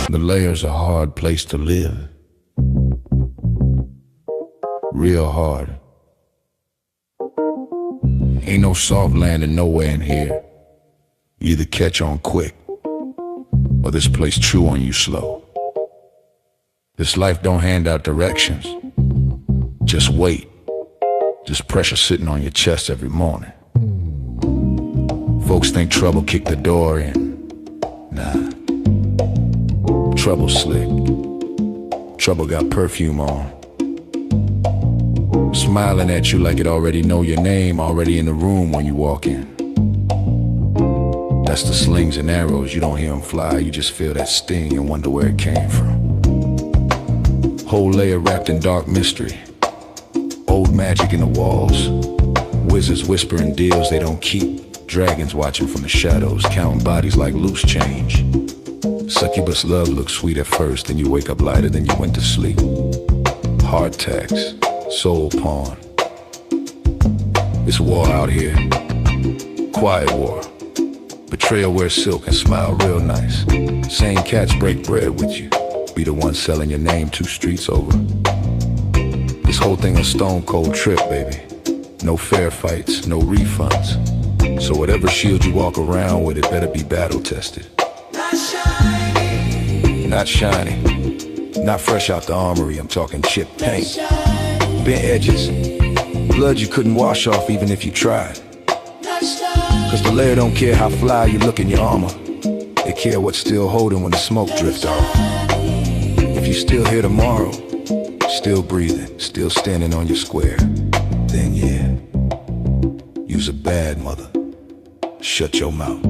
The layer's a hard place to live. Real hard. Ain't no soft landing nowhere in here. You either catch on quick, or this place chew on you slow. This life don't hand out directions. Just wait. Just pressure sitting on your chest every morning. Folks think trouble kicked the door in. Nah. Trouble slick. Trouble got perfume on. Smiling at you like it already know your name, already in the room when you walk in. That's the slings and arrows, you don't hear them fly, you just feel that sting and wonder where it came from. Whole layer wrapped in dark mystery. Old magic in the walls. Wizards whispering deals they don't keep. Dragons watching from the shadows, counting bodies like loose change. Succubus love looks sweet at first, then you wake up lighter than you went to sleep. Hard tax, soul pawn. It's war out here. Quiet war. Betrayal wears silk and smile real nice. Same cats break bread with you. Be the one selling your name 2 streets over. This whole thing a stone cold trip, baby. No fair fights, no refunds. So whatever shield you walk around with, it better be battle tested. Not shiny, not fresh out the armory, I'm talking chip paint. Bent edges, blood you couldn't wash off even if you tried. Cause the layer don't care how fly you look in your armor. They care what's still holding when the smoke drifts off. If you still here tomorrow, still breathing, still standing on your square, then yeah, you's a bad mother. Shut your mouth.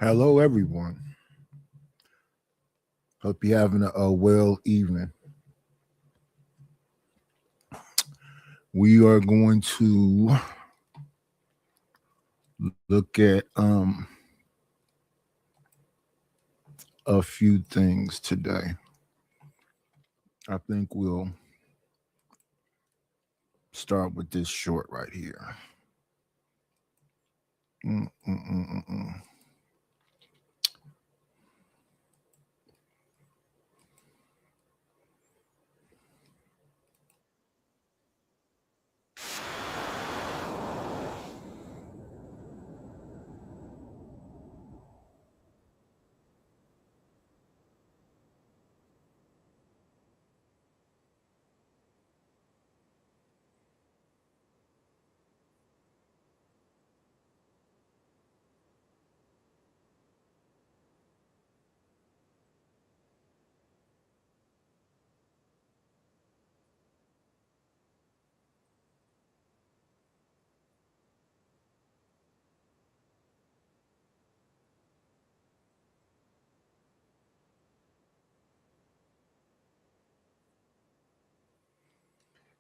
Hello, everyone. Hope you're having a well evening. We are going to look at a few things today. I think we'll start with this short right here. Mm-mm-mm-mm.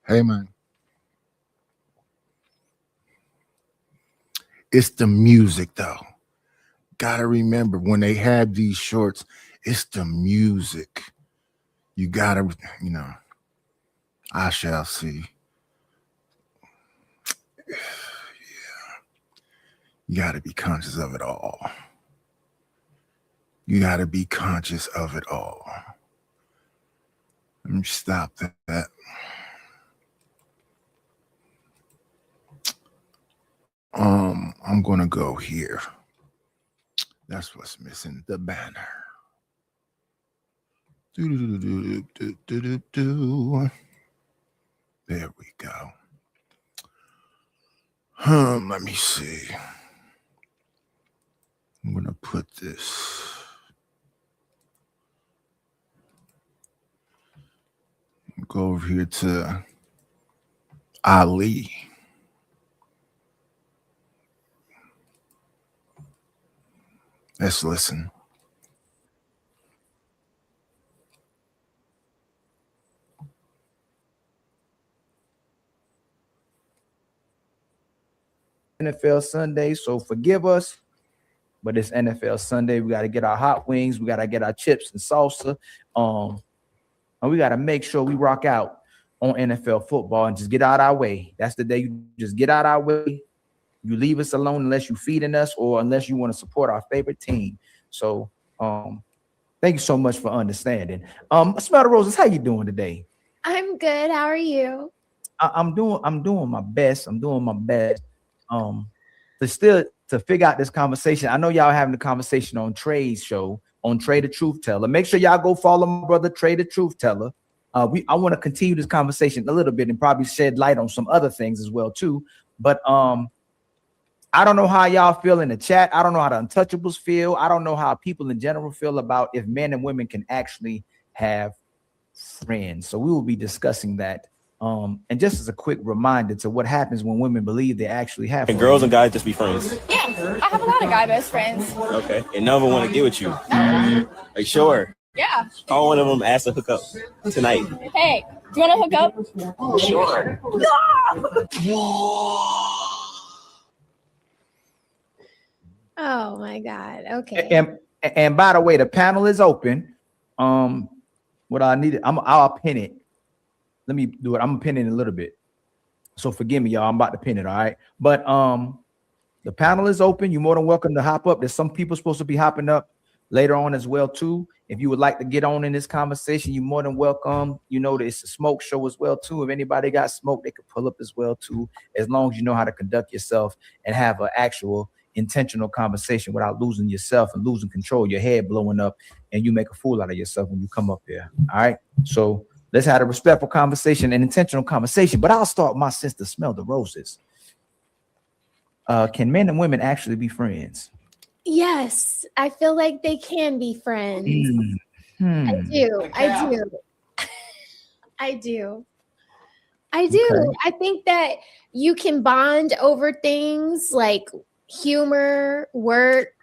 Hey, man, it's the music, though. Gotta remember when they have these shorts, it's the music. You gotta, you know, I shall see. You gotta be conscious of it all. You gotta be conscious of it all. Let me stop that. I'm gonna go here. That's what's missing, the banner. Do-do-do-do-do-do-do-do. There we go. Let me see. I'm gonna put this. Go over here to Ali. Let's listen. NFL Sunday, so forgive us, but it's NFL Sunday. We got to get our hot wings, we got to get our chips and salsa, and we got to make sure we rock out on NFL football and just get out our way. That's the day you just get out our way. You leave us alone unless you feeding us or unless you want to support our favorite team. So, thank you so much for understanding. Smell the Roses, how you doing today? I'm good. How are you? I'm doing my best. I'm doing my best. To figure out this conversation. I know y'all having the conversation on Trey's show on Trey the Truth Teller. Make sure y'all go follow my brother Trey the Truth Teller. I want to continue this conversation a little bit and probably shed light on some other things as well too. But I don't know how y'all feel in the chat. I don't know how the Untouchables feel. I don't know how people in general feel about if men and women can actually have friends. So we will be discussing that. And just as a quick reminder to what happens when women believe they actually have And girls and guys just be friends. Yeah, I have a lot of guy best friends. Okay. And none of them want to get with you. Like, sure. Yeah. Call one of them, ask to hook up tonight. Hey, do you want to hook up? Sure. Oh my God. Okay. And by the way, the panel is open. What I needed, I'll pin it. Let me do it. I'm gonna pin it in a little bit. So forgive me, y'all. I'm about to pin it. All right. But the panel is open. You're more than welcome to hop up. There's some people supposed to be hopping up later on as well too. If you would like to get on in this conversation, you're more than welcome. You know, it's a smoke show as well too. If anybody got smoke, they could pull up as well too, as long as you know how to conduct yourself and have an actual intentional conversation without losing yourself and losing control, your head blowing up, and you make a fool out of yourself when you come up there. All right. So let's have a respectful conversation and intentional conversation. But I'll start my sense to smell the roses. Can men and women actually be friends? Yes, I feel like they can be friends. I do. I do. Okay. I think that you can bond over things like humor, work,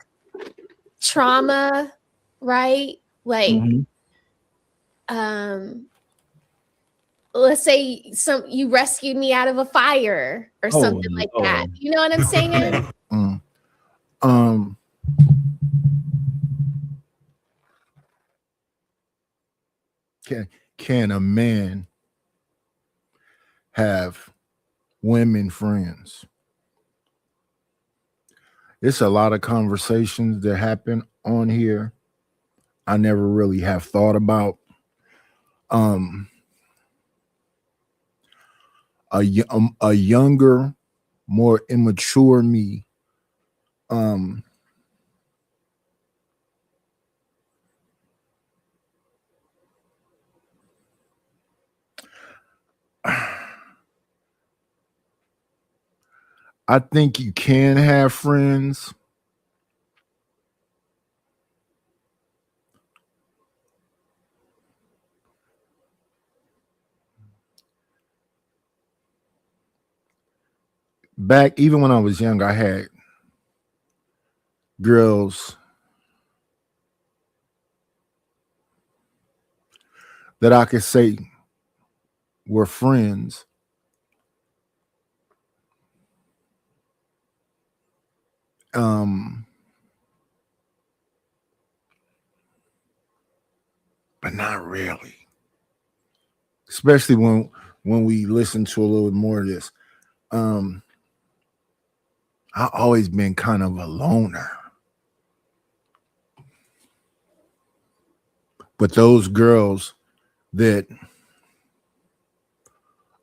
trauma, right? Like, Mhm. let's say you rescued me out of a fire or something like that. You know what I'm saying? Can a man have women friends? It's a lot of conversations that happen on here I never really have thought about. A younger, more immature me I think you can have friends. Back, even when I was young, I had girls that I could say were friends. But not really. Especially when we listen to a little bit more of this. I've always been kind of a loner. But those girls that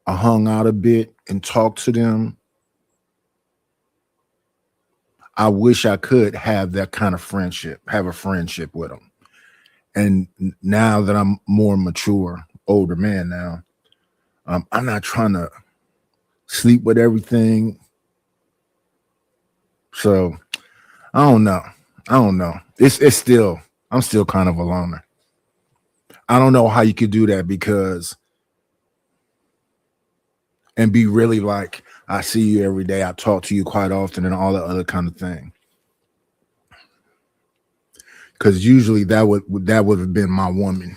I hung out a bit and talked to them, I wish I could have that kind of friendship, have a friendship with them. And now that I'm more mature, older man now, I'm not trying to sleep with everything. So I don't know. It's still, I'm still kind of a loner. I don't know how you could do that and be really like, I see you every day, I talk to you quite often, and all that other kind of thing. Because usually that would have been my woman.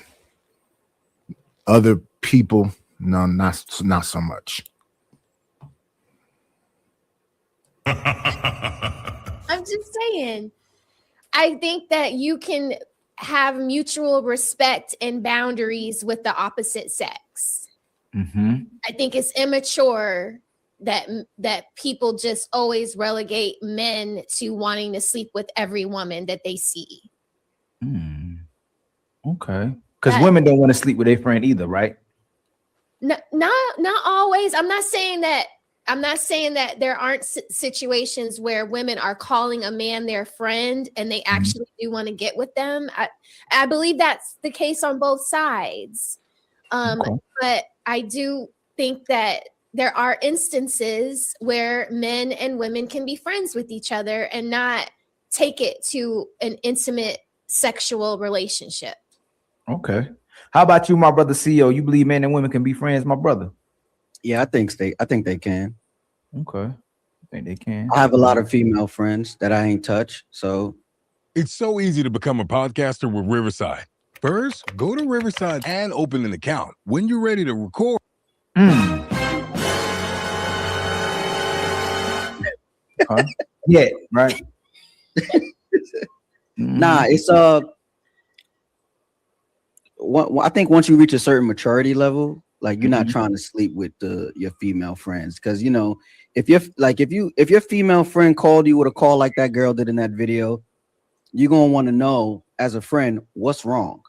Other people, no, not so much. I'm just saying. I think that you can have mutual respect and boundaries with the opposite sex. I think it's immature that people just always relegate men to wanting to sleep with every woman that they see. Okay. Because women don't want to sleep with their friend either, right? No, not always. I'm not saying that there aren't situations where women are calling a man their friend and they actually do want to get with them. I believe that's the case on both sides. But I do think that there are instances where men and women can be friends with each other and not take it to an intimate sexual relationship. Okay. How about you, my brother CEO? You believe men and women can be friends, my brother? Yeah, I think they can. Okay. I think they can. I have a lot of female friends that I ain't touched. So it's so easy to become a podcaster with Riverside. First, go to Riverside and open an account. When you're ready to record. Yeah, right. Nah, it's I think once you reach a certain maturity level, like you're not trying to sleep with your female friends, because you know if your female friend called you with a call like that girl did in that video, you're gonna want to know as a friend what's wrong.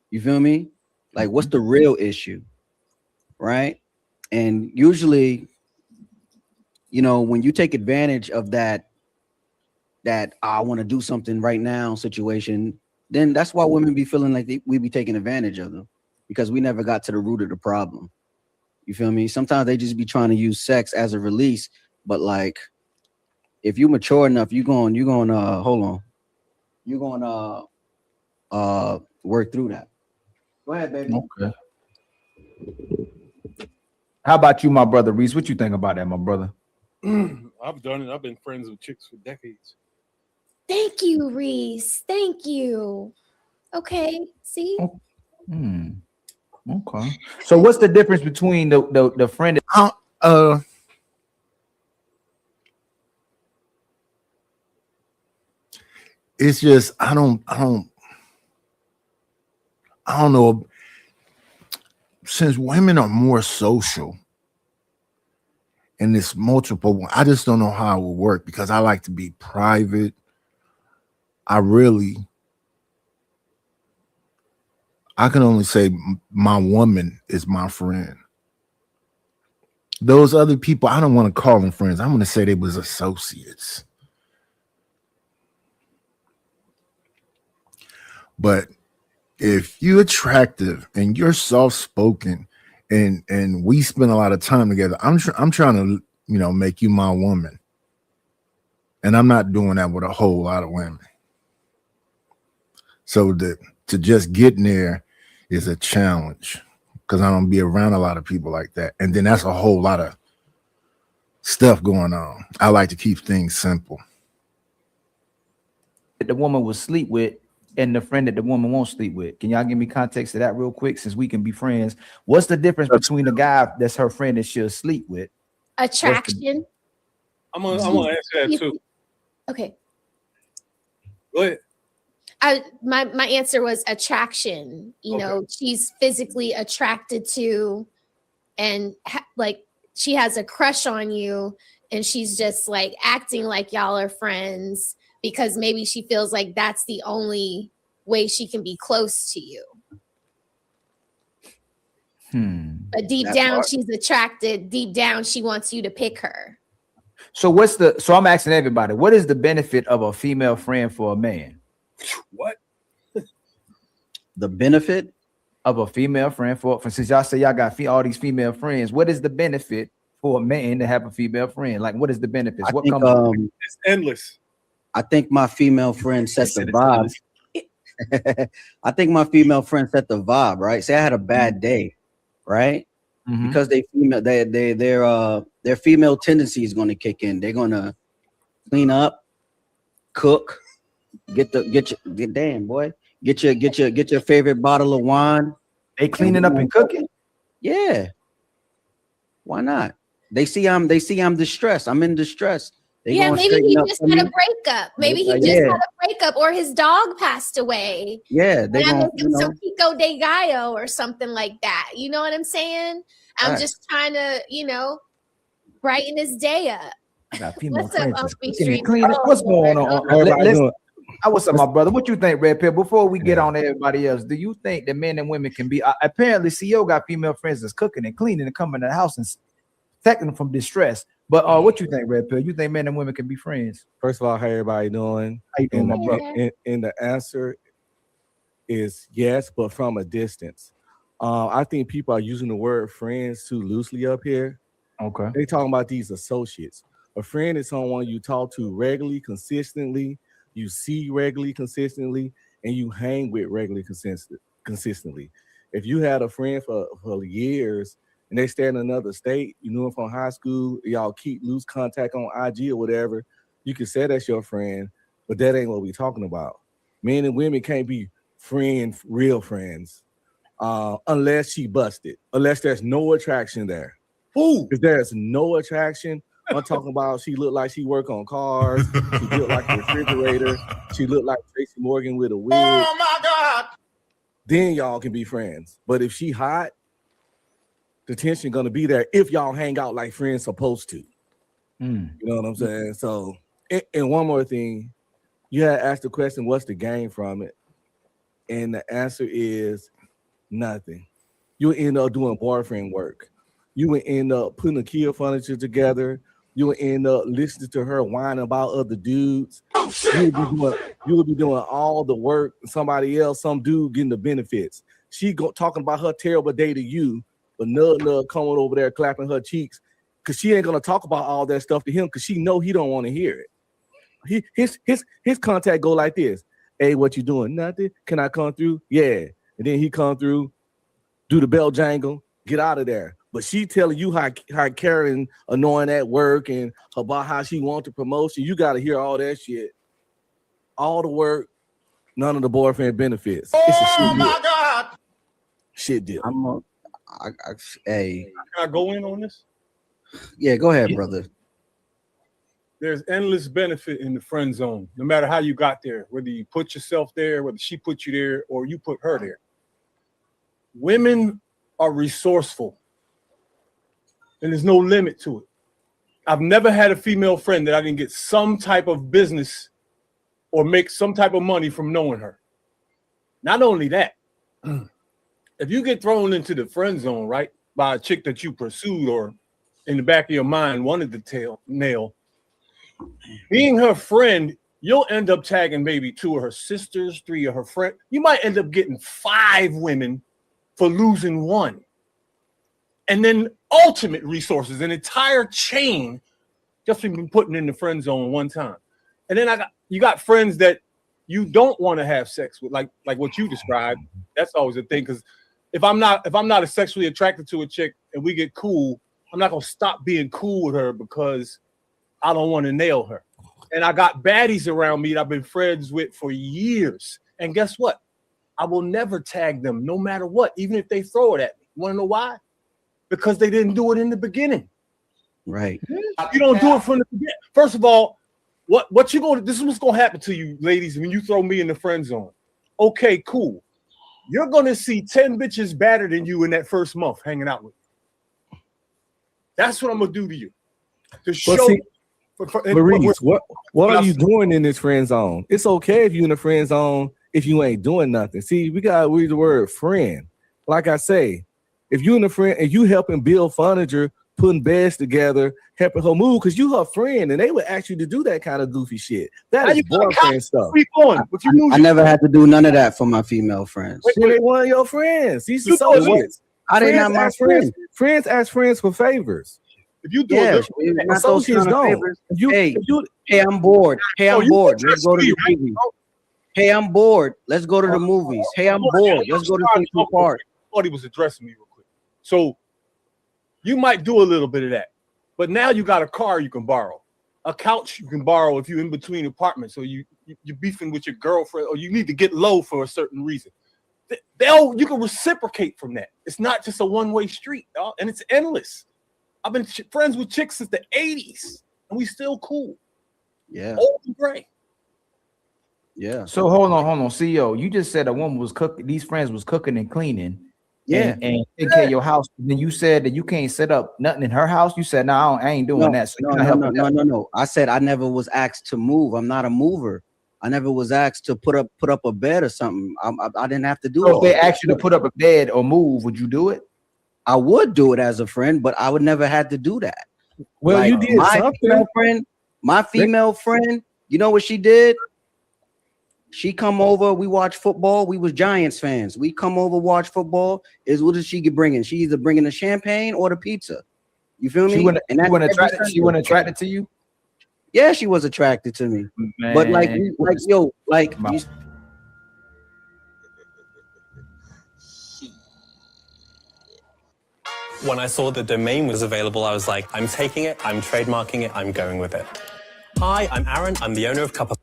You feel me? Like what's the real issue, right? And usually, you know, when you take advantage of that I want to do something right now situation, then that's why women be feeling like we be taking advantage of them, because we never got to the root of the problem. You feel me? Sometimes they just be trying to use sex as a release, but like if you mature enough, you're going work through that. Go ahead, baby. Okay. How about you, my brother Reese? What you think about that, my brother? I've done it. I've been friends with chicks for decades. Thank you, Reese. Thank you. Okay. See? Okay. So what's the difference between the friend? It's just I don't know. Since women are more social and it's multiple, I just don't know how it will work because I like to be private. I can only say my woman is my friend. Those other people, I don't want to call them friends. I'm going to say they was associates. But if you're attractive and you're soft-spoken and we spend a lot of time together, I'm trying to, make you my woman. And I'm not doing that with a whole lot of women. So to just get in there is a challenge because I don't be around a lot of people like that. And then that's a whole lot of stuff going on. I like to keep things simple. That the woman will sleep with and the friend that the woman won't sleep with. Can y'all give me context to that real quick since we can be friends? What's the difference between the guy that's her friend that she'll sleep with? Attraction. I'm gonna answer that too. Okay. Go ahead. My answer was attraction. You know, she's physically attracted to, and like she has a crush on you, and she's just like acting like y'all are friends because maybe she feels like that's the only way she can be close to you. But deep down, she's attracted. Deep down, she wants you to pick her. So I'm asking everybody, what is the benefit of a female friend for a man? What? The benefit of a female friend for since y'all say y'all got all these female friends, what is the benefit for a man to have a female friend? Like, what is the benefits? What comes? It's endless. I think my female friend set the vibe. I think my female friend set the vibe, right? Say I had a bad day, right? Because they female, their female tendency is going to kick in. They're going to clean up, cook, get your favorite bottle of wine. They cleaning up and cooking. Yeah. Why not? They see I'm distressed. I'm in distress. Yeah, maybe he just had a breakup. Maybe he just had a breakup, or his dog passed away. Yeah, they some Pico de Gallo or something like that. You know what I'm saying? I'm just trying to, brighten his day up. I got female What's up, friends Uncle Street? what's going on? What's up, my brother? What you think, Red Pill? Before we get on to everybody else, do you think that men and women can be? Apparently, CEO got female friends that's cooking and cleaning and coming to the house and protecting them from distress. But what you think, Red Pill? You think men and women can be friends? First of all, how everybody doing? How you doing, my brother? And the answer is yes, but from a distance. I think people are using the word friends too loosely up here. Okay. They talking about these associates. A friend is someone you talk to regularly, consistently, you see regularly, consistently, and you hang with regularly, consistently. If you had a friend for years and they stay in another state, you knew them from high school, y'all keep loose contact on IG or whatever, you can say that's your friend, but that ain't what we're talking about. Men and women can't be real friends, unless she busted, unless there's no attraction there. Ooh. If there's no attraction, I'm talking about she looked like she work on cars, she built like a refrigerator, she looked like Tracy Morgan with a wig. Oh my God. Then y'all can be friends. But if she hot, the tension gonna be there if y'all hang out like friends supposed to. You know what I'm saying? So, and one more thing, you had asked the question, what's the gain from it? And the answer is nothing. You end up doing boyfriend work. You would end up putting IKEA furniture together. You would end up listening to her whine about other dudes. You would be doing all the work. Somebody else, some dude getting the benefits. She talking about her terrible day to you, but Nug coming over there clapping her cheeks because she ain't gonna talk about all that stuff to him because she know he don't want to hear it. His contact go like this: "Hey, what you doing? Nothing. Can I come through? Yeah." And then he come through, do the bell jangle, get out of there. But she telling you how Karen annoying at work and about how she wants the promotion. You got to hear all that shit. all the work, none of the boyfriend benefits. It's a shit deal. God! Shit deal. Hey, Can I go in on this? yeah, go ahead, brother. There's endless benefit in the friend zone, no matter how you got there, whether you put yourself there, whether she put you there, or you put her there. Women are resourceful, and there's no limit to it. I've never had a female friend that I didn't get some type of business or make some type of money from knowing her. Not only that, if you get thrown into the friend zone, right, by a chick that you pursued or in the back of your mind wanted to nail, being her friend, you'll end up tagging maybe 2 of her sisters, 3 of her friends. You might end up getting 5 women for losing 1. And then ultimate resources, an entire chain just from putting in the friend zone one time. And then you got friends that you don't want to have sex with, like what you described. That's always a thing, because if I'm not sexually attracted to a chick and we get cool, I'm not gonna stop being cool with her because I don't want to nail her. And I got baddies around me that I've been friends with for years. And guess what? I will never tag them no matter what, even if they throw it at me. You want to know why? Because they didn't do it in the beginning. Right. You don't do it from the beginning. First of all, what you going to, this is what's going to happen to you ladies when you throw me in the friend zone. Okay, cool. You're going to see 10 bitches better than you in that first month hanging out with you. That's what I'm going to do to you. To show Maurice, what are you doing in this friend zone? It's okay if you're in the friend zone if you ain't doing nothing. See, we gotta read the word friend. Like I say, if you in the friend and you helping build furniture, putting beds together, helping her move, because you her friend, and they would ask you to do that kind of goofy shit. That is boyfriend stuff. I never had to do none of that for my female friends. Well, they one of your friends. These associates. How they not my friends? Friends ask friends for favors. If you do associates don't. Hey, I'm bored. Hey, I'm bored. Let's go to the movies. Hey, I'm bored. Let's go to the movies. Hey, I'm bored. Let's go to Central Park. I thought he was addressing me real quick. So you might do a little bit of that, but now you got a car you can borrow, a couch you can borrow if you're in between apartments, or you're beefing with your girlfriend, or you need to get low for a certain reason. You can reciprocate from that. It's not just a one-way street, dog, and it's endless. I've been friends with chicks since the 80s, and we still cool. Yeah. Old and gray. Yeah. So hold on, CEO. You just said a woman was cooking. These friends was cooking and cleaning. Yeah. And take care of your house. And then you said that you can't set up nothing in her house. You said, no, I ain't doing that. So No. I said I never was asked to move. I'm not a mover. I never was asked to put up a bed or something. I didn't have to do it. So if they asked you to put up a bed or move, would you do it? I would do it as a friend, but I would never had to do that. Well, like, you did my female friend, you know what she did? She come over, we watch football. We was Giants fans. We come over, watch football. What does she get bringing? She either bringing the champagne or the pizza. You feel me? She wasn't attracted to you? Yeah, she was attracted to me. Man. But when I saw the domain was available, I was like, I'm taking it, I'm trademarking it, I'm going with it. Hi, I'm Aaron. I'm the owner of Cup of...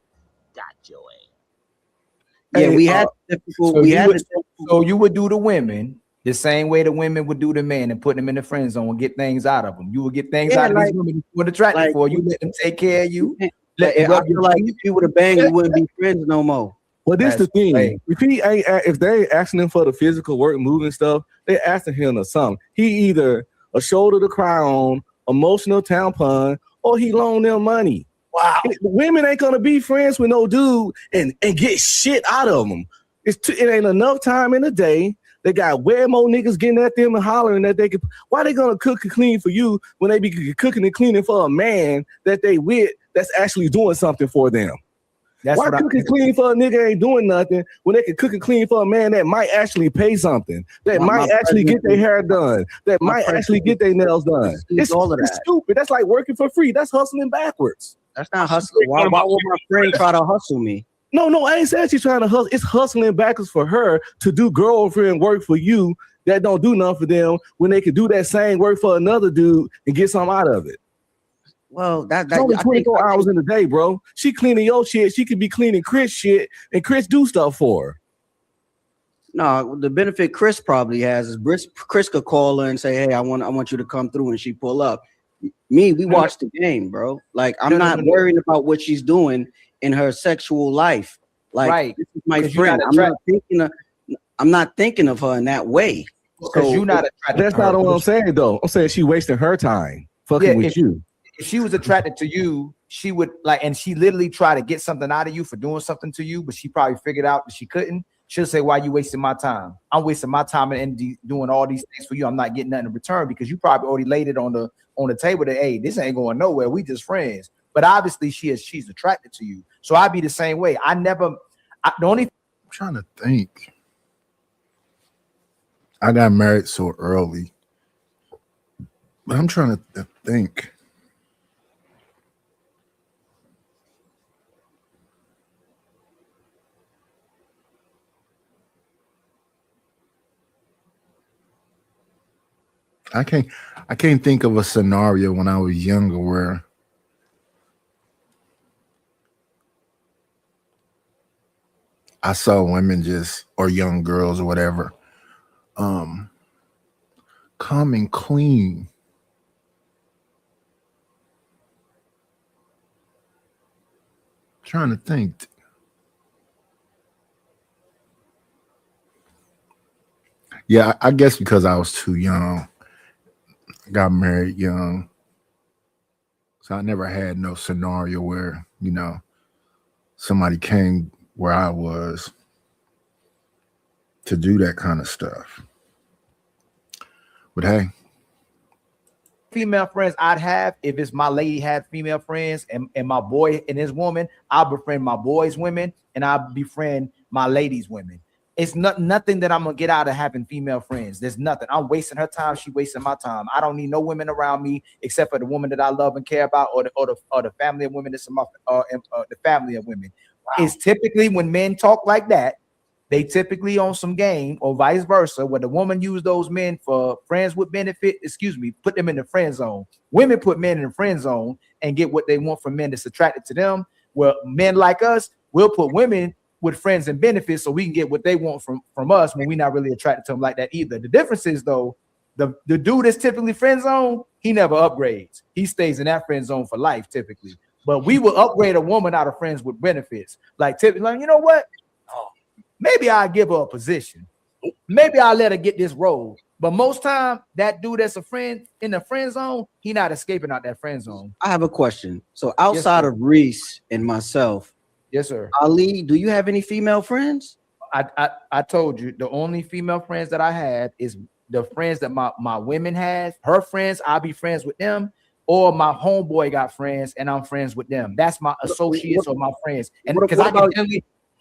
Yeah, we had so you would do the women the same way the women would do the men and put them in the friend zone and get things out of them. You would get things out of these women you were attracted for. You let them take care of you. I feel like if you would have banged, we wouldn't be friends no more. Well, this is the thing. If they asking him for the physical work, moving stuff, they asking him or something. He either a shoulder to cry on, emotional tampon, or he loan them money. Wow. Women ain't gonna be friends with no dude and get shit out of them. It ain't enough time in the day. They got way more niggas getting at them and hollering that they could. Why they gonna cook and clean for you when they be cooking and cleaning for a man that they with that's actually doing something for them? Why cook and clean for a nigga ain't doing nothing when they can cook and clean for a man that might actually pay something, that might actually get their hair done, that might actually get their nails done? It's stupid. That's like working for free. That's hustling backwards. That's not hustling. Why would my friend try to hustle me? No, I ain't saying she's trying to hustle. It's hustling backwards for her to do girlfriend work for you that don't do nothing for them when they could do that same work for another dude and get something out of it. Well, It's only I 24 hours in a day, bro. She cleaning your shit. She could be cleaning Chris shit, and Chris do stuff for her. No, the benefit Chris probably has is Chris could call her and say, "Hey, I want you to come through," and she pull up. Me, we watch the game, bro. Like I'm not worrying about what she's doing in her sexual life. Like this is my friend. I'm not thinking of her in that way. Because you're not attracted. That's not what I'm saying, though. I'm saying she wasting her time fucking with you. If she was attracted to you, she would and she literally tried to get something out of you for doing something to you, but she probably figured out that she couldn't. She'll say, "Why are you wasting my time? I'm wasting my time and doing all these things for you. I'm not getting nothing in return because you probably already laid it on the table that, hey, this ain't going nowhere. We just friends." But obviously she's attracted to you. So I'd be the same way. I'm trying to think. I got married so early, but I'm trying to think. I can't think of a scenario when I was younger where I saw women or young girls or whatever, come and clean. Trying to think. Yeah, I guess because I was too young. I got married young. So I never had no scenario where, somebody came where I was to do that kind of stuff. But hey. Female friends I'd have, if it's my lady had female friends and my boy and his woman, I'll befriend my boy's women and I'll befriend my lady's women. It's nothing that I'm gonna get out of having female friends. There's nothing. I'm wasting her time. She wasting my time. I don't need no women around me except for the woman that I love and care about, or the family of women that's in my the family of women. Wow. It's typically when men talk like that, they typically on some game or vice versa, where the woman use those men for friends with benefit. Put them in the friend zone. Women put men in the friend zone and get what they want from men that's attracted to them. Well, men like us will put women with friends and benefits so we can get what they want from us when we're not really attracted to them like that either. The difference is though, the dude that's typically friend zone, he never upgrades. He stays in that friend zone for life typically. But we will upgrade a woman out of friends with benefits. Like typically, you know what? Maybe I'll give her a position. Maybe I'll let her get this role. But most time, that dude that's a friend in the friend zone, he not escaping out that friend zone. I have a question. So outside of Reese and myself, yes, sir. Ali, do you have any female friends? I told you the only female friends that I had is the friends that my women has. Her friends, I'll be friends with them, or my homeboy got friends and I'm friends with them. That's my associates or my friends. And because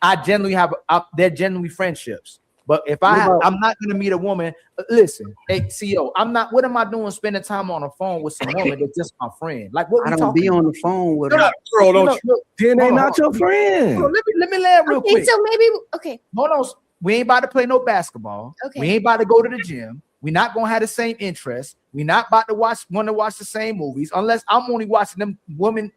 I generally have they're generally friendships. But if I'm not gonna meet a woman. Listen, hey CEO, what am I doing spending time on the phone with some woman that's just my friend? Like what I don't be on the phone with her. Girl, then they not your friend. Let me land real quick. So maybe hold on. We ain't about to play no basketball. Okay. We ain't about to go to the gym. We're not gonna have the same interests. We're not about to want to watch the same movies unless I'm only watching them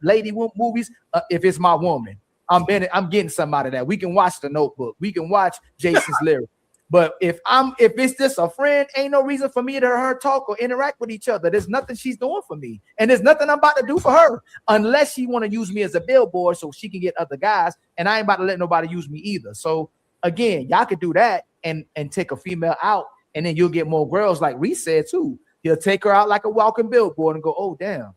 lady movies if it's my woman. I'm getting something out of that. We can watch The Notebook. We can watch Jason's Lyric. But if it's just a friend, ain't no reason for me to her talk or interact with each other. There's nothing she's doing for me, and there's nothing I'm about to do for her unless she want to use me as a billboard so she can get other guys. And I ain't about to let nobody use me either. So again, y'all could do that and take a female out, and then you'll get more girls. Like Reese said too, he'll take her out like a walking billboard and go, "Oh damn,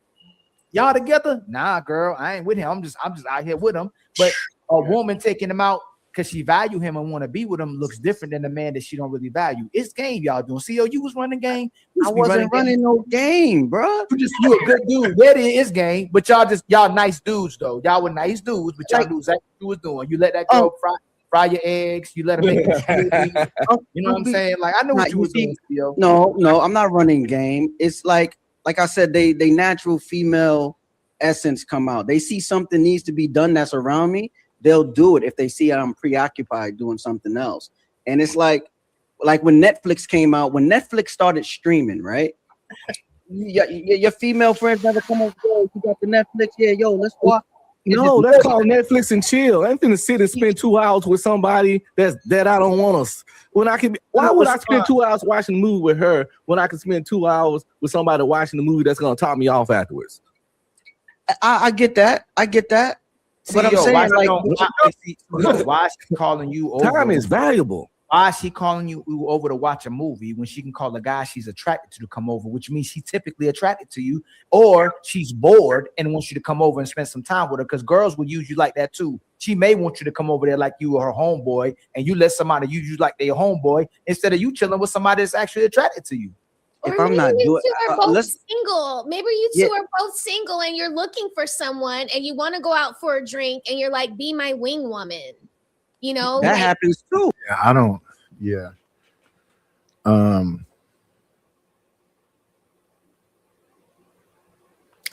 y'all together? Nah, girl, I ain't with him. I'm just out here with him." But a woman taking him out because she value him and want to be with him looks different than the man that she don't really value. It's game y'all doing. CEO, you was running game. I wasn't running no game, bro. You a good dude. That is game, but y'all nice dudes though. Y'all were nice dudes, but y'all knew exactly what you was doing. You let that girl fry your eggs. You let her make smoothie. You know what I'm saying? Like I know what you was doing, CEO. No, I'm not running game. It's like I said, they natural female essence come out. They see something needs to be done that's around me. They'll do it if they see I'm preoccupied doing something else. And it's like when Netflix came out, when Netflix started streaming, right? your female friends never come over. Yo, you got the Netflix? Yeah, yo, let's watch. No, that's called Netflix and chill. I'm finna sit and spend 2 hours with somebody that I don't want to. Why would I spend 2 hours watching a movie with her when I can spend 2 hours with somebody watching the movie that's gonna top me off afterwards? I get that. But I'm saying, why is she calling you over? Time is valuable. Why is she calling you over to watch a movie when she can call a guy she's attracted to come over, which means she's typically attracted to you, or she's bored and wants you to come over and spend some time with her? Because girls will use you like that too. She may want you to come over there like you were her homeboy, and you let somebody use you like their homeboy instead of you chilling with somebody that's actually attracted to you. Or If I'm not maybe doing, you two are both let's single. Maybe you two are both single and you're looking for someone and you want to go out for a drink and you're like, be my wing woman. You know, that like, happens too. Yeah, I don't. Yeah. I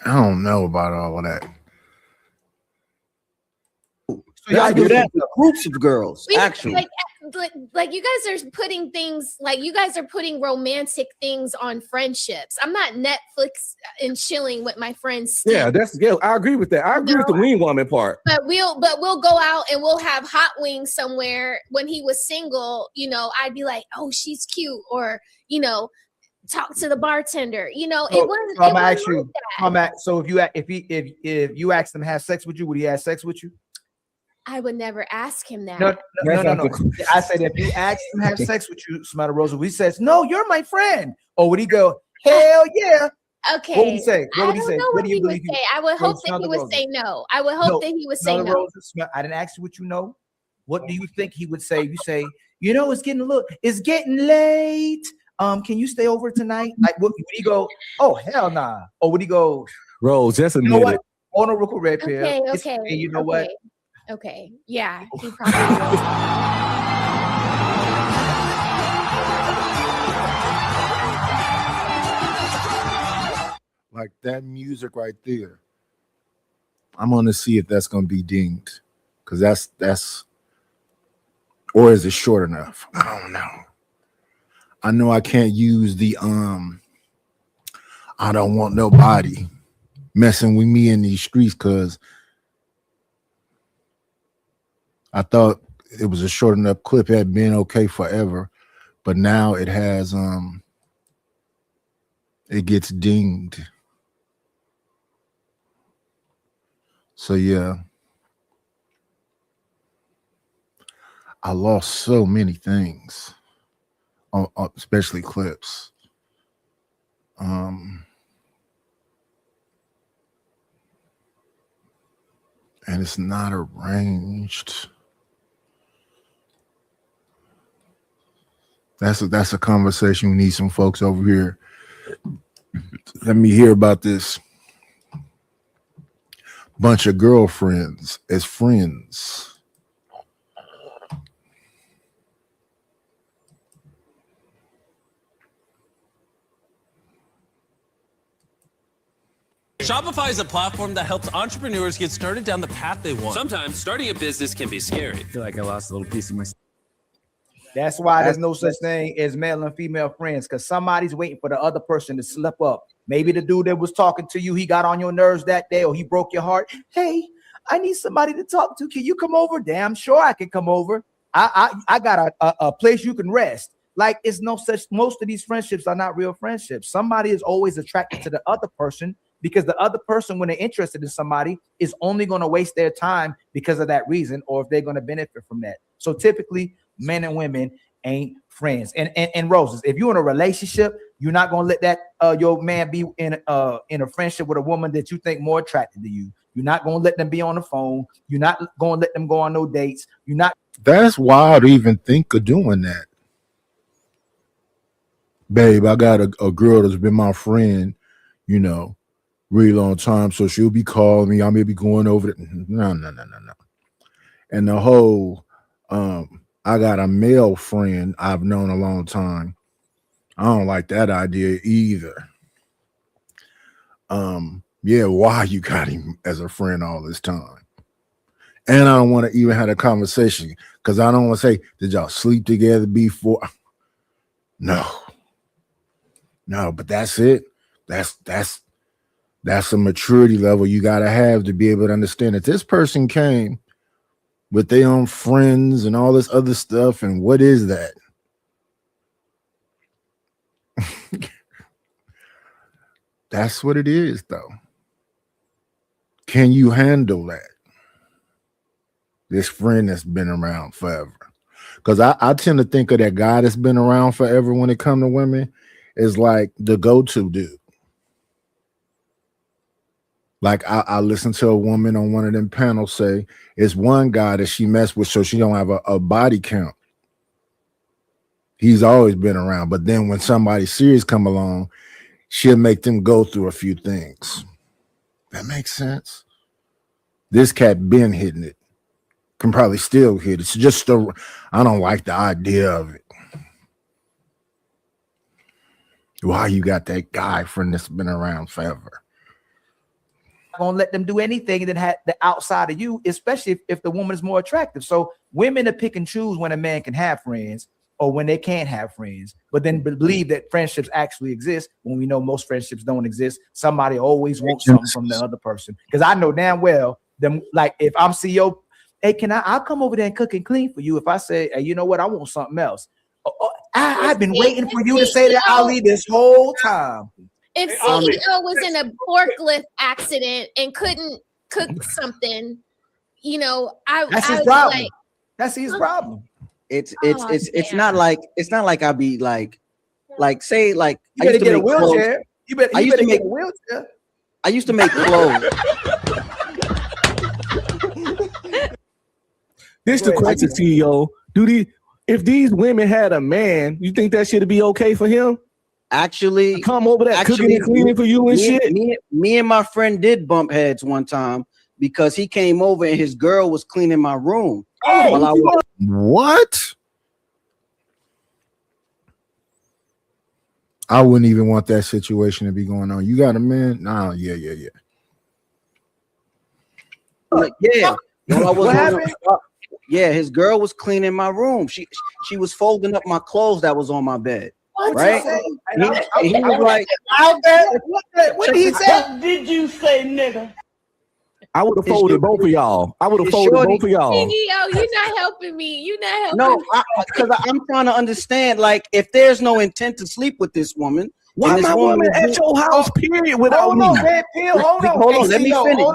don't know about all of that. So y'all do that with groups of girls, actually. like you guys are putting things, like you guys are putting romantic things on friendships. I'm not Netflix and chilling with my friends. Yeah, I agree with that. I agree with the wing woman part. But we'll go out and we'll have hot wings somewhere. When he was single, you know, I'd be like, oh, she's cute, or you know, talk to the bartender. You know, So, it wasn't. so I'm it wasn't actually, like that. so if you asked him to have sex with you, would he have sex with you? I would never ask him that. No. I said if you asked him to have sex with you, Samantha Rosa, he says, no, you're my friend. Or would he go, hell yeah? Okay. What would he say? I don't know what he would say. I would hope that he would say no. I would hope that he would say no. I didn't ask you what you know. What do you think he would say? You say, you know, it's getting late. Can you stay over tonight? Like, would he go, oh, hell nah? Or would he go, Rose, just admit it. On a real red pill. Okay. And you know what? Okay. Yeah, he probably will. Like that music right there. I'm gonna see if that's gonna be dinged, because that's or is it short enough? I don't know. I know I can't use the I don't want nobody messing with me in these streets, because I thought it was a short enough clip. It had been okay forever, but now it has it gets dinged. So yeah, I lost so many things, especially clips. And it's not arranged. That's a conversation. We need some folks over here. Let me hear about this. Bunch of girlfriends as friends. Shopify is a platform that helps entrepreneurs get started down the path they want. Sometimes starting a business can be scary. I feel like I lost a little piece of my. That's why there's no such thing as male and female friends, because somebody's waiting for the other person to slip up. Maybe the dude that was talking to you, he got on your nerves that day, or he broke your heart. Hey, I need somebody to talk to. Can you come over? Damn sure I can come over. I got a place you can rest. Like, it's no such, most of these friendships are not real friendships. Somebody is always attracted to the other person, because the other person, when they're interested in somebody, is only going to waste their time because of that reason, or if they're going to benefit from that. So typically, men and women ain't friends. And Roses, if you're in a relationship, you're not gonna let that your man be in a friendship with a woman that you think more attracted to you. You're not gonna let them be on the phone. You're not gonna let them go on no dates. You're not. That's wild to even think of doing that. Babe, I got a girl that's been my friend, you know, really long time. So she'll be calling me. I may be going over it. No. And the whole I got a male friend I've known a long time. I don't like that idea either. Yeah, why you got him as a friend all this time? And I don't want to even have a conversation, because I don't want to say, did y'all sleep together before? No, but that's it. That's a maturity level you got to have to be able to understand that this person came with their own friends and all this other stuff. And what is that? That's what it is, though. Can you handle that? This friend that's been around forever. Because I tend to think of that guy that's been around forever when it comes to women is like the go-to dude. Like I listened to a woman on one of them panels say it's one guy that she messed with so she don't have a body count. He's always been around, but then when somebody serious come along, she'll make them go through a few things. That makes sense. This cat been hitting it. Can probably still hit it. It's just I don't like the idea of it. Why you got that guy friend that's been around forever? Gonna let them do anything that had the outside of you, especially if the woman is more attractive. So women are pick and choose when a man can have friends or when they can't have friends, but then believe that friendships actually exist when we know most friendships don't exist. Somebody always wants something from the other person. Because I know damn well them, like if I'm CEO, hey, I'll come over there and cook and clean for you. If I say, hey, you know what, I want something else. I've been waiting for you to say that, Ali, this whole time. If CEO was in a forklift accident and couldn't cook something, you know, that's his would problem. like, that's his problem. It's not like I'd be like say like You better get a wheelchair. You better get a wheelchair. I used to make clothes. This the question, CEO. If these women had a man, you think that should be okay for him? Actually, come over there cooking and cleaning for you and shit. Me and my friend did bump heads one time because he came over and his girl was cleaning my room. What? I wouldn't even want that situation to be going on. You got a man? Nah, yeah. Yeah. Yeah, his girl was cleaning my room. She was folding up my clothes that was on my bed. Right? He was like, what did he say? What did you say, nigga? I would have folded both of y'all. CEO, you're not helping me. You're not helping me. No, because I'm trying to understand, like, if there's no intent to sleep with this woman, why my woman at your house, period, without me? Hold on, let me finish.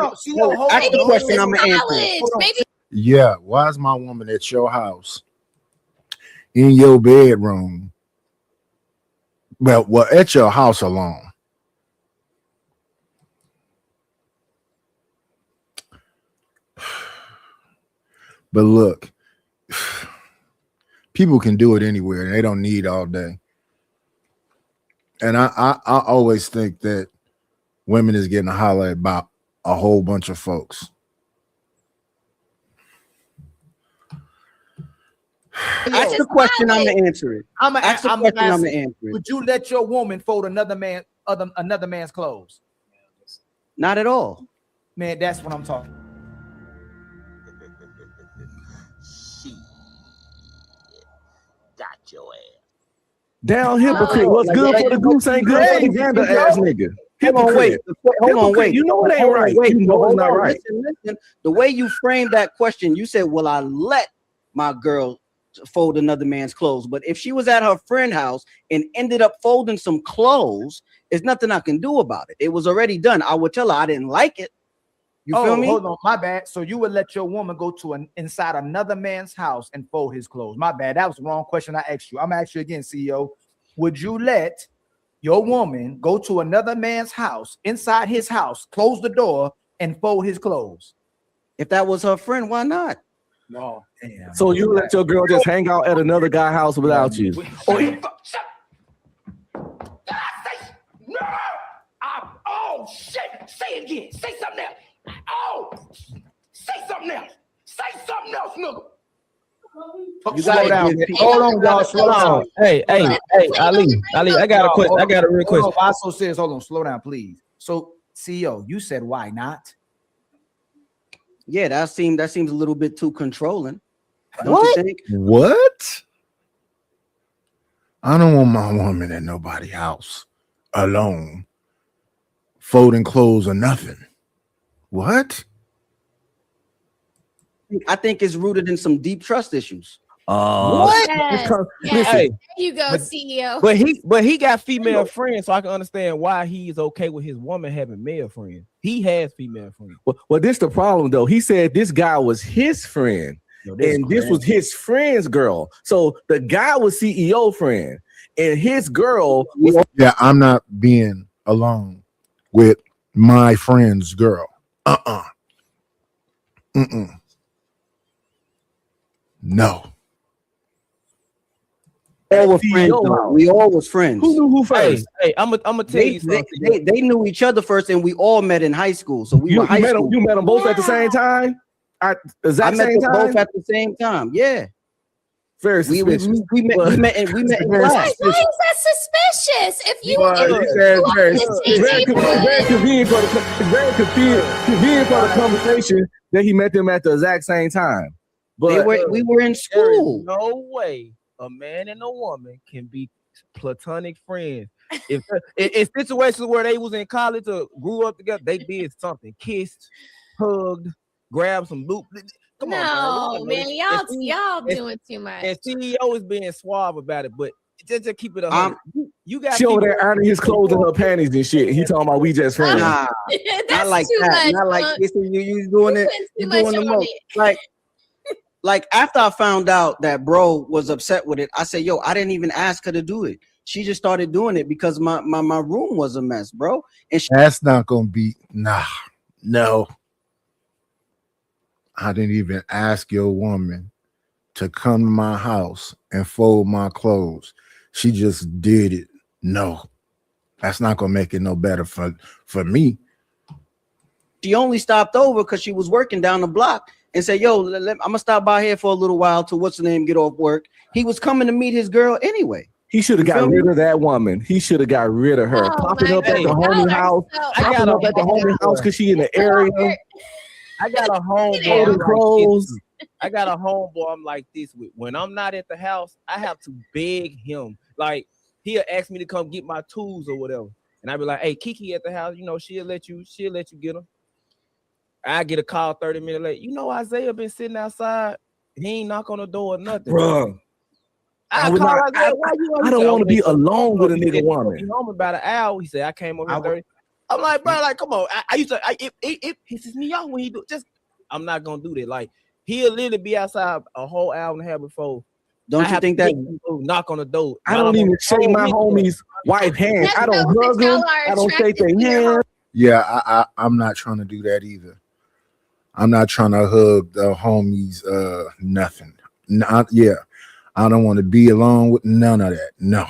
Ask the question, I'm gonna answer. Yeah, why is my woman at your house in your bedroom? Well, at your house alone. But look, people can do it anywhere. They don't need all day. And I always think that women is getting a holler about a whole bunch of folks. Ask the question, I'm gonna answer it. I'm gonna answer it. Would you let your woman fold another man's clothes? Not at all. Man, that's what I'm talking. Got your ass. Down hypocrite. What's good for the goose ain't good for the gander ass nigga. Hold on, wait. You know it ain't right. You know it's not right. Listen. The way you framed that question, you said, "Will I let my girl fold another man's clothes?" But if she was at her friend's house and ended up folding some clothes, there's nothing I can do about it. It was already done. I would tell her I didn't like it. You feel me? Hold on, my bad. So you would let your woman go to inside another man's house and fold his clothes? My bad. That was the wrong question I asked you. I'm gonna ask you again, CEO. Would you let your woman go to another man's house, inside his house, close the door, and fold his clothes? If that was her friend, why not? No. Damn. So you let your girl just hang out at another guy's house without you? Oh shit! Say it again. Say something else. Oh, say something else. Say something else, nigga. You slow down. Hold on, y'all. Slow down. Hey, Ali, I got a question. I got a real question. Vaso says, hold on, slow down, please. So, CEO, you said why not? Yeah, that seems a little bit too controlling. Don't you think? What? I don't want my woman at nobody's house alone. folding clothes or nothing. What? I think it's rooted in some deep trust issues. What? Yes, Listen, yes. hey, There you go, CEO. but he got female friends, so I can understand why he's okay with his woman having male friends. He has female friends. Well, this the problem though. He said this guy was his friend, and this was his friend's girl. So the guy was CEO friend, and his girl was. Yeah, I'm not being alone with my friend's girl. No. All were friends, though. We all was friends. Who knew who first? Hey, I'm gonna tell you something. They knew each other first, and we all met in high school. So we were high school. You met them both at the same time? I met them both at the same time. Yeah. Very suspicious. We met in class. Why is that suspicious? If you very convenient for the conversation that he met them at the exact same time. But we were in school. There is no way a man and a woman can be platonic friends. If in situations where they was in college or grew up together, they did something, kissed, hugged, grabbed some loop. Come on, man, y'all doing too much. And CEO is being suave about it, but just to keep it 100. You got she over there ironing his clothes and her panties and shit. He talking about we just friends. Nah, not like that. Not like this. You doing it. You doing the most. Like after I found out that bro was upset with it, I said, yo, I didn't even ask her to do it. She just started doing it because my room was a mess, bro. And that's not gonna be no. I didn't even ask your woman to come to my house and fold my clothes. She just did it. No, that's not gonna make it no better for me. She only stopped over because she was working down the block and said, yo, I'm gonna stop by here for a little while till what's the name get off work. He was coming to meet his girl anyway. He should have got rid of that woman. He should have got rid of her. Popping up at the homie house. Popping up at the homie house because she in the area. I got a homeboy. I got a homeboy. I'm like this with. When I'm not at the house, I have to beg him. Like he'll ask me to come get my tools or whatever, and I be like, "Hey, Kiki at the house. You know, she'll let you get them." I get a call 30 minutes late. You know, Isaiah been sitting outside. He ain't knock on the door or nothing, bro. I don't want to be alone with a nigga woman. He home about an hour. He said, "I came over 30." I'm like, bro, like, come on. I used to. It pisses me off when he do. Just, I'm not gonna do that. Like, he'll literally be outside a whole hour and a half before. Don't you think that knock on the door? I don't even shake my homie's wife hand. I don't hug them. I don't shake their hand. Yeah, I'm not trying to do that either. I'm not trying to hug the homies. Nothing. I don't want to be alone with none of that. No.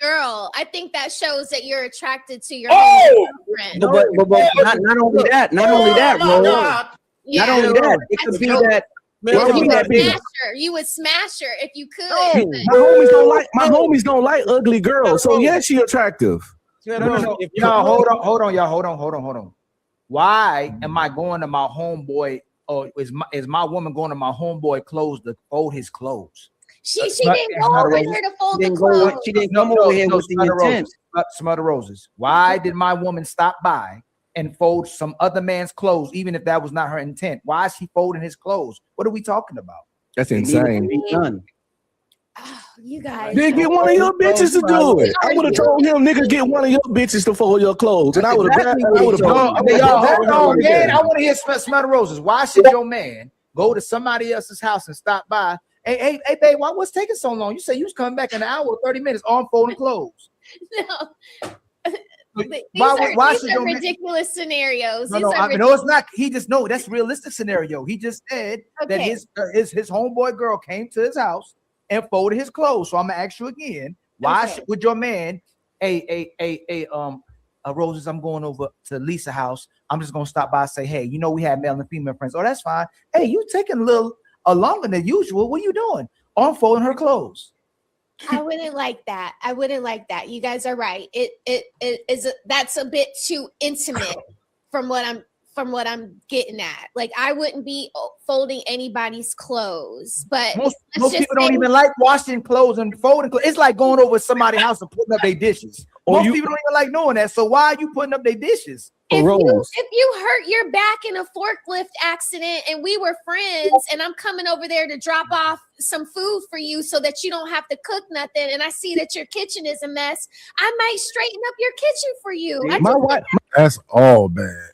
Girl, I think that shows that you're attracted to your friend. But not only that, bro. Not only that, it could be that. You would smash her if you could. My homies don't like ugly girls. So yeah, she attractive. No. Y'all, hold on. Why am I going to my homeboy? Or is my woman going to my homeboy clothes to fold his clothes? She didn't go over here to fold the clothes. She didn't come over here with the intent. Smell the roses. Why did my woman stop by and fold some other man's clothes, even if that was not her intent? Why is she folding his clothes? What are we talking about? That's insane. Oh, you guys. Then get one of your bitches to do it. I would have told him, nigga, get one of your bitches to fold your clothes. And I would have. I want to hear smell the roses. Why should your man go to somebody else's house and stop by? Hey, babe, what's taking so long? You say you was coming back in an hour or 30 minutes on folding clothes. No. These are ridiculous scenarios. No, it's not. He just that's a realistic scenario. He just said that his homeboy girl came to his house and folded his clothes. So I'm gonna ask you again, why would your man, Roses, I'm going over to Lisa's house. I'm just gonna stop by and say, hey, we have male and female friends. Oh, that's fine. Hey, you taking a little longer than usual. What are you doing? I'm folding her clothes. I wouldn't like that. You guys are right. That's a bit too intimate from what I'm getting at. Like, I wouldn't be folding anybody's clothes, but most people don't even like washing clothes and folding clothes. It's like going over to somebody's house and putting up their dishes. Most people don't even like knowing that. So why are you putting up their dishes? If you hurt your back in a forklift accident and we were friends and I'm coming over there to drop off some food for you so that you don't have to cook nothing, and I see that your kitchen is a mess, I might straighten up your kitchen for you. That's all bad.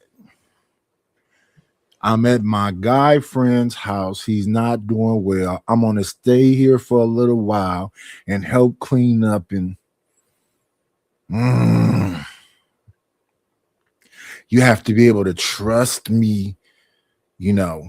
I'm at my guy friend's house. He's not doing well. I'm gonna stay here for a little while and help clean up and you have to be able to trust me, you know.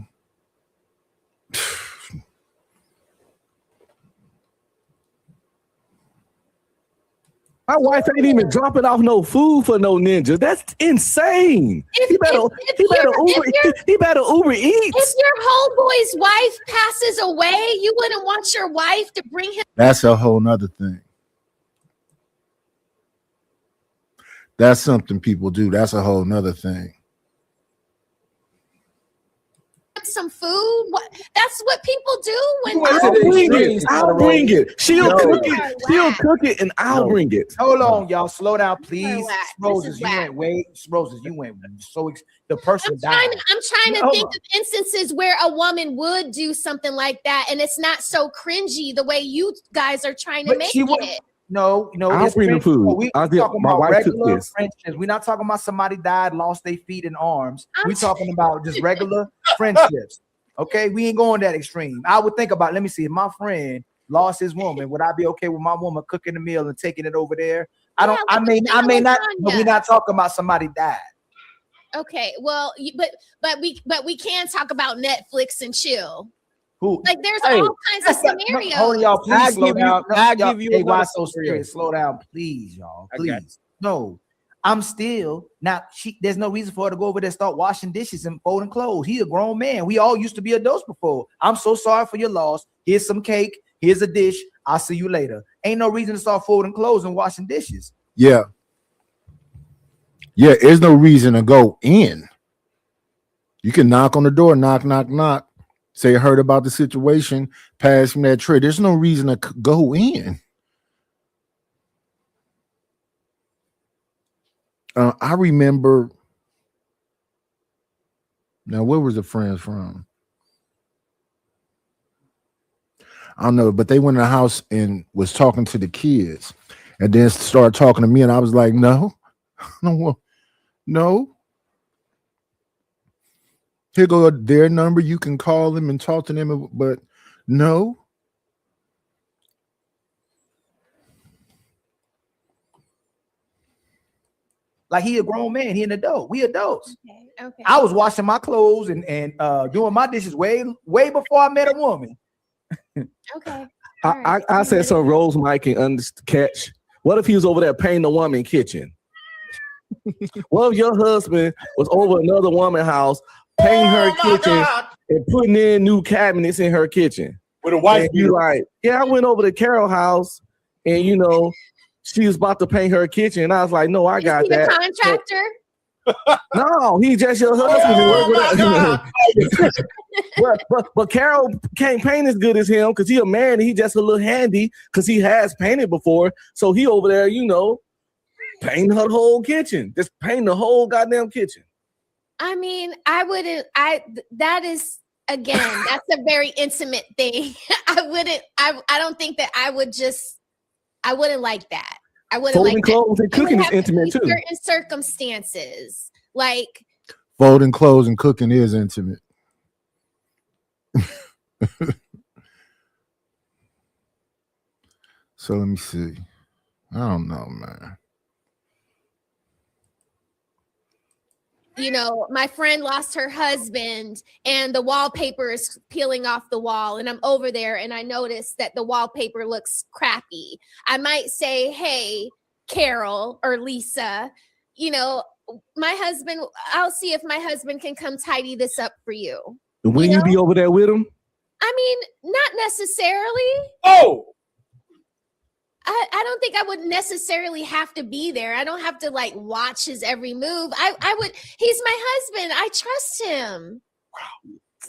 My wife ain't even dropping off no food for no ninjas. That's insane. He better Uber Eats. If your homeboy's wife passes away, you wouldn't want your wife to bring him. That's a whole nother thing. That's something people do. That's a whole nother thing. Some food. That's what people do when I'll bring it. She'll cook it and I'll bring it. Hold on, y'all. Slow down, please. Roses, you went way. Roses, you went so. The person died. I'm trying to think of instances where a woman would do something like that, and it's not so cringy the way you guys are trying to make it. No, I'll bring the food. My wife took this. Friendships. We're not talking about somebody died, lost their feet and arms. We're talking about just regular friendships. Okay, we ain't going that extreme. I would think about. Let me see. If my friend lost his woman, would I be okay with my woman cooking the meal and taking it over there? I don't. I may not. But we're not talking about somebody died. Okay, well, but we can talk about Netflix and chill. Who? Like there's all kinds of scenarios. Hold on, y'all. Please slow down. I'll give you. Hey, why so serious? Slow down, please, y'all. Please. No, I'm still now. There's no reason for her to go over there and start washing dishes and folding clothes. He's a grown man. We all used to be adults before. I'm so sorry for your loss. Here's some cake. Here's a dish. I'll see you later. Ain't no reason to start folding clothes and washing dishes. Yeah. Yeah, there's no reason to go in. You can knock on the door, knock, knock, knock. Say, heard about the situation, pass me that tray. There's no reason to go in. I remember. Now, where was the friends from? I don't know, but they went in the house and was talking to the kids, and then started talking to me, and I was like, no. Here go their number. You can call them and talk to them, but no. Like he a grown man, he an adult. We adults. Okay. I was washing my clothes and doing my dishes way before I met a woman. Okay. I said some Rose Mike can catch. What if he was over there painting the woman kitchen? What if your husband was over another woman's house painting her kitchen and putting in new cabinets in her kitchen? With a wife, you like, yeah, I went over to Carol's house and she was about to paint her kitchen. And I was like, no, I got that. The contractor? No, he just your husband. But Carol can't paint as good as him because he a man and he just a little handy because he has painted before. So he over there, painting her whole kitchen. Just painting the whole goddamn kitchen. I mean, that is, again, that's a very intimate thing. I don't think that I wouldn't like that. I wouldn't folding like clothes that. and cooking is intimate too. Certain circumstances, like folding clothes and cooking is intimate. So let me see. I don't know, man. My friend lost her husband and the wallpaper is peeling off the wall, and I'm over there and I noticed that the wallpaper looks crappy. I might say, hey, Carol or Lisa, my husband, I'll see if my husband can come tidy this up for you. When you be over there with him? I mean, not necessarily. Oh, I don't think I would necessarily have to be there. I don't have to watch his every move. I would. He's my husband. I trust him.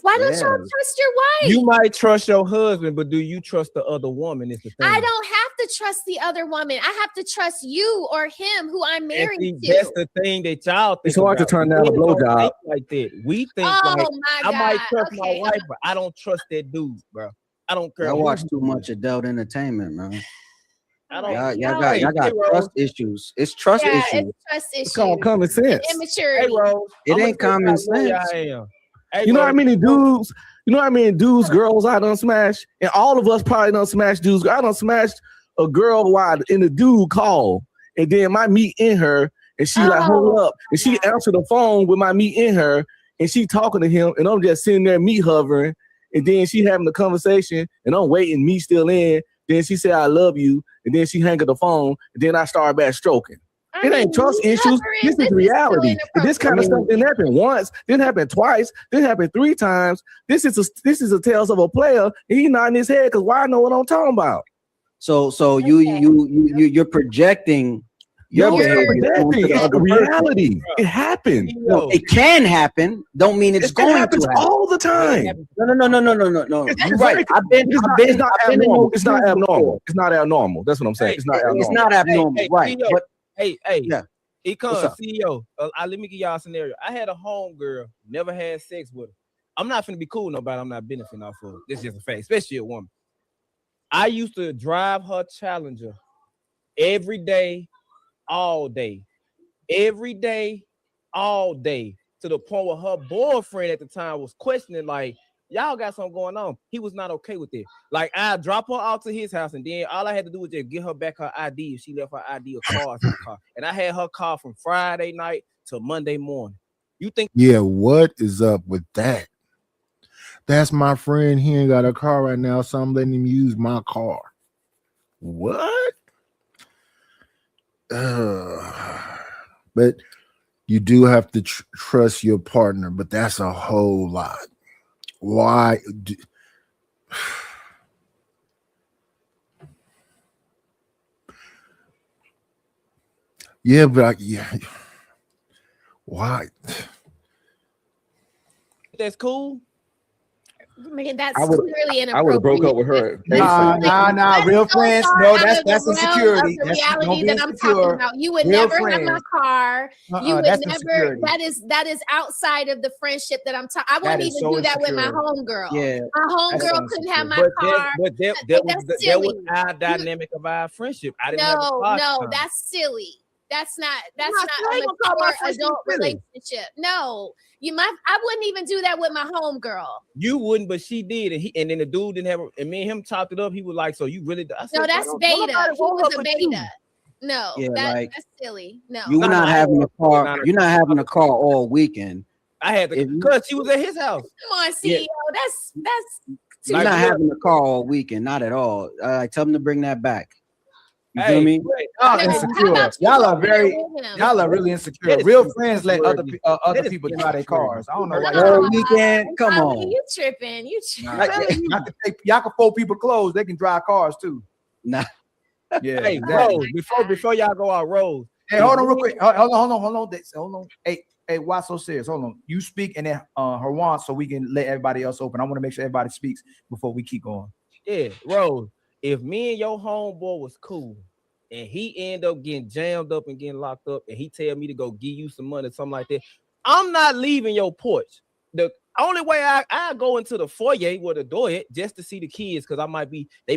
Why don't Yeah. y'all trust your wife? You might trust your husband, but do you trust the other woman? Is the thing. I don't have to trust the other woman. I have to trust you or him who I'm And married see, to. that's the thing that y'all think. It's hard to about. turn down a Men don't blowjob. think like that. We think Oh like my I might God. trust Okay. my wife, but I don't trust that dude, bro. I don't care. I who watch he too is. much adult entertainment, man. I don't. Y'all got Hey, Rose. trust issues. It's trust Yeah, issues. it's trust It's called issues. common sense. Hey, Immaturity. Rose. It I'ma ain't tell you common how loyal sense. I am. Hey, You know how Rose. many dudes? You know how many dudes, girls I done smashed, and all of us probably done smashed dudes. I done smashed a girl while in the dude call, and then my meat in her, and she like hold up, and she answered the phone with my meat in her, and she talking to him, and I'm just sitting there meat hovering, and then she having the conversation, and I'm waiting, meat still in. Then she said I love you, and then she hang up the phone, and then I start back stroking. I It mean, ain't trust meat issues. hovering, This this is is reality. still And this kind of stuff didn't happen once, didn't happen twice, didn't happen 3 times. This is a tales of a player, and he nodding his head because why I know what I'm talking about. So you're projecting your No, behavior it's not onto the projecting. It's other reality. person. It happened. No, it can happen. Don't mean it's It going happens to happen. all the time. No. It's You're right. It's not abnormal. It's not before. abnormal. It's not abnormal. That's what I'm saying. It's not abnormal. It's not abnormal, Hey, right? CEO. But Hey, yeah. It comes What's up? CEO. Let me give y'all a scenario. I had a home girl, never had sex with her. I'm not finna be cool with nobody. I'm not benefiting off of. This is just a fact, especially a woman. I used to drive her Challenger every day, all day, every day, all day, to the point where her boyfriend at the time was questioning, like, y'all got something going on. He was not okay with it. Like, I drop her off to his house, and then all I had to do was just get her back her ID if she left her ID or cards in the car. And I had her car from Friday night to Monday morning. You think? Yeah, what is up with that? That's my friend. He ain't got a car right now, so I'm letting him use my car. What? But you do have to trust your partner, but that's a whole lot. Why? Yeah, but why? That's cool. Man, that's I would've- clearly inappropriate. I would have broke up with her. Nah. Real friends. No, that's insecurity. The That's reality don't be that I'm insecure. talking about. You would Real never have my friends. car. You would That's never. insecurity. That is outside of the friendship that I'm talking. I wouldn't is even so do that with my insecure. homegirl. Yeah. My That's homegirl so couldn't have my But car. that was That's that was silly. our dynamic of our friendship. I didn't have a car at the No, time. that's silly. That's not I a ain't gonna call my mature friendship adult silly. relationship. No, I wouldn't even do that with my homegirl. You wouldn't, but she did, and then the dude didn't have. And me and him talked it up. He was like, "So you really?" I said, No, that's "Don't beta. nobody He want was her a but you." beta. No, Yeah, like, that's silly. No. You're not having a car. Not a- You're not having a car all weekend. I had to If you- because she was at his house. Come on, CEO. That's too You're not Like, having a car all weekend. Not at all. Tell them to bring that back. You Hey, feel me? wait, Y'all hey, insecure. Y'all are very. Y'all are really insecure. That is Real some friends let word. other That is people drive their insecurity. cars. I don't know why. All Y'all, weekend. Come I on. mean, you tripping. You tripping. y'all can fold people clothes. They can drive cars too. Nah. Yeah. Hey, exactly. Rose, before y'all go out, Rose. Hey, hold on real quick. Hold on. Hey, why so serious? Hold on. You speak and then Harwan, so we can let everybody else open. I want to make sure everybody speaks before we keep going. Yeah, Rose. If me and your homeboy was cool, and he end up getting jammed up and getting locked up, and he tell me to go give you some money, something like that, I'm not leaving your porch. The only way I go into the foyer where the door is just to see the kids, because I might be the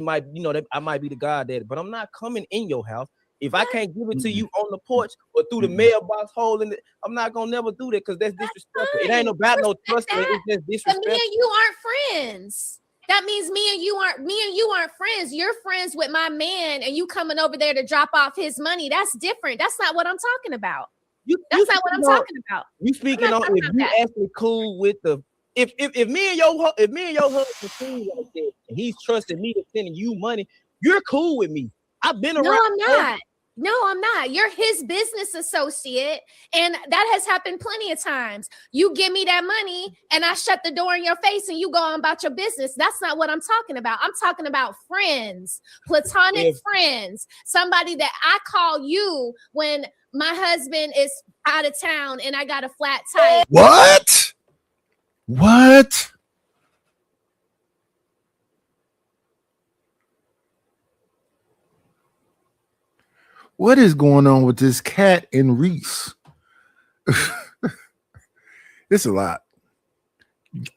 goddaddy, but I'm not coming in your house. If I can't give it to you on the porch or through the mailbox hole in it, I'm not gonna never do that because that's disrespectful. It ain't about no trust. It's just But disrespectful. me and you aren't friends. That means me and you aren't friends. You're friends with my man, and you coming over there to drop off his money. That's different. That's not what I'm talking about. That's not what I'm talking about. You speaking on if you actually cool with the if me and your husband cool like that, and he's trusting me to sending you money, you're cool with me. I've been around. No, I'm not. No, I'm not. You're his business associate, and that has happened plenty of times. You give me that money, and I shut the door in your face, and you go on about your business. That's not what I'm talking about. I'm talking about friends, platonic friends, somebody that I call you when my husband is out of town and I got a flat tire. What? What is going on with this cat and Reese? It's a lot.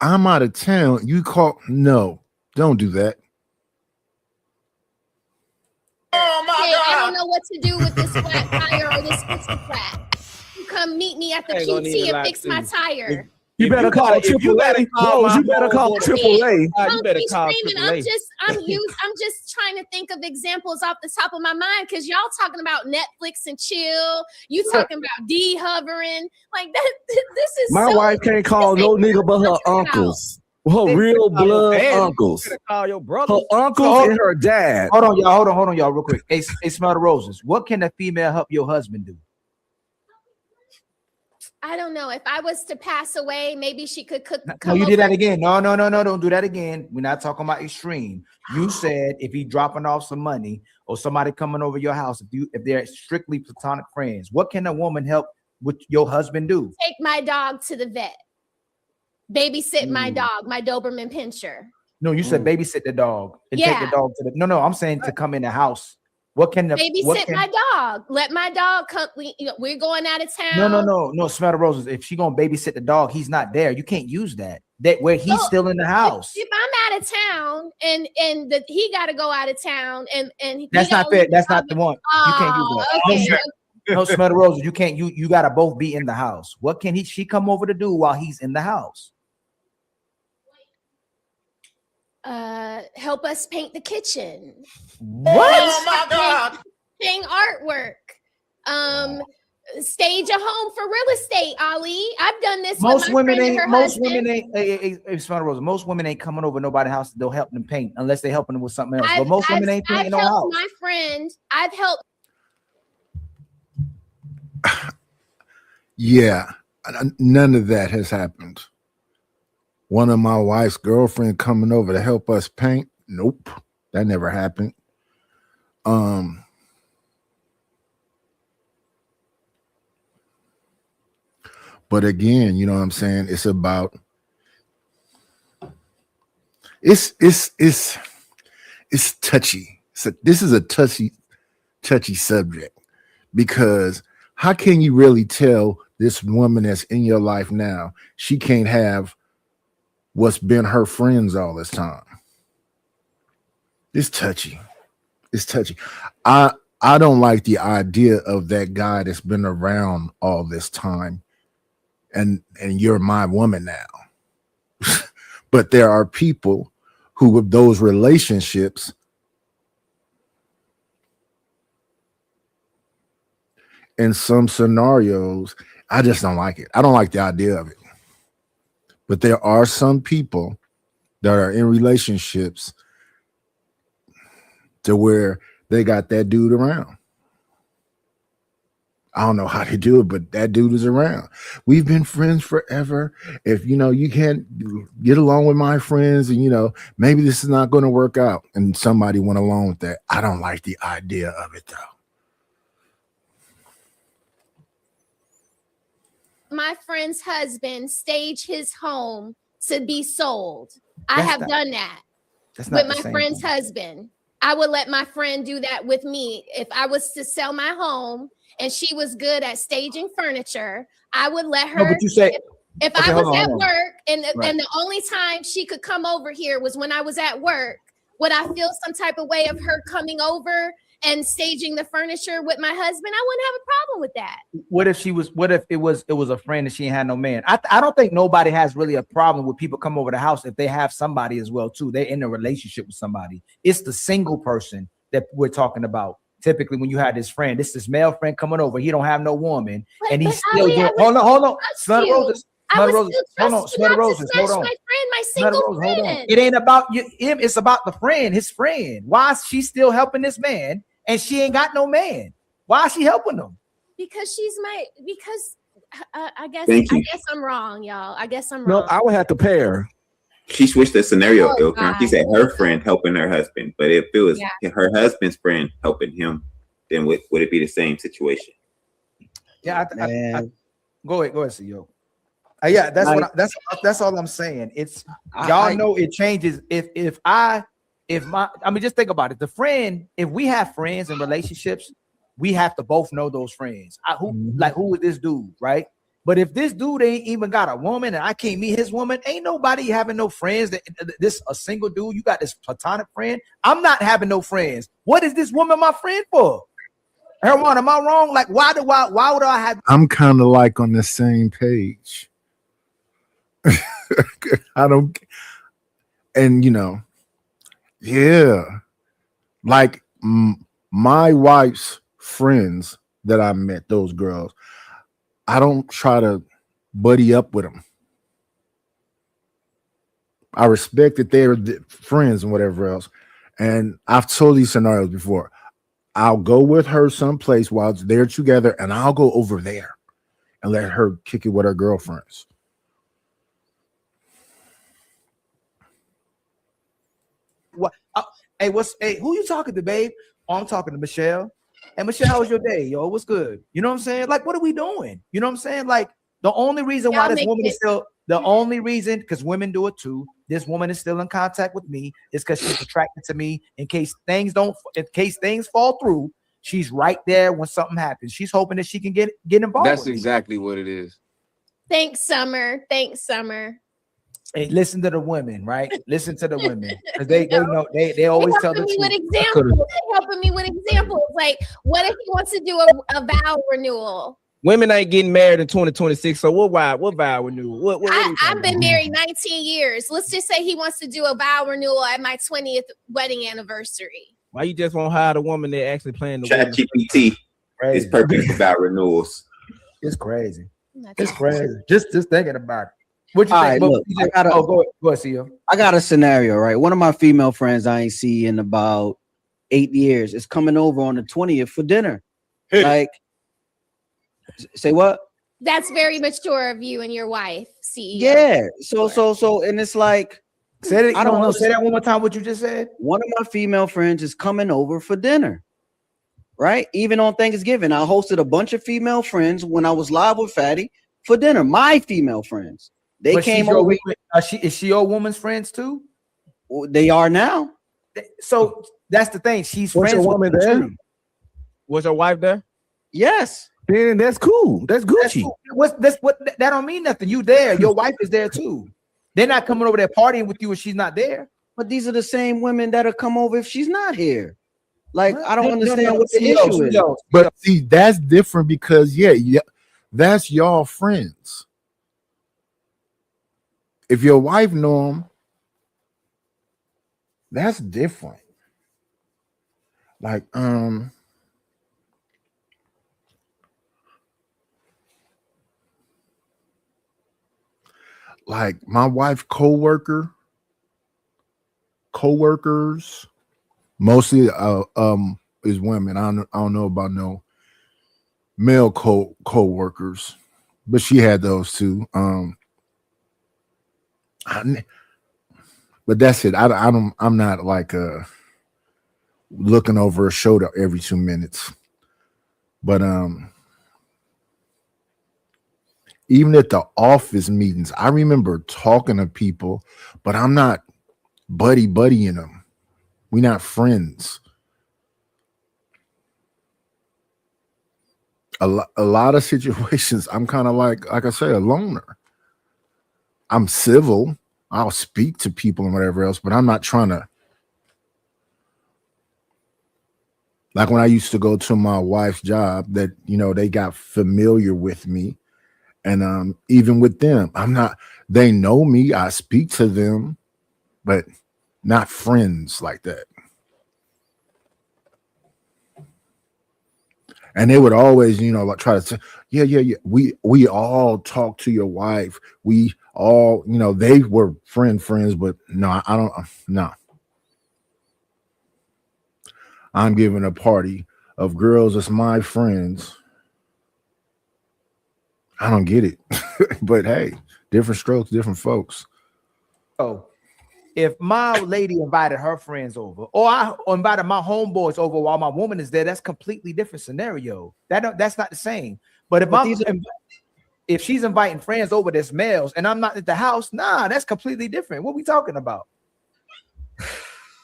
I'm out of town. You call? No, don't do that. Oh my Hey, I God. don't know what to do with this flat tire or this pizza flat. You come meet me at the I ain't gonna QT even and lie fix to my you. tire. You better call AAA. Rose, you better call AAA. You Don't better be call screaming. I'm just trying to think of examples off the top of my mind because y'all talking about Netflix and chill. You talking about de-hovering. Like that. This is My so wife can't call no nigga but her uncles. Her real blood uncles. You better call your brother. Her uncles and her dad. Hold on, y'all, real quick. Hey, Smell the Roses. What can a female help your husband do? I don't know. If I was to pass away, maybe she could cook. No, you did that again. No, don't do that again. We're not talking about extreme. You said if he dropping off some money or somebody coming over your house, if they're strictly platonic friends, what can a woman help with your husband do? Take my dog to the vet. Babysit my dog, my Doberman Pinscher. No, you said babysit the dog and take Yeah. the dog to the. No, I'm saying to come in the house. What can the Babysit my dog. Let my dog come. We're going out of town. No. Smell the Roses. If she gonna babysit the dog, he's not there. You can't use that. That where he's still in the house. If I'm out of town and he got to go out of town and That's not fair. That's not the one. You can't use that. Okay. No, Smell the Roses. You can't. You gotta both be in the house. What can she come over to do while he's in the house? Help us paint the kitchen. What? Oh my God. Hang artwork. Stage a home for real estate, Ali. I've done this. Most with my women friend and her ain't. Most husband. women ain't. Hey, Smell the Roses. Most women ain't coming over nobody's house. They'll help them paint unless they helping them with something else. But most women ain't painting no I've house. helped my friend. I've helped. Yeah, none of that has happened. One of my wife's girlfriend coming over to help us paint. Nope, that never happened. But again, you know what I'm saying? It's about it's touchy. So this is a touchy subject because how can you really tell this woman that's in your life now she can't have what's been her friends all this time? It's touchy. It's touchy. I don't like the idea of that guy that's been around all this time and you're my woman now. But there are people who with those relationships in some scenarios, I just don't like it. I don't like the idea of it. But there are some people that are in relationships to where they got that dude around. I don't know how they do it, but that dude is around. We've been friends forever. If you can't get along with my friends, and maybe this is not going to work out, and somebody went along with that. I don't like the idea of it though. My friend's husband stage his home to be sold. I have done that with my friend's husband. I would let my friend do that with me. If I was to sell my home and she was good at staging furniture, I would let her. No, but you say if okay, I was hold on, at hold on. work and Right. the only time she could come over here was when I was at work, would I feel some type of way of her coming over and staging the furniture with my husband? I wouldn't have a problem with that. What if it was a friend and she ain't had no man? I don't think nobody has really a problem with people come over the house if they have somebody as well too. They're in a relationship with somebody. It's the single person that we're talking about. Typically, when you had this friend, this male friend coming over, he don't have no woman, and he's still Ali, doing. I would Hold on, trust Smell the you. Roses. I Smell the would Roses. still Hold on, trust you Smell the not to Roses. Hold smash on. my friend, my Smell the single Roses. Hold on. friend. It ain't about him. It's about the friend, his friend. Why is she still helping this man, and she ain't got no man? Why is she helping him? Because I guess Thank you. I'm wrong, y'all. I guess I'm No, wrong. I would have to pair. She switched the scenario, Oh, Ilkern. She God. said her friend helping her husband, but if it was Yeah. her husband's friend helping him, then would it be the same situation? Yeah, I go ahead, CEO. Yeah, that's all I'm saying. It's y'all know it changes. If just think about it. The friend, if we have friends and relationships, we have to both know those friends. Who is this dude, right? But if this dude ain't even got a woman and I can't meet his woman, ain't nobody having no friends. This a single dude, you got this platonic friend. I'm not having no friends. What is this woman my friend for? Herwan, am I wrong? Like, why would I have? I'm kind of like on the same page. I don't, and yeah, like my wife's friends that I met, those girls, I don't try to buddy up with them. I respect that they're friends and whatever else. And I've told these scenarios before. I'll go with her someplace while they're together, and I'll go over there and let her kick it with her girlfriends. What? Who you talking to, babe? Oh, I'm talking to Michelle. And Michelle, how was your day? Yo, what's good? You know what I'm saying? Like, what are we doing? You know what I'm saying? Like, the only reason why this woman is still, the only reason, because women do it too, this woman is still in contact with me is because she's attracted to me. In case things fall through, she's right there when something happens. She's hoping that she can get involved. That's exactly what it is. Thanks, Summer. Hey, listen to the women, right? Listen to the women, because they know they always tell the truth. They're helping me with examples. Like, what if he wants to do a vow renewal? Women ain't getting married in 2026. So what vow renewal? What I've been married 19 years. Let's just say he wants to do a vow renewal at my 20th wedding anniversary. Why you just won't hire the woman that actually planning the wedding? ChatGPT is perfect about renewals. It's crazy. It's crazy. Just thinking about it. What you think? think? Look, go ahead, CEO. I got a scenario, right? One of my female friends I ain't seen in about 8 years is coming over on the 20th for dinner. Like, say what? That's very mature of you and your wife, CEO. Yeah. So, and it's like, say that one more time. What you just said. One of my female friends is coming over for dinner, right? Even on Thanksgiving, I hosted a bunch of female friends when I was live with Fatty for dinner. My female friends, they came over. Is she your woman's friends too? They are now. So that's the thing. She's Was friends your woman with there? you. Was your wife there? Yes. Then that's cool. That's Gucci. That don't mean nothing. You there? Your wife is there too. They're not coming over there partying with you if she's not there. But these are the same women that'll come over if she's not here. Like, I don't understand what the issue is. But see, that's different because that's y'all friends. If your wife know them, that's different. Like, like my wife coworkers, mostly is women. I don't know about no male co-workers, but she had those too. But that's it. I'm not like looking over her shoulder every 2 minutes. But even at the office meetings, I remember talking to people, but I'm not buddying them. We're not friends. A lot of situations, I'm kind of like I say, a loner. I'm civil. I'll speak to people and whatever else, but I'm not trying to. Like when I used to go to my wife's job, that they got familiar with me, and even with them, I'm not. They know me. I speak to them, but not friends like that. And they would always, like try to say, yeah. We all talk to your wife. We all, they were friends, but no, I don't. No, I'm giving a party of girls as my friends. I don't get it, but hey, different strokes, different folks. Oh, if my lady invited her friends over, or I invited my homeboys over while my woman is there, that's completely different scenario. That's not the same. But if she's inviting friends over that's males and I'm not at the house, nah, that's completely different. What we talking about?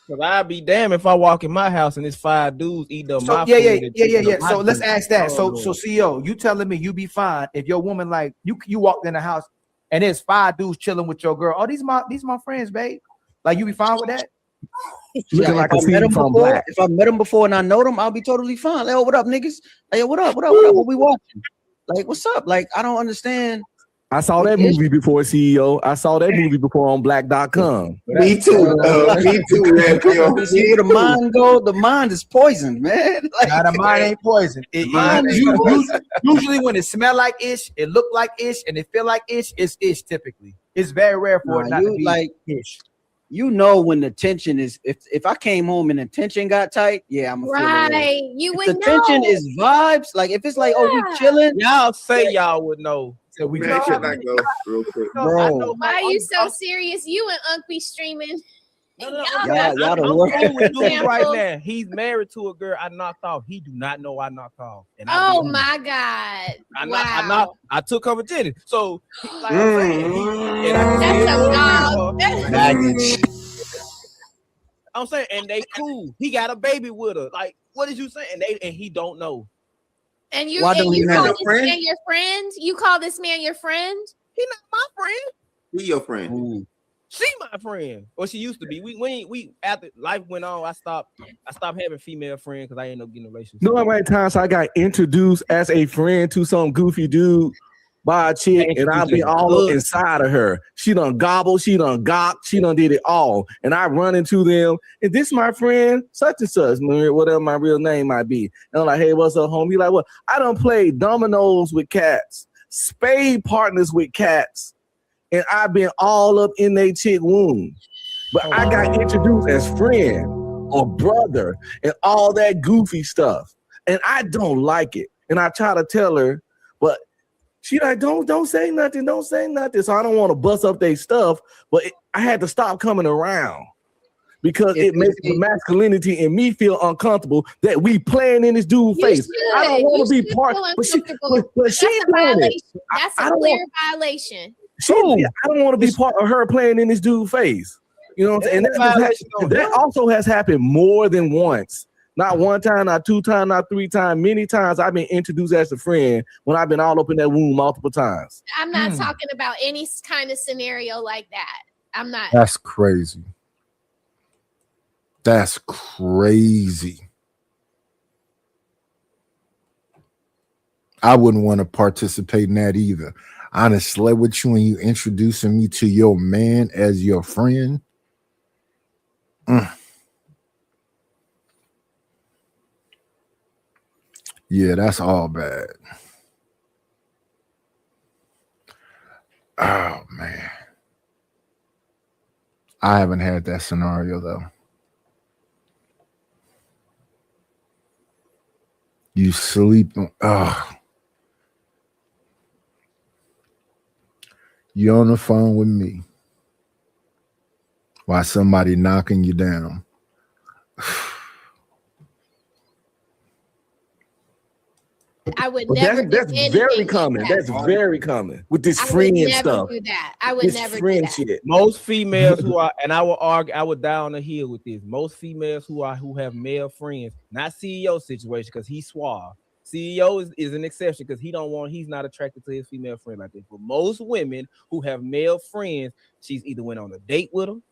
Cause I'd be damn if I walk in my house and it's 5 dudes eating up my So food. yeah. So let's ask that. So Oh, CEO, you telling me you be fine if your woman like you walked in the house and there's 5 dudes chilling with your girl. Oh, these my friends, babe. Like you be fine with that? Looking like a if I met scene him from before, Black. if I met him before and I know them, I'll be totally fine. Like, oh, what up, niggas? Hey, what up? What we watching? Like, what's up? Like, I don't understand. I saw that movie before, CEO. I saw that movie before on black.com. Me too. Me too, Red Pill. You see where the mind go? The mind is poisoned, man. Like, Nah, the mind ain't poison. Usually when it smell like ish, it look like ish, and it feel like ish, it's ish typically. It's very rare for it not to be like ish. You know when the tension is if I came home and the tension got tight, yeah, I'm Right. You if would the know. tension is vibes, like if it's like, oh, we chilling. Y'all say y'all would know. So we Man, can I go real quick? Bro. Why are you so serious? You and Unc be streaming. Y'all I'm the worst. cool with dude right Examples. now. He's married to a girl I knocked off. He do not know I knocked off. And Oh my God. I took her virginity. So like I'm saying, and I That's still a love dog. her. Baggage. I'm saying, and they cool. He got a baby with her. Like, what did you say? And he don't know. And you, Why and don't you he call know? this man your friend? You call this man your friend? He not my friend. Who your friend? Ooh. She my friend. Or she used to be. We after life went on, I stopped having female friends because I ain't no getting a relationship. No, how many times I got introduced as a friend to some goofy dude by a chick, and I be all up inside of her. She done gobble, she done gawk, she done did it all. And I run into them, and this my friend, such and such, whatever my real name might be. And I'm like, hey, what's up, homie? He like, what? I done played dominoes with cats, spade partners with cats, and I've been all up in they chick womb. But I got introduced as friend or brother and all that goofy stuff. And I don't like it. And I try to tell her, but she like, don't say nothing, don't say nothing. So I don't want to bust up their stuff, but I had to stop coming around because it makes the masculinity in me feel uncomfortable that we playing in this dude's face. I don't want to be part, but she doing it. That's I a don't clear want- violation. I don't want to be part of her playing in this dude's face. You know what I'm saying? And that also has happened more than once. Not one time, not 2 times, not 3 times. Many times I've been introduced as a friend when I've been all up in that womb multiple times. I'm not talking about any kind of scenario like that. I'm not. That's crazy. That's crazy. I wouldn't want to participate in that either. I done slept with you and you introducing me to your man as your friend. Yeah, that's all bad. Oh man. I haven't had that scenario though. You sleep. You're on the phone with me while somebody knocking you down. I would But never. that's do very anything common. like that. That's very common with this I would friend never stuff. do that. I would This never do friend that. shit. Most females who are, and I will argue, I would die on the hill with this. Most females who have male friends, not CEO situation because he's suave. CEO is an exception because he's not attracted to his female friend like that. But most women who have male friends, she's either went on a date with him,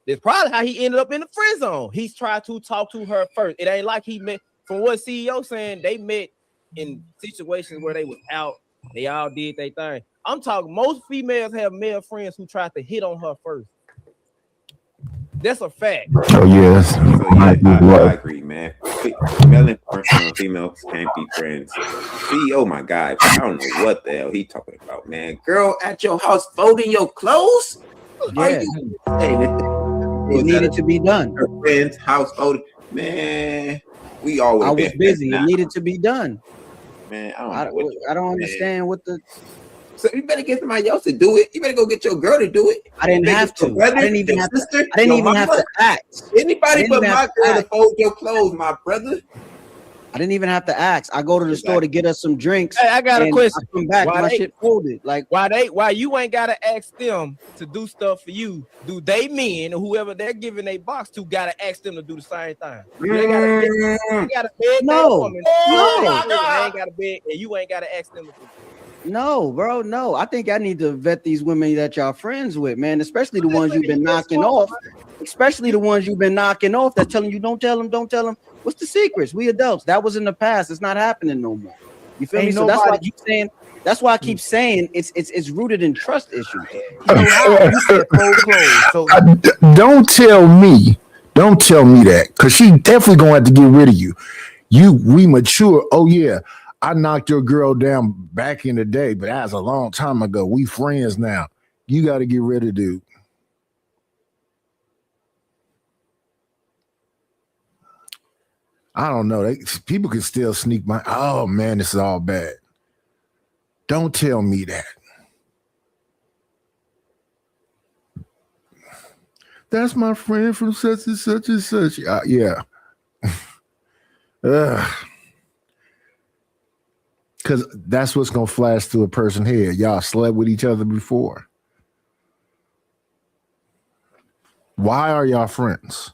that's probably how he ended up in the friend zone. He's tried to talk to her first. It ain't like he met, from what CEO saying, they met in situations where they was out, they all did their thing. I'm talking, most females have male friends who tried to hit on her first. That's a fact. Oh yes. I agree, man. Male and females can't be friends. CEO, my guy, I don't know what the hell he talking about, man. Girl at your house folding your clothes? Yeah. It needed to be done. Her friend's house folding. Man, we always. I was busy. It needed to be done. Man, I don't understand what the. So you better get somebody else to do it. You better go get your girl to do it. I didn't have to. Brother, I didn't even your have sister, to. I didn't your even have mama. to act. Anybody but my girl to fold your clothes, my brother. I didn't even have to ask. I go to the store to get us some drinks. Hey, I got a question. I come back, Why my they- shit folded. Like, why you ain't gotta ask them to do stuff for you? Do they men or whoever they're giving a box to gotta ask them to do the same thing? They gotta beg No. that woman. No. They ain't gotta beg, and you ain't gotta ask them to do it. no, bro, no. I think I need to vet these women that y'all friends with, man. Especially the ones you've been knocking off. Especially the ones you've been knocking off. That's telling you, don't tell them, don't tell them. What's the secrets? We adults. That was in the past. It's not happening no more. You feel me? Ain't So that's why I nobody- keep saying. That's why I keep saying it's rooted in trust issues. You said cold clothes. So Don't tell me that, because she definitely gonna have to get rid of you. We mature. Oh yeah, I knocked your girl down back in the day, but that was a long time ago. We friends now. You got to get rid of dude. I don't know. People can still sneak my. Oh man, this is all bad. Don't tell me that. That's my friend from such and such and such. Yeah. Because that's what's going to flash through a person's head. Y'all slept with each other before. Why are y'all friends?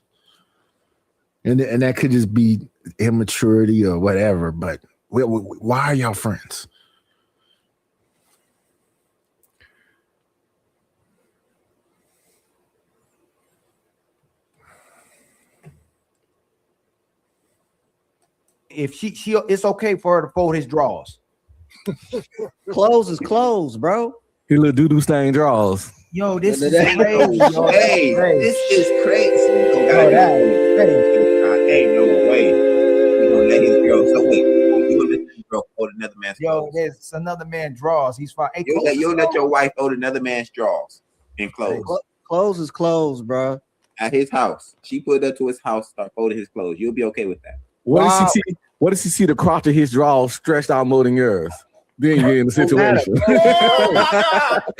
And that could just be immaturity or whatever, but why are y'all friends? if she it's okay for her to fold his drawers. Clothes is clothes, bro. His little doo-doo stain drawers. Yo, this is crazy. Yo. Hey, this is crazy. Ain't no way you gonna let his girl. So wait, you gonna let his girl fold another man's Yo, clothes? there's another man drawers. He's fine. Hey, You'll let your wife fold another man's drawers and clothes Clothes is clothes, bro. at his house. She put it up to his house, start folding his clothes. You'll be okay with that. What Wow. does she see? What does she see the crotch of his drawers stretched out more than yours? Then you're in the situation.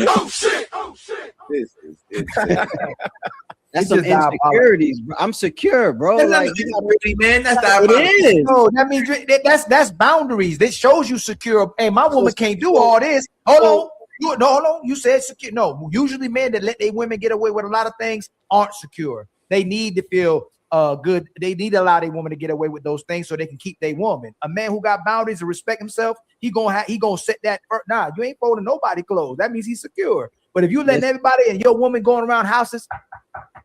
Oh shit! Oh shit! This is That's some insecurities, bro. I'm secure, bro. That's Like, not insecurity, man. That's it is. No, that means that's boundaries. That shows you secure. Hey, my woman can't do all this. Hold on. You said secure. No, usually men that let their women get away with a lot of things aren't secure. They need to feel good. They need to allow their woman to get away with those things so they can keep their woman. A man who got boundaries and respect himself, he gonna set that. Nah, you ain't folding nobody clothes. That means he's secure. But if you letting everybody and your woman going around houses,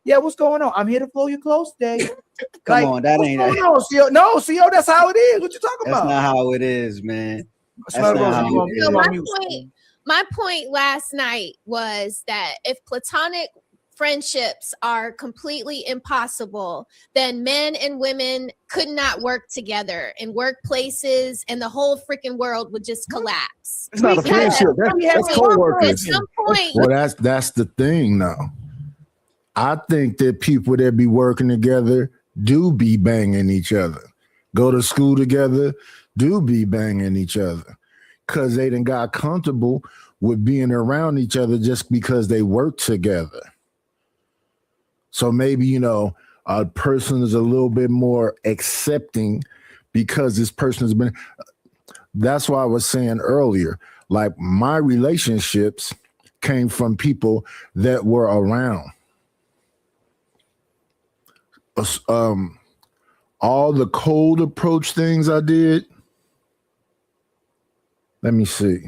yeah, what's going on? I'm here to fold your clothes today. Come on, that ain't going on, CEO? No, CEO, that's how it is. What you talking That's about? not how it is, man. That's Smell not Rose, how you it on- is. you So on- my point last night was that if platonic friendships are completely impossible, then men and women could not work together in workplaces, and the whole freaking world would just collapse. It's not a friendship. That's At some point, Well, that's the thing, though. I think that people that be working together do be banging each other. Go to school together, do be banging each other, because they done got comfortable with being around each other just because they work together. So maybe, a person is a little bit more accepting because this person has been. That's why I was saying earlier, like my relationships came from people that were around. All the cold approach things I did. Let me see.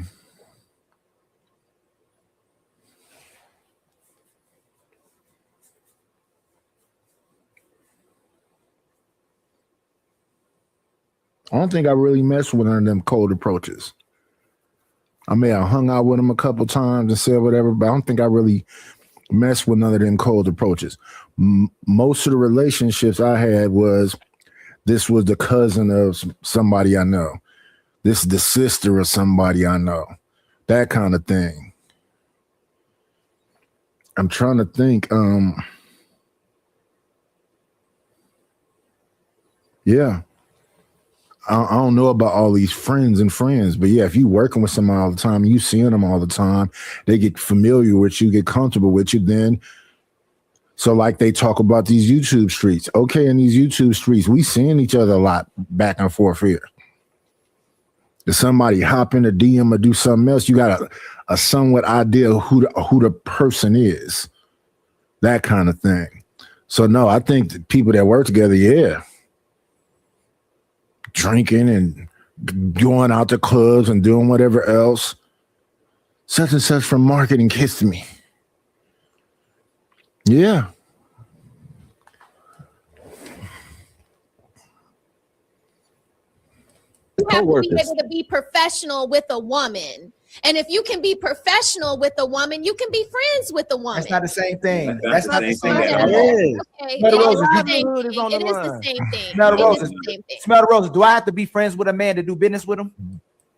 I don't think I really messed with none of them cold approaches. I may have hung out with them a couple times and said whatever, but I don't think I really messed with none of them cold approaches. Most of the relationships I had this was the cousin of somebody I know. This is the sister of somebody I know. That kind of thing. I'm trying to think. Yeah. I don't know about all these friends, but yeah, if you working with somebody all the time, you seeing them all the time, they get familiar with you, get comfortable with you, then So like they talk about these YouTube streets. Okay, in these YouTube streets, we seeing each other a lot back and forth here. If somebody hop in a DM or do something else, you got a somewhat idea of who the person is. That kind of thing. So no, I think the people that work together, yeah. Drinking and going out to clubs and doing whatever else. Such and such from marketing kissed me. Yeah. You have to be able to be professional with a woman. And if you can be professional with a woman, you can be friends with a woman. That's not the same thing. That's That's not the same thing. at Okay, Smell the roses. it is the same thing. Smell the It is roses. the same thing. Smell the roses. Do I have to be friends with a man to do business with him?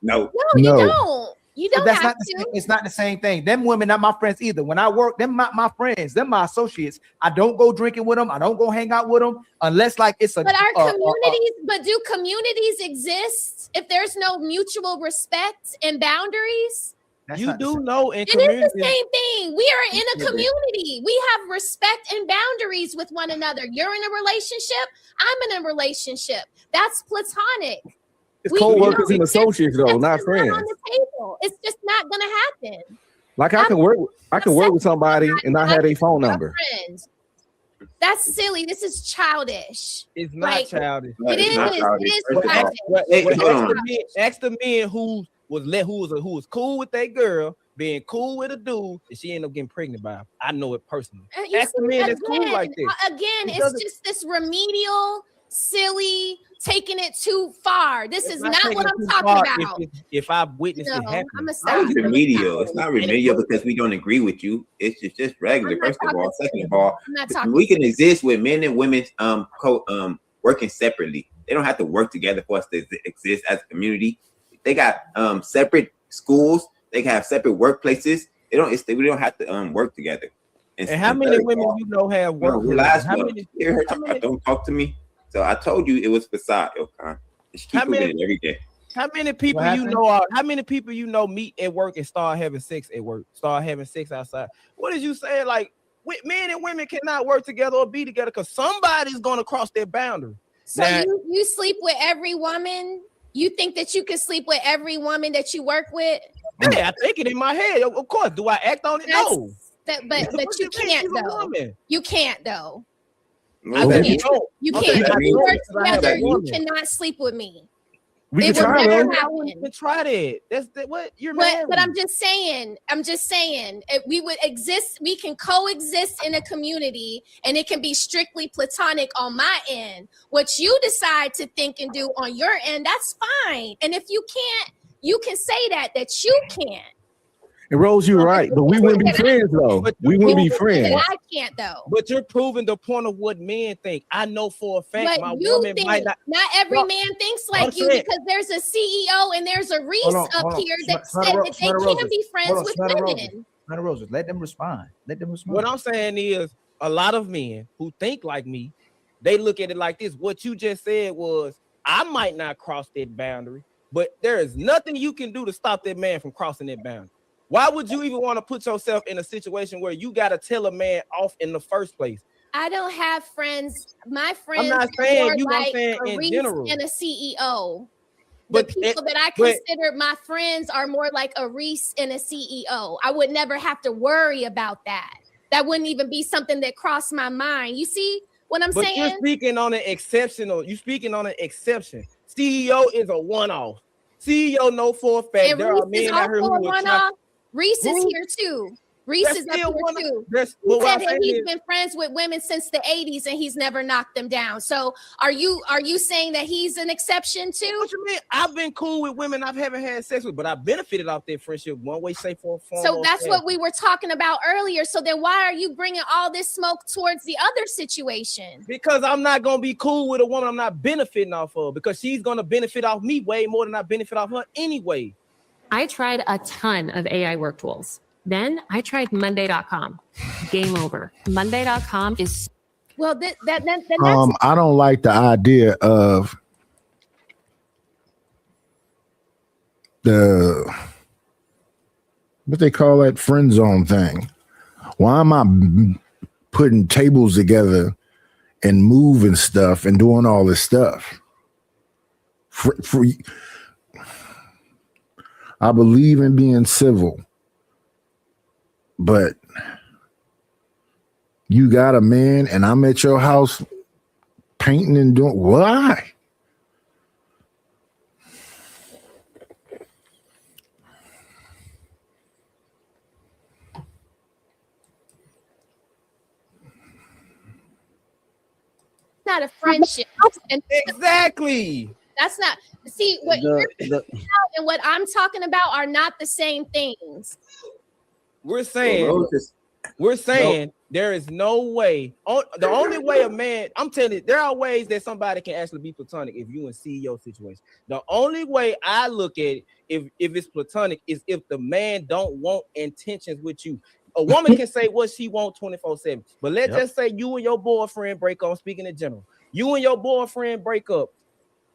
No. No, you don't. You don't That's have not the to. same, it's not the same thing. Them women not my friends either. When I work, them my friends, them my associates. I don't go drinking with them. I don't go hang out with them unless like it's a. But our communities, but do communities exist if there's no mutual respect and boundaries? You do know in It is communities. the same thing. We are in a community. We have respect and boundaries with one another. You're in a relationship. I'm in a relationship. That's platonic. It's co-workers and associates though, not Not friends. on the table. It's just not gonna happen. Like I can work with somebody and not have a phone number. Friends. That's silly. This is childish. It's not Like, childish. It is. It is But childish. ask the men who was cool with that girl, being cool with a dude, and she ended up getting pregnant by him. I know it personally. You Ask the see, men that's cool like this. Again, It it's doesn't- just this remedial, silly, taking it too far. This is not taking what it I'm too talking far about. If I witnessed it No, happen. I'm a It's not stop. remedial. It's not remedial because we don't agree with you. It's just regular. I'm not First of all, talking second to of all, I'm not talking we can exist with men and women working separately. They don't have to work together for us to exist as a community. They got separate schools. They can have separate workplaces. We don't have to work together. And how many women you know have work? Last How one. many- You heard her talk about don't talk to me. So I told you it was facade, Ilkan. She keep How many- moving it every day. How many people What you happened? know how many people you know meet at work and start having sex at work, start having sex outside? What is you saying? Like men and women cannot work together or be together because somebody's gonna cross their boundary. So Now- you sleep with every woman? You think that you can sleep with every woman that you work with? Yeah, I think it in my head. Of course, do I act on it? No. But What you you mean? can't She's a though. woman. You can't though. I bet you don't. You Okay, can't. that If we means- work I have a together, you woman. cannot sleep with me. We It can will try never though. happen. You can try that. That's what you're But married. I'm just saying, if we would exist, we can coexist in a community and it can be strictly platonic on my end. What you decide to think and do on your end, that's fine. And if you can't, you can say that you can't. And Rose, you're right, but we wouldn't be friends though. We wouldn't be That friends. I can't though. But you're proving the point of what men think. I know for a fact But my you woman think might not. every Well, man thinks I'm like you saying- because there's a CEO and there's a Reese Hold on, up hold on. here that Smell said the ro- that they smell the can't roses. be friends Hold on, with smell the roses. women. Smell the roses. Let them respond. Let them respond. What I'm saying is a lot of men who think like me, they look at it like this. What you just said was, I might not cross that boundary, but there is nothing you can do to stop that man from crossing that boundary. Why would you even want to put yourself in a situation where you got to tell a man off in the first place? I don't have friends. My friends not are saying more you, I'm like saying a in Reese general. and a CEO. But the people that I but- consider my friends are more like a Reese and a CEO. I would never have to worry about that. That wouldn't even be something that crossed my mind. You see what I'm But saying? you're speaking on an exceptional. You speaking on an exception. CEO is a one-off. CEO know for a fact And there Reese are men is out here also who a will one-off. Reese is Who? here too. Reese That's is up still here one of- too. that's- He but what said I'm that saying he's is- been friends with women since the 80s and he's never knocked them down. So are you saying that he's an exception too? What you mean? I've been cool with women I haven't had sex with, but I benefited off that friendship one way, shape, or form. So or that's fashion. what we were talking about earlier. So then why are you bringing all this smoke towards the other situation? Because I'm not gonna be cool with a woman I'm not benefiting off of, because she's gonna benefit off me way more than I benefit off her anyway. I tried a ton of AI work tools. Then I tried Monday.com. Game over. Monday.com is Well, then that's I don't like the idea of the what they call that friend zone thing. Why am I putting tables together and moving stuff and doing all this stuff. I believe in being civil, but you got a man and I'm at your house painting and doing why? Not a friendship. And exactly. That's not, see, what you're talking about and what I'm talking about are not the same things. We're saying there is no way. The only way a man, I'm telling you, there are ways that somebody can actually be platonic if you and CEO situation. The only way I look at it, if it's platonic, is if the man don't want intentions with you. A woman can say what she wants 24/7, but let's just say you and your boyfriend break up. I'm speaking in general. You and your boyfriend break up.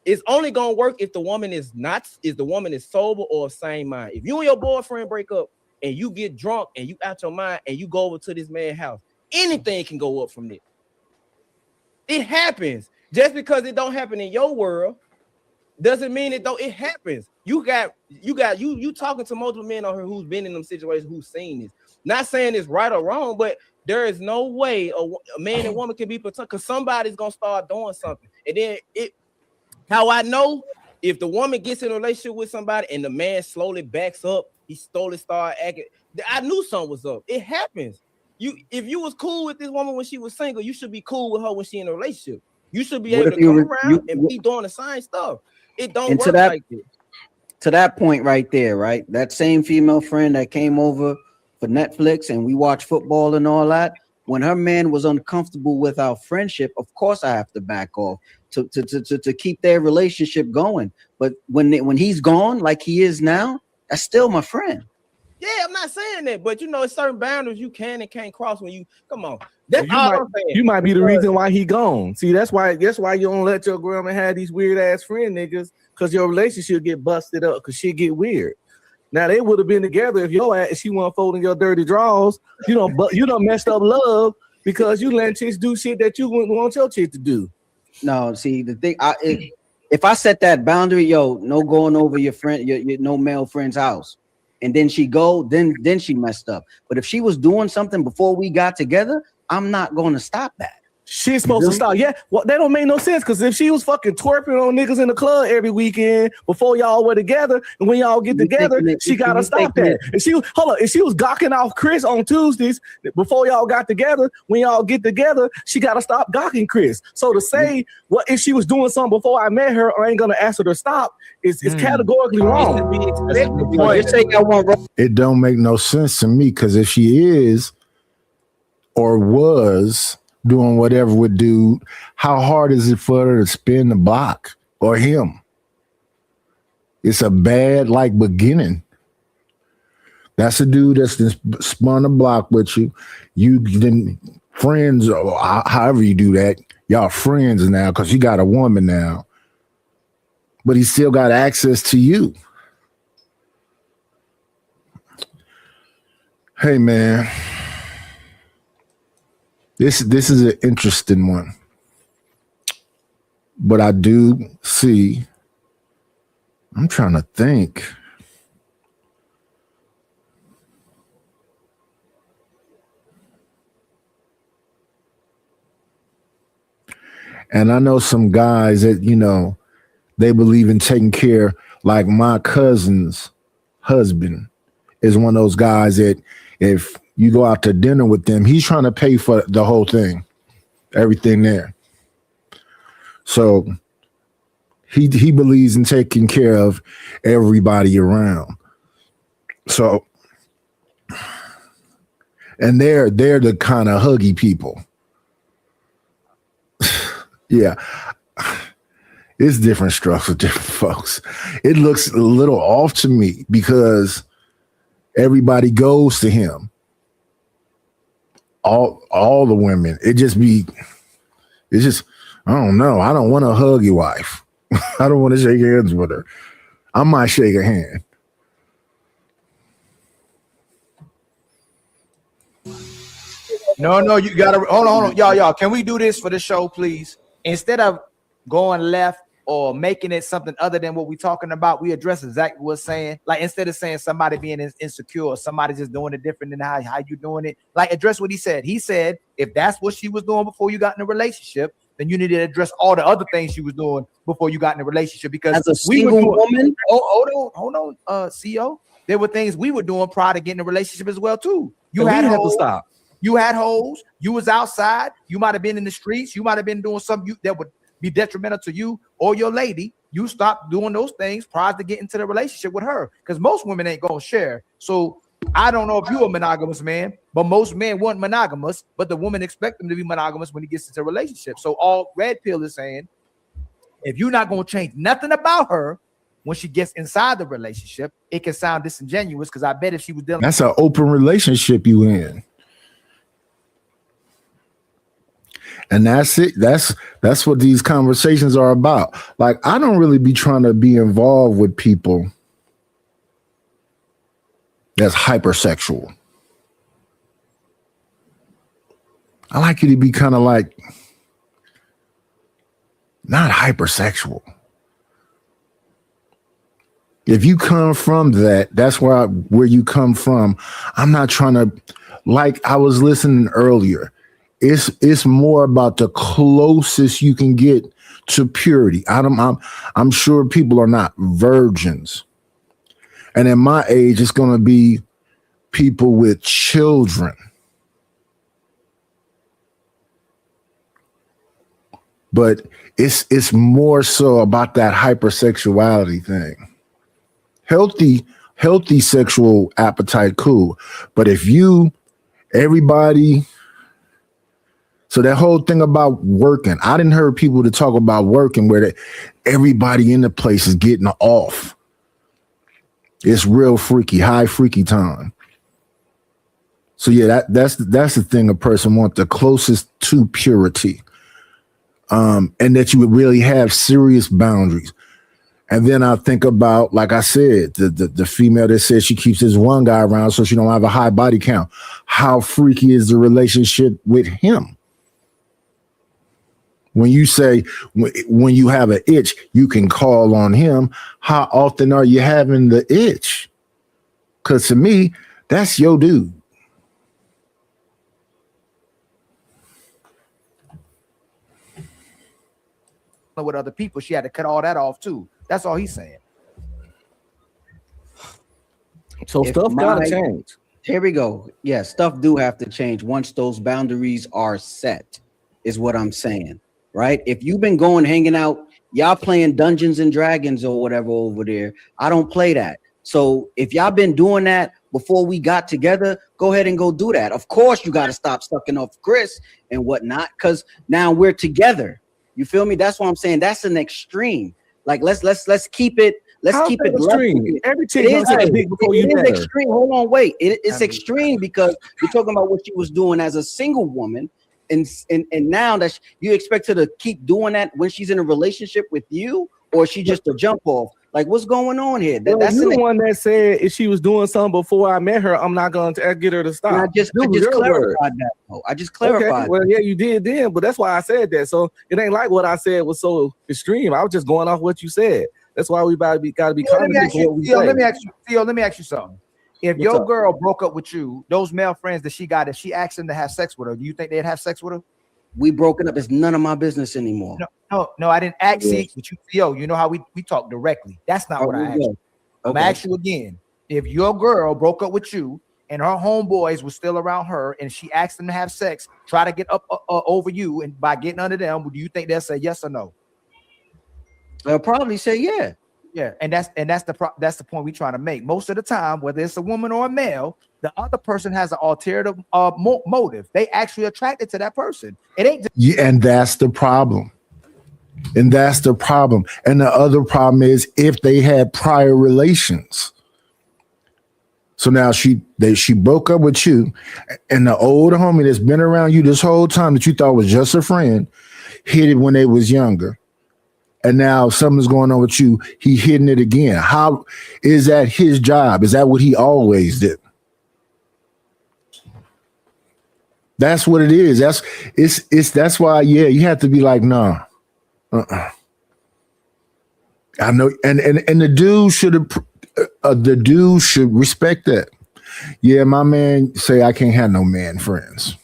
It's only gonna work if the woman is sober or of same mind. If you and your boyfriend break up and you get drunk and you out your mind and you go over to this man's house, anything can go up from there. It happens. Just because it don't happen in your world doesn't mean it don't. It happens. You talking to multiple men on here who's been in them situations, who's seen this. Not saying it's right or wrong, but there is no way a man and woman can be platonic because somebody's gonna start doing something. And then how I know if the woman gets in a relationship with somebody and the man slowly backs up, he slowly start acting. I knew something was up. It happens. If you was cool with this woman when she was single, you should be cool with her when she in a relationship. You should be able to come around and be doing the same stuff. It don't work like this. To that point right there, right? That same female friend that came over for Netflix and we watched football and all that, when her man was uncomfortable with our friendship, of course I have to back off to keep their relationship going. But when he's gone, like he is now, that's still my friend. Yeah, I'm not saying that, but it's certain boundaries you can and can't cross when you come on. That's all I'm saying. You might be the reason why he gone. See, that's why you don't let your grandma have these weird ass friend niggas, because your relationship get busted up because shit get weird. Now they would have been together if your ass she wasn't folding your dirty drawers. But you done messed up love because you let chicks do shit that you wouldn't want your chick to do. No, see the thing. If I set that boundary, no going over your friend, your no male friend's house, and then she go, then she messed up. But if she was doing something before we got together, I'm not going to stop that. She's supposed to stop. Yeah, well, that don't make no sense because if she was fucking twerping on niggas in the club every weekend before y'all were together, and when y'all get together, she gotta stop that. If she was gawking off Chris on Tuesdays before y'all got together, when y'all get together, she gotta stop gawking Chris. So to say what if she was doing something before I met her, I ain't gonna ask her to stop. It's categorically wrong. It don't make no sense to me because if she is or was doing whatever with dude, how hard is it for her to spin the block or him? It's a bad beginning. That's a dude that's spun the block with you. You then friends, or however you do that, y'all friends now because you got a woman now, but he still got access to you. Hey man. This is an interesting one, but I do see. I'm trying to think. And I know some guys that, they believe in taking care, like my cousin's husband is one of those guys that if you go out to dinner with them, he's trying to pay for the whole thing, everything there. So he believes in taking care of everybody around. So, and they're the kind of huggy people. Yeah. It's different strokes with different folks. It looks a little off to me because everybody goes to him. All the women, it's just, I don't know. I don't want to hug your wife. I don't want to shake hands with her. I might shake a hand. No, you gotta hold on. Y'all. Can we do this for the show, please? Instead of going left or making it something other than what we're talking about, we address exactly what's saying. Like instead of saying somebody being insecure or somebody just doing it different than how you doing it, like address what he said. He said if that's what she was doing before you got in a relationship, then you need to address all the other things she was doing before you got in a relationship. Because as a single woman, hold on, CEO. There were things we were doing prior to getting in a relationship as well too. You had to hoes. stop. You had hoes. You was outside. You might have been in the streets. You might have been doing something that would be detrimental to you or your lady. You stopped doing those things prior to getting to the relationship with her, because most women ain't gonna share. So I don't know if you're a monogamous man, but most men want monogamous, but the woman expect them to be monogamous when he gets into a relationship. So all Red Pill is saying, if you're not gonna change nothing about her when she gets inside the relationship, it can sound disingenuous, because I bet if she was dealing, That's an open relationship you in. And that's it. That's what these conversations are about. Like, I don't really be trying to be involved with people that's hypersexual. I like you to be kind of like not hypersexual. If you come from that, that's where you come from. I'm not trying to, like I was listening earlier. It's more about the closest you can get to purity. I'm sure people are not virgins. And at my age, it's going to be people with children. But it's more so about that hypersexuality thing. Healthy sexual appetite, cool. But if everybody, so that whole thing about working, I didn't hear people to talk about working where everybody in the place is getting off. It's real freaky, high freaky time. So yeah, that's the thing a person wants, the closest to purity. And that you would really have serious boundaries. And then I think about, like I said, the female that says she keeps this one guy around so she don't have a high body count. How freaky is the relationship with him? When you say, when you have an itch, you can call on him. How often are you having the itch? Because to me, that's your dude. with other people, she had to cut all that off too. That's all he's saying. So stuff gotta change. Here we go. Yeah, stuff do have to change once those boundaries are set, is what I'm saying. Right? If you've been hanging out, y'all playing Dungeons and Dragons or whatever over there, I don't play that. So if y'all been doing that before we got together, go ahead and go do that. Of course, you got to stop sucking off Chris and whatnot, because now we're together. You feel me? That's what I'm saying. That's an extreme. Like let's keep it. Let's keep it extreme. Everything is before you it is extreme. Hold on, wait. It's extreme because you're talking about what she was doing as a single woman. And now that you expect her to keep doing that when she's in a relationship with you, or she just a jump off? Like, what's going on here? That's the one that said if she was doing something before I met her, I'm not going to get her to stop. I just clarified that. Though. I just clarified. Okay. Well, yeah, you did then, but that's why I said that. So it ain't like what I said was so extreme. I was just going off what you said. That's why we got to be confident in what we say. Let me ask you something. If your girl broke up with you, those male friends that she got, if she asked them to have sex with her, do you think they'd have sex with her? We broken up. It's none of my business anymore. No, I didn't ask you. But you know how we talk directly. That's not what I asked you. I'm gonna ask you again. If your girl broke up with you and her homeboys were still around her and she asked them to have sex, try to get up over you, and by getting under them, do you think they'll say yes or no? They'll probably say yeah. Yeah, and that's the point we're trying to make. Most of the time, whether it's a woman or a male, the other person has an alternative motive. They actually attracted to that person. It ain't just and that's the problem. And that's the problem. And the other problem is if they had prior relations. So now she broke up with you, and the old homie that's been around you this whole time that you thought was just a friend hit it when they was younger. And now something's going on with you. He hitting it again. How is that his job? Is that what he always did? That's what it is. That's why, yeah, you have to be like, nah. I know, and the dude should respect that. Yeah, my man say I can't have no man friends.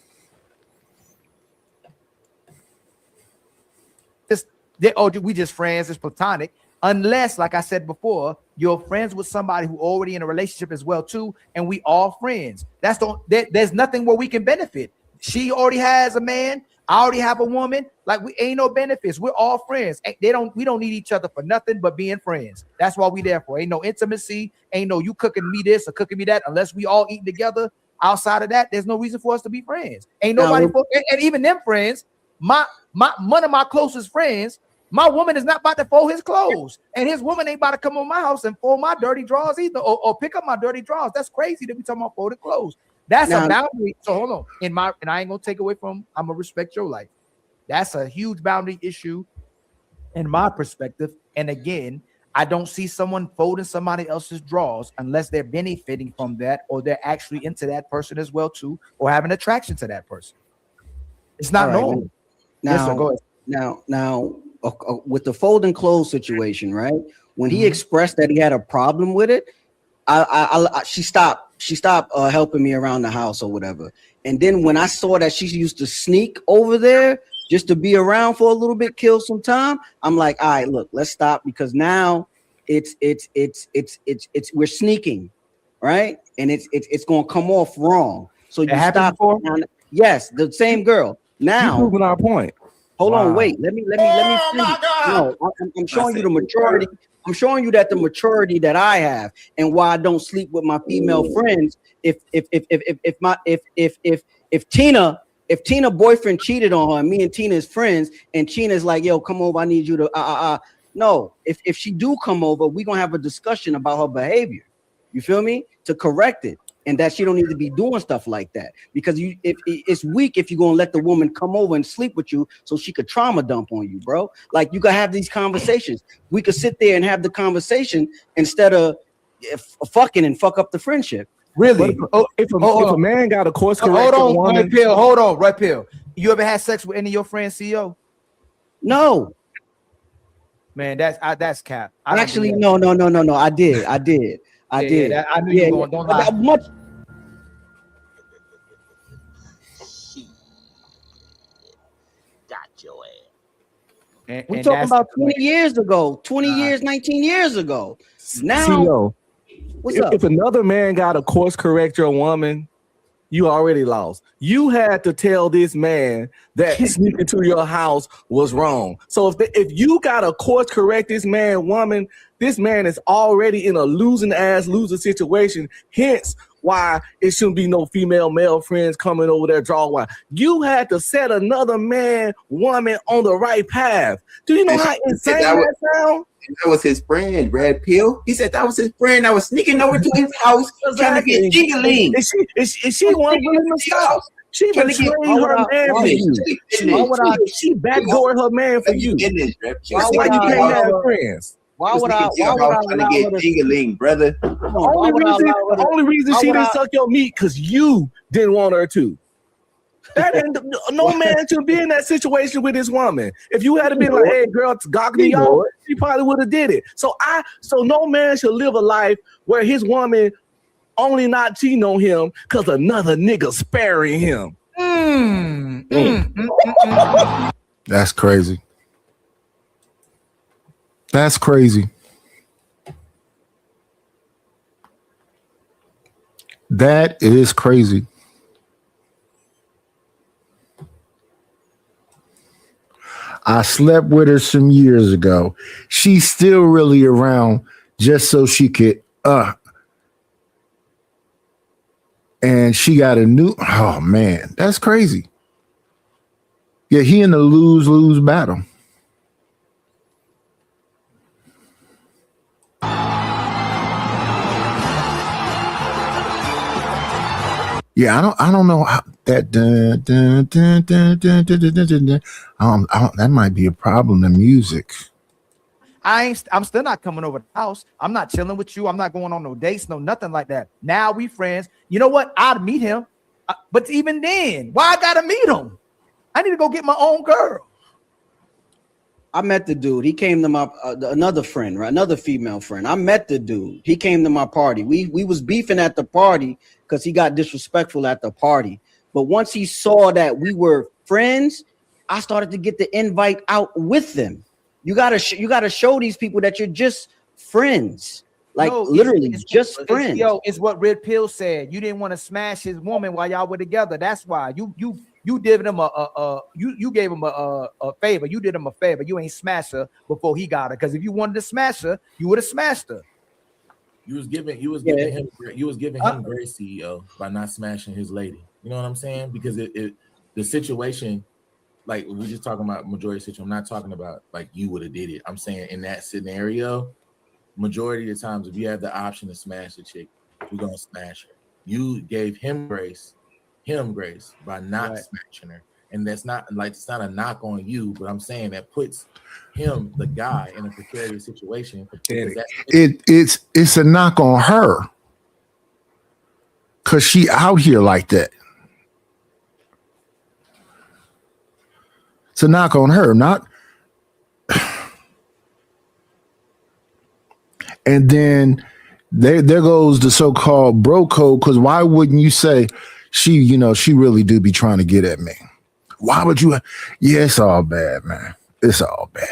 We just friends, it's platonic. Unless, like I said before, you're friends with somebody who already in a relationship as well too, and we all friends. There's nothing where we can benefit. She already has a man. I already have a woman. Like, we ain't no benefits. We're all friends. We don't need each other for nothing but being friends. That's what we there for. Ain't no intimacy. Ain't no you cooking me this or cooking me that. Unless we all eating together. Outside of that, there's no reason for us to be friends. Ain't nobody and even them friends. One of my closest friends. My woman is not about to fold his clothes, and his woman ain't about to come on my house and fold my dirty drawers either, or pick up my dirty drawers. That's crazy that we talking about folding clothes. That's a boundary. So hold on. And I ain't gonna take away from. I'm gonna respect your life. That's a huge boundary issue, in my perspective. And again, I don't see someone folding somebody else's drawers unless they're benefiting from that, or they're actually into that person as well too, or having attraction to that person. It's not normal. Yes, sir, go ahead. Now. With the folding clothes situation, right? When he expressed that he had a problem with it, she stopped helping me around the house or whatever. And then when I saw that she used to sneak over there just to be around for a little bit, kill some time, I'm like, all right, look, let's stop, because now it's we're sneaking, right? And it's gonna come off wrong. So you stop. Yes, the same girl. Now you're proving our point. Hold on, wait. Let me. No, I'm showing you the maturity. I'm showing you that the maturity that I have, and why I don't sleep with my female friends. If Tina boyfriend cheated on her, and me and Tina is friends, and Tina's like, yo, come over, I need you to no. If she do come over, we gonna have a discussion about her behavior. You feel me? To correct it. And that she don't need to be doing stuff like that, because it's weak if you're gonna let the woman come over and sleep with you so she could trauma dump on you, bro. Like, you gotta have these conversations. We could sit there and have the conversation instead of fucking and fuck up the friendship. Really? If a man got a course correct, hold on, Red Pill. You ever had sex with any of your friends, CEO? No. Man, that's cap. Actually, no. I did. I did. I knew you were going. Don't lie. Much. Got your ass. We're talking about 20 years ago, 20 years, 19 years ago. Now, CEO, what's up? If another man got to course correct your woman, you already lost. You had to tell this man that sneaking to your house was wrong. So if you got to course correct this woman, this man is already in a loser situation. Hence why it shouldn't be no male friends coming over there draw wine. You had to set another woman on the right path. Do you know how insane that sounds? That was his friend, Red Pill. He said that was his friend that was sneaking over to his house trying to get jingling. Is she one willing to stop? She betrayed her man for you. She backdoored her man for you. Why you can't have friends? Why would I trying to get jingling, brother? Only reason she didn't suck your meat because you didn't want her to. No man should be in that situation with his woman. If you had been like, hey girl, gawk me out, she probably would have did it. So no man should live a life where his woman only not cheating on him because another nigga sparing him. That's crazy. That's crazy. That is crazy. I slept with her some years ago. She's still really around just so she could and she got a new, oh man, that's crazy. Yeah, he in a lose-lose battle. Yeah, I don't know how that that might be a problem in music. I'm still not coming over the house. I'm not chilling with you. I'm not going on no dates, no nothing like that. Now we friends. You know what? I'd meet him. But even then, why I gotta meet him? I need to go get my own girl. I met the dude. He came to my another friend, right? Another female friend. I met the dude. He came to my party. We was beefing at the party because he got disrespectful at the party. But once he saw that we were friends, I started to get the invite out with them. You gotta show these people that you're just friends. Like literally just friends. It's what Red Pill said. You didn't want to smash his woman while y'all were together. That's why you did him you gave him a favor. You did him a favor. You ain't smashed her before he got her. Because if you wanted to smash her, you would have smashed her. You was giving him grace, CEO, by not smashing his lady. You know what I'm saying? Because the situation, like we're just talking about majority situation. I'm not talking about like you would have did it. I'm saying in that scenario, majority of the times, if you have the option to smash the chick, you're gonna smash her. You gave him grace by not smashing her, and that's not like it's not a knock on you, but I'm saying that puts him, the guy, in a precarious situation. It's a knock on her because she out here like that. It's a knock on her, not. And then there goes the so-called bro code. Because why wouldn't you say she really do be trying to get at me? Why would you? Yeah, it's all bad, man. It's all bad.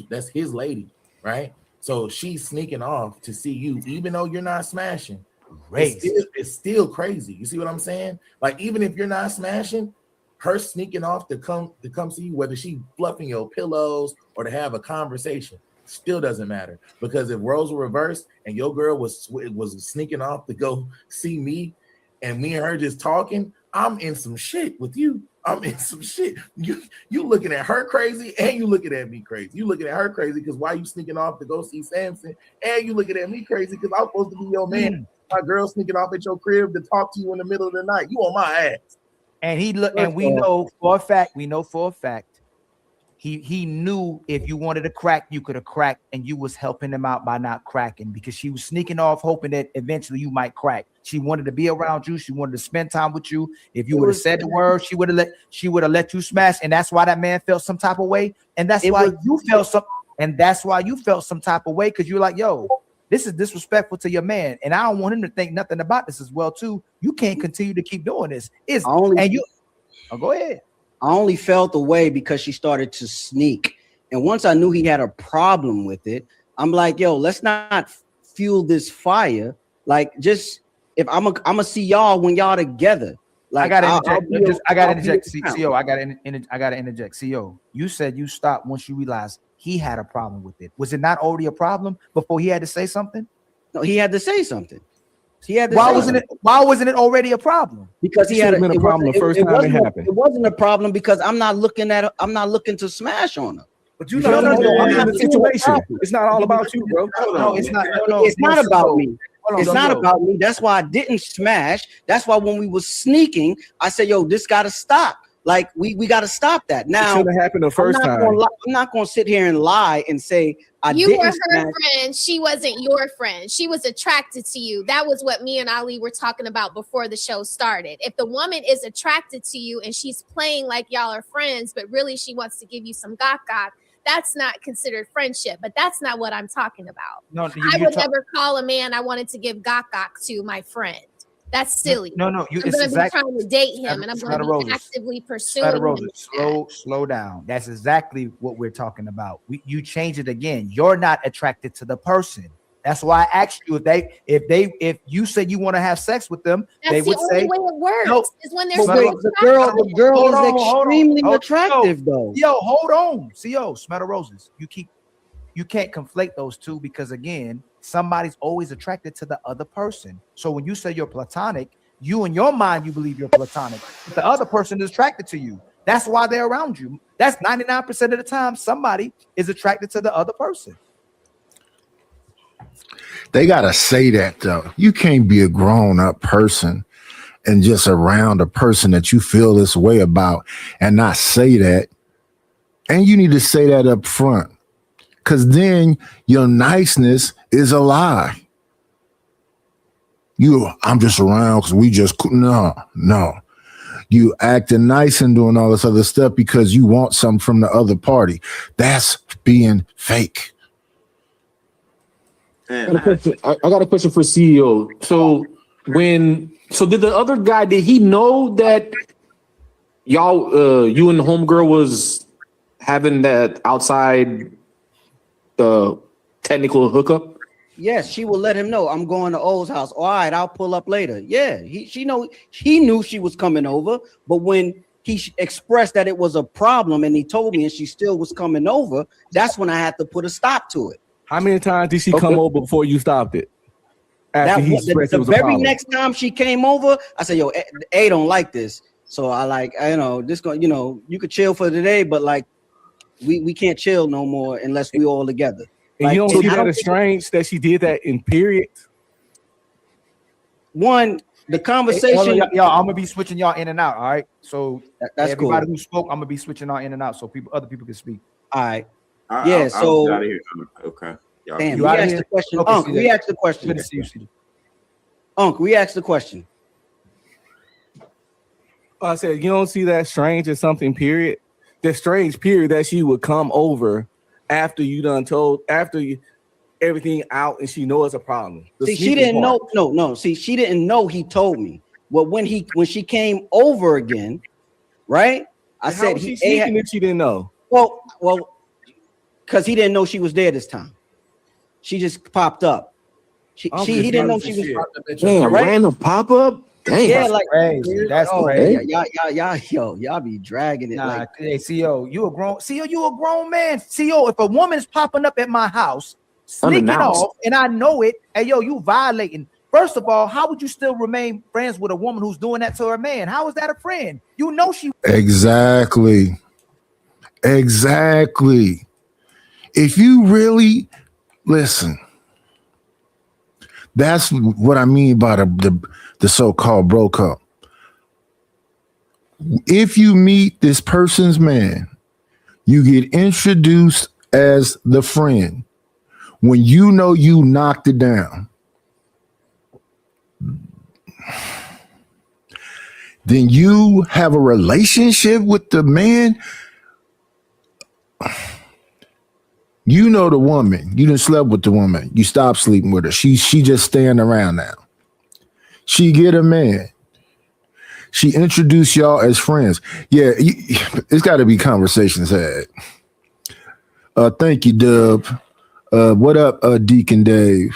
That's his lady, right? So she's sneaking off to see you, even though you're not smashing. It's still crazy. You see what I'm saying? Like even if you're not smashing, her sneaking off to come see you, whether she fluffing your pillows or to have a conversation, still doesn't matter. Because if roles were reversed and your girl was sneaking off to go see me, and me and her just talking, I'm in some shit with you. I'm in some shit. You looking at her crazy and you looking at me crazy. You looking at her crazy because why you sneaking off to go see Samson, and you looking at me crazy because I'm supposed to be your man. My girl sneaking off at your crib to talk to you in the middle of the night. You on my ass. And we know for a fact, he knew if you wanted to crack, you could have cracked, and you was helping him out by not cracking because she was sneaking off, hoping that eventually you might crack. She wanted to be around you. She wanted to spend time with you. If you would have said the word, she would have let you smash, and that's why that man felt some type of way, and that's why you felt some type of way because you're like, yo, this is disrespectful to your man, and I don't want him to think nothing about this as well too. You can't continue to keep doing this. Go ahead. I only felt the way because she started to sneak. And once I knew he had a problem with it, I'm like, yo, let's not fuel this fire. Like, just if I'm gonna see y'all when y'all together. Like, I gotta interject. CEO, I gotta interject. CEO, you said you stopped once you realized he had a problem with it. Was it not already a problem before he had to say something? No, he had to say something. Why wasn't it already a problem? Because he had been a problem the first time it happened. It wasn't a problem because I'm not looking to smash on her. But you're not in the situation. It's not all about you, bro. No, it's not. It's not about me. It's not about me. That's why I didn't smash. That's why when we was sneaking, I said, yo, this got to stop. Like, we got to stop that. Now, it should have happened the first time. I'm not going to sit here and lie and say you were her friend. She wasn't your friend. She was attracted to you. That was what me and Ali were talking about before the show started. If the woman is attracted to you and she's playing like y'all are friends, but really she wants to give you some gawk, that's not considered friendship. But that's not what I'm talking about. No, I would never call a man I wanted to give gawk to my friend. That's silly. No, I'm going to be trying to date him, and I'm going to be actively pursuing him. Slow down. That's exactly what we're talking about. You change it again. You're not attracted to the person. That's why I asked you if you said you want to have sex with them, they would say. That's the only way it works. Is when they're the girl is extremely attractive, though. Yo, hold on. CO, smell the roses. You can't conflate those two because again, somebody's always attracted to the other person. So when you say you're platonic, you in your mind, you believe you're platonic. But the other person is attracted to you. That's why they're around you. That's 99% of the time somebody is attracted to the other person. They got to say that though. You can't be a grown-up person and just around a person that you feel this way about and not say that. And you need to say that up front. Because then your niceness is a lie. I'm just around because we just no. You acting nice and doing all this other stuff because you want something from the other party. That's being fake. I got a question for CEO. So did the other guy, did he know that y'all, you and the homegirl was having that outside the technical hookup? Yes, she will let him know I'm going to O's house. All right, I'll pull up later. Yeah, he knew she was coming over, but when he expressed that it was a problem and he told me and she still was coming over, that's when I had to put a stop to it. How many times did she come over before you stopped it? The very next time she came over, I said, "Yo, A don't like this." So I this going, you could chill for today, but like we can't chill no more unless we all together. And you don't see that as strange that she did that in period? One, the conversation. Y'all, I'm gonna be switching y'all in and out. All right. So that's everybody cool. who spoke, I'm gonna be switching y'all in and out so other people can speak. All right. I'll get out of here. Okay. Damn, we asked the question. Unc, we asked the question. Unc, we asked the question. I said, you don't see that strange or something, period? The strange period that she would come over after you done told, everything out and she knows it's a problem. See, she didn't know. No. See, she didn't know he told me. Well, when she came over again, right? I said she sneaking if she didn't know. Well, because he didn't know she was there this time. She just popped up. He didn't know she was. Damn, right? random pop up. Damn, yeah, like crazy. That's crazy. Y'all be dragging it. Nah, hey, CEO, you a grown man. CEO, if a woman's popping up at my house, sneaking off, and I know it, hey, yo, you violating. First of all, how would you still remain friends with a woman who's doing that to her man? How is that a friend? You know she. Exactly. If you really listen, that's what I mean by the so-called bro cup. If you meet this person's man, you get introduced as the friend. When you know you knocked it down, then you have a relationship with the man. You know the woman. You done slept with the woman. You stop sleeping with her. She just staying around now. She get a man. She introduced y'all as friends. Yeah, it's got to be conversations had. Thank you, Dub. What up, Deacon Dave?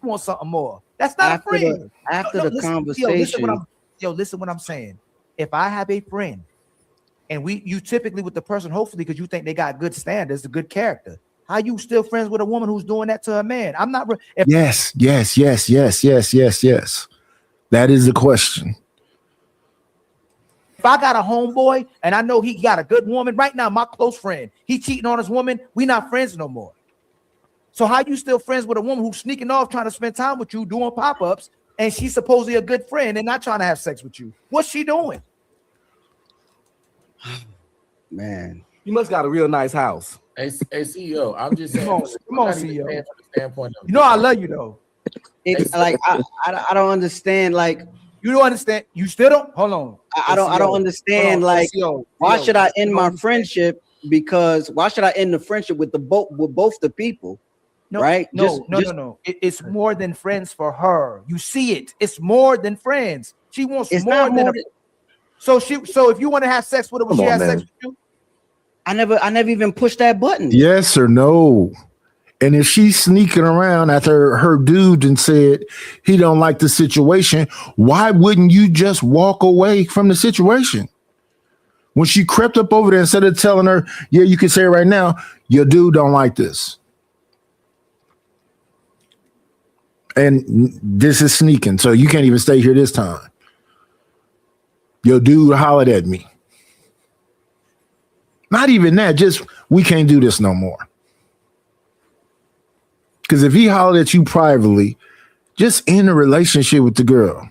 Want something more. That's not a friend. After the conversation. Listen what I'm saying. If I have a friend and you typically with the person, hopefully, because you think they got good standards, a good character, how you still friends with a woman who's doing that to her man? I'm not. Yes. That is the question. If I got a homeboy and I know he got a good woman right now, my close friend, he cheating on his woman, we not friends no more. So how you still friends with a woman who's sneaking off, trying to spend time with you, doing pop-ups, and she's supposedly a good friend and not trying to have sex with you? What's she doing? Man, you must got a real nice house. Hey CEO, I'm just saying. Come on, CEO. From the standpoint of, you know I love you though. It's like I don't understand. Like you don't understand. You still don't. Hold on. I don't understand. Like why should I end my friendship? Because why should I end the friendship with both the people? No, right? No. It's more than friends for her. You see it. It's more than friends. She wants more than. So if you want to have sex with her, will she have sex with you? I never even pushed that button. Yes or no? And if she's sneaking around after her dude and said he don't like the situation, why wouldn't you just walk away from the situation? When she crept up over there, instead of telling her, yeah, you can say it right now, your dude don't like this. And this is sneaking, so you can't even stay here this time. Your dude hollered at me. Not even that, just we can't do this no more. Because if he hollered at you privately, just end a relationship with the girl.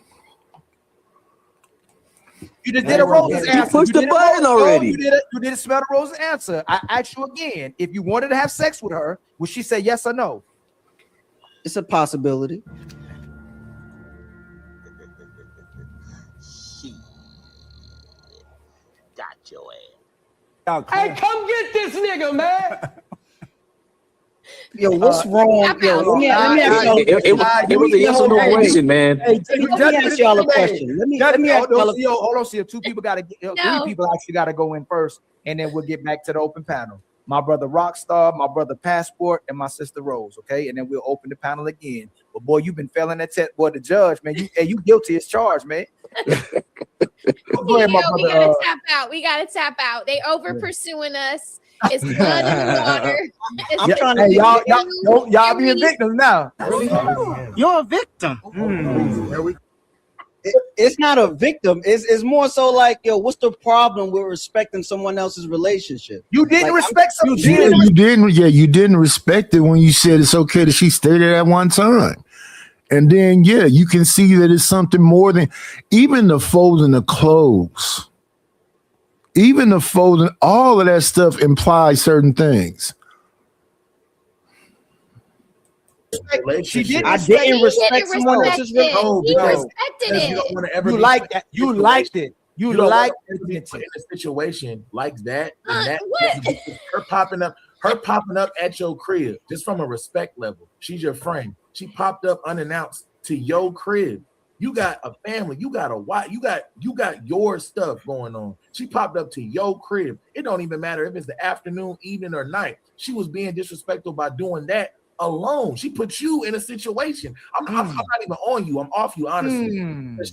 You just did a Rose's answer. pushed the button already. You didn't smell the Rose's answer. I asked you again. If you wanted to have sex with her, would she say yes or no? It's a possibility. Got your ass. Hey, come get this nigga, man. Yo, what's wrong? Yo, let me ask y'all. It was a yes or no question, man. Let me ask y'all a question. Let me ask y'all a Hold on, see, two people got to three people actually got to go in first, and then we'll get back to the open panel. My brother Rockstar, my brother Passport, and my sister Rose. Okay, and then we'll open the panel again. But boy, you've been failing that test. Boy, the judge, man, you guilty as charged, man. Go ahead, my brother. We gotta tap out. We gotta tap out. They over pursuing us. It's blood in the water. I'm trying to y'all being victims now. You're a victim. It's not a victim. It's more so like, yo, what's the problem with respecting someone else's relationship? You didn't respect someone. You didn't respect it when you said it's okay that she stayed there at one time. And then, yeah, you can see that it's something more than even the folding the clothes. Even the folding, all of that stuff implies certain things. She did. I didn't respect someone else's relationship. He respected it. You don't want to ever You liked that. You liked it. You liked in a situation like that. And that her popping up at your crib just from a respect level. She's your friend. She popped up unannounced to your crib. You got a family. You got a wife. You got your stuff going on. She popped up to your crib. It don't even matter if it's the afternoon, evening, or night. She was being disrespectful by doing that alone. She put you in a situation. I'm not even on you. I'm off you, honestly.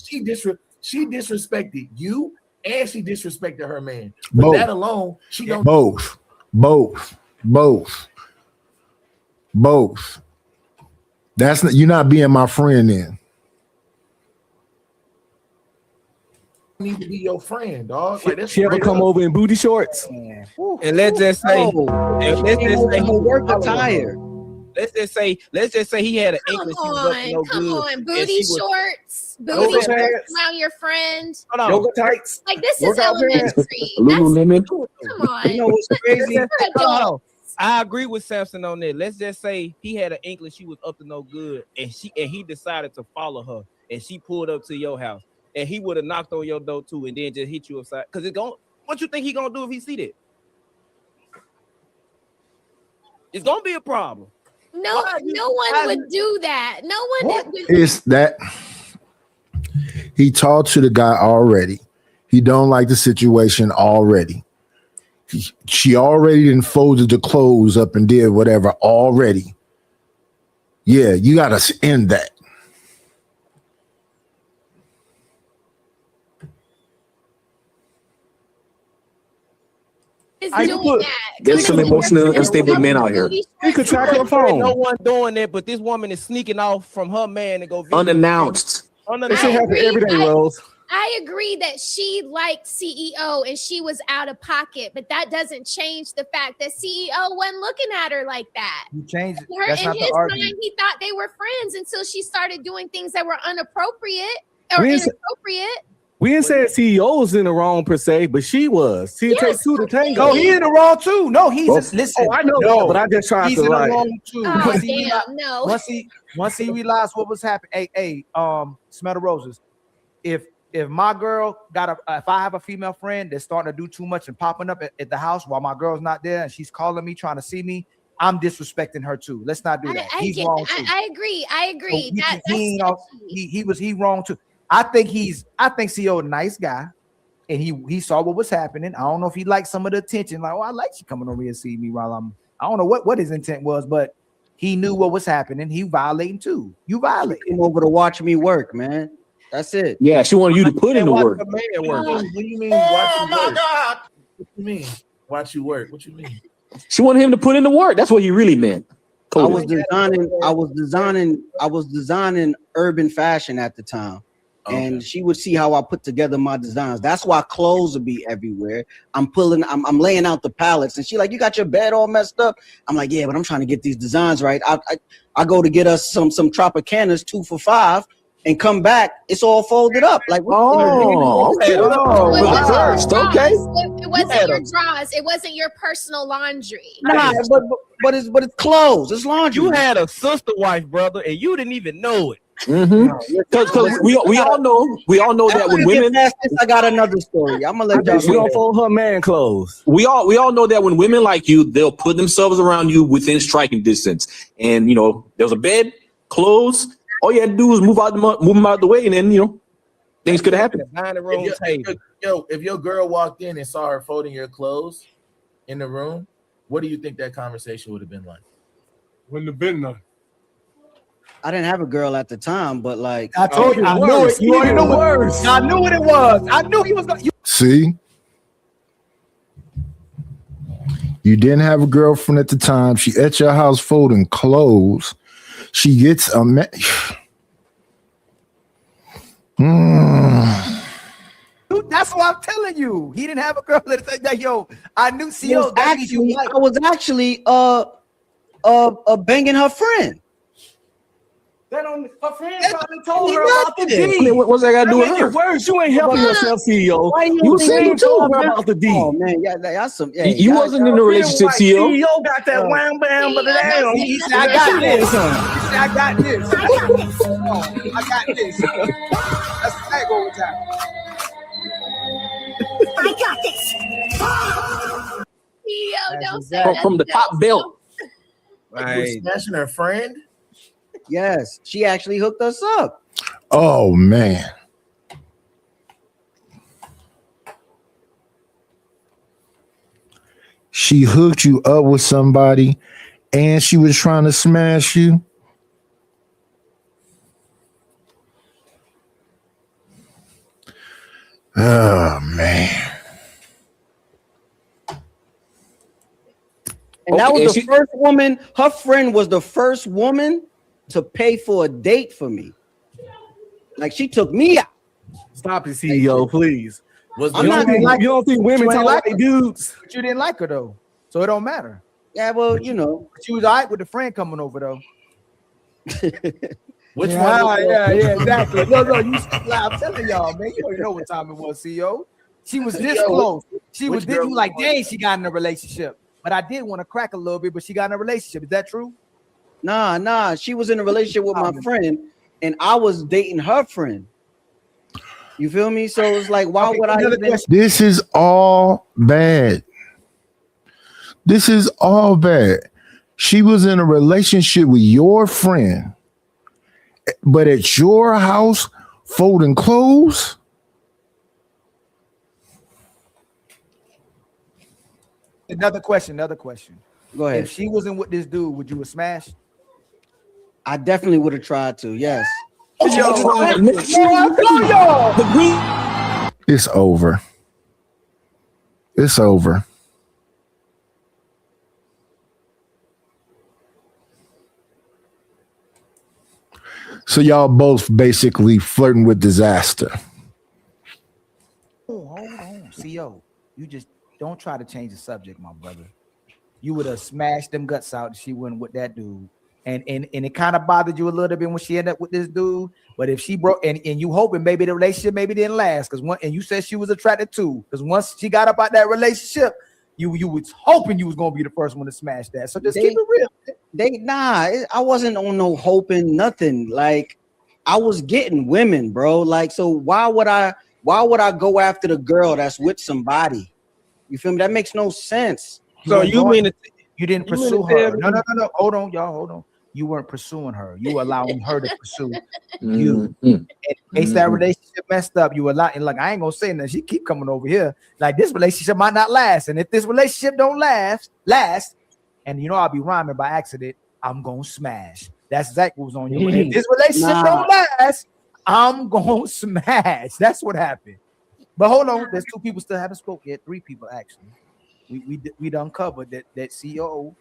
She disrespected you, and she disrespected her man. But that alone, she don't. Both. That's not, you're not being my friend then. Need to be your friend, dog. Like, She ever come over in booty shorts? And let's just say, work attire. Let's just say he had an Come English. He was up to no come good, on, and booty she was- shorts, Yoga booty shorts pants. around your friend. Hold on. Yoga tights. Like this is Workout pants. elementary. Lululemon. Come on. You know what's crazy? This is for Hold adults. on. I agree with Samson on that. Let's just say he had an inkling she was up to no good, and he decided to follow her, and she pulled up to your house, and he would have knocked on your door too, and then just hit you upside. Cause what you think he gonna do if he see that? It's gonna be a problem. No one would do that. No one would. It's that he talked to the guy already. He don't like the situation already. She already done folded the clothes up and did whatever already. Yeah, you gotta end that. Is I doing put- that. There's some emotional unstable men out here. He could track her phone. No one doing that, but this woman is sneaking off from her man and go video. Unannounced. It should happen every day, Rose. I agree that she liked CEO and she was out of pocket, but that doesn't change the fact that CEO wasn't looking at her like that. You changed it. Her, That's in not his the mind, argument. he thought they were friends until she started doing things that were inappropriate or We ain't- inappropriate. We didn't say CEO was in the wrong per se, but she was. She Yes, takes two to tango. No, he in the wrong too. No, he's listen. Oh, I know, no, but I just tried he's to in the like. wrong too. Oh, Once he damn, realized- no. Once he realized what was happening. Hey, Smell the Roses. If my girl if I have a female friend that's starting to do too much and popping up at the house while my girl's not there and she's calling me trying to see me, I'm disrespecting her too. Let's not do that. He's wrong too. I agree. He wrong too. I think CEO a nice guy, and he saw what was happening. I don't know if he liked some of the attention. Like, oh, I like you coming over here and see me while I don't know what his intent was, but he knew what was happening. He violating too. You violate. Come over to watch me work, man. That's it. Yeah, she wanted you to put in the work. What do you mean watch you work? What you mean watch you work? What you mean? She wanted him to put in the work. That's what he really meant. I was designing urban fashion at the time. And she would see how I put together my designs. That's why clothes would be everywhere. I'm laying out the palettes, and she like, you got your bed all messed up. I'm like, yeah, but I'm trying to get these designs right. I go to get us some Tropicanas 2 for $5 and come back, it's all folded up. Like, okay. It Okay. wasn't your drawers. It wasn't your personal laundry. Nah, but it's clothes. It's laundry. You had a sister wife, brother, and you didn't even know it. Because we all know that when women, I got another story. I'm gonna let y'all. We don't fold her man clothes. we all know that when women like you, they'll put themselves around you within striking distance, and there's a bed, clothes. All you had to do was move them out of the way, and then things could happen. If your girl walked in and saw her folding your clothes in the room, what do you think that conversation would have been like? Wouldn't have been none. I didn't have a girl at the time, but like I told you, I knew it. You already know words. I knew what it was. I knew he was going to. See? You didn't have a girlfriend at the time. She at your house folding clothes. She gets a That's what I'm telling you. He didn't have a girl that said that. Yo, I knew CO. I was actually banging her friend. Her friend probably told her about the I D. mean, what's that got to do with her? Words, you ain't helping yourself, CEO. You single too. About the D. Oh man, that's some. Yeah, You wasn't in a relationship, CEO. CEO got that wham bam, but damn. He said, I got this. He said, I got this. I got this. That's the tag over time. I got this. Yo, don't say that. From the top belt. Right. Smashing her friend? Yes, she actually hooked us up. Oh man. She hooked you up with somebody and she was trying to smash you. Oh man. And that was the first woman. Her friend was the first woman to pay for a date for me. Like she took me out. Stop it, CEO, please. You don't think women talk like dudes? But you didn't like her though, so it don't matter. Yeah, well, She was all right with the friend coming over though. Which one? one? Yeah, exactly. No, I'm telling y'all, man. You already know what time it was, CEO. She was this close. She was this. You like, dang, she got in a relationship. But I did want to crack a little bit, but she got in a relationship. Is that true? Nah. She was in a relationship with my friend, and I was dating her friend. You feel me? So it's like, why would I? This is all bad. This is all bad. She was in a relationship with your friend, but at your house folding clothes. Another question. Go ahead. If she wasn't with this dude, would you have smashed? I definitely would have tried to. Yes. It's over. It's over. So y'all both basically flirting with disaster. Oh, hold on, CO. You just don't try to change the subject, my brother. You would have smashed them guts out. She went with that dude, and it kind of bothered you a little bit when she ended up with this dude. But if she broke, and you hoping maybe the relationship maybe didn't last, and you said she was attracted to, because once she got up out that relationship, you was hoping you was gonna be the first one to smash that. So just keep it real. I wasn't on no hoping nothing. Like I was getting women, bro. Like, so why would I go after the girl that's with somebody? You feel me? That makes no sense. So you mean you didn't pursue her? No. Hold on, y'all. Hold on. You weren't pursuing her. You were allowing her to pursue you. In case that relationship messed up, you allowed. And like, I ain't gonna say nothing. She keep coming over here. Like, this relationship might not last. And if this relationship don't last, and I'll be rhyming by accident, I'm gonna smash. That's exactly what's on you. If this relationship don't last, I'm gonna smash. That's what happened. But hold on, there's 2 people still haven't spoken yet. 3 people actually. We done covered that CEO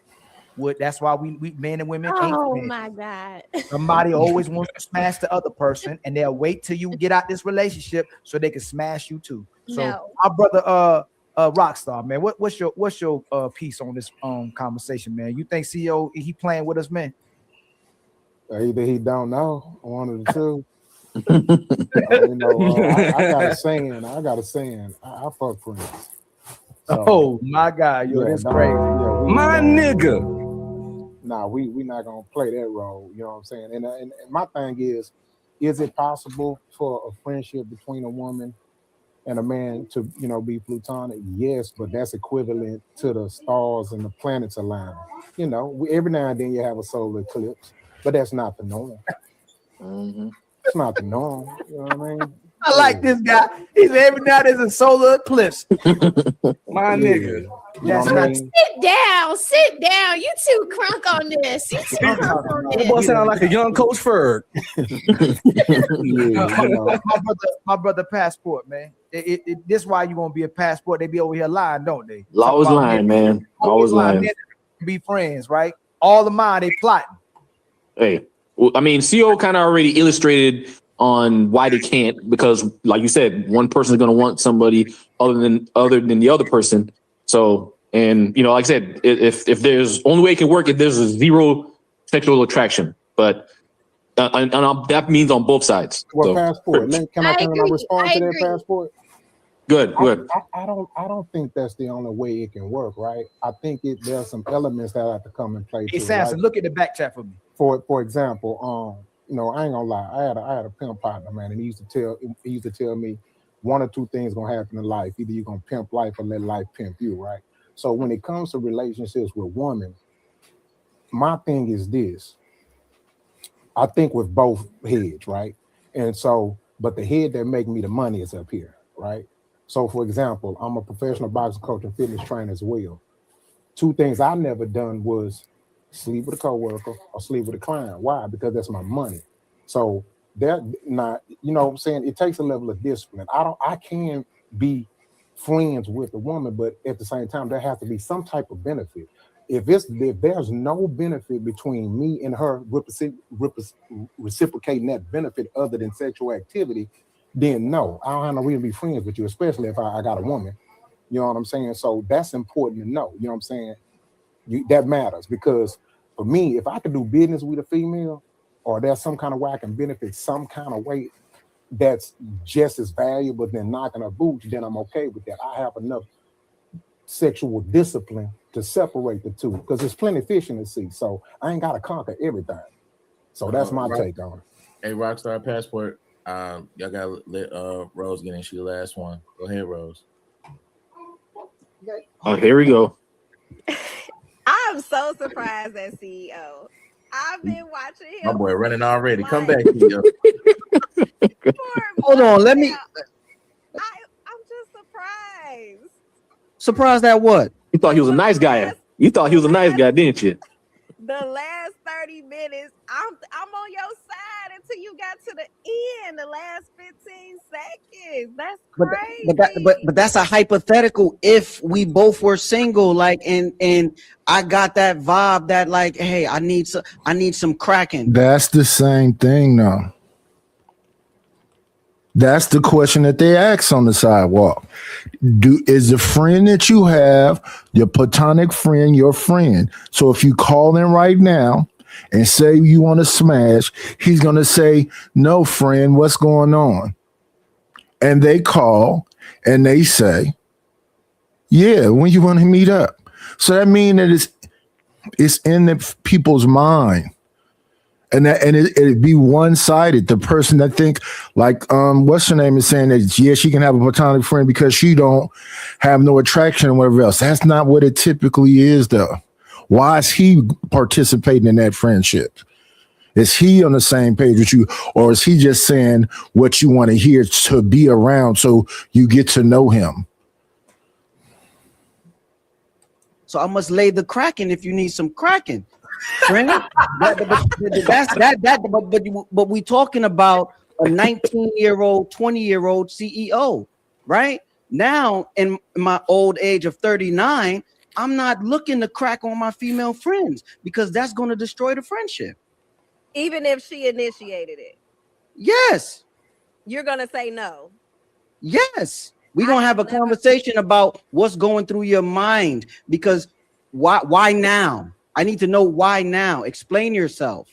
would. That's why we men and women. Oh ain't my God! Somebody always wants to smash the other person, and they'll wait till you get out this relationship so they can smash you too. So, our brother, Rockstar, man, what's your piece on this conversation, man? You think CEO he playing with us, man? Either he don't know, one of the two. You know, I got a saying. I fuck friends. So, Oh my God, yo, that's crazy. My nigga. Nah, we not gonna play that role. You know what I'm saying? And my thing is it possible for a friendship between a woman and a man to, you know, be platonic? Yes, but that's equivalent to the stars and the planets aligning. You know, every now and then you have a solar eclipse, but that's not the norm. It's not the norm. You know what I mean? I like this guy. He said every now there's a solar eclipse. My nigga. That's what I not. mean? Sit down. You too crunk on this. You too crunk on That this. boy sound like a young Coach Ferg. My brother passport, man. This why you won't be a passport. They be over here lying, don't they? Always lying, man. Always lying. Be friends, right? All the mind they plotting. Hey, well, I mean, CO kind of already illustrated on why they can't, because like you said, one person is going to want somebody other than the other person. So, and you know, like I said, if there's only way it can work if there's a zero sexual attraction, but and that means on both sides. Well, So, passport. Can I respond to that passport? Good. I don't think that's the only way it can work, right? I think there's some elements that have to come in play. Hey, too, Samson, right? look at the back chat for me. For example, you know, I ain't gonna lie. I had a pimp partner, man, and he used to tell me one or two things gonna happen in life. Either you're gonna pimp life or let life pimp you, right? So when it comes to relationships with women, my thing is this. I think with both heads, right? And so, but the head that make me the money is up here, right? So for example, I'm a professional boxing coach and fitness trainer as well. Two things I never done was sleep with a coworker or sleep with a client. Why? Because that's my money. So that not, you know what I'm saying? It takes a level of discipline. I can be friends with a woman, but at the same time, there has to be some type of benefit. If there's no benefit between me and her reciprocating that benefit other than sexual activity, then no, I don't have no reason to be friends with you, especially if I got a woman. You know what I'm saying? So that's important to know. You know what I'm saying? That matters, because for me, if I could do business with a female, or there's some kind of way I can benefit some kind of way that's just as valuable than knocking her boots, then I'm okay with that. I have enough sexual discipline to separate the two, because there's plenty of fish in the sea. So I ain't got to conquer everything. So that's my take on it. Hey, Rockstar Passport, y'all gotta let Rose get in. She the last one. Go ahead, Rose. Oh, here we go. I'm so surprised at CEO. I've been watching him. My boy running already. Come back, CEO. Hold on, let me. I'm just surprised. Surprised at what? You thought he was a nice guy. You thought he was a nice guy, didn't you? The last 30 minutes, I'm on your side until you got to the end. The last 15 seconds. That's crazy. But that's a hypothetical. If we both were single, like, and I got that vibe that, like, hey, I need some cracking. That's the same thing, though. That's the question that they ask on the sidewalk. Is the friend that you have, your platonic friend, your friend? So if you call in right now and say you want to smash, he's going to say, no, friend, what's going on? And they call and they say, yeah, when you want to meet up. So that means that it's in the people's mind. And it'd be one-sided. The person that think, like, what's her name is saying that, yeah, she can have a platonic friend because she don't have no attraction or whatever else. That's not what it typically is, though. Why is he participating in that friendship? Is he on the same page with you, or is he just saying what you want to hear to be around so you get to know him? So I must lay the cracking if you need some cracking. Friend, but we talking about a 19-year-old, 20-year-old CEO, right? Now, in my old age of 39, I'm not looking to crack on my female friends because that's going to destroy the friendship. Even if she initiated it. Yes. You're going to say no. Yes. We're going to have a conversation about what's going through your mind, because why now? I need to know why now. Explain yourself.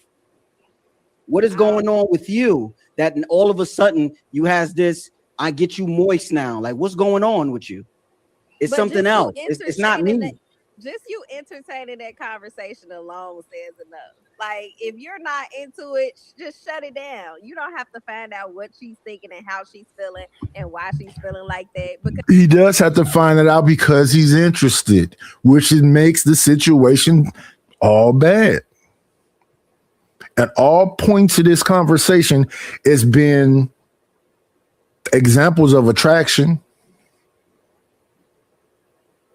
What is going on with you? that all of a sudden you has this, I get you moist now. Like, what's going on with you? It's But something just you else. It's not me. entertaining just you entertaining that conversation alone says enough. Like, if you're not into it, just shut it down. You don't have to find out what she's thinking and how she's feeling and why she's feeling like that. Because He does have to find it out because he's interested, which it makes the situation all bad. At all points of this conversation, it's been examples of attraction.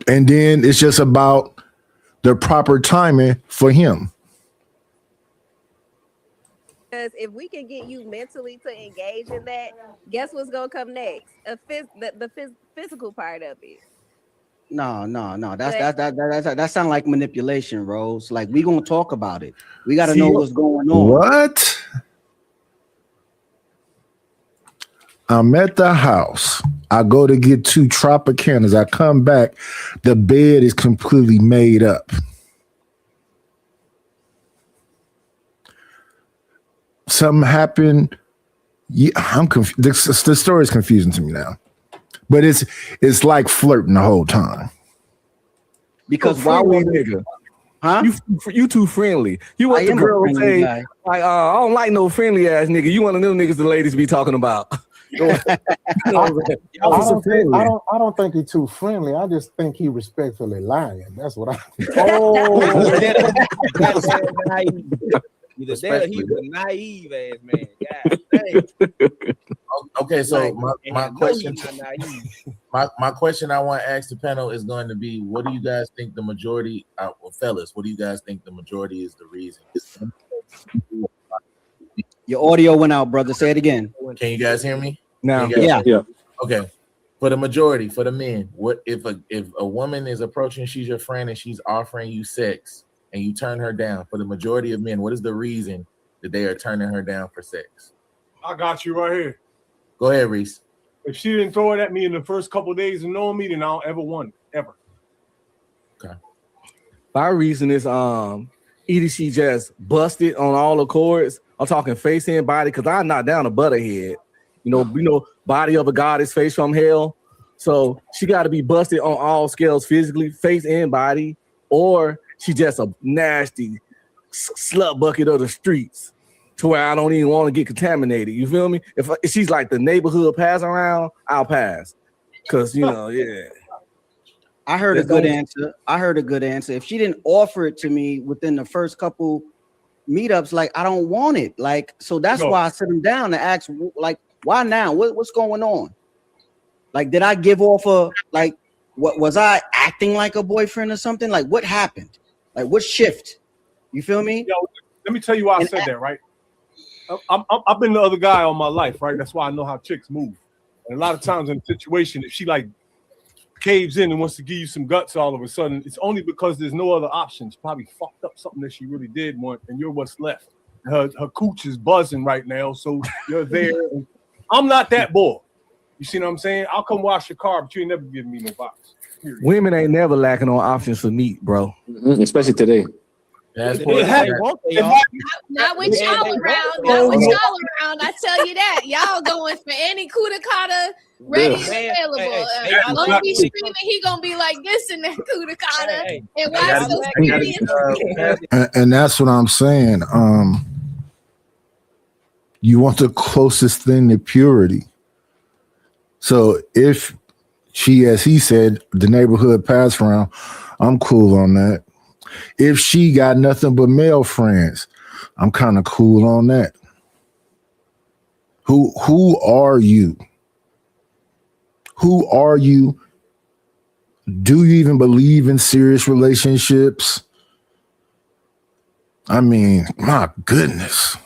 And then it's just about the proper timing for him. Because if we can get you mentally to engage in that, guess what's gonna come next? The physical part of it. No. That sound like manipulation, Rose. Like, we gonna talk about it. We gotta know what's going on. What? I'm at the house. I go to get 2 Tropicanas. I come back. The bed is completely made up. Something happened. Yeah, I'm confused. The story is confusing to me now. But it's like flirting the whole time. Because why would nigga? Huh? You too friendly. You want the girl to say, like, I don't like no friendly ass nigga. You one of them niggas the ladies be talking about. I don't think he's too friendly. I just think he respectfully lying. That's what I think. He's a naive ass man. God dang. Okay, so my question, he's not naive. my question I want to ask the panel is going to be: what do you guys think the majority, fellas? What do you guys think the majority is the reason? Your audio went out, brother. Say it again. Can you guys hear me? Now, yeah. Okay. For the majority, for the men, what if a woman is approaching, she's your friend, and she's offering you sex, and you turn her down? For the majority of men, what is the reason that they are turning her down for sex? I got you right here. Go ahead, Reese. If she didn't throw it at me in the first couple of days of knowing me, then I don't ever want it, ever. Okay. My reason is either she just busted on all the chords. I'm talking face and body, because I'm not down a butterhead. You know, body of a goddess, face from hell. So she got to be busted on all scales, physically, face and body, or she just a nasty slut bucket of the streets, to where I don't even want to get contaminated. You feel me? If she's like the neighborhood pass around, I'll pass. Cause yeah. I heard a good answer. If she didn't offer it to me within the first couple meetups, like, I don't want it. Like, so that's why I sit him down and ask, like, why now? What's going on? Like, did I give off what was I acting like a boyfriend or something? Like, what happened? Like, what shift? You feel me? Yo, let me tell you why I said that, right? I've been the other guy all my life, right? That's why I know how chicks move. And a lot of times in a situation, if she like caves in and wants to give you some guts all of a sudden, it's only because there's no other options. Probably fucked up something that she really did want, and you're what's left. Her cooch is buzzing right now, so you're there. I'm not that boy. You see what I'm saying? I'll come wash your car, but you ain't never giving me no box. Period. Women ain't never lacking on options for meat, bro. Especially today. Not with y'all around. I tell you that. Y'all going for any coup de kata ready and available. I'm gonna be screaming, he gonna be like this in that coup de kata. And why so serious? And that's what I'm saying. You want the closest thing to purity. So if she, as he said, the neighborhood pass around, I'm cool on that. If she got nothing but male friends, I'm kind of cool on that. Who are you? Who are you? Do you even believe in serious relationships? I mean, my goodness.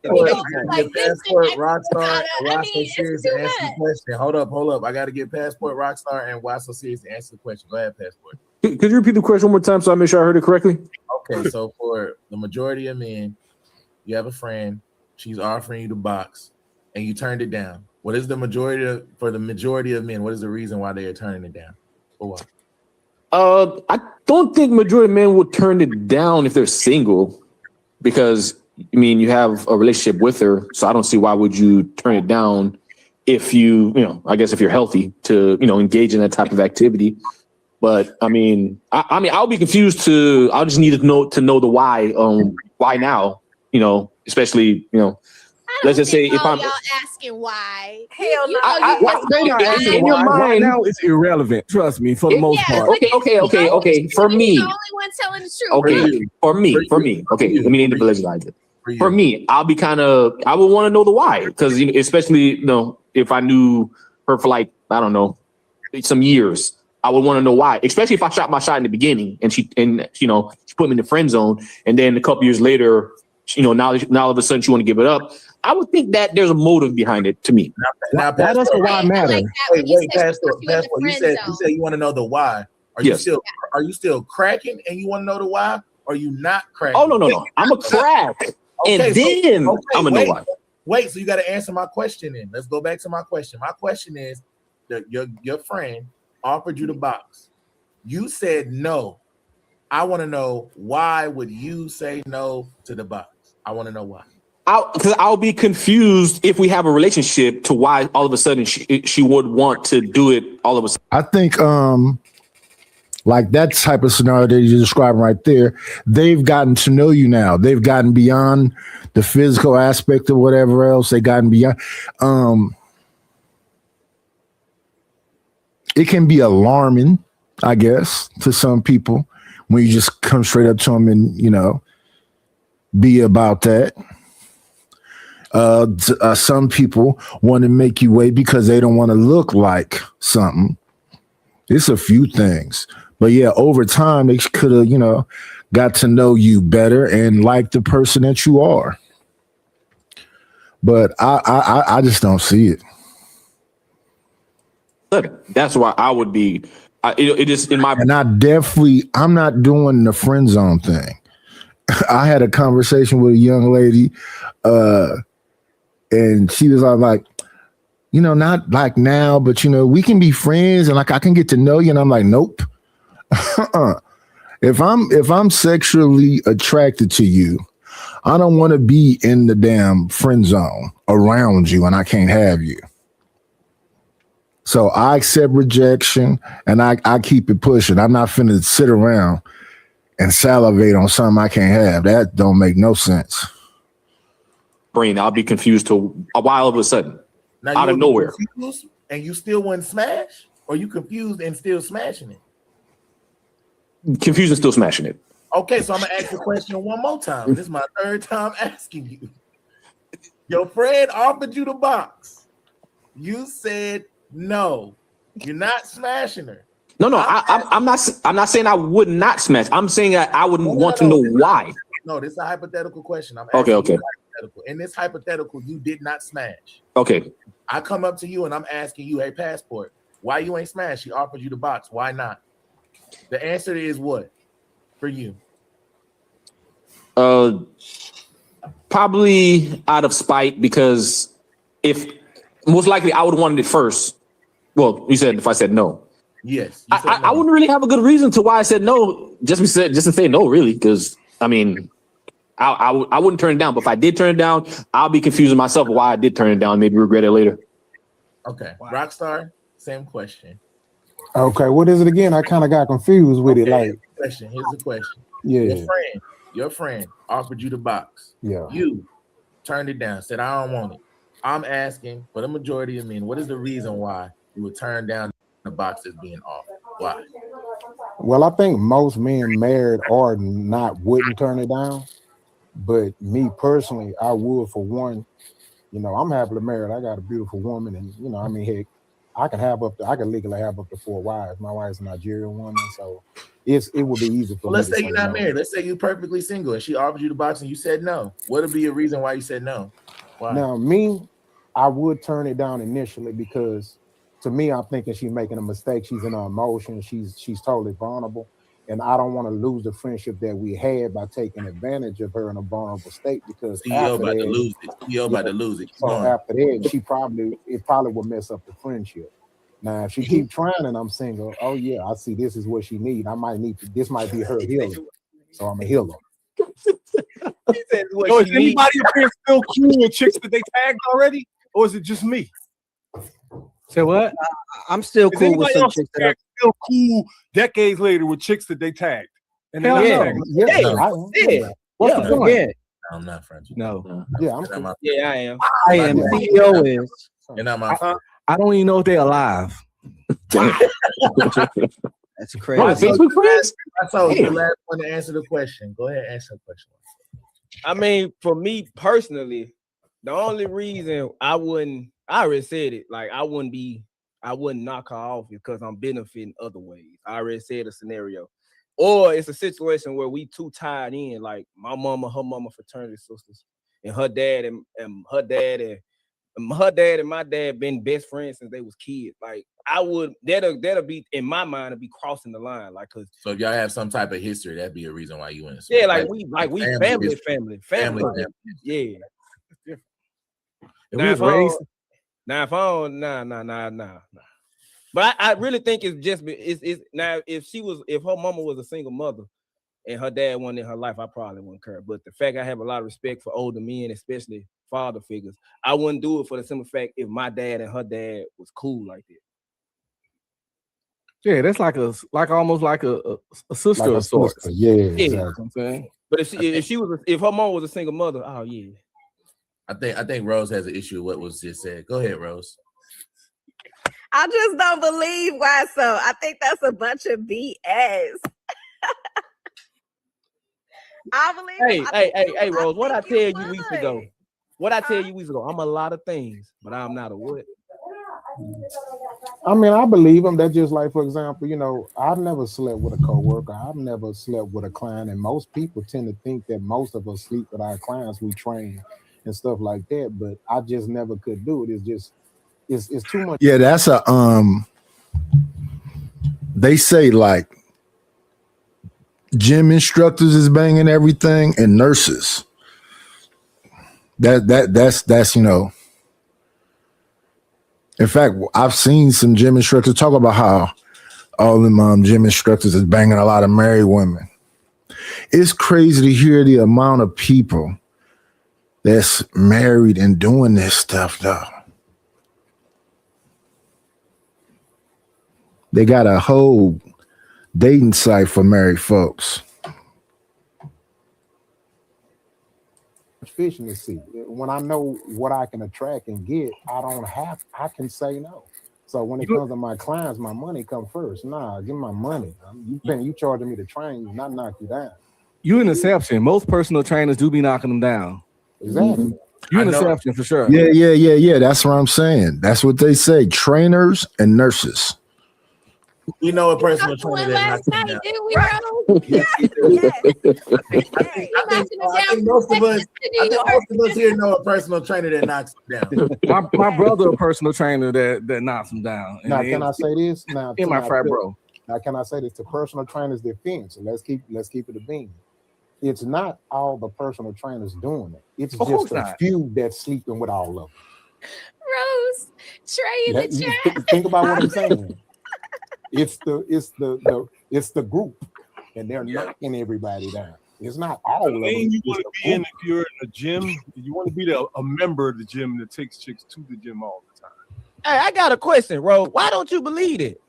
Passport Rockstar and Why So Serious to answer the question. Hold up. I got to get Passport Rockstar and Why So Serious to answer the question. Go ahead, Passport. Could you repeat the question one more time so I make sure I heard it correctly? Okay, so for the majority of men, you have a friend, she's offering you the box, and you turned it down. What is the majority of men? What is the reason why they are turning it down? For what? I don't think majority of men would turn it down if they're single. because I mean you have a relationship with her, so I don't see why would you turn it down if I guess if you're healthy to engage in that type of activity. But I mean I'll be confused I'll just need to know the why. Why now? Especially let's just say if I'm y'all asking why. Hell no. In your mind right now, it's irrelevant. Trust me, for the most part. Okay. For me, the only one telling the truth. okay. For me. Okay, let me name the visualize it. For me, I would want to know the why, because especially if I knew her for like I don't know some years, I would want to know why. Especially if I shot my shot in the beginning and she put me in the friend zone, and then a couple years later, now all of a sudden she want to give it up. I would think that there's a motive behind it to me. Now, Why does the why matter? Wait, Pastor, you said you want to know the why. Are you still cracking and you want to know the why? Or are you not cracking? Oh no. I'm a crack. I'm gonna know why. Wait, so you got to answer my question then. Let's go back to my question. My question is that your friend offered you the box. You said no. I want to know why would you say no to the box? I want to know why. Because I'll be confused if we have a relationship to why all of a sudden she would want to do it all of a sudden. I think like that type of scenario that you're describing right there, they've gotten to know you now. They've gotten beyond the physical aspect of whatever else. They gotten beyond. It can be alarming, I guess, to some people when you just come straight up to them and be about that. Some people want to make you wait because they don't want to look like something. It's a few things, but yeah, over time they could have, got to know you better and like the person that you are. But I just don't see it. That's why I would be. It is in my. And I'm not doing the friend zone thing. I had a conversation with a young lady, and she was like, not like now, but we can be friends and like I can get to know you. And I'm like, nope. If I'm sexually attracted to you, I don't want to be in the damn friend zone around you and I can't have you. So I accept rejection and I keep it pushing. I'm not finna sit around and salivate on something I can't have. That don't make no sense. Brain, I'll be confused to why all of a sudden. Now, out of nowhere. And you still wouldn't smash? Or you confused and still smashing it? Confused and still smashing it. Okay, so I'm going to ask the question one more time. This is my third time asking you. Your friend offered you the box. You said no. You're not smashing her. No, I'm not saying I would not smash. I'm saying I wouldn't want to know why. No, this is a hypothetical question. I'm okay. Hypothetical. In this hypothetical, you did not smash. Okay. I come up to you and I'm asking you, hey, Passport, why you ain't smash? She offered you the box. Why not? The answer is what for you? Probably out of spite, because if most likely I would have wanted it first. Well, you said if I said no. Yes. I wouldn't really have a good reason to why I said no. Just to say no, really, because I mean, I wouldn't turn it down. But if I did turn it down, I'll be confusing myself why I did turn it down. Maybe regret it later. Okay, wow. Rockstar, same question. Okay, what is it again? I kind of got confused with it. Like, here's the question. Yeah. Your friend offered you the box. Yeah. You turned it down. Said I don't want it. I'm asking for the majority of men. What is the reason why you would turn down the box that's being offered? Why? Well, I think most men married or not wouldn't turn it down. But me personally, I would. For one, I'm happily married. I got a beautiful woman, and heck, I can legally have up to 4 wives. My wife's a Nigerian woman, so it would be easy for me. Let's say you're not married. Let's say you're perfectly single, and she offered you the box, and you said no. What would be a reason why you said no? Why? Now, me, I would turn it down initially because, to me, I'm thinking she's making a mistake. She's in her emotions. She's totally vulnerable. And I don't want to lose the friendship that we had by taking advantage of her in a vulnerable state, because CEO about to lose it. CEO about to lose it. So after that, it probably will mess up the friendship. Now, if she keep trying and I'm single, oh yeah, I see this is what she needs. This might be her healing. So I'm a healer. He said what Yo, is she needs. anybody up here still cool with chicks that they tagged already, or is it just me? Say what? I'm still Is cool with anybody some else chicks that there still cool decades later with chicks that they tagged? And Hell they no. tagged? Yeah. What's the point? Yeah. I'm not friends. No. Yeah, I'm cool. Yeah, I am. I am. CEO is. You're not my friend. I don't even know if they're alive. That's crazy. What, Facebook friends? That's all. The last one to answer the question. Go ahead, answer the question. I mean, for me personally, the only reason I already said it, like I wouldn't knock her off because I'm benefiting other ways. I already said a scenario. Or it's a situation where we too tied in, like my mama, her mama fraternity sisters, and her dad and her dad and my dad been best friends since they was kids. Like I would that'll be in my mind to be crossing the line. Like cause So if y'all have some type of history, that'd be a reason why you wouldn't. yeah, like we family. Yeah. If we was raised, If I don't, nah. But I really think it's now if her mama was a single mother and her dad wasn't in her life, I probably wouldn't care. But the fact I have a lot of respect for older men, especially father figures, I wouldn't do it for the simple fact if my dad and her dad was cool like that. yeah, that's almost like a sister Like a of sorts. sister. Yeah, Yeah. exactly. You know what I'm saying? But if her mom was a single mother, oh yeah. I think Rose has an issue with what was just said. Go ahead, Rose. I just don't believe why so. I think that's a bunch of BS. I believe. Hey, Rose. What I tell you weeks ago? I'm a lot of things, but I'm not a what. I mean, I believe them. That's just like, for example, you know, I've never slept with a coworker. I've never slept with a client, and most people tend to think that most of us sleep with our clients we train and stuff like that. But I just never could do it. It's just, it's too much. Yeah, that's a they say like gym instructors is banging everything and nurses. That's you know. In fact, I've seen some gym instructors talk about how all them gym instructors is banging a lot of married women. It's crazy to hear the amount of people that's married and doing this stuff, though. They got a whole dating site for married folks. Fish in the sea. When I know what I can attract and get, I can say no. So when it comes to my clients, my money come first. Nah, give me my money. You charging me to train you, not knock you down. You an exception. Most personal trainers do be knocking them down. Exactly. You an exception for sure. Yeah. That's what I'm saying. That's what they say. Trainers and nurses. We know a personal trainer that Last night, down. did we, Rose? I think most of us here know a personal trainer that knocks them down. my brother, a personal trainer that knocks him down. Now, can I say this? Now, in my frat bro. Now, can I say this to personal trainers' defense? And let's keep it a beam. It's not all the personal trainers doing it. It's just a few that's sleeping with all of them. Rose, Trey in the chat. Think about what I'm saying. It's the group, and they're knocking everybody down. It's not all of them. You want to be in if you're in a gym. You want to be a member of the gym that takes chicks to the gym all the time. Hey, I got a question, Rose. Why don't you believe it?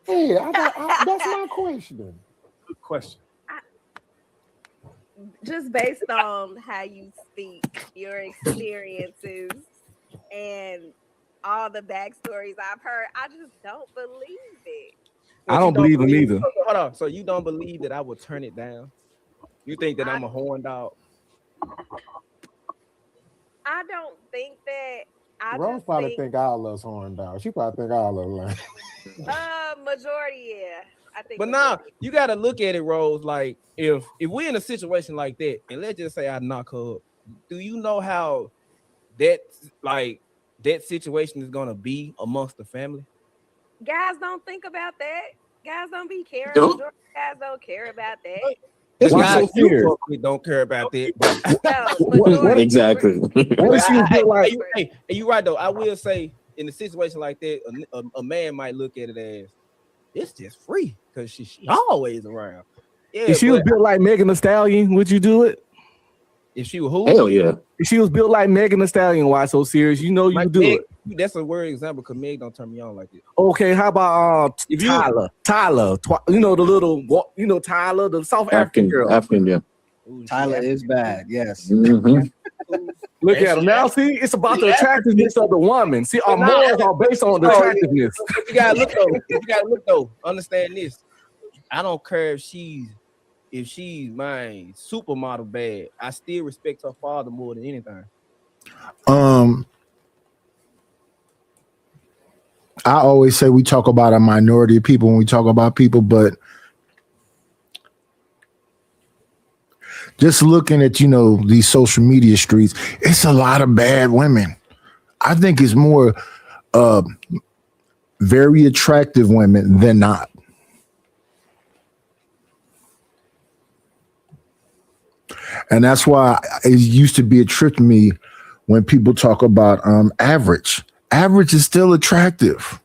Hey, that's my question. Good question. Just based on how you speak, your experiences, and all the backstories I've heard, I just don't believe it. I don't believe him either. Hold on. So you don't believe that I would turn it down? You think that I'm a horn dog? I don't think that. Rose probably think all of us horn dogs. She probably think all of us. Majority, yeah. I think. But now you got to look at it, Rose. Like if we're in a situation like that, and let's just say I knock her up, do you know how that situation is gonna be amongst the family? Guys don't think about that. Guys don't be caring. Nope. Guys don't care about that. This Why guy so serious? don't care about that. Exactly. Hey, you right though. I will say in a situation like that, a man might look at it as it's just free because she always around. Yeah, if she was but built like Megan Thee Stallion, would you do it? if she was who? Hell yeah. If she was built like Megan Thee Stallion, why so serious? You know you would do Meg, it. that's a word example because Meg don't turn me on like it. Okay, how about If you- Tyler, you know the little, you know Tyler, the South African girl. African, yeah. Tyler is bad. Yes. Mhm. Look at him now. See, it's about the attractiveness of the woman. See, our morals are based on the attractiveness. But you gotta look though. You gotta look though. Understand this. I don't care if she's my supermodel bad. I still respect her father more than anything. I always say we talk about a minority of people when we talk about people, but just looking at, you know, these social media streets, it's a lot of bad women. I think it's more very attractive women than not. And that's why it used to be a trip to me when people talk about average. Average is still attractive.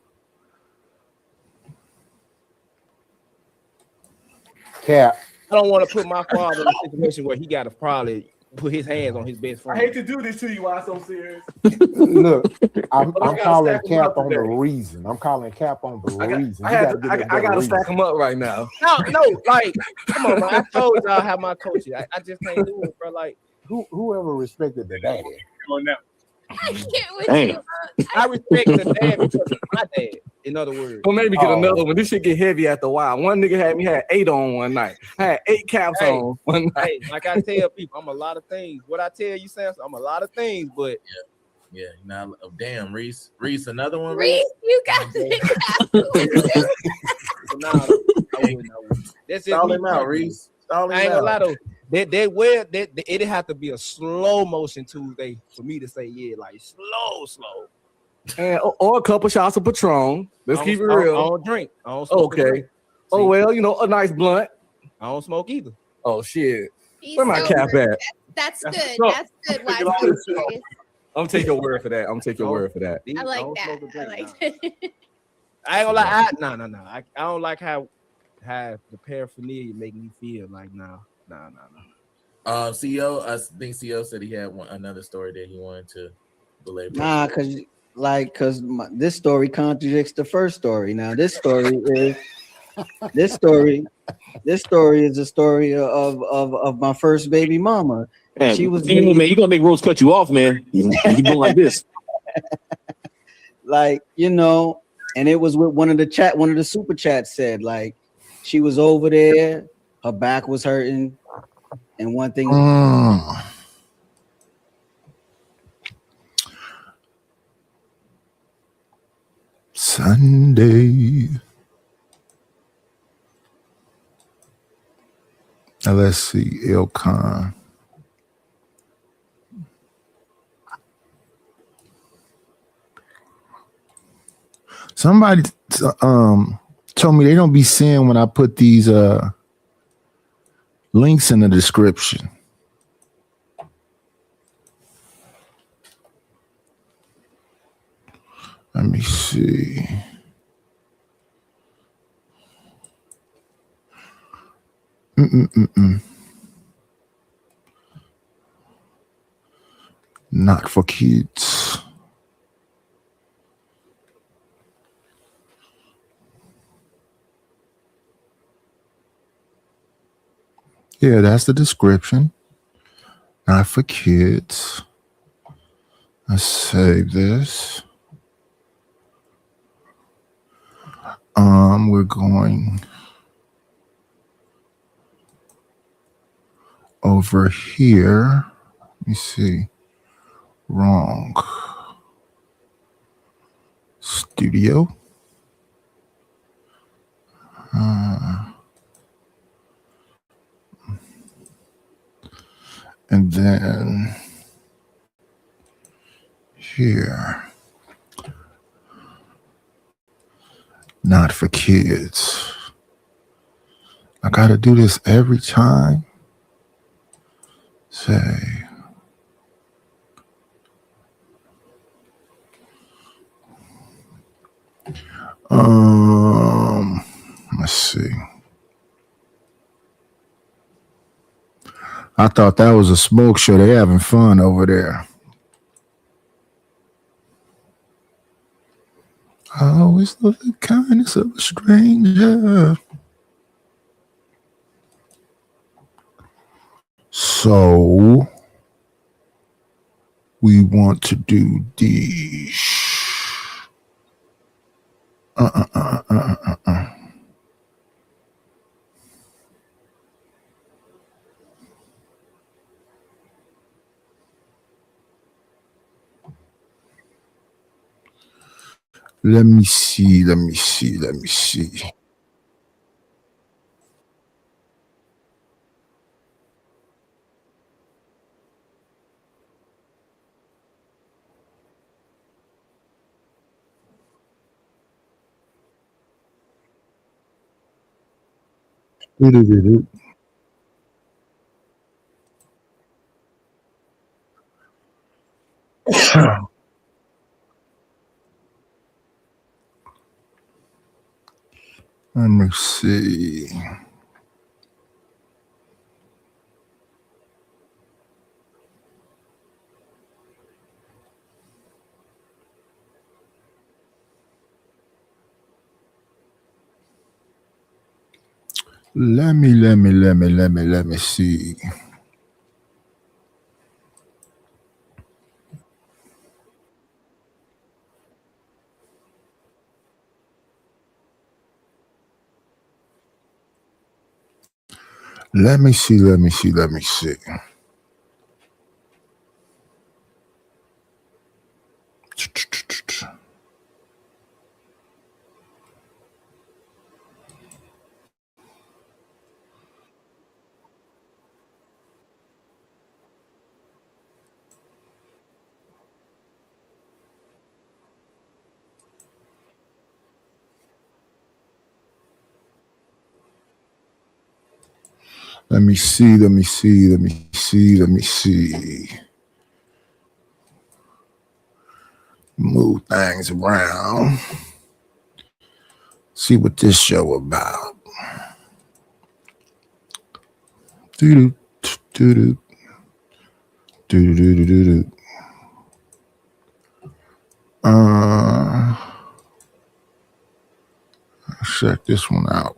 Cap. I don't want to put my father in a situation where he got to probably put his hands on his best I friend. hate to do this to you. Why so serious? Look, I'm But I gotta calling stack 'em Cap up on the today. reason. I'm calling Cap on the reason. I You got gotta give me a to better stack reason. them up right now. No, like, come on, man. I told y'all how my coach is. I just can't do it, bro. Like, Whoever respected the daddy. On that. I can't with Damn. you. I respect the dad because of my dad. In other words, Don't make me get Oh. another one. This shit get heavy after a while. One nigga had 8 on one night. I had 8 caps Hey. on one night. hey, like I tell people, I'm a lot of things. What I tell you, Sam, I'm a lot of things, but Yeah, now damn, Reese, another one. Reese, you got it. nah, I wouldn't. That's just Stall me him out, personally. Reese. Stall I ain't him gonna lie out. though. It'd have to be a slow motion Tuesday for me to say yeah, like slow. And, or a couple shots of Patron. Let's I keep it don't- real. I don't drink. I don't smoke a Okay. drink. Oh well, you know, a nice blunt. I don't smoke either. Oh shit. He's Where my sober. cap at? That's good. No. That's good. Why Take it all so this shit serious? I'm taking your word for that. I'm taking your word for that. I like don't that. smoke a I drink, like that. I ain't gonna lie. No. I don't like how the paraphernalia make me feel. Like no. CEO, I think CEO said he had another story that he wanted to belabor. Nah, cause this story contradicts the first story. Now this story is a story of my first baby mama. Man, She was man, you gonna make Rose cut you off, man. You doing like this. like, you know, and it was with one of the super chats said, like, she was over there, her back was hurting, and one thing. Sunday. Now let's see, Ilcon. Somebody told me they don't be seeing when I put these links in the description. Let me see. Not for kids. Yeah, that's the description. Not for kids. Let's save this. We're going over here. Let me see. Wrong. Studio. And then here. Not for kids. I gotta do this every time. Say. Let's see. I thought that was a smoke show. They having fun over there. I always love the kindness of a stranger. So we want to do the Let me see. Let me see. Let me see. Let me see. Let me see. Move things around. See what this show about. Let's check this one out.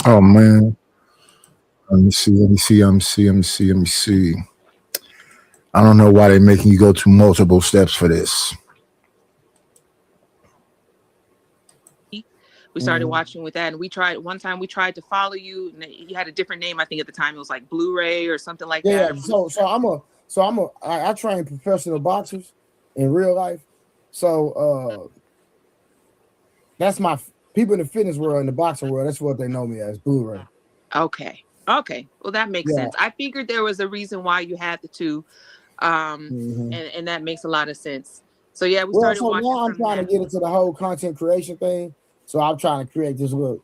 Oh man. Let me see. I don't know why they're making you go through multiple steps for this. We started watching with that, and we tried to follow you, and you had a different name. I think at the time it was like Blu-ray or something like Yeah, that. I train professional boxers in real life. So that's my people in the fitness world, in the boxing world, that's what they know me as, Blu-ray. Okay. Well, that makes sense. I figured there was a reason why you had the two, and that makes a lot of sense. So yeah, we started watching. Now I'm trying to get into the whole content creation thing. So I'm trying to create this little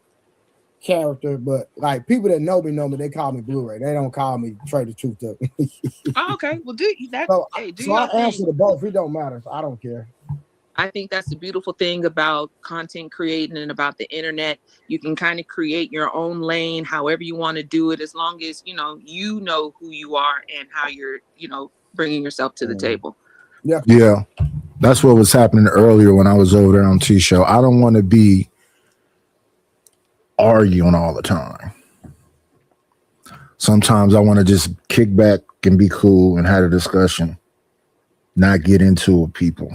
character, but like people that know me, they call me Blu-ray. They don't call me Trey the Truth Up. Okay. Well, do that. So, Hey, do so your I answer thing. to both. It don't matter. I don't care. I think that's the beautiful thing about content creating and about the internet. You can kind of create your own lane, however you want to do it, as long as you know who you are and how you're, bringing yourself to the table. Yeah. That's what was happening earlier when I was over there on T-Show. I don't want to be arguing all the time. Sometimes I want to just kick back and be cool and have a discussion, not get into it with people.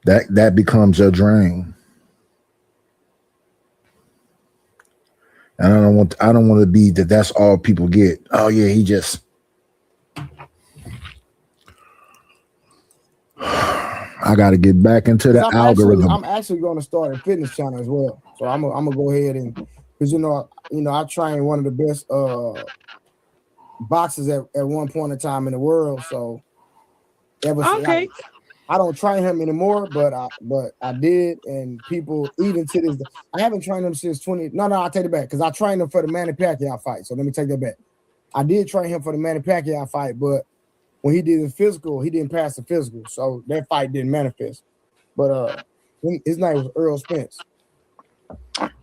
That becomes a drain. And I don't want to be that's all people get. Oh yeah, he just I got to get back into the algorithm. I'm actually going to start a fitness channel as well. So I'm gonna go ahead and because I trained one of the best boxers at one point in time in the world. So I don't train him anymore, but I did, and people even to this day, I haven't trained him since 20. No, I take it back because I trained him for the Manny Pacquiao fight. So let me take that back. I did train him for the Manny Pacquiao fight, but when he did his physical, he didn't pass the physical, so that fight didn't manifest. But his name was Earl Spence.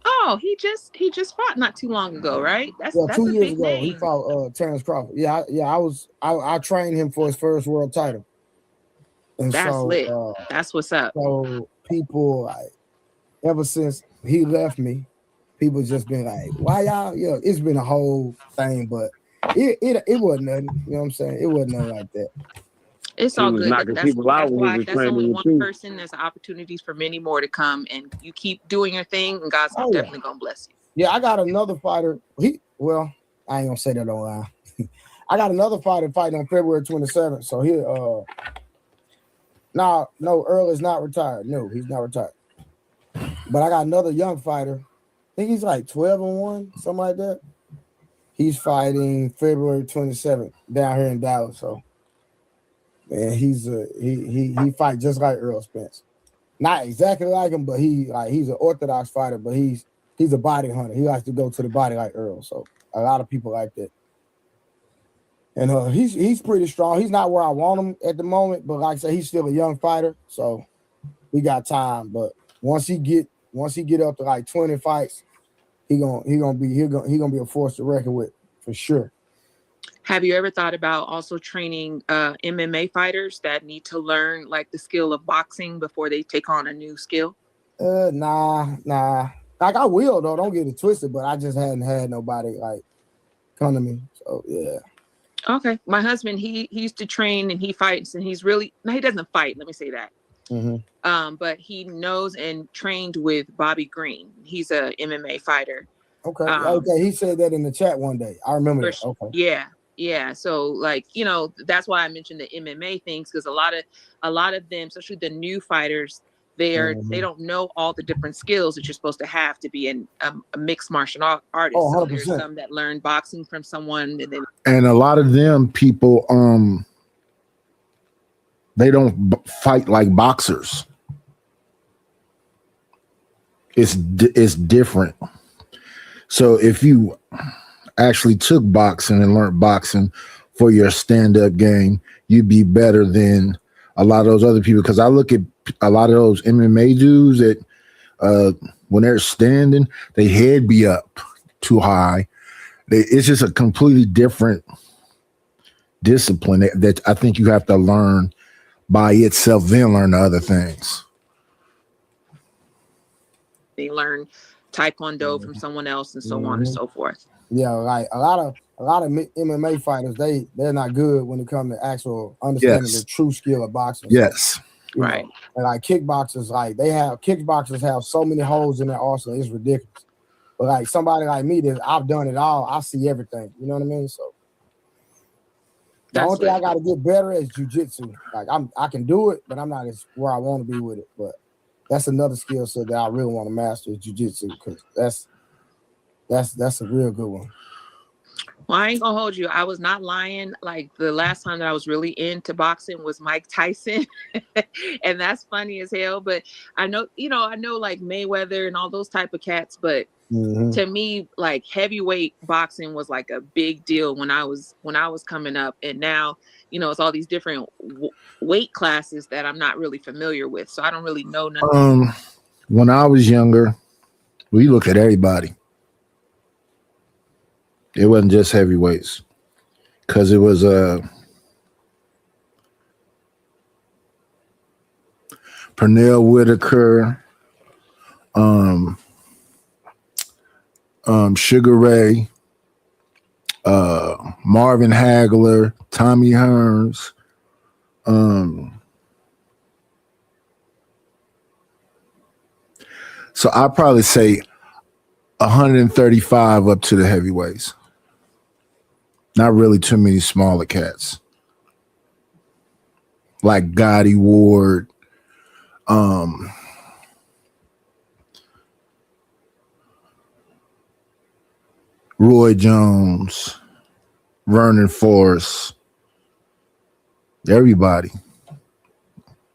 Oh, he just fought not too long ago, right? That's 2 a years big ago. name. He fought Terrence Crawford. I trained him for his first world title. And That's so, lit. That's what's up. So people, ever since he left me, people just been like, "Why y'all?" It's been a whole thing, but it wasn't nothing. You know what I'm saying? It wasn't nothing like that. It's all was good. knocking That's people out when he why was that's training only you one too. person. There's opportunities for many more to come, and you keep doing your thing, and God's definitely gonna bless you. Yeah, I got another fighter. I ain't gonna say that online. I got another fighter fighting on February 27th. So no, Earl is not retired. No, he's not retired. But I got another young fighter. I think he's like 12-1, something like that. He's fighting February 27th down here in Dallas. So, man, he fight just like Earl Spence. Not exactly like him, but he's an orthodox fighter. But he's a body hunter. He likes to go to the body like Earl. So a lot of people like that. And he's pretty strong. He's not where I want him at the moment, but like I said, he's still a young fighter, so we got time. But once he get up to like 20 fights, he gonna be a force to reckon with for sure. Have you ever thought about also training MMA fighters that need to learn like the skill of boxing before they take on a new skill? Nah. Like I will though. Don't get it twisted, but I just hadn't had nobody like come to me. So yeah. Okay, my husband he used to train and he fights and he doesn't fight. Let me say that. Mm-hmm. But he knows and trained with Bobby Green. He's a MMA fighter. Okay. Okay. He said that in the chat one day. I remember that. Okay. Yeah. So like, that's why I mentioned the MMA things, because a lot of them, especially the new fighters, they don't know all the different skills that you're supposed to have to be a mixed martial artist. Oh, so 100%. there's some that learn boxing from someone and then And a lot of them people, they don't fight like boxers. It's different. So if you actually took boxing and learned boxing for your stand-up game, you'd be better than a lot of those other people. Because I look at a lot of those MMA dudes that when they're standing, they head be up too high. It's just a completely different discipline that I think you have to learn by itself, then learn the other things. they learn taekwondo from someone else, and so on and so forth. Yeah, like a lot of MMA fighters, they're not good when it comes to actual understanding Yes. the true skill of boxing. Yes. You know, and like kickboxers, like kickboxers have so many holes in their arsenal, it's ridiculous. But like somebody like me, that I've done it all, I see everything. You know what I mean? So the only thing I got to get better is jujitsu. Like I can do it, but I'm not as where I want to be with it. But that's another skill set that I really want to master is jujitsu, because that's a real good one. Well, I ain't gonna hold you. I was not lying. Like the last time that I was really into boxing was Mike Tyson. And that's funny as hell. But I know like Mayweather and all those type of cats. But to me, like heavyweight boxing was like a big deal when I was coming up. And now, it's all these different weight classes that I'm not really familiar with. So I don't really know nothing. When I was younger, we look at everybody. It wasn't just heavyweights, because it was Pernell Whitaker, Sugar Ray, Marvin Hagler, Tommy Hearns, so I'd probably say 135 up to the heavyweights. Not really too many smaller cats. Like Gotti Ward, Roy Jones, Vernon Forrest, everybody.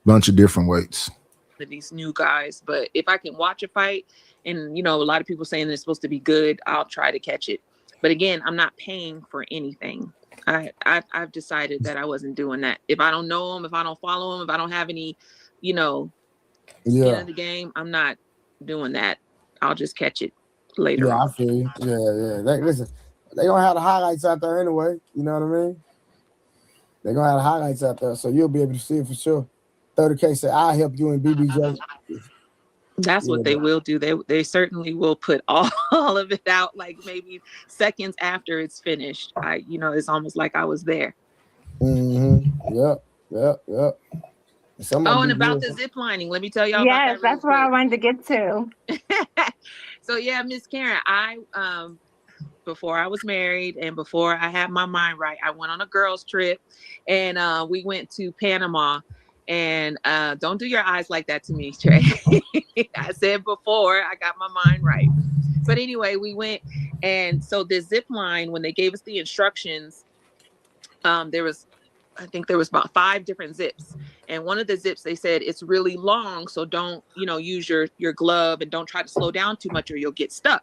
Bunch of different weights. These new guys, but if I can watch a fight and a lot of people saying it's supposed to be good, I'll try to catch it. But again, I'm not paying for anything. I've decided that I wasn't doing that. If I don't know them, if I don't follow them, if I don't have any, skin in the game, I'm not doing that. I'll just catch it later. Yeah, on. I feel you. Yeah. Listen, they gonna have the highlights out there anyway. You know what I mean? They're gonna have the highlights out there, so you'll be able to see it for sure. 30K said, "I'll help you in BBJ." That's what they will do. They certainly will put all of it out, like maybe seconds after it's finished. It's almost like I was there. Yep. And about the zip lining, let me tell y'all. Yes, about that that's where I wanted to get to. So yeah, Miss Karen, I before I was married and before I had my mind right, I went on a girls trip, and we went to Panama. And don't do your eyes like that to me, Trey. I said before I got my mind right. But anyway, we went, and so the zip line, when they gave us the instructions, there was about 5 different zips. And one of the zips, they said it's really long, so don't use your glove, and don't try to slow down too much or you'll get stuck.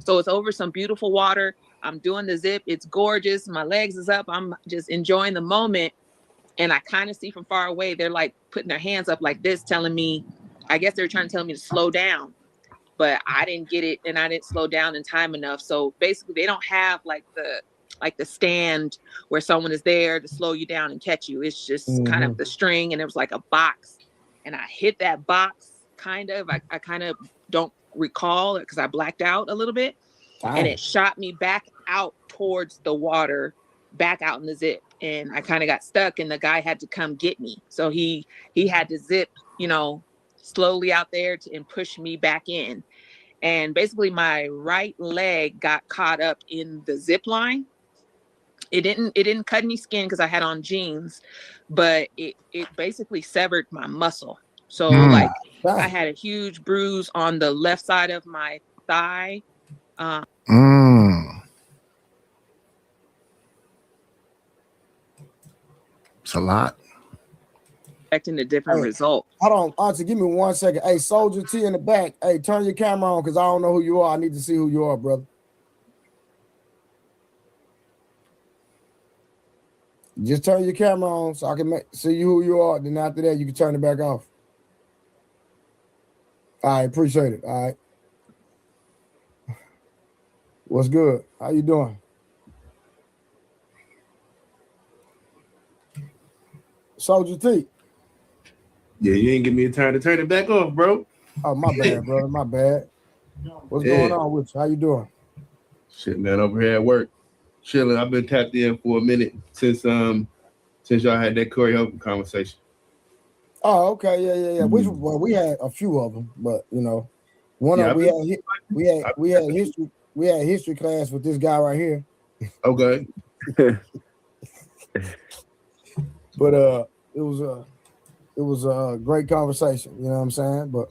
So it's over some beautiful water. I'm doing the zip. It's gorgeous. My legs is up. I'm just enjoying the moment. And I kind of see from far away, they're like putting their hands up like this, telling me, I guess they're trying to tell me to slow down, but I didn't get it, and I didn't slow down in time enough. So basically they don't have like the stand where someone is there to slow you down and catch you. It's just kind of the string, and it was like a box, and I hit that box kind of. I kind of don't recall it because I blacked out a little bit. And it shot me back out towards the water, back out in the zip. And I kind of got stuck, and the guy had to come get me. So he had to zip, slowly out there and push me back in. And basically my right leg got caught up in the zip line. It didn't cut any skin because I had on jeans, but it basically severed my muscle. So I had a huge bruise on the left side of my thigh. It's a lot. Expecting a different result. Hold on, Auntie, give me 1 second. Hey, Soldier T in the back. Hey, turn your camera on because I don't know who you are. I need to see who you are, brother. Just turn your camera on so I can see who you are. Then after that, you can turn it back off. All right, appreciate it. All right. What's good? How you doing? Soldier T. Yeah, you ain't give me a turn to turn it back off, bro. Oh, my bad, brother. My bad. What's going on with you? How you doing? Shit, man, over here at work, chilling. I've been tapped in for a minute since y'all had that Corey Holcomb conversation. Oh, okay, yeah. Well, we had a few of them, but you know, one of them we had history class with this guy right here. Okay. But it was a great conversation. You know what I'm saying? But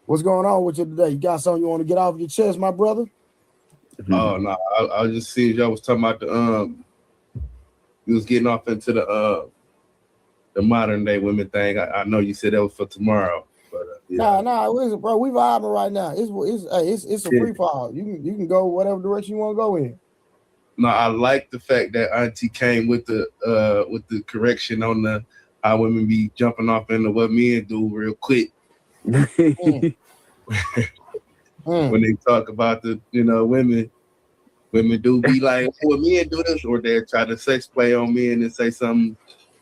what's going on with you today? You got something you want to get off your chest, my brother? Oh no, I was just seeing y'all was talking about you was getting off into the modern day women thing. I know you said that was for tomorrow, but yeah. Nah, listen, bro, we vibing right now. It's a free fall. You can go whatever direction you want to go in. No, I like the fact that Auntie came with the correction on the how women be jumping off into what men do real quick. When they talk about the women do be like, well, men do this, or they try to sex play on men and say something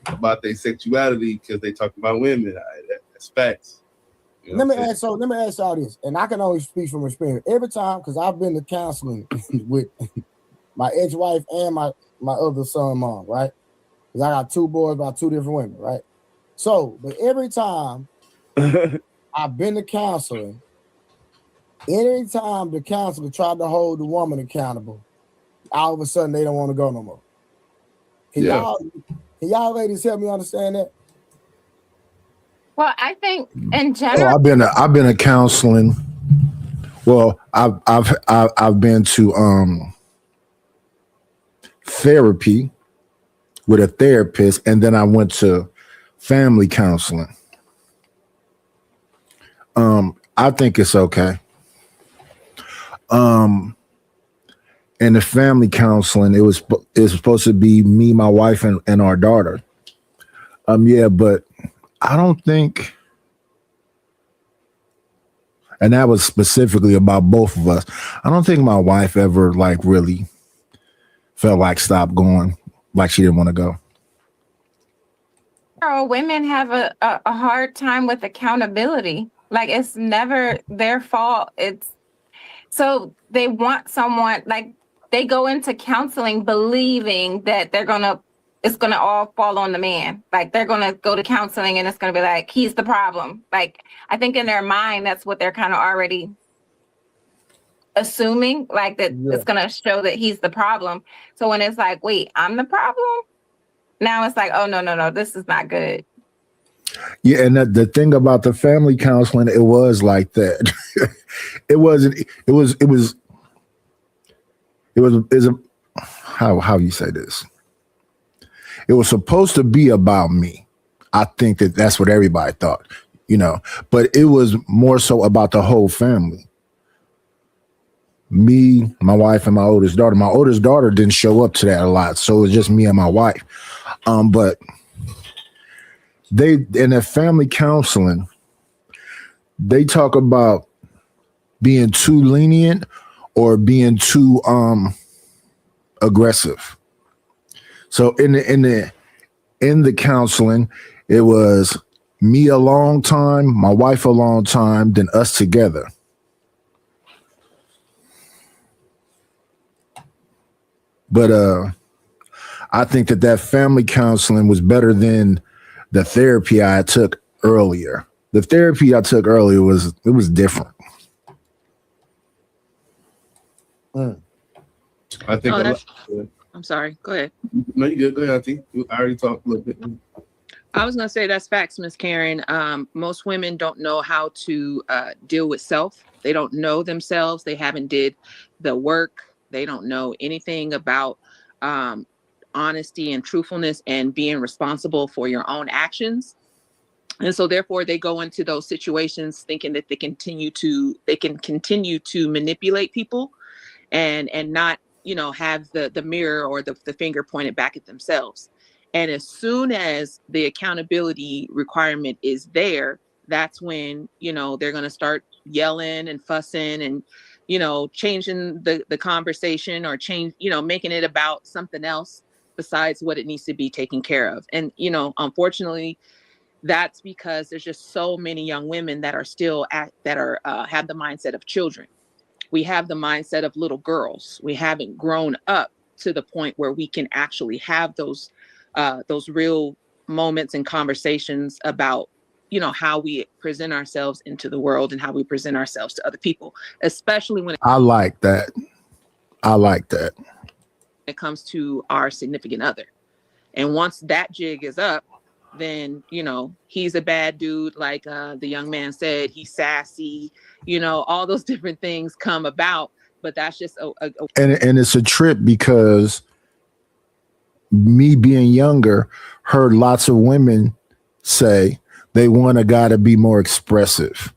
about their sexuality because they talk about women. That's facts. Let me ask y'all this, and I can only speak from experience. Every time, because I've been to counseling with my ex-wife and my other son mom, right? Because I got two boys by two different women, right? So, but every time I've been to counseling, anytime the counselor tried to hold the woman accountable, all of a sudden they don't want to go no more. Can y'all ladies help me understand that? Well, I think in general, I've been to counseling. Well, I've been to therapy with a therapist, and then I went to family counseling. I think it's okay. In the family counseling, it was supposed to be me, my wife, and our daughter. Yeah, but I don't think, and that was specifically about both of us. I don't think my wife ever really felt like stop going, like she didn't want to go. women have a hard time with accountability. Like, it's never their fault. So they want someone, like, they go into counseling believing that it's gonna all fall on the man. Like, they're gonna go to counseling and it's gonna be like, he's the problem. Like, I think in their mind, that's what they're kind of already assuming, like that it's gonna show that he's the problem. So when it's like, wait, I'm the problem, now it's like, oh no, this is not good. Yeah, and the thing about the family counseling, it was like that. It was how you say this? It was supposed to be about me. I think that's what everybody thought, but it was more so about the whole family. Me, my wife, and my oldest daughter. My oldest daughter didn't show up to that a lot, so it was just me and my wife. But they, in their family counseling, they talk about being too lenient or being too aggressive. So in the counseling, it was me a long time, my wife a long time, then us together. But I think that family counseling was better than the therapy I took earlier. The therapy I took earlier was different. I think I'm sorry. Go ahead. No, you good. Go ahead, Auntie. I already talked a little bit. I was going to say that's facts, Miss Karen. Most women don't know how to deal with self. They don't know themselves. They haven't did the work. They don't know anything about honesty and truthfulness and being responsible for your own actions. And so therefore they go into those situations thinking that they can continue to manipulate people and not, have the mirror or the finger pointed back at themselves. And as soon as the accountability requirement is there, that's when, they're going to start yelling and fussing and, changing the conversation or making it about something else besides what it needs to be taken care of. And, unfortunately, that's because there's just so many young women that are still have the mindset of children. we have the mindset of little girls. We haven't grown up to the point where we can actually have those real moments and conversations about, you know, how we present ourselves into the world and how we present ourselves to other people, especially when I like that. I like that. it comes to our significant other. And once that jig is up, then, you know, he's a bad dude, like the young man said, he's sassy, you know, all those different things come about. But that's just And it's a trip because me being younger, heard lots of women say they want a guy to be more expressive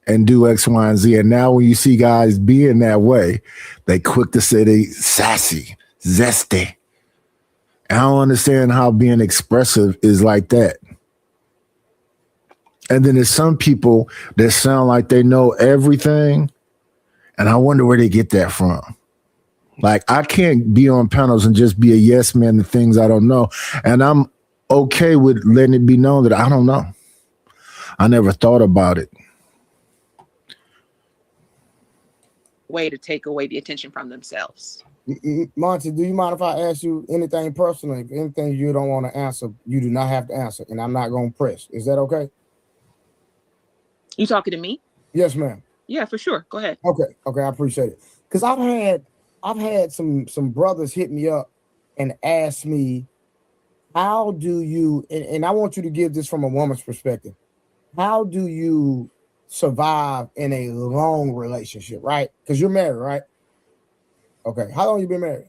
and do X, Y, and Z. And now when you see guys being that way, they quick to say they sassy, zesty. I don't understand how being expressive is like that. And then there's some people that sound like they know everything. And I wonder where they get that from. Like, I can't be on panels and just be a yes man to things I don't know. And I'm okay with letting it be known that I don't know. I never thought about it. way to take away the attention from themselves. Monty, do you mind if I ask you anything personal? If anything you don't want to answer, you do not have to answer, and I'm not going to press. Is that okay? You talking to me? Yes, ma'am. Yeah, for sure. Go ahead. Okay, I appreciate it. Because I've had some brothers hit me up and ask me, how do you, and I want you to give this from a woman's perspective, how do you survive in a long relationship, right? Because you're married, right? Okay, how long you been married?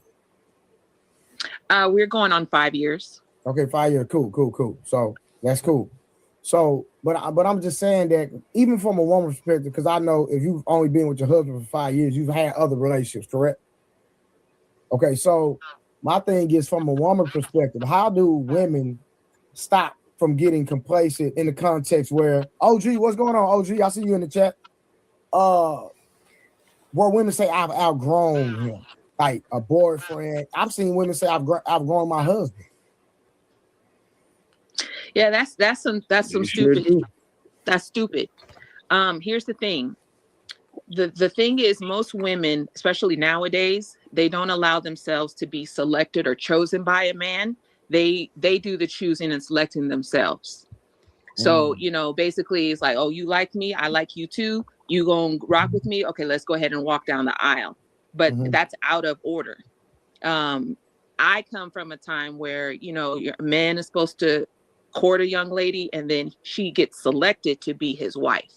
We're going on 5 years. Okay, 5 years. Cool. So that's cool. So, but I'm just saying that even from a woman's perspective, because I know if you've only been with your husband for 5 years, you've had other relationships, correct? Okay, so my thing is from a woman's perspective, how do women stop from getting complacent in the context where, OG, what's going on, OG? I see you in the chat. Where women say I've outgrown him, like a boyfriend. I've seen women say I've outgrown my husband. Yeah, that's some stupid. That's stupid. Here's the thing. The thing is, most women, especially nowadays, they don't allow themselves to be selected or chosen by a man. They do the choosing and selecting themselves. So, you know, basically it's like, oh, you like me, I like you too. You gonna rock with me? Okay, let's go ahead and walk down the aisle. But that's out of order. I come from a time where, you know, your man is supposed to court a young lady and then she gets selected to be his wife.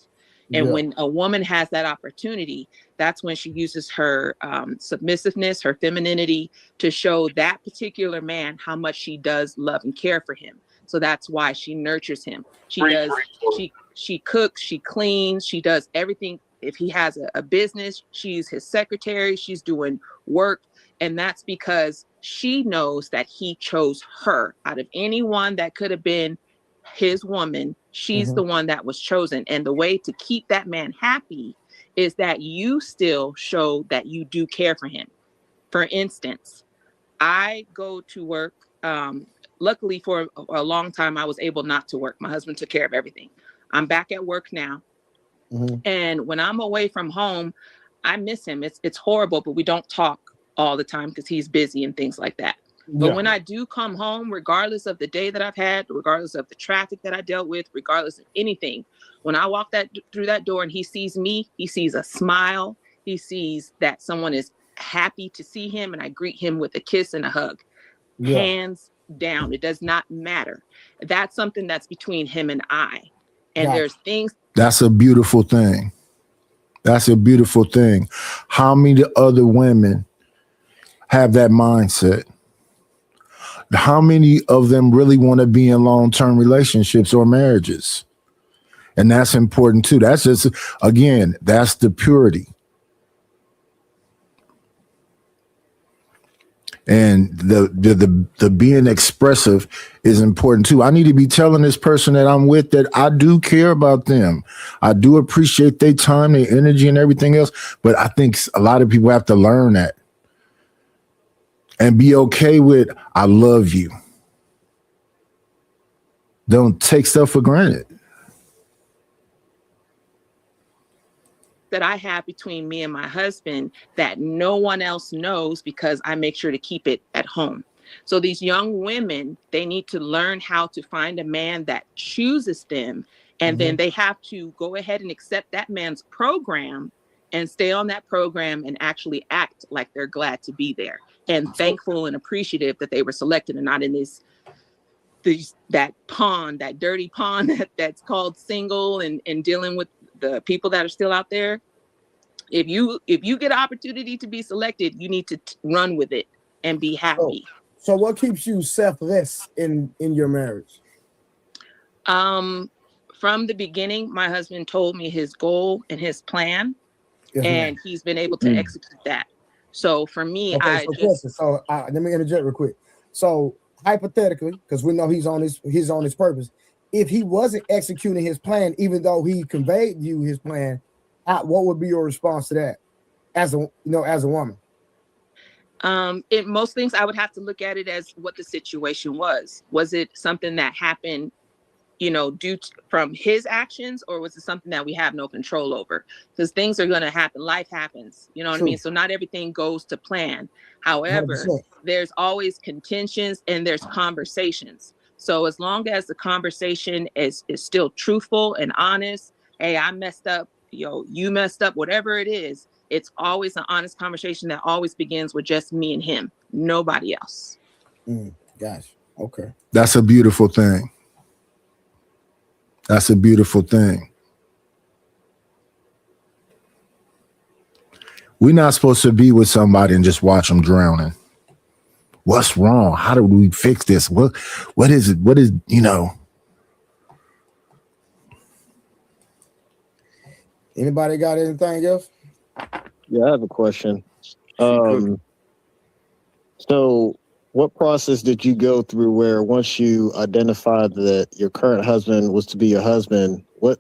And when a woman has that opportunity, that's when she uses her submissiveness, her femininity to show that particular man how much she does love and care for him. So that's why she nurtures him. She cooks, she cleans, she does everything. If he has a business, she's his secretary, she's doing work. And that's because she knows that he chose her. Out of anyone that could have been his woman, she's the one that was chosen. And the way to keep that man happy is that you still show that you do care for him. For instance, I go to work. Luckily for a long time, I was able not to work. My husband took care of everything. I'm back at work now. And when I'm away from home, I miss him. It's horrible, but we don't talk all the time because he's busy and things like that. But when I do come home, regardless of the day that I've had, regardless of the traffic that I dealt with, regardless of anything, when I walk through that door and he sees me, he sees a smile. He sees that someone is happy to see him, and I greet him with a kiss and a hug. Hands down. It does not matter. That's something that's between him and I. And there's things. That's a beautiful thing. That's a beautiful thing. How many other women have that mindset? How many of them really want to be in long-term relationships or marriages? And that's important too. That's just, again, that's the purity. And the being expressive is important too. I need to be telling this person that I'm with that I do care about them. I do appreciate their time, their energy, and everything else. But I think a lot of people have to learn that and be okay with, I love you. Don't take stuff for granted. that I have between me and my husband that no one else knows because I make sure to keep it at home. So these young women, they need to learn how to find a man that chooses them. And then they have to go ahead and accept that man's program and stay on that program and actually act like they're glad to be there and thankful and appreciative that they were selected and not in that pond, that dirty pond that's called single and dealing with the people that are still out there. If you get an opportunity to be selected, you need to run with it and be happy. So what keeps you selfless in your marriage? From the beginning, my husband told me his goal and his plan, and he's been able to execute that. So for me, let me interject real quick. So hypothetically, because we know he's on his purpose, if he wasn't executing his plan, even though he conveyed you his plan, what would be your response to that as a woman? In most things, I would have to look at it as what the situation was. Was it something that happened, from his actions, or was it something that we have no control over? Because things are going to happen. Life happens. You know what I mean? So not everything goes to plan. However, 100%. There's always contentions and there's conversations. So as long as the conversation is still truthful and honest, hey, I messed up, you messed up, whatever it is, it's always an honest conversation that always begins with just me and him, nobody else. Gosh, okay. That's a beautiful thing. That's a beautiful thing. We're not supposed to be with somebody and just watch them drowning. What's wrong? How do we fix this? What is it? What is, Anybody got anything else? Yeah, I have a question. So what process did you go through where once you identified that your current husband was to be your husband, what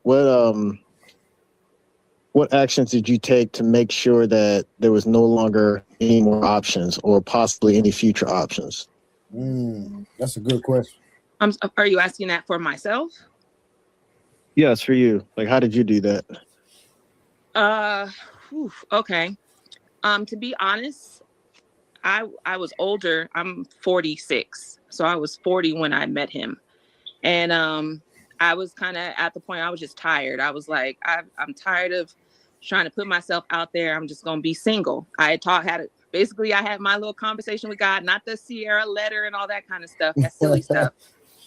actions did you take to make sure that there was no longer any more options or possibly any future options? That's a good question. Are you asking that for myself? Yes, for you. Like, how did you do that? Okay. To be honest, I was older. I'm 46. So I was 40 when I met him. And I was kind of at the point I was just tired. I was like, I'm tired of trying to put myself out there. I'm just going to be single. I had my little conversation with God, not the Sierra letter and all that kind of stuff. That silly stuff.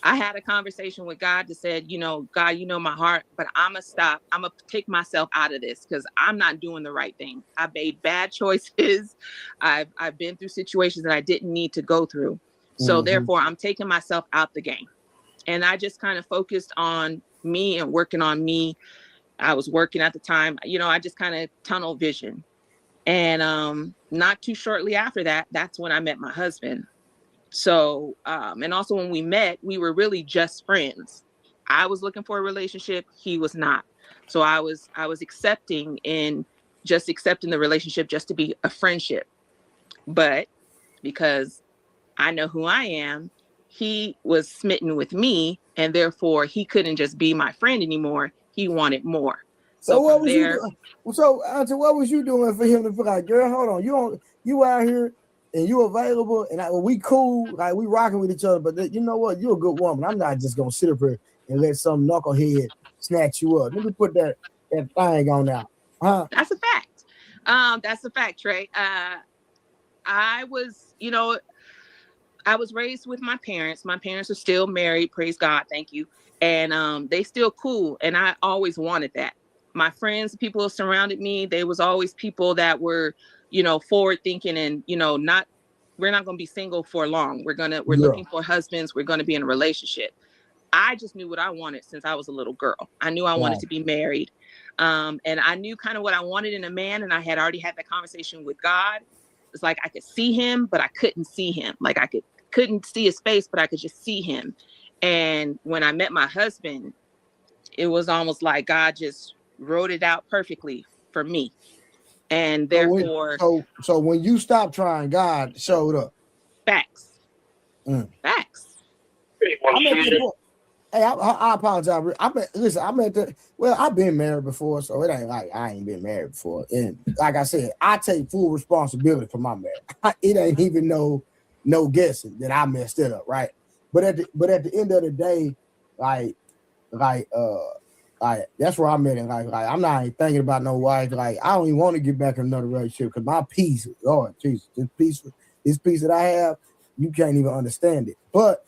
I had a conversation with God that said, God, you know my heart, but I'm going to stop. I'm going to take myself out of this because I'm not doing the right thing. I've made bad choices. I've been through situations that I didn't need to go through. So therefore, I'm taking myself out the game. And I just kind of focused on me and working on me. I was working at the time, I just kind of tunnel vision. And not too shortly after that, that's when I met my husband. So, and also when we met, we were really just friends. I was looking for a relationship. He was not. So I was accepting the relationship just to be a friendship. But because I know who I am, he was smitten with me, and therefore he couldn't just be my friend anymore. He wanted more. So what was you doing? So Auntie, what was you doing for him to be like, girl, hold on, you out here and you available, and we cool, like we rocking with each other, but you know what? You're a good woman. I'm not just gonna sit up here and let some knucklehead snatch you up. Let me put that thing on now. That's a fact. That's a fact, Trey. I was raised with my parents. My parents are still married, praise God, thank you. And they still cool, and I always wanted that. My friends, people who surrounded me, they was always people that were, forward thinking and, we're not going to be single for long. We're looking for husbands. We're going to be in a relationship. I just knew what I wanted since I was a little girl. I knew I wanted to be married. And I knew kind of what I wanted in a man. And I had already had that conversation with God. It's like, I could see him, but I couldn't see him. Like I couldn't see his face, but I could just see him. And when I met my husband, it was almost like God just wrote it out perfectly for me. And therefore, so when you stopped trying, God showed up. Facts. Facts. Hey, I apologize. Listen, I'm at the well, I've been married before, so it ain't like I ain't been married before. And like I said, I take full responsibility for my marriage. It ain't even no guessing that I messed it up, right? But at the end of the day, like that's where I'm at. Like I'm not even thinking about no wife. Like I don't even want to get back in another relationship because my peace, Lord Jesus, this peace that I have, you can't even understand it. But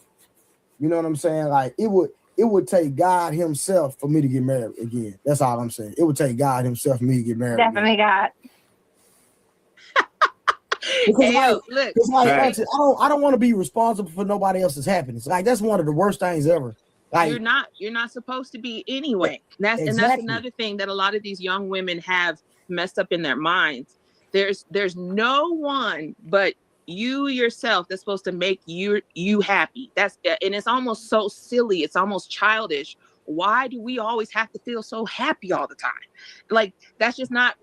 you know what I'm saying? Like it would take God Himself for me to get married again. That's all I'm saying. It would take God Himself for me to get married. Definitely God. Because look, I don't want to be responsible for nobody else's happiness. Like that's one of the worst things ever. Like you're not supposed to be anyway. And that's Exactly. another thing that a lot of these young women have messed up in their minds. There's no one but you yourself that's supposed to make you happy. And it's almost so silly. It's almost childish. Why do we always have to feel so happy all the time? Like that's not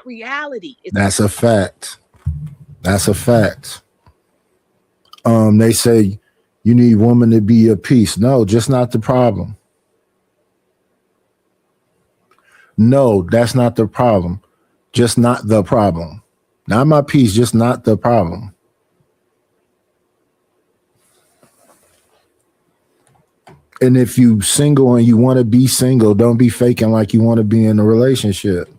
reality. That's a fact. That's a fact. They say you need women to be your peace. No, just not the problem. No, that's not the problem. Just not the problem. Not my peace, just not the problem. And if you single and you want to be single, don't be faking like you want to be in a relationship.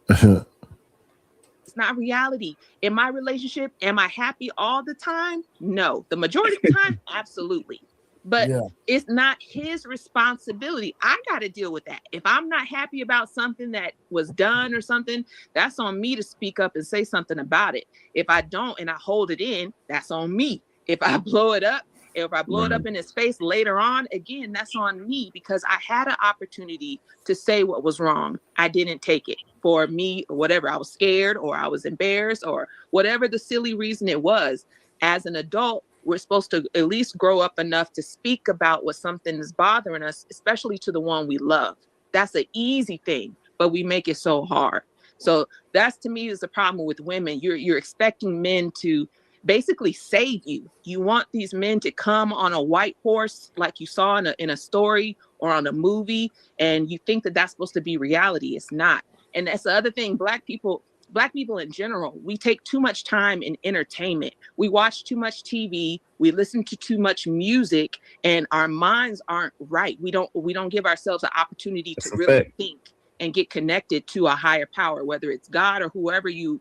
It's not reality. In my relationship, am I happy all the time? No. The majority of the time, absolutely. But it's not his responsibility. I got to deal with that. If I'm not happy about something that was done or something, that's on me to speak up and say something about it. If I don't and I hold it in, that's on me. If I blow it up, if I blow it up in his face later on, again, that's on me because I had an opportunity to say what was wrong. I didn't take it for me or whatever. I was scared or I was embarrassed or whatever the silly reason it was. As an adult, we're supposed to at least grow up enough to speak about what something is bothering us, especially to the one we love. That's an easy thing, but we make it so hard. So that's to me is the problem with women. You're expecting men to basically save you. You want these men to come on a white horse like you saw in a story or on a movie, and you think that that's supposed to be reality. It's not. And that's the other thing. Black people in general, we take too much time in entertainment. We watch too much TV, we listen to too much music, and our minds aren't right. We don't give ourselves an opportunity to really think and get connected to a higher power, whether it's God or whoever you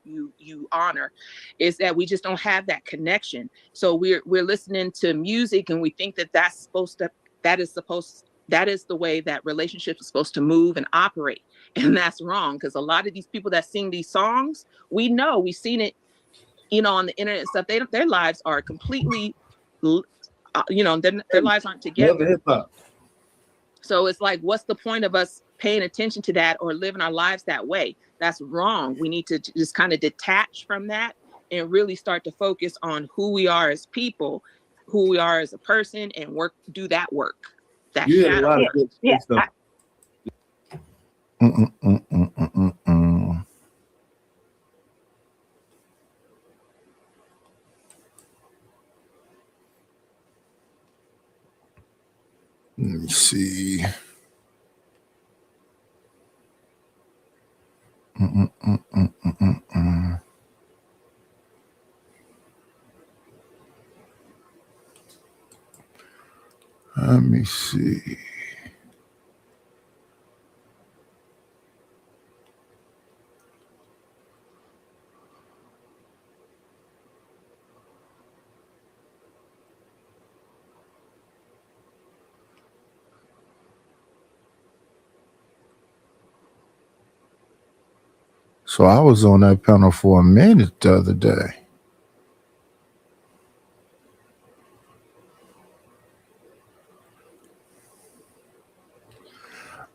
honor. Is that we just don't have that connection. So we're listening to music and we think that that is the way that relationships are supposed to move and operate. And that's wrong, because a lot of these people that sing these songs, we've seen it, on the internet and stuff. Their lives are completely, their lives aren't together. So it's like, what's the point of us paying attention to that or living our lives that way? That's wrong. We need to just kind of detach from that and really start to focus on who we are as people, who we are as a person, and do that work. That shadow work. Yeah. Let me see. Let me see. So I was on that panel for a minute the other day.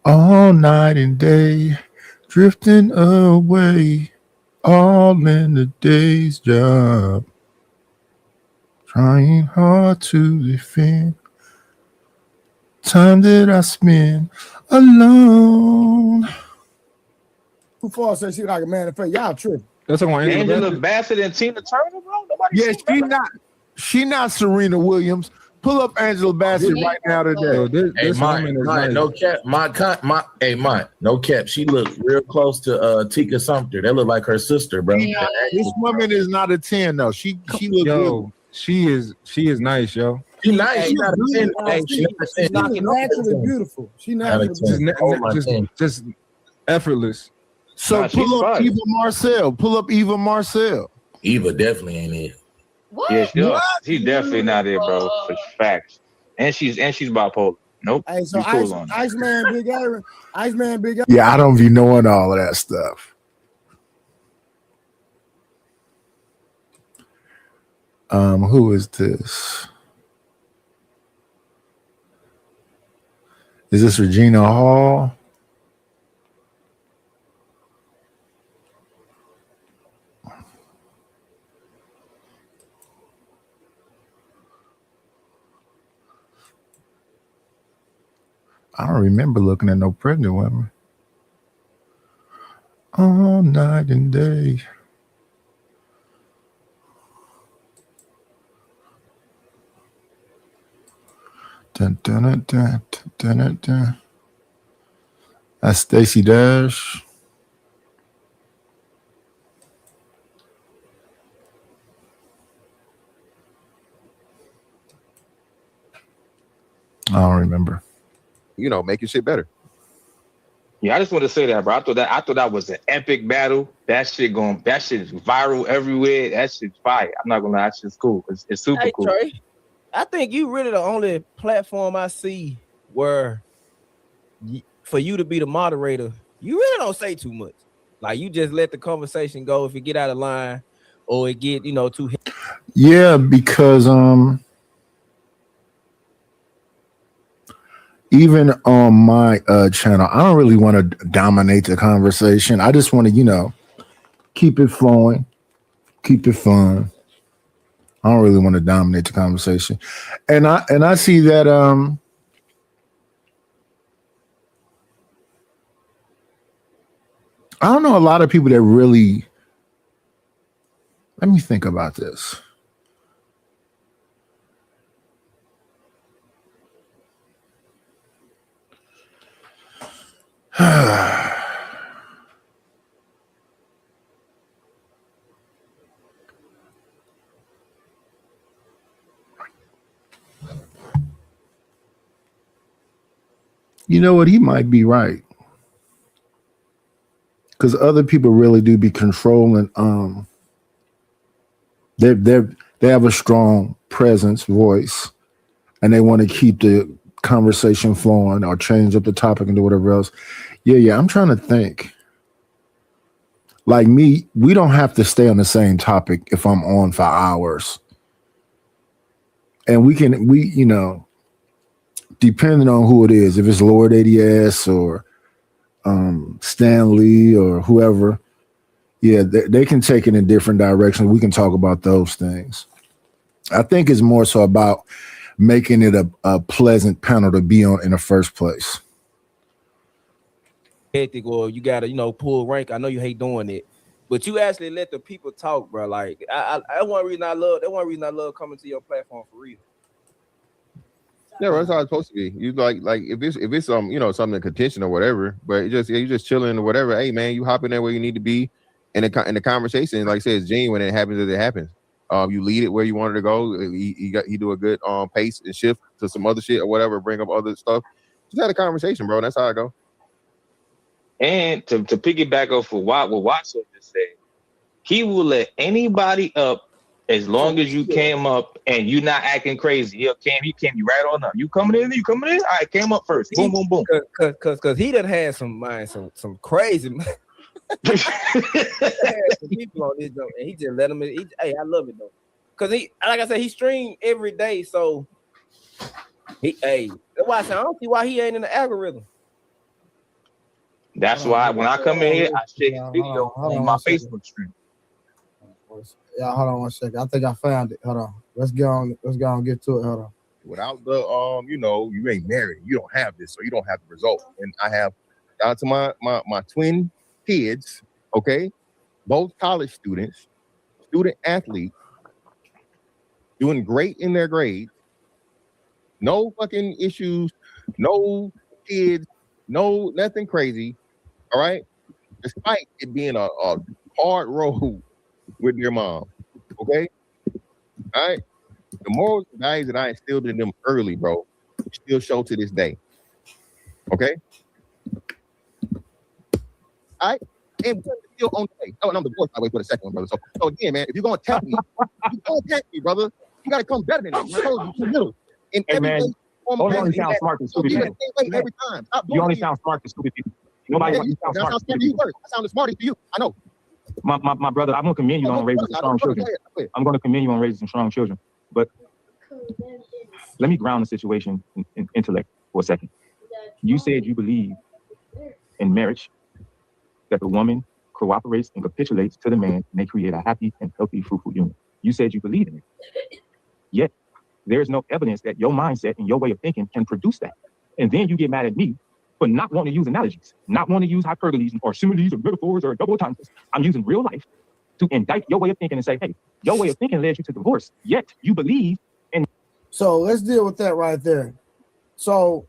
All night and day, drifting away, all in the day's job, trying hard to defend time that I spend alone. Too far says she like a man in fact. Y'all tripping. That's on Angela Bassett and Tina Turner, bro. Nobody. Yeah, she not Serena Williams. Pull up Angela Bassett right now today. Hey, Mike, no cap. Mike, no cap. She looked real close to Tika Sumpter. That looked like her sister, bro. This woman is not a 10 though. She look good. She is nice, yo. She nice. She's not a 10. She's naturally beautiful. She naturally just effortless. So pull up Eva Marcel. Pull up Eva Marcel. Eva definitely ain't it. What? Yeah, she's definitely not it, bro. For facts. And she's bipolar. Nope. Hey, so You cool on that. Iceman Big Aaron. Iceman Big Aaron. Yeah, I don't be knowing all of that stuff. Who is this? Is this Regina Hall? I don't remember looking at no pregnant women. All night and day. Dun, dun, dun, dun, dun, dun, dun. That's Stacey Dash. I don't remember. You know, making shit better. Yeah, I just want to say that, bro. I thought that was an epic battle. That shit is viral everywhere. That shit's fire. I'm not gonna lie, that shit's cool. It's super Hey, cool. Trey, I think you really the only platform I see where for you to be the moderator, you really don't say too much. Like you just let the conversation go. If it get out of line or it get, too Yeah, because even on my channel, I don't really want to dominate the conversation. I just want to, keep it flowing, keep it fun. I don't really want to dominate the conversation. And I see that I don't know a lot of people that really, let me think about this. You know what? He might be right. Because other people really do be controlling. They have a strong presence, voice, and they want to keep the conversation flowing or change up the topic and do whatever else. Yeah. I'm trying to think. Like me, we don't have to stay on the same topic if I'm on for hours. And we depending on who it is, if it's Lord ADS or Stan Lee or whoever, they can take it in different directions. We can talk about those things. I think it's more so about making it a pleasant panel to be on in the first place. hectic or you gotta, pull rank. I know you hate doing it, but you actually let the people talk, bro. Like that's one reason I love coming to your platform for real. Yeah, that's how it's supposed to be. You like if it's something in contention or whatever, but you just chilling or whatever. Hey man, you hop in there where you need to be, and in the conversation, like I said, it's genuine. When it happens, it happens. You lead it where you wanted to go. He do a good pace and shift to some other shit or whatever. Bring up other stuff. Just had a conversation, bro. That's how I go. And to piggyback off of what Watson just said, he will let anybody up as long as you came up and you not acting crazy. He came you right on up. You coming in? All right, came up first. Boom, boom, boom. Cause he done had some crazy some people on this joint, and he just let him. Hey, I love it though, cause he, like I said, he stream every day, so that's why I said I don't see why he ain't in the algorithm. That's why when I come in here, I shake video on my Facebook stream. Yeah, hold on one second. I think I found it. Hold on. Let's go on get to it. Hold on. Without the you ain't married. You don't have this, so you don't have the result. And I have down to my twin kids, okay? both college students, student athletes, doing great in their grades, no fucking issues, no kids, no nothing crazy. All right, despite it being a hard road with your mom. Okay, all right. The morals and values that I instilled in them early, bro, still show to this day. Okay. All right. And we're still on the way. Oh, and I'm divorced, by the way, for the second one, brother. So again, man, if you're gonna attack me, brother, you gotta come better than that. You told you too little. In Hey, every man, way, form, you only fashion, sound smart to stupid you people. gotta stay every time. Stop doing You only it. sound smart to stupid people. Nobody Yeah, you sound that smart sounds to smart stupid to you people. first. I sound the smartest to you. I know. My brother, I'm gonna commend you on raising some strong children. I'm gonna commend you on raising some strong children. But let me ground the situation in intellect for a second. You said you believe in marriage, that the woman cooperates and capitulates to the man, and they create a happy and healthy, fruitful union. You said you believe in it. Yet there is no evidence that your mindset and your way of thinking can produce that. And then you get mad at me for not wanting to use analogies, not wanting to use hyperboles or similes or metaphors or double entendres. I'm using real life to indict your way of thinking and say, hey, your way of thinking led you to divorce. Yet you believe in. So let's deal with that right there. So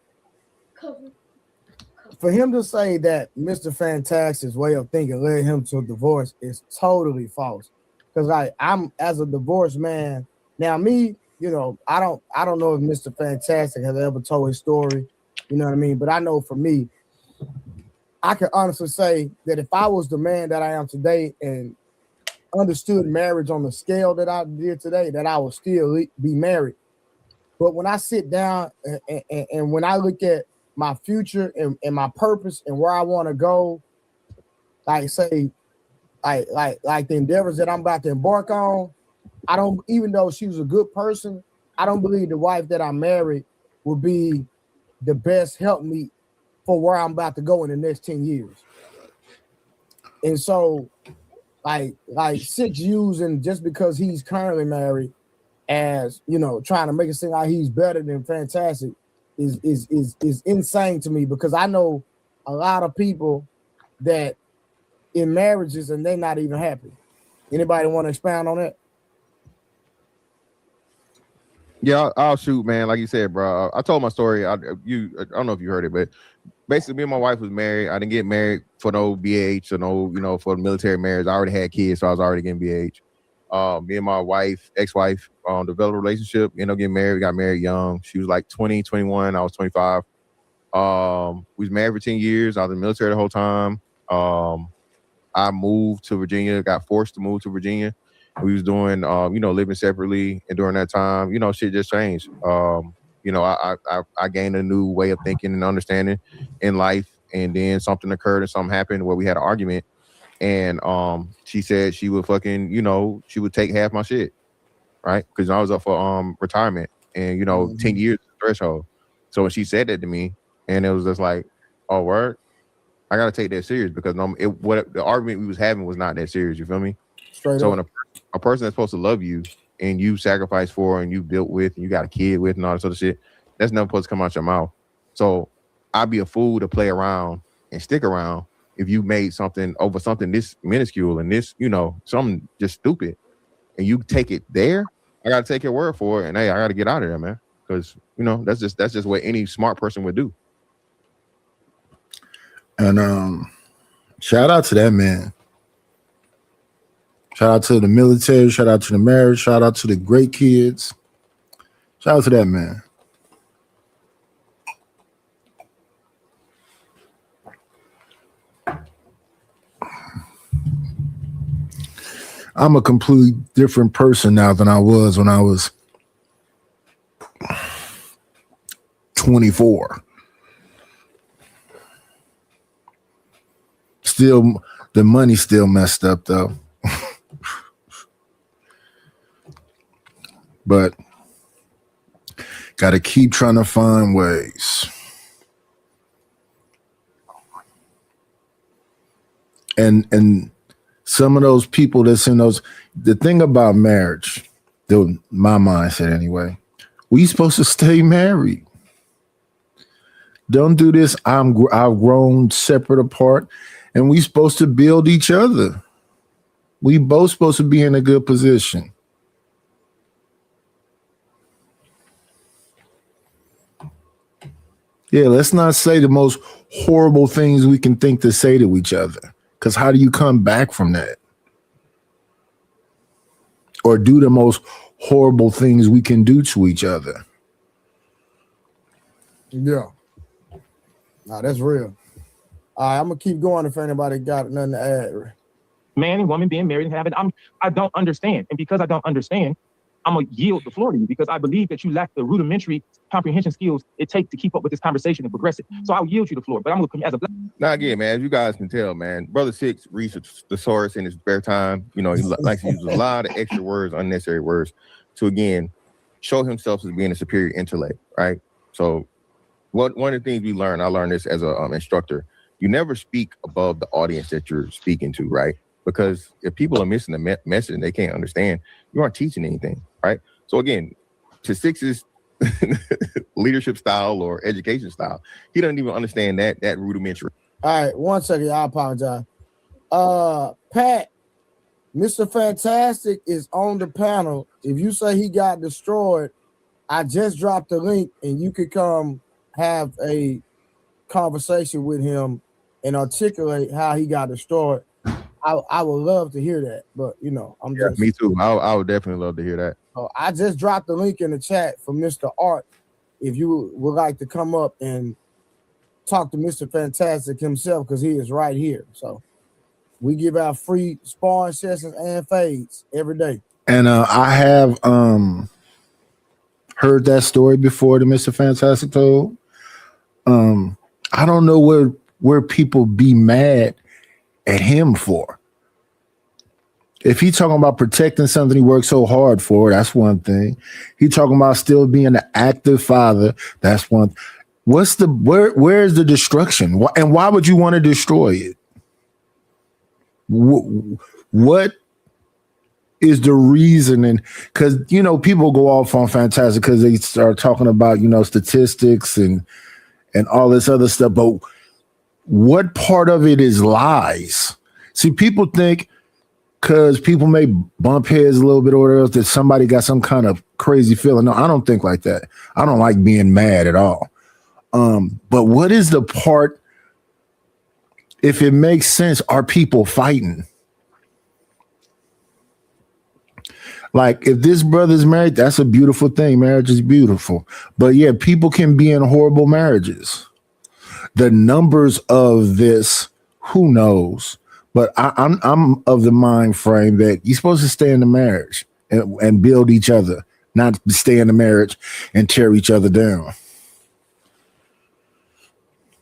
for him to say that Mr. Fantastic's way of thinking led him to divorce is totally false. Because I'm as a divorced man, now me, you know, I don't know if Mr. Fantastic has ever told his story, you know what I mean? But I know for me, I can honestly say that if I was the man that I am today and understood marriage on the scale that I did today, that I would still be married. But when I sit down and when I look at my future and my purpose and where I want to go, like say, like the endeavors that I'm about to embark on, I don't, even though she was a good person, I don't believe the wife that I married will be the best helpmeet for where I'm about to go in the next 10 years. And so like Six using just because he's currently married as, you know, trying to make it seem like he's better than Fantastic is insane to me, because I know a lot of people that in marriages and they're not even happy. Anybody want to expound on that? Yeah, I'll shoot, man. Like you said, bro. I told my story. I don't know if you heard it, but basically, me and my wife was married. I didn't get married for no BH or no, you know, for the military marriage. I already had kids, so I was already getting BH. Me and my wife, ex-wife, developed a relationship. Ended up getting married. We got married young. She was like 20, 21. I was 25. We was married for 10 years. I was in the military the whole time. I moved to Virginia. Got forced to move to Virginia. We was doing, you know, living separately, and during that time, you know, shit just changed. You know, I gained a new way of thinking and understanding in life, and then something occurred and something happened where we had an argument, and she said she would fucking, you know, she would take half my shit, right? Because I was up for retirement, and you know, 10 years is the threshold. So when she said that to me, and it was just like, oh, word, I gotta take that serious, because what the argument we was having was not that serious. You feel me? Straight so up. when a person that's supposed to love you and you sacrifice for and you built with and you got a kid with and all this other shit, that's never supposed to come out your mouth. So I'd be a fool to play around and stick around if you made something over something this minuscule and this, you know, something just stupid, and you take it there. I gotta take your word for it, and hey, I gotta get out of there, man, because you know that's just what any smart person would do. And shout out to that man. Shout out to the military. Shout out to the marriage. Shout out to the great kids. Shout out to that man. I'm a completely different person now than I was when I was 24. Still, the money still messed up though. But got to keep trying to find ways. And some of those people that's in those, the thing about marriage, my mindset anyway, we supposed to stay married. Don't do this. I've grown separate apart, and we supposed to build each other. We both supposed to be in a good position. Yeah, let's not say the most horrible things we can think to say to each other. Because how do you come back from that? Or do the most horrible things we can do to each other? Yeah. Nah, that's real. All right, I'm gonna keep going if anybody got nothing to add. Man and woman being married and having, I don't understand. And because I don't understand, I'm gonna yield the floor to you because I believe that you lack the rudimentary comprehension skills it takes to keep up with this conversation and progress it. So I'll yield you the floor. But I'm looking as a black. Now again, man, as you guys can tell, man, Brother Six reads the source in his spare time. You know, he likes to use a lot of extra words, unnecessary words, to again show himself as being a superior intellect, right? So, one of the things we learned, I learned this as a instructor. You never speak above the audience that you're speaking to, right? Because if people are missing the message and they can't understand, you aren't teaching anything, right? So again, to Six's leadership style or education style, he doesn't even understand that rudimentary. All right, 1 second. I apologize. Pat, Mr. Fantastic is on the panel. If you say he got destroyed, I just dropped the link and you could come have a conversation with him and articulate how he got destroyed. I would love to hear that, but you know, I'm just me too. I would definitely love to hear that. I just dropped the link in the chat for Mr. Art. If you would like to come up and talk to Mr. Fantastic himself, because he is right here. So we give out free sparring sessions and fades every day. And I have heard that story before that Mr. Fantastic told. I don't know where people be mad at him for. If he talking about protecting something he worked so hard for, that's one thing. He talking about still being an active father, that's one. Where's the destruction? And why would you want to destroy it? What is the reasoning? Because you know people go off on Fantastic because they start talking about statistics and all this other stuff, but what part of it is lies? See, people think because people may bump heads a little bit or else that somebody got some kind of crazy feeling. No, I don't think like that. I don't like being mad at all. But what is the part, if it makes sense, are people fighting? Like if this brother's married, that's a beautiful thing. Marriage is beautiful. But yeah, people can be in horrible marriages. The numbers of this, who knows? But I'm of the mind frame that you're supposed to stay in the marriage and build each other, not stay in the marriage and tear each other down.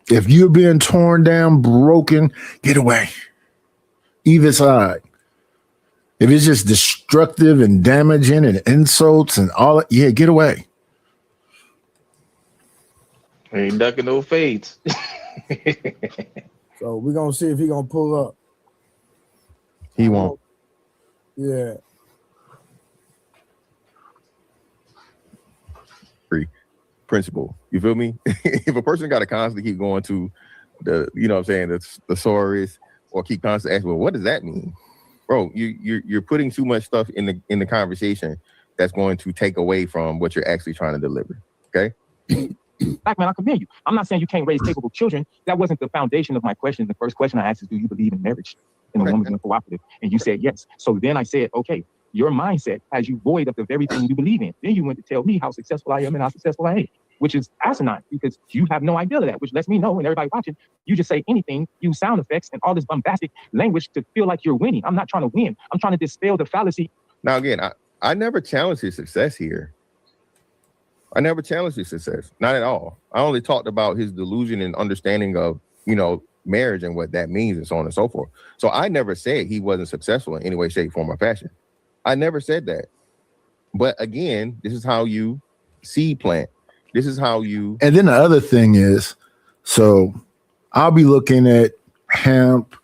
If you're being torn down, broken, get away. Either side. If it's just destructive and damaging and insults and all that, yeah, get away. Ain't ducking no fades. So we're gonna see if he gonna pull up. He won't. Yeah. Principle. You feel me? If a person got to constantly keep going to the, what I'm saying, the thesaurus, or keep constantly asking, well, what does that mean? Bro, you're putting too much stuff in the conversation that's going to take away from what you're actually trying to deliver. Okay? Black man, I commend you. I'm not saying you can't raise capable children. That wasn't the foundation of my question. The first question I asked is, do you believe in marriage and a woman being cooperative? And you said yes. So then I said, okay, your mindset has you void of the very thing you believe in. Then you went to tell me how successful I am and how successful I am, which is asinine because you have no idea of that, which lets me know, and everybody watching, you just say anything, use sound effects and all this bombastic language to feel like you're winning. I'm not trying to win. I'm trying to dispel the fallacy. Now, again, I never challenged his success here. I never challenged his success, not at all. I only talked about his delusion and understanding of, marriage and what that means and so on and so forth. So I never said he wasn't successful in any way, shape, form, or fashion. I never said that. But again, this is how you seed plant. This is how you. And then the other thing is, so I'll be looking at Hemp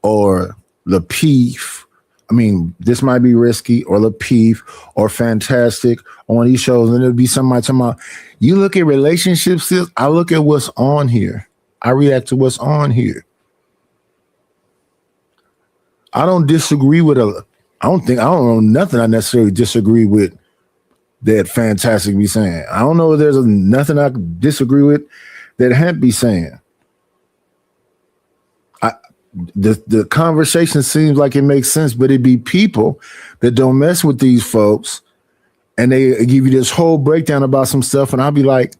or Lapeef. I mean, this might be Risky or Lapeef or Fantastic on these shows, and it'll be somebody talking about, you look at relationships, I look at what's on here. I react to what's on here. I don't disagree with I don't know nothing I necessarily disagree with that Fantastic be saying. I don't know if there's nothing I disagree with that Hemp be saying. The conversation seems like it makes sense, but it'd be people that don't mess with these folks and they give you this whole breakdown about some stuff, and I'll be like,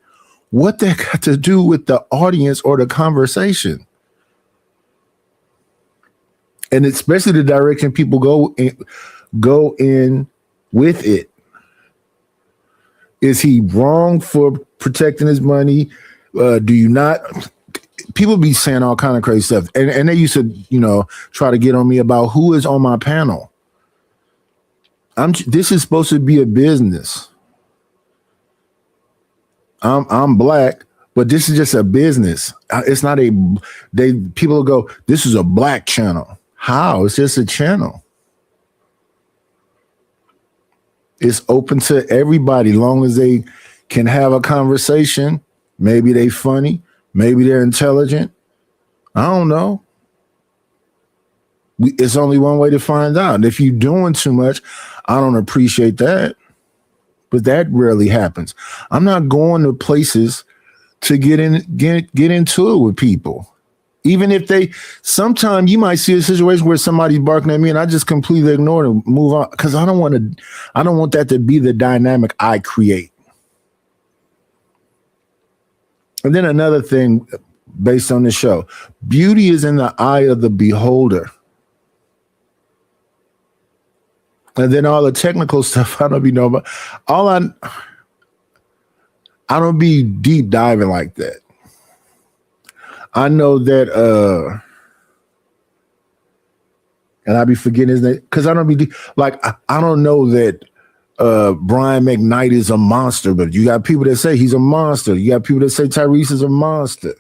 what that got to do with the audience or the conversation? And especially the direction people go in with it. Is he wrong for protecting his money? Do you not? People be saying all kind of crazy stuff, and they used to, try to get on me about who is on my panel. This is supposed to be a business. I'm black, but this is just a business. It's not people will go, this is a black channel. How? It's just a channel. It's open to everybody, long as they can have a conversation. Maybe they funny. Maybe they're intelligent. I don't know. It's only one way to find out. And if you're doing too much, I don't appreciate that. But that rarely happens. I'm not going to places to get into it with people. Even if sometimes you might see a situation where somebody's barking at me and I just completely ignore it and move on, because I don't want that to be the dynamic I create. And then another thing based on the show, beauty is in the eye of the beholder. And then all the technical stuff, I don't be know about. I don't be deep diving like that. I know that, and I be forgetting his name because I don't be I don't know that Brian McKnight is a monster, but you got people that say he's a monster. You got people that say Tyrese is a monster.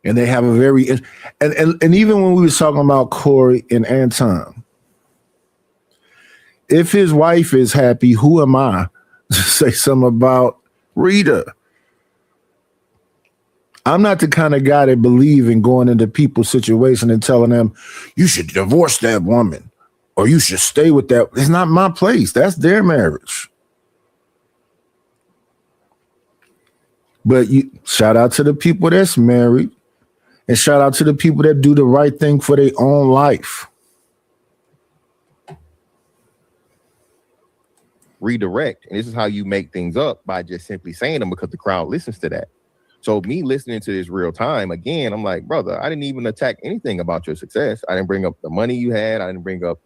And they have a very and even when we was talking about Corey and Anton, if his wife is happy, who am I to say something about Rita? I'm not the kind of guy that believe in going into people's situation and telling them you should divorce that woman or you should stay with that. It's not my place. That's their marriage. But shout out to the people that's married. And shout out to the people that do the right thing for their own life. Redirect. And this is how you make things up, by just simply saying them, because the crowd listens to that. So me listening to this real time, again, I'm like, brother, I didn't even attack anything about your success. I didn't bring up the money you had. I didn't bring up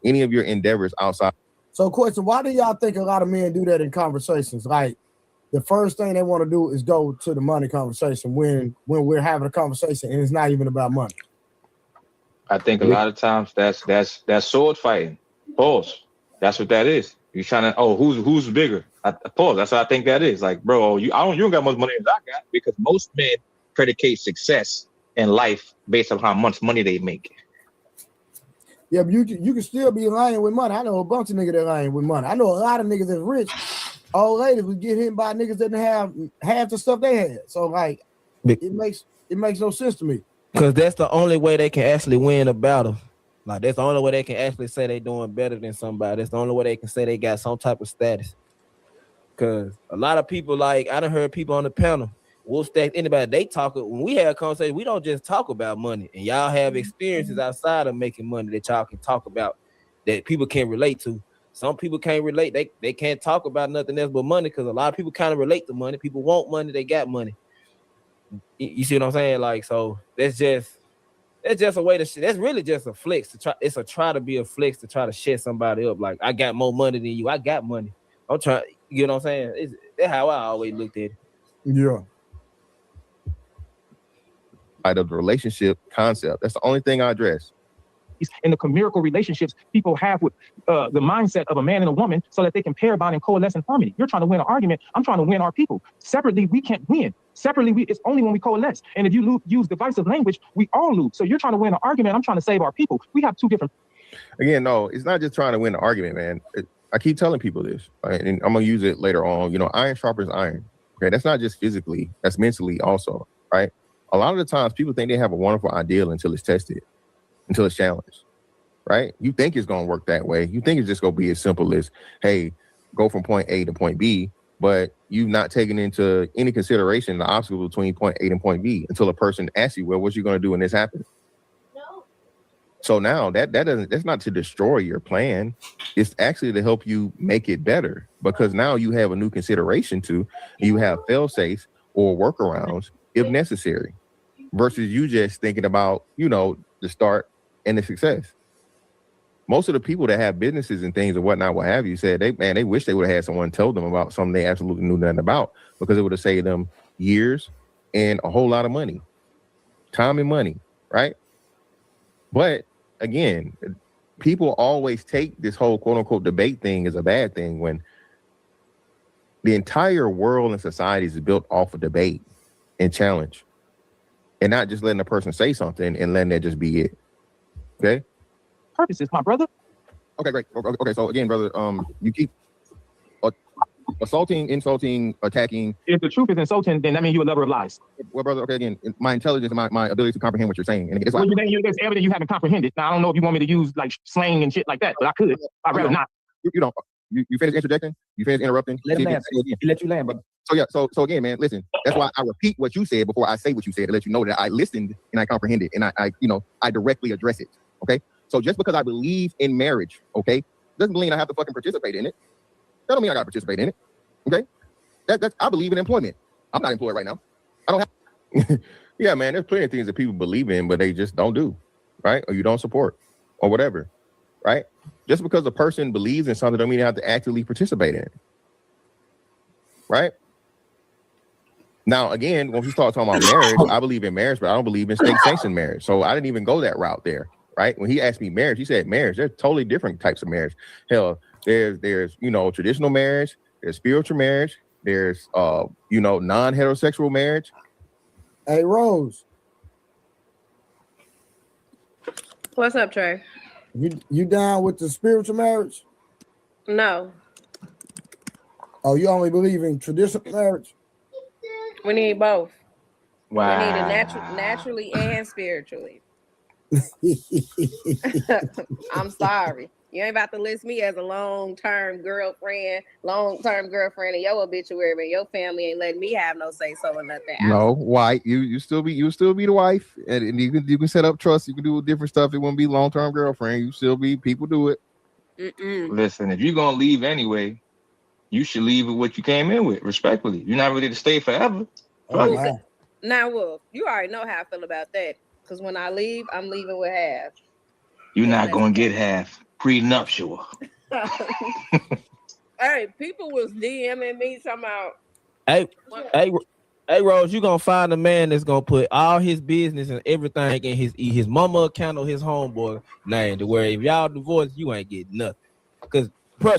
any of your endeavors outside. So question, why do y'all think a lot of men do that in conversations? Like, the first thing they want to do is go to the money conversation when we're having a conversation and it's not even about money. I think a lot of times that's sword fighting. Pause. That's what that is. You're trying to, who's bigger? Pause. That's what I think that is. Like, bro, you don't got much money as I got, because most men predicate success in life based on how much money they make. Yeah, but you can still be lying with money. I know a bunch of niggas that lying with money. I know a lot of niggas that's rich. Old ladies would get hit by niggas that didn't have half the stuff they had. So like, it makes no sense to me. Because that's the only way they can actually win a battle. Like, that's the only way they can actually say they doing better than somebody. That's the only way they can say they got some type of status. Because a lot of people, like, I done heard people on the panel, we'll stack anybody, they talk, when we have a conversation, we don't just talk about money. And y'all have experiences outside of making money that y'all can talk about that people can relate to. Some people can't relate. They can't talk about nothing else but money, because a lot of people kind of relate to money. People want money. They got money. You see what I'm saying? Like, so that's just a way to. That's really just a flex to try. It's a try to be a flex to try to shut somebody up. Like, I got more money than you. I got money. I'm trying. You know what I'm saying? That's how I always looked at it. Yeah. Of the relationship concept. That's the only thing I address. In the chimerical relationships people have with the mindset of a man and a woman, so that they can pair bond and coalesce in harmony. You're trying to win an argument. I'm trying to win our people. Separately, we can't win. Separately, it's only when we coalesce. And if you use divisive language, we all lose. So you're trying to win an argument. I'm trying to save our people. We have two different. Again, no, it's not just trying to win an argument, man. I keep telling people this, right? And I'm gonna use it later on. Iron sharpens iron. Okay, that's not just physically, that's mentally also, right? a lot of the times people think they have a wonderful ideal until it's tested, until it's challenged, right? You think it's going to work that way. You think it's just going to be as simple as, hey, go from point A to point B, but you've not taken into any consideration the obstacle between point A and point B until a person asks you, well, what you going to do when this happens? So now that's not to destroy your plan. It's actually to help you make it better, because now you have a new consideration to, you have fail safes or workarounds if necessary, versus you just thinking about, you know, the start and the success. Most of the people that have businesses and things and whatnot, what have you, said they wish they would have had someone tell them about something they absolutely knew nothing about, because it would have saved them years and a whole lot of money, time and money, right? But again, people always take this whole quote unquote debate thing as a bad thing, when the entire world and society is built off of debate and challenge, and not just letting a person say something and letting that just be it. Okay. Purpose is my brother. Okay, great. Okay, so again, brother, you keep assaulting, insulting, attacking. If the truth is insulting, then that means you're a lover of lies. Well, brother, okay, again, my intelligence and my ability to comprehend what you're saying. And it's Well, like, there's evidence you haven't comprehended. Now, I don't know if you want me to use like slang and shit like that, but I could. I'd rather not. You don't. You finish interjecting? You finish interrupting? Let him land. Let you land, brother. So yeah, so again, man, listen. That's why I repeat what you said before I say what you said, to let you know that I listened and I comprehended, and I directly address it. Okay. So just because I believe in marriage, okay, doesn't mean I have to fucking participate in it. That don't mean I gotta participate in it. Okay. That's I believe in employment. I'm not employed right now. I don't have. Yeah, man. There's plenty of things that people believe in, but they just don't do, right? Or you don't support, or whatever, right? Just because a person believes in something, don't mean they have to actively participate in it, right? Now, again, when we start talking about marriage, I believe in marriage, but I don't believe in state-sanctioned marriage. So I didn't even go that route there, right? When he asked me marriage, he said marriage. There's totally different types of marriage. Hell, there's traditional marriage, there's spiritual marriage, there's non-heterosexual marriage. Hey, Rose. What's up, Trey? You down with the spiritual marriage? No. Oh, you only believe in traditional marriage? We need both. Wow. We need it naturally and spiritually. I'm sorry. You ain't about to list me as a long-term girlfriend of your obituary, but your family ain't letting me have no say so or nothing. No, why? You still be the wife, and you can set up trust. You can do different stuff. It won't be long-term girlfriend. You still be, people do it. Listen, if you're gonna leave anyway, you should leave with what you came in with, respectfully. You're not ready to stay forever. Now, Wolf, you already know how I feel about that. Because when I leave, I'm leaving with half. You're not gonna get half. Prenuptial. Hey, people was DMing me talking about. Hey, Rose, you gonna find a man that's gonna put all his business and everything in his mama account or his homeboy name, to where if y'all divorce, you ain't getting nothing. Because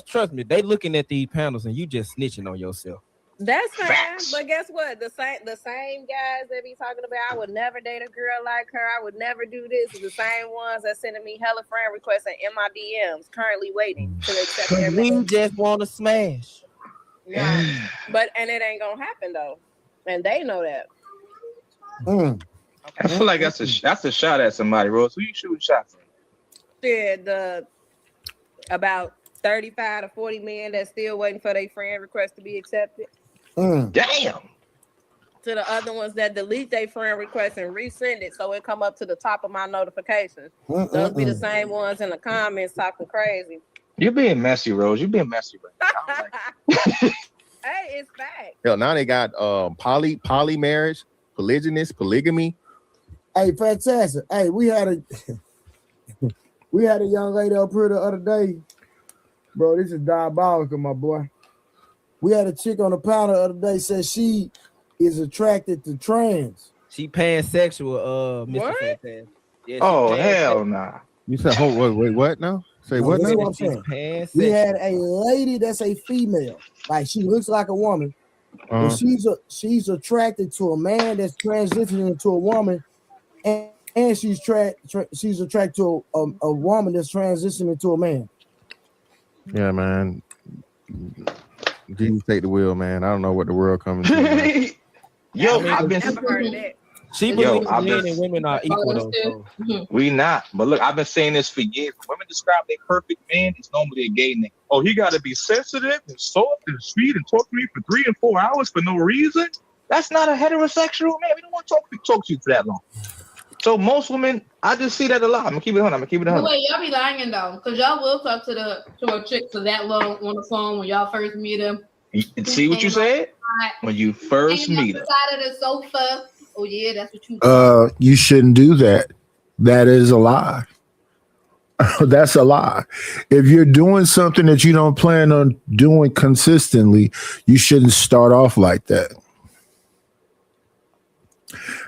trust me, they looking at these panels and you just snitching on yourself. That's fine, but guess what? The same guys that be talking about, I would never date a girl like her. I would never do this. Is the same ones that sending me hella friend requests in my DMs, currently waiting to accept everything. We just want to smash. Yeah, and it ain't gonna happen though, and they know that. I feel like that's a shot at somebody, Rose. Who you shooting shots at? Yeah, about 35 to 40 men that's still waiting for their friend request to be accepted. Damn. To the other ones that delete their friend request and resend it so it come up to the top of my notifications. Those be the same ones in the comments talking crazy. You're being messy, Rose. You're being messy right now. Hey, it's fact. Hell, now they got poly marriage, polygamy. Hey, fantastic. Hey, we had a young lady up here the other day. Bro, this is diabolical, my boy. We had a chick on the panel the other day said she is attracted to trans. She pansexual, Mr. What? Fantastic. Yeah, Oh, hell nah. You said, wait, what now? Say what That's now? what I'm saying. We had a lady that's a female, like she looks like a woman, and she's attracted to a man that's transitioning into a woman, and she's attracted to a woman that's transitioning into a man. Yeah, man. Jesus take the wheel, man. I don't know what the world coming to. Yo, I've never heard of that. She Yo, believes I've men been and women are equal though. So. we not. But look, I've been saying this for years. When women describe their perfect man, it's normally a gay name. Oh, he got to be sensitive and soft and sweet and talk to me for 3 and 4 hours for no reason. That's not a heterosexual man. We don't want to talk to you for that long. So most women, I just see that a lot. I'm gonna keep it 100. But wait, y'all be lying though, because y'all will talk to a chick for that long on the phone when y'all first meet them. See what you said? When you first meet her. Side of the sofa. Oh yeah, that's what you. You shouldn't do that. That is a lie. That's a lie. If you're doing something that you don't plan on doing consistently, you shouldn't start off like that.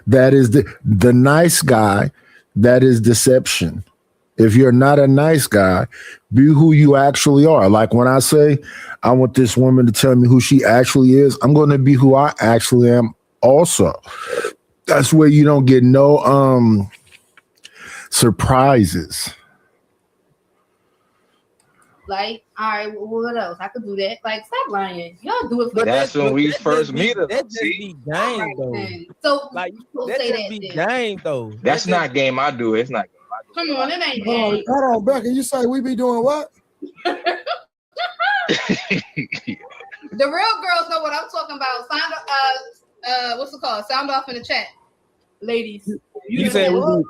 That is the nice guy. That is deception. If you're not a nice guy, be who you actually are. Like when I say, I want this woman to tell me who she actually is, I'm going to be who I actually am also. That's where you don't get no surprises. Like, all right, what else? I could do that. Like, stop lying. Y'all do it for That's when we first meet her. That just be game though. So like that that just be game though. That's not game I do. It's not game. Come on, it ain't Hold game. on, Becky. You say we be doing what? The real girls know what I'm talking about. Sound what's it called? Sound off in the chat. Ladies. You said we do. On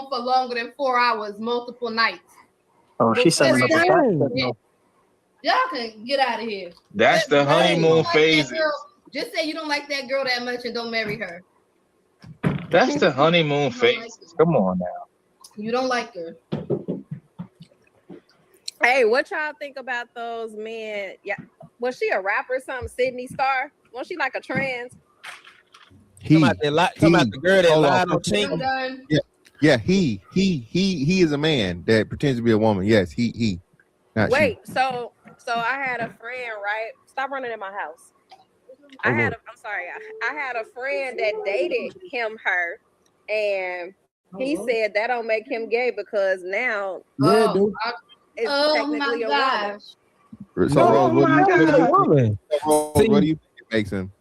for longer than 4 hours, multiple nights. Oh, she's sending up a Y'all can get out of here. That's the honeymoon phase. Just say you don't like that girl that much and don't marry her. That's the honeymoon phase. Come on now. You don't like her. Hey, what y'all think about those men? Yeah, was she a rapper or something? Sydney Star? Was she like a trans? Come out the girl that lied on Chinky. Yeah, he is a man that pretends to be a woman. Yes, he. Not Wait, so I had a friend, right? Stop running in my house. I'm sorry. I had a friend that dated her, and he said that don't make him gay because now it's technically a woman. So Rose, what do you think it makes him?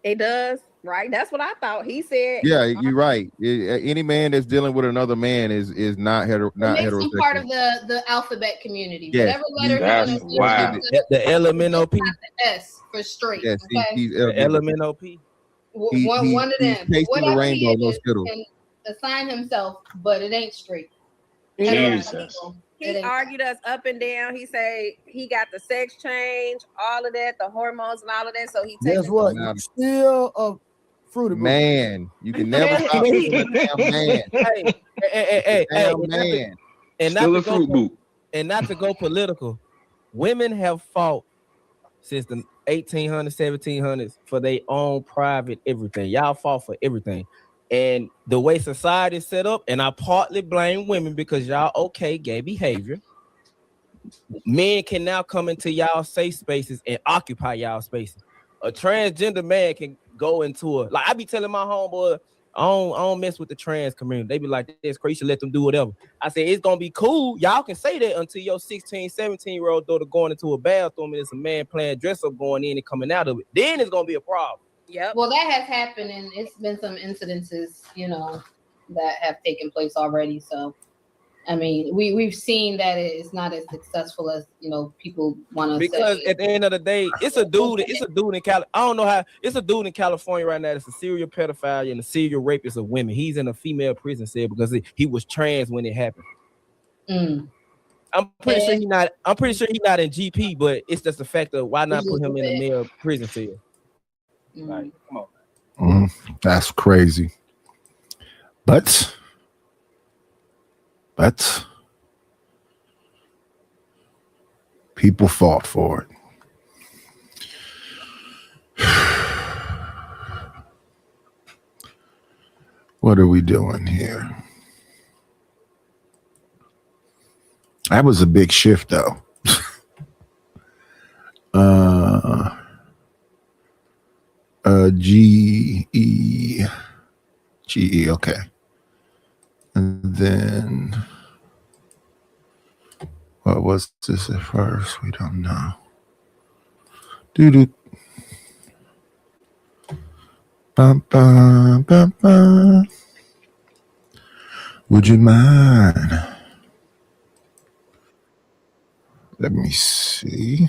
It does, right? That's what I thought. He said. Yeah, you're right. Any man that's dealing with another man is not heterosexual. Makes him part of the alphabet community. Yes, Whatever letter he wants to The LMNOP. the S for straight. Yes, okay? he's LMNOP. One of them. Tasting the Whatever rainbow, he no is, Skittles. can assign himself, but it ain't straight. Jesus. He argued us up and down. He said he got the sex change, all of that, the hormones and all of that. So he takes. Guess what? You still a fruity Man, you can never stop being a damn man. Hey, Damn man. and Still not a to fruit go, boot. and not to go political. Women have fought since the 1800s, 1700s for their own private everything. Y'all fought for everything. And the way society is set up, and I partly blame women because y'all okay gay behavior. Men can now come into y'all safe spaces and occupy y'all spaces. A transgender man can go into like I be telling my homeboy, I don't mess with the trans community. They be like, that's crazy, you should let them do whatever. I said, it's gonna be cool. Y'all can say that until your 16, 17-year-old daughter going into a bathroom and it's a man playing dress up going in and coming out of it. Then it's gonna be a problem. Yep. Well, that has happened, and it's been some incidences, that have taken place already. So, I mean, we've seen that it's not as successful as people want to. Because at the end of the day, it's a dude in Cali. I don't know how. It's a dude in California right now that's a serial pedophile and a serial rapist of women. He's in a female prison cell because he was trans when it happened. I'm pretty sure he's not. I'm pretty sure he's not in GP, but it's just the fact of why not put him in a male prison cell. Like, come on. That's crazy. But people fought for it. What are we doing here? That was a big shift, though. GE, okay. And then what was this at first? We don't know. Bum, bum, bum, bum. Would you mind? Let me see.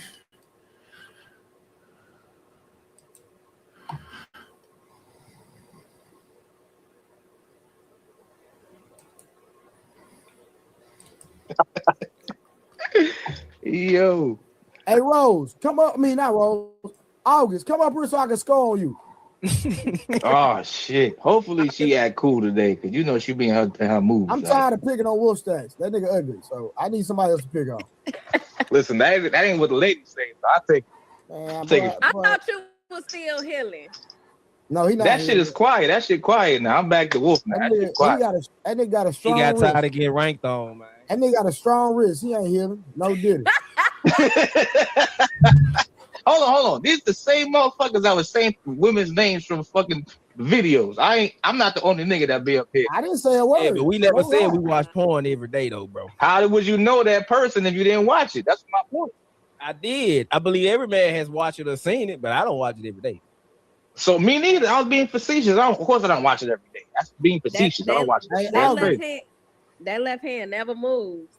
Yo. Hey, Rose, come up. I mean, not Rose. August, come up here so I can score on you. Oh shit. Hopefully she act cool today, because you know she be in her moves. I'm tired of picking on Wolf Stacks. That nigga ugly, so I need somebody else to pick on. Listen, that ain't what the ladies say. So I take Man, take it. I thought you was still healing. No, he not. That shit is quiet. That shit quiet now. I'm back to Wolf now. That shit quiet. That nigga got a He strong got wrist. tired of getting ranked on, man. That nigga got a strong wrist. He ain't healing. No did Hold on. These the same motherfuckers I was saying women's names from fucking videos. I'm not the only nigga that be up here. I didn't say a word. Yeah, but we never Don't said lie. we watch porn every day, though, bro. How would you know that person if you didn't watch it? That's my point. I did. I believe every man has watched it or seen it, but I don't watch it every day. So me neither. I was being facetious. Of course I don't watch it every day. That's being facetious. I don't watch it. That left hand never moves.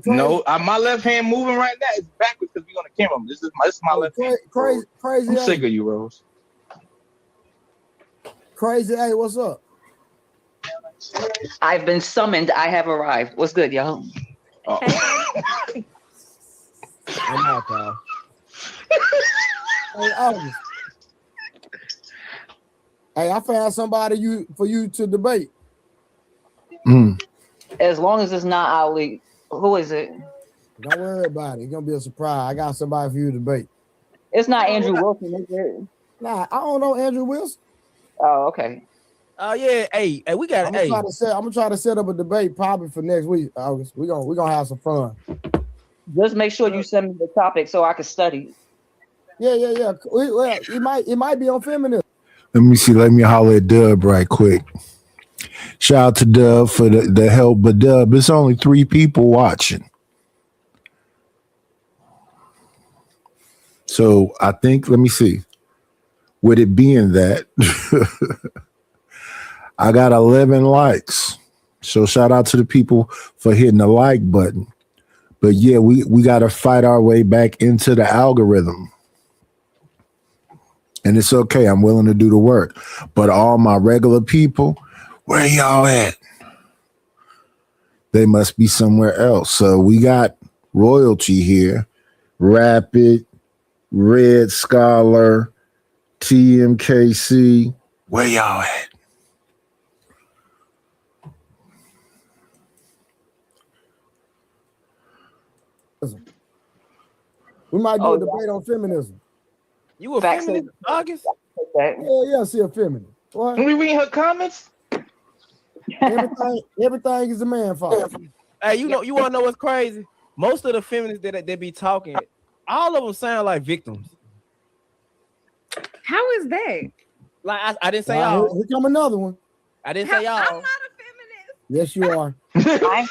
No, my left hand moving right now is backwards because we on the camera. This is my left hand. Crazy. I'm sick of you, Rose. Crazy. Hey, what's up? I've been summoned. I have arrived. What's good, y'all? Oh. I'm out, pal. Hey, August. Hey, I found somebody for you to debate. As long as it's not Ali. Who is it? Don't worry about it. It's gonna be a surprise. I got somebody for you to debate. It's not Andrew Wilson, is it? Nah, I don't know Andrew Wilson. Oh, okay. Oh yeah, hey, we got. I'm gonna try to set up a debate probably for next week, August. We're gonna have some fun. Just make sure you send me the topic so I can study. Yeah. Well, it might be on feminism. Let me see. Let me holler at Dub right quick. Shout out to Dub for the help, but Dub, it's only 3 people watching. So I think, let me see. With it being that, I got 11 likes. So shout out to the people for hitting the like button. But yeah, we got to fight our way back into the algorithm. And it's okay. I'm willing to do the work. But all my regular people, where y'all at? They must be somewhere else. So we got royalty here. Rapid, Red Scholar, TMKC. Where y'all at? We might do a debate on feminism. You a feminist, August? Yeah, she a feminist. What? Can we read her comments? Everything is a man fault. Hey, you want to know what's crazy? Most of the feminists that they be talking, all of them sound like victims. How is that? Like I didn't say y'all. Here come another one. I didn't say y'all. I'm not a Yes, you are. Hey,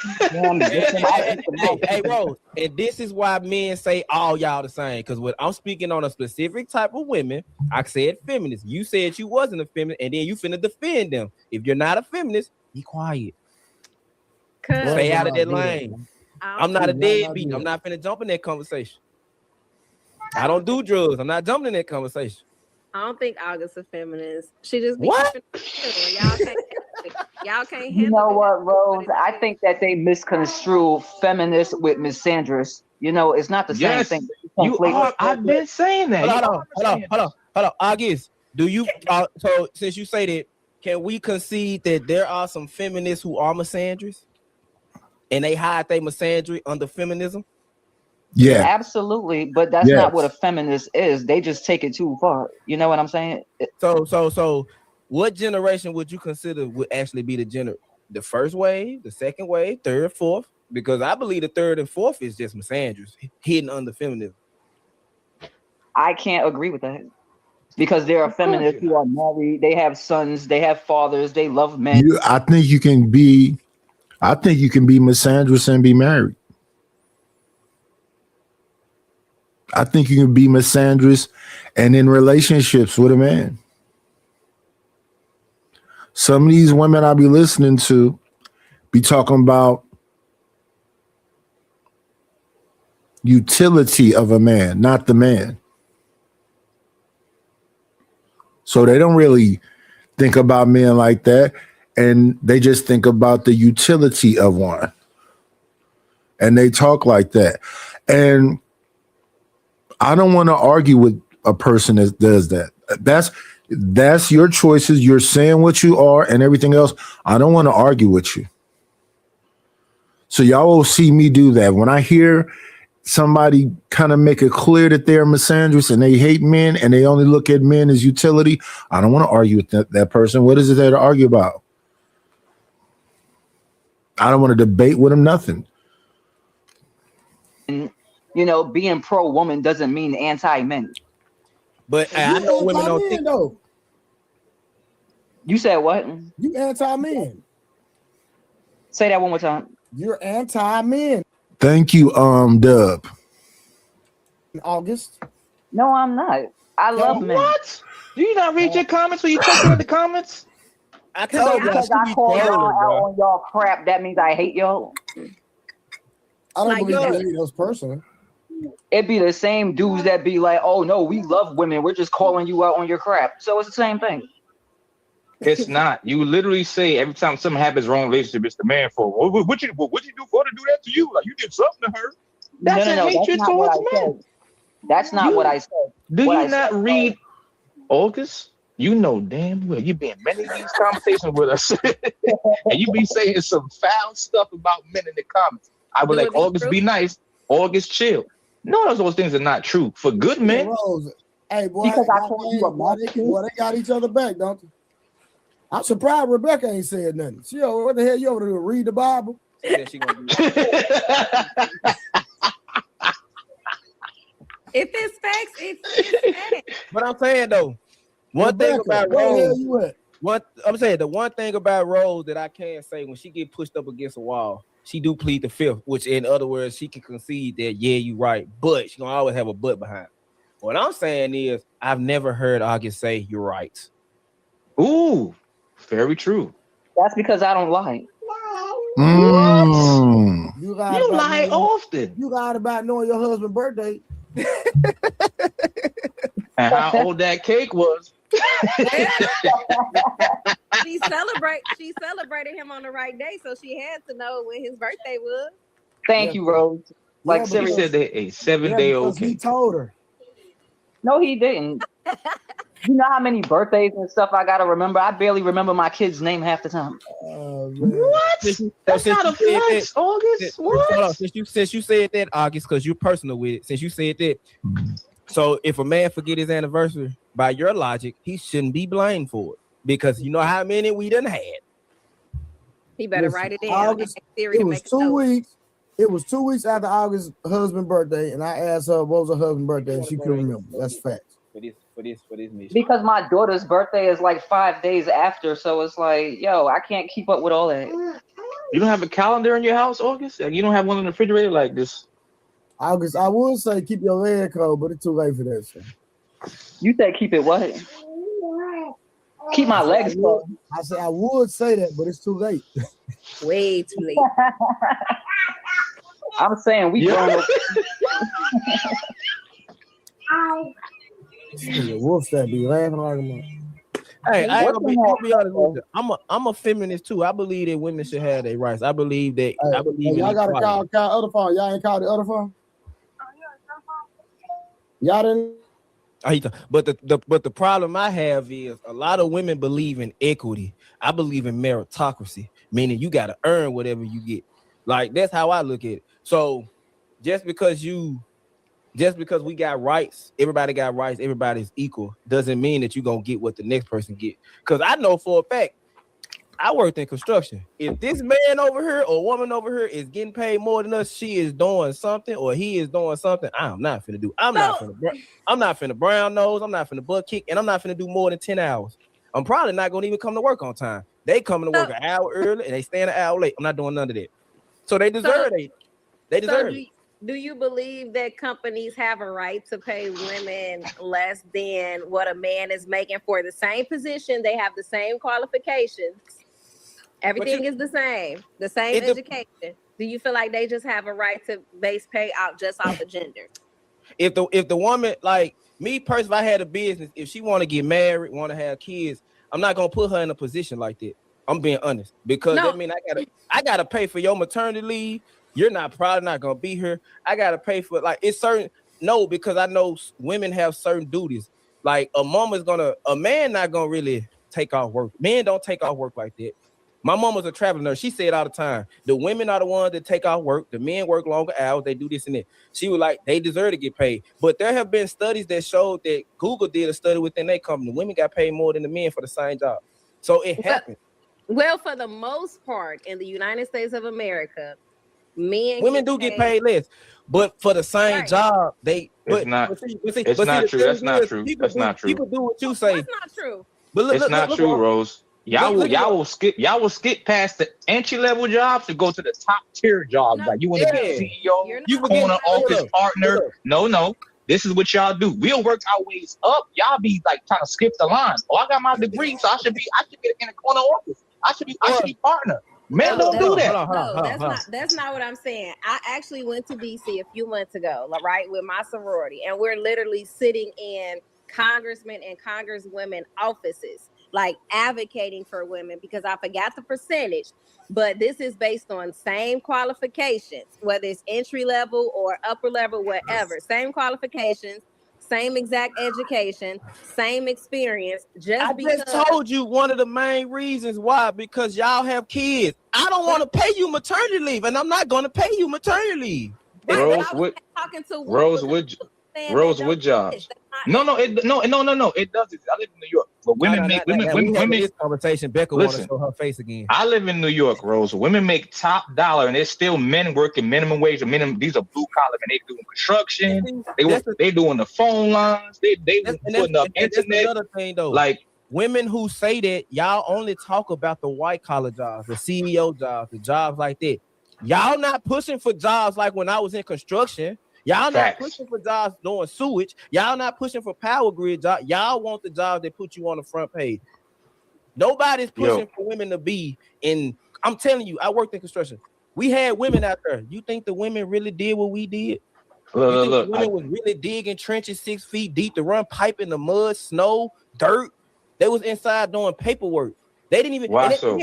Rose, and this is why men say all y'all the same. Because when I'm speaking on a specific type of women, I said feminist. You said you wasn't a feminist, and then you finna defend them. If you're not a feminist, be quiet. Stay out of that lane. I'm not a deadbeat. I'm not finna jump in that conversation. I don't do drugs. I'm not jumping in that conversation. I don't think August a feminist. She just be What? Y'all can't handle You know what, Rose? I think that they misconstrue feminist with misandrous. You know, it's not the Yes, same thing. you are. I've been saying that. Hold on. August, do you? So since you say that, can we concede that there are some feminists who are misandrous, and they hide their misandry under feminism? Yeah, absolutely. But that's not what a feminist is. They just take it too far. You know what I'm saying? So, what generation would you consider would actually be the first wave, the second wave, third, fourth? Because I believe the third and fourth is just misandrous hidden under feminism. I can't agree with that because there are feminists who are married. They have sons. They have fathers. They love men. I think you can be misandrous and be married. I think you can be misandrous and in relationships with a man. Some of these women I be listening to be talking about utility of a man, not the man. So they don't really think about men like that, and they just think about the utility of one. And they talk like that. And I don't want to argue with a person that does that. That's your choices. You're saying what you are and everything else. I don't want to argue with you. So y'all will see me do that. When I hear somebody kind of make it clear that they're misandrous and they hate men and they only look at men as utility, I don't want to argue with that person. What is it there to argue about? I don't want to debate with them, nothing. And, you know, being pro-woman doesn't mean anti-men. But I know women don't think. Though. You said what? You anti-men. Say that one more time. You're anti-men. Thank you, Dub. In August. No, I'm not. I love men. What? Do you not read your comments when you talk in the comments? I So because I call y'all out on y'all crap, that means I hate y'all. I don't Like, believe yo. you hate those personally. It'd be the same dudes that be like, oh no, we love women. We're just calling you out on your crap. So it's the same thing. It's not. You literally say every time something happens wrong in a relationship, it's the man fault. What you do for her to do that to you? Like you did something to her. That's a hatred not what towards I men. said. That's not what I said. Do What you I not said read August? You know damn well you be in many of these conversations with us, and you be saying some foul stuff about men in the comments. I would Do like it be August true? be nice, August chill. No, those things are not true for good men. Rose, hey boy, Because I called you a boy, they got each other back, don't they? I'm surprised Rebecca ain't said nothing. She over, what the hell you over to read the Bible? Yeah, she gonna do If it's facts, it's facts. But I'm saying though, one thing Rebecca, about where the hell Rose, you at? I'm saying the one thing about Rose that I can say when she get pushed up against a wall, she do plead the fifth, which in other words, she can concede that yeah, you right, but she gonna always have a but behind. What I'm saying is, I've never heard August say you're right. Ooh, very true. That's because I don't lie. Mm. You lied You about lie knowing- often. You lied about knowing your husband's birthday. And how old that cake was. She celebrated him on the right day, so she had to know when his birthday was. Thank you, Rose. Like He seriously. said that a 7-day old He cake. told her. No, he didn't. You know how many birthdays and stuff I gotta remember? I barely remember my kid's name half the time. What? That's not a flex, August. What? Hold on, since you said that, August, because you're personal with it. Since you said that, so if a man forget his anniversary, by your logic, he shouldn't be blamed for it because you know how many we done had. He better Listen, write it down. August, and Siri it to was make a 2 note. weeks. It was 2 weeks after August's husband's birthday, and I asked her what was her husband's birthday, and she couldn't remember. That's facts. For this mission. Because my daughter's birthday is like 5 days after, so it's like, yo, I can't keep up with all that. You don't have a calendar in your house, August? Like, you don't have one in the refrigerator like this? August, I would say keep your leg cold, but it's too late for that. So. You said keep it what? Keep my legs cold. I said I would say that, but it's too late. Way too late. I'm saying we grown up. Wolf that be laughing like a mother. Hey, I ain't What gonna the hell? be honest with you. I'm a feminist too. I believe that women should have their rights. I believe that. Hey, I believe in y'all gotta equality. call other phone. Y'all ain't called the other phone. Y'all didn't. But the problem I have is a lot of women believe in equity. I believe in meritocracy, meaning you got to earn whatever you get. Like that's how I look at it. So just because we got rights, everybody got rights, everybody's equal, doesn't mean that you're gonna get what the next person get. Because I know for a fact, I worked in construction. If this man over here or woman over here is getting paid more than us, she is doing something or he is doing something I'm not finna do. I'm not finna brown nose, I'm not finna butt kick, and I'm not finna do more than 10 hours. I'm probably not gonna even come to work on time. They coming to work an hour early and they staying an hour late. I'm not doing none of that. So they deserve it. They deserve it. do you believe that companies have a right to pay women less than what a man is making for the same position? They have the same qualifications. Everything is the same education. Do you feel like they just have a right to base pay out just off of gender? If the woman, like me personally, if I had a business, if she want to get married, want to have kids, I'm not gonna put her in a position like that. I'm being honest, because that mean I gotta pay for your maternity leave. You're probably not gonna be here. I gotta pay for it's certain. No, because I know women have certain duties. Like a man not gonna really take off work. Men don't take off work like that. My mom was a traveling nurse. She said all the time, the women are the ones that take off work. The men work longer hours. They do this and that. She was like, they deserve to get paid. But there have been studies that showed that Google did a study within their company. Women got paid more than the men for the same job. So it happened. Well, for the most part, in the United States of America, women do get paid less, but for the same job, It's not true. That's not true. That's not true. People do what you say. That's not true. But It's not true, Rose. Y'all will skip past the entry level jobs to go to the top tier jobs. Like you want to be CEO, you corner office partner. No. This is what y'all do. We'll work our ways up. Y'all be like trying to skip the line. Oh, I got my degree, so I should be in the corner office. I should be partner. Men don't do that. That's not what I'm saying. I actually went to DC a few months ago, right, with my sorority, and we're literally sitting in congressmen and congresswomen offices, like advocating for women, because I forgot the percentage, but this is based on same qualifications, whether it's entry level or upper level, whatever, same qualifications, same exact education, same experience. I just told you one of the main reasons why, because y'all have kids. I don't want to pay you maternity leave, and I'm not going to pay you maternity leave. Rose, what jobs? No, it doesn't. I live in New York, but women make this conversation. Becca wants to show her face again. I live in New York, Rose. Women make top dollar, and there's still men working minimum wage or minimum. These are blue collar, and they doing construction. They doing the phone lines. They putting up internet. Another thing though, like women who say that y'all only talk about the white collar jobs, the CEO jobs, the jobs like that. Y'all not pushing for jobs like when I was in construction. Y'all not pushing for jobs doing sewage. Y'all not pushing for power grid jobs. Y'all want the jobs that put you on the front page. Nobody's pushing for women to be in. I'm telling you, I worked in construction. We had women out there. You think the women really did what we did? Look, women was really digging trenches 6 feet deep to run pipe in the mud, snow, dirt. They was inside doing paperwork. They didn't even.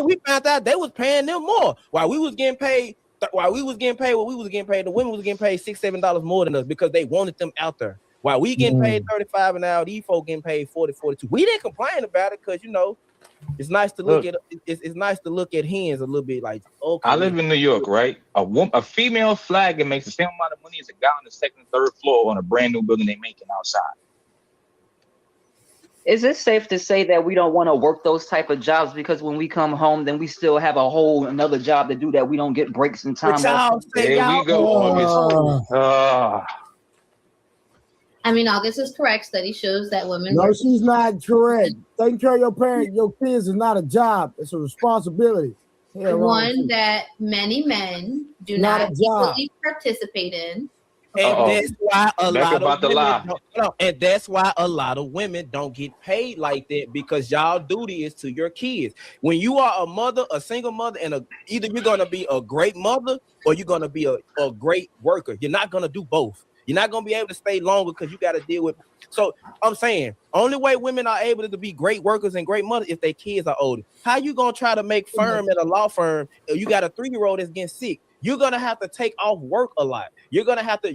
We found out they was paying them more while we was getting paid. While we was getting paid what we was getting paid, the women was getting paid $6-7 more than us because they wanted them out there. While we getting paid $35 an hour, these folk getting paid $40, $42. We didn't complain about it because it's nice to look at. It's nice to look at hands a little bit. Like, okay, I live in New York, right? A female flag that makes the same amount of money as a guy on the second, third floor on a brand new building they making outside. Is it safe to say that we don't want to work those type of jobs because when we come home, then we still have a whole another job to do that we don't get breaks in time? There we go. I mean, August is correct. Study shows that women. No, she's not correct. Taking care of your kids is not a job. It's a responsibility. One that many men do not equally participate in. And that's why a lot of women don't get paid like that, because y'all duty is to your kids. When you are a mother, a single mother, and either you're gonna be a great mother or you're gonna be a great worker. You're not gonna do both. You're not gonna be able to stay longer because you got to deal with. So I'm saying, only way women are able to be great workers and great mothers if their kids are older. How you gonna try to make firm at a law firm if you got a 3-year-old that's getting sick? You're gonna have to take off work a lot. You're gonna have to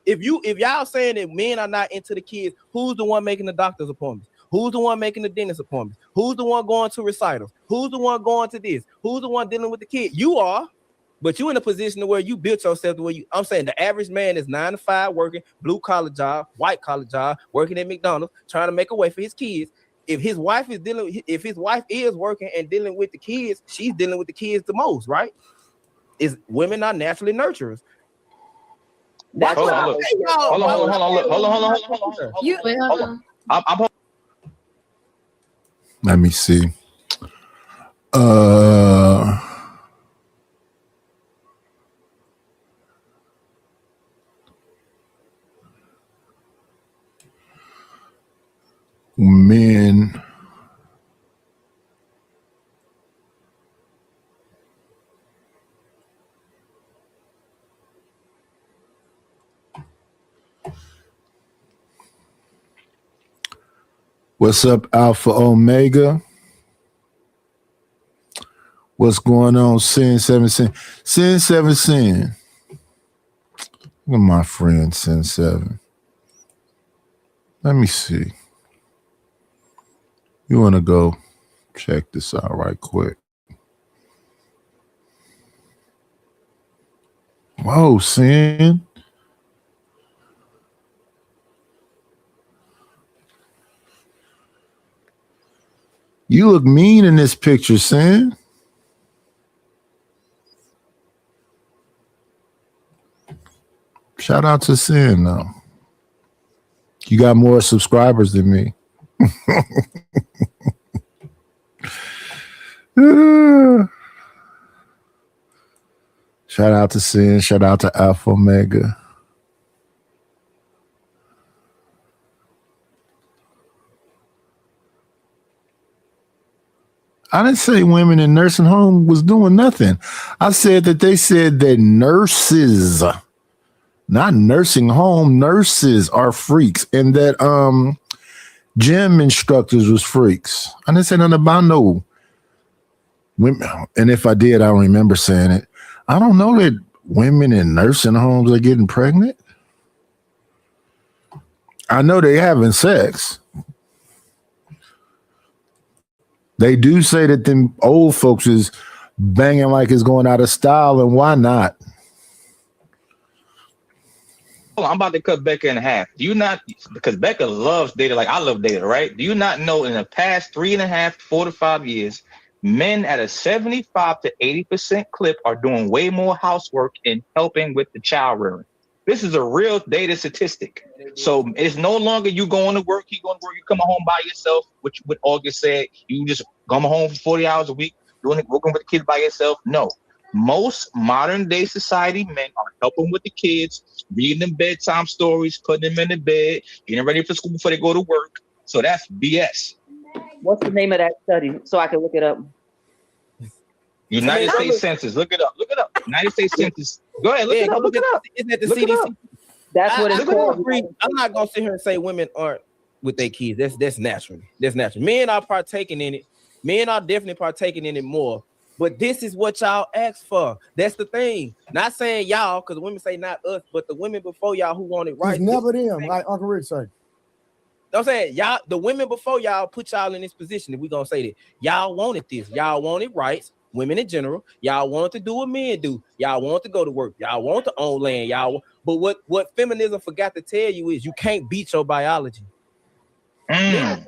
if y'all saying that men are not into the kids, who's the one making the doctor's appointments? Who's the one making the dentist appointments? Who's the one going to recitals? Who's the one going to this? Who's the one dealing with the kid? You are, but you in a position where you built yourself the way I'm saying the average man is 9 to 5 working, blue collar job, white collar job, working at McDonald's, trying to make a way for his kids. If his wife is working and dealing with the kids, she's dealing with the kids the most, right? Is women are naturally nurturers. Hold on. Let me see. men What's up, Alpha Omega? What's going on, Sin 7 Sin? Sin 7 Sin. Look at my friend Sin 7. Let me see. You want to go check this out right quick? Whoa, Sin. You look mean in this picture, Sin. Shout out to Sin, though. You got more subscribers than me. Shout out to Sin. Shout out to Alpha Omega. I didn't say women in nursing home was doing nothing. I said that they said that nurses, not nursing home, nurses are freaks, and that gym instructors was freaks. I didn't say nothing about no women. And if I did, I don't remember saying it. I don't know that women in nursing homes are getting pregnant. I know they having sex. They do say that them old folks is banging like it's going out of style, and why not? I'm about to cut Becca in half. Do you not, because Becca loves data like I love data, right? Do you not know in the past 3.5, 4 to 5 years, men at a 75 to 80% clip are doing way more housework and helping with the child rearing? This is a real data statistic. So it's no longer you going to work, you going to work, you come home by yourself, which what August said, you just come home for 40 hours a week, working with the kids by yourself. No. Most modern day society men are helping with the kids, reading them bedtime stories, putting them in the bed, getting ready for school before they go to work. So that's BS. What's the name of that study so I can look it up? United States Census. Look it up. Look it up. United States Census. Go ahead. Look it up. Look it up. Isn't that the Look it CDC? up. That's what it's called. I'm not gonna sit here and say women aren't with their kids. That's natural. That's natural. Men are partaking in it. Men are definitely partaking in it more. But this is what y'all asked for. That's the thing. Not saying y'all, because women say not us, but the women before y'all who want it right. It's never them, like Uncle Rick said. I'm saying y'all, the women before y'all put y'all in this position. If we gonna say that y'all wanted this, y'all wanted rights. Women in general, y'all want to do what men do. Y'all want to go to work. Y'all want to own land. But what feminism forgot to tell you is you can't beat your biology. Yeah,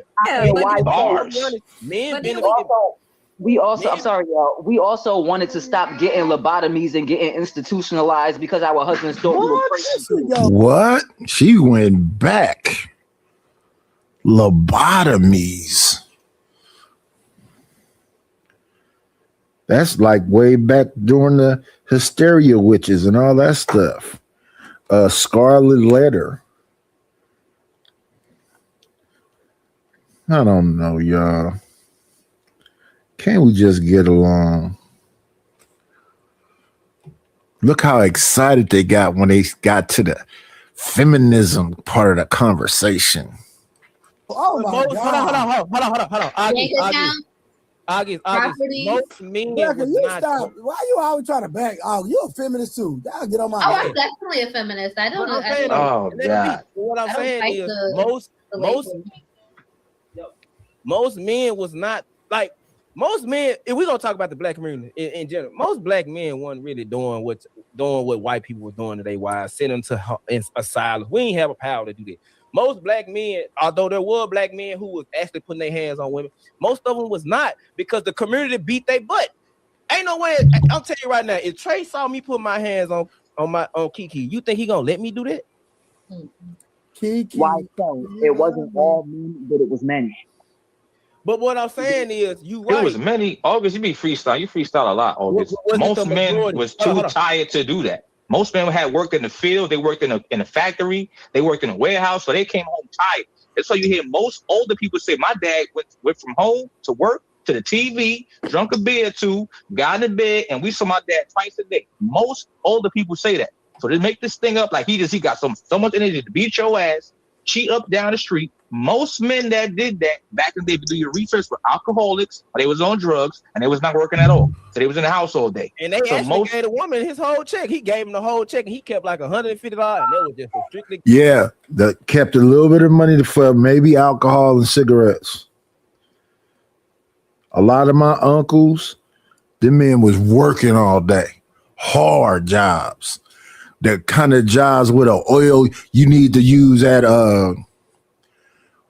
we also, I'm sorry, y'all. We also wanted to stop getting lobotomies and getting institutionalized because our husbands thought we were crazy. What? She went back. Lobotomies. That's like way back during the hysteria witches and all that stuff. Scarlet Letter. I don't know, y'all. Can't we just get along? Look how excited they got when they got to the feminism part of the conversation. Oh my God. Hold on. August, most men Becca, you not stop. Why you always trying to back? Oh, you're a feminist too. Y'all get on my I'm head. definitely a feminist. I don't know. What I'm saying is most men was not like most men. If we're gonna talk about the black community in general, most black men weren't really doing what white people were doing to their wives, sending them to asylum. We ain't have a power to do that. Most black men, although there were black men who was actually putting their hands on women, most of them was not because the community beat their butt. Ain't no way. I'll tell you right now, if Trey saw me put my hands on Kiki, you think he gonna let me do that? Kiki. Why so? It wasn't all men, but it was men. But what I'm saying is, you right. It was many. August, you be freestyle. You freestyle a lot, August. Most men was too tired to do that. Most men had worked in the field. They worked in a factory. They worked in a warehouse. So they came home tired. That's why you hear most older people say, my dad went from home to work to the TV, drunk a beer or two, got in bed, and we saw my dad twice a day. Most older people say that. So they make this thing up like he got so much energy to beat your ass, cheat up down the street. Most men that did that back in the day, do your research, were alcoholics, or they was on drugs, and they was not working at all. So they was in the house all day. And they actually gave the woman his whole check. He gave him the whole check, and he kept like $150, and they was just strictly. Yeah, that kept a little bit of money for maybe alcohol and cigarettes. A lot of my uncles, them men was working all day, hard jobs. The kind of jobs with an oil you need to use at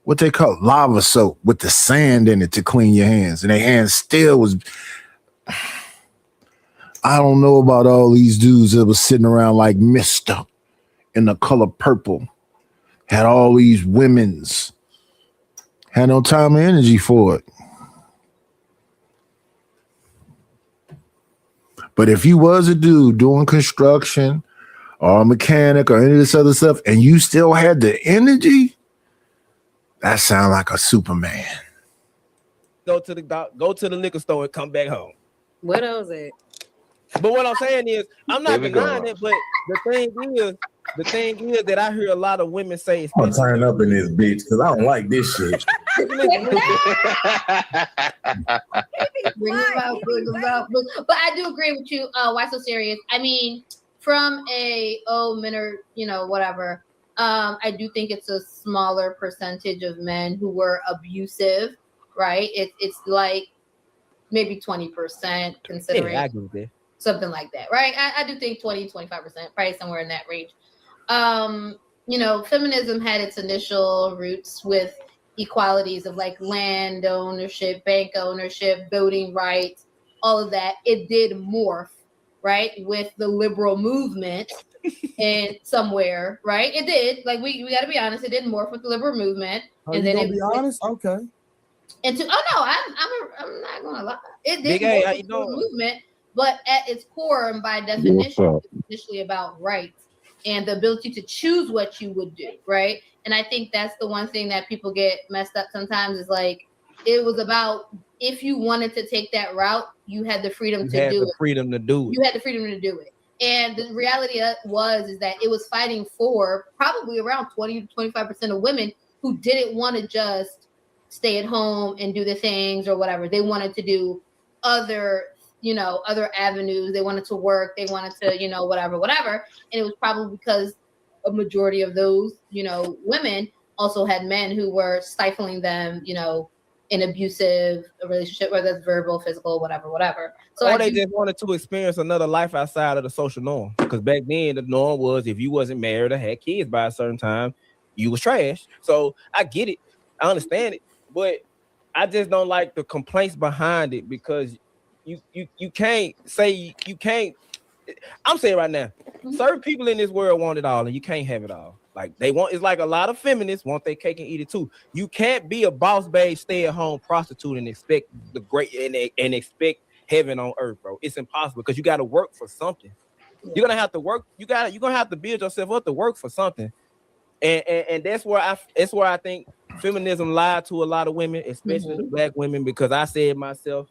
what they call lava soap with the sand in it to clean your hands, and their hands still was. I don't know about all these dudes that was sitting around like Mister in the color purple, had all these women's, had no time or energy for it. But if you was a dude doing construction or a mechanic or any of this other stuff, and you still had the energy, that sound like a Superman. Go to the liquor store and come back home. What else is it? But what I'm saying is, I'm not Here we go. denying it. But the thing is that I hear a lot of women say, I'm turning up in this bitch because I don't like this shit. But I do agree with you. Why so serious? I mean, from men are, whatever. I do think it's a smaller percentage of men who were abusive, right? It's like maybe 20% considering. Yeah, I agree with that. Something like that, right? I do think 20-25%, probably somewhere in that range. Feminism had its initial roots with equalities of like land ownership, bank ownership, voting rights, all of that. It did morph, right, with the liberal movement and somewhere, right? It did. Like we got to be honest, it did morph with the liberal movement, and then be honest, okay. I'm not gonna lie. It did morph with the liberal movement, but at its core and by definition, it's initially about rights and the ability to choose what you would do, right? And I think that's the one thing that people get messed up sometimes is like, it was about if you wanted to take that route, you had the freedom to do it. Freedom to do it. You had the freedom to do it. And the reality is that it was fighting for probably around 20 to 25% of women who didn't want to just stay at home and do the things or whatever. They wanted to do other avenues. They wanted to work. They wanted to, whatever. And it was probably because a majority of those, women also had men who were stifling them, in abusive relationship, whether it's verbal, physical, whatever. So or they just wanted to experience another life outside of the social norm. Because back then the norm was if you wasn't married or had kids by a certain time, you was trash. So I get it. I understand it. But I just don't like the complaints behind it because you can't say you can't. I'm saying right now, certain people in this world want it all, and you can't have it all. Like they want, it's like a lot of feminists want their cake and eat it too. You can't be a boss babe, stay at home prostitute and expect the great and expect heaven on earth, bro. It's impossible because you got to work for something. You're gonna have to work. You're gonna have to build yourself up to work for something. And that's where I think feminism lied to a lot of women, especially the black women, because I said myself.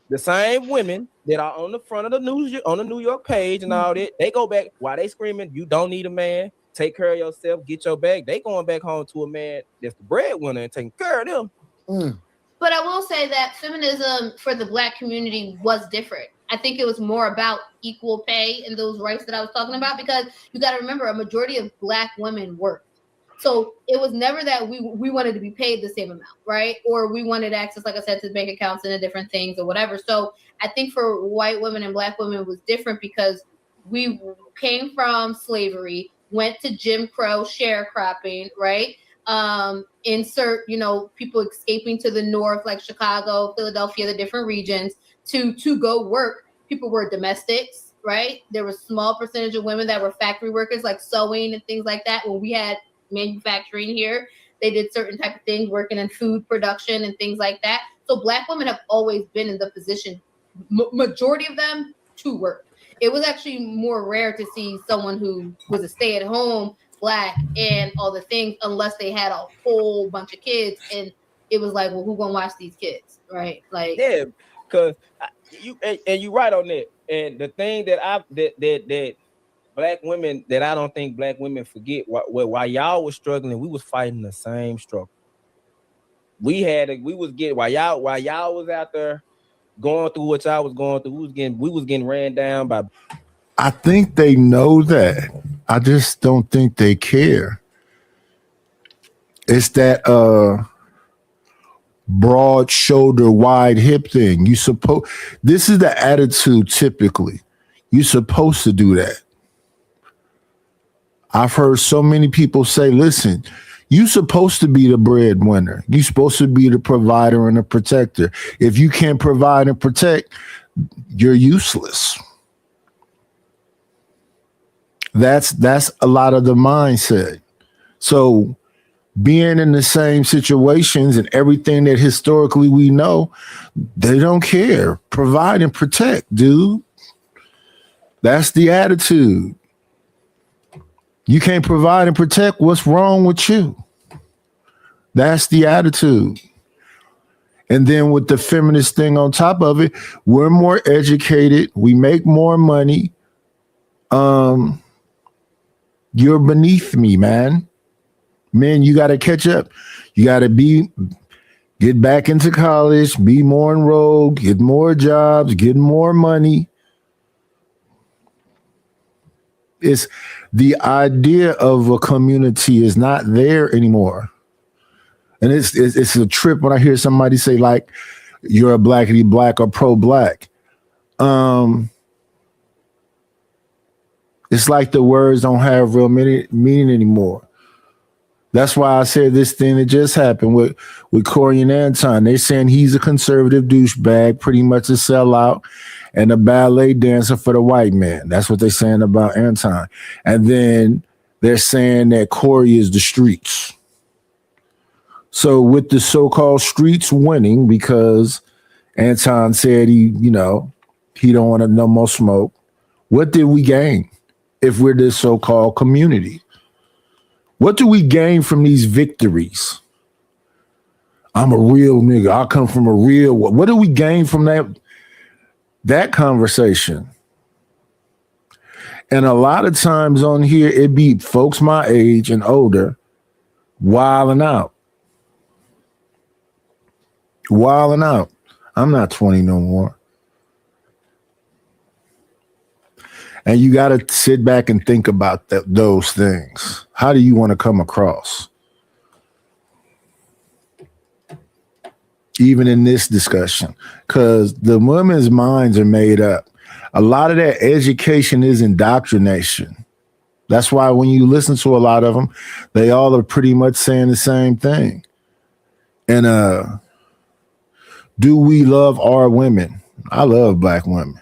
The same women that are on the front of the news, on the New York page and all that, they go back while they screaming, you don't need a man, take care of yourself, get your bag. They going back home to a man that's the breadwinner and taking care of them. But I will say that feminism for the black community was different. I think it was more about equal pay and those rights that I was talking about, because you got to remember a majority of black women work. So it was never that we wanted to be paid the same amount, right? Or we wanted access, like I said, to bank accounts and different things or whatever. So I think for white women and black women it was different because we came from slavery, went to Jim Crow sharecropping, right? Insert, people escaping to the north, like Chicago, Philadelphia, the different regions to go work. People were domestics, right? There was a small percentage of women that were factory workers, like sewing and things like that. When we had manufacturing here, they did certain type of things, working in food production and things like that. So black women have always been in the position, majority of them, to work. It was actually more rare to see someone who was a stay-at-home black and all the things, unless they had a whole bunch of kids, and it was like, well, who gonna watch these kids, right? Like, yeah, because you're right on that. And the thing that black women, that I don't think black women forget, while y'all was struggling, we was fighting the same struggle. While y'all was out there going through what y'all was going through, we was getting ran down by. I think they know that. I just don't think they care. It's that broad shoulder, wide hip thing. This is the attitude typically. You're supposed to do that. I've heard so many people say, listen, you're supposed to be the breadwinner. You're supposed to be the provider and the protector. If you can't provide and protect, you're useless. That's a lot of the mindset. So being in the same situations and everything that historically we know, they don't care. Provide and protect, dude. That's the attitude. You can't provide and protect, what's wrong with you? That's the attitude. And then with the feminist thing on top of it, we're more educated. We make more money. You're beneath me, man. Men, you got to catch up. You got to get back into college, be more enrolled, get more jobs, get more money. It's the idea of a community is not there anymore. And it's a trip when I hear somebody say, like, you're a blackity black or pro-black. It's like the words don't have real meaning anymore. That's why I said this thing that just happened with Corey and Anton. They're saying he's a conservative douchebag, pretty much a sellout, and a ballet dancer for the white man. That's what they're saying about Anton. And then they're saying that Corey is the streets. So with the so-called streets winning, because Anton said he don't want to no more smoke, what did we gain if we're this so-called community? What do we gain from these victories? I'm a real nigga. I come from a real. What do we gain from that conversation? And a lot of times on here, it be folks my age and older wilding out. Wilding out. I'm not 20 no more. And you got to sit back and think about those things. How do you want to come across? Even in this discussion, because the women's minds are made up. A lot of that education is indoctrination. That's why when you listen to a lot of them, they all are pretty much saying the same thing. And do we love our women? I love black women.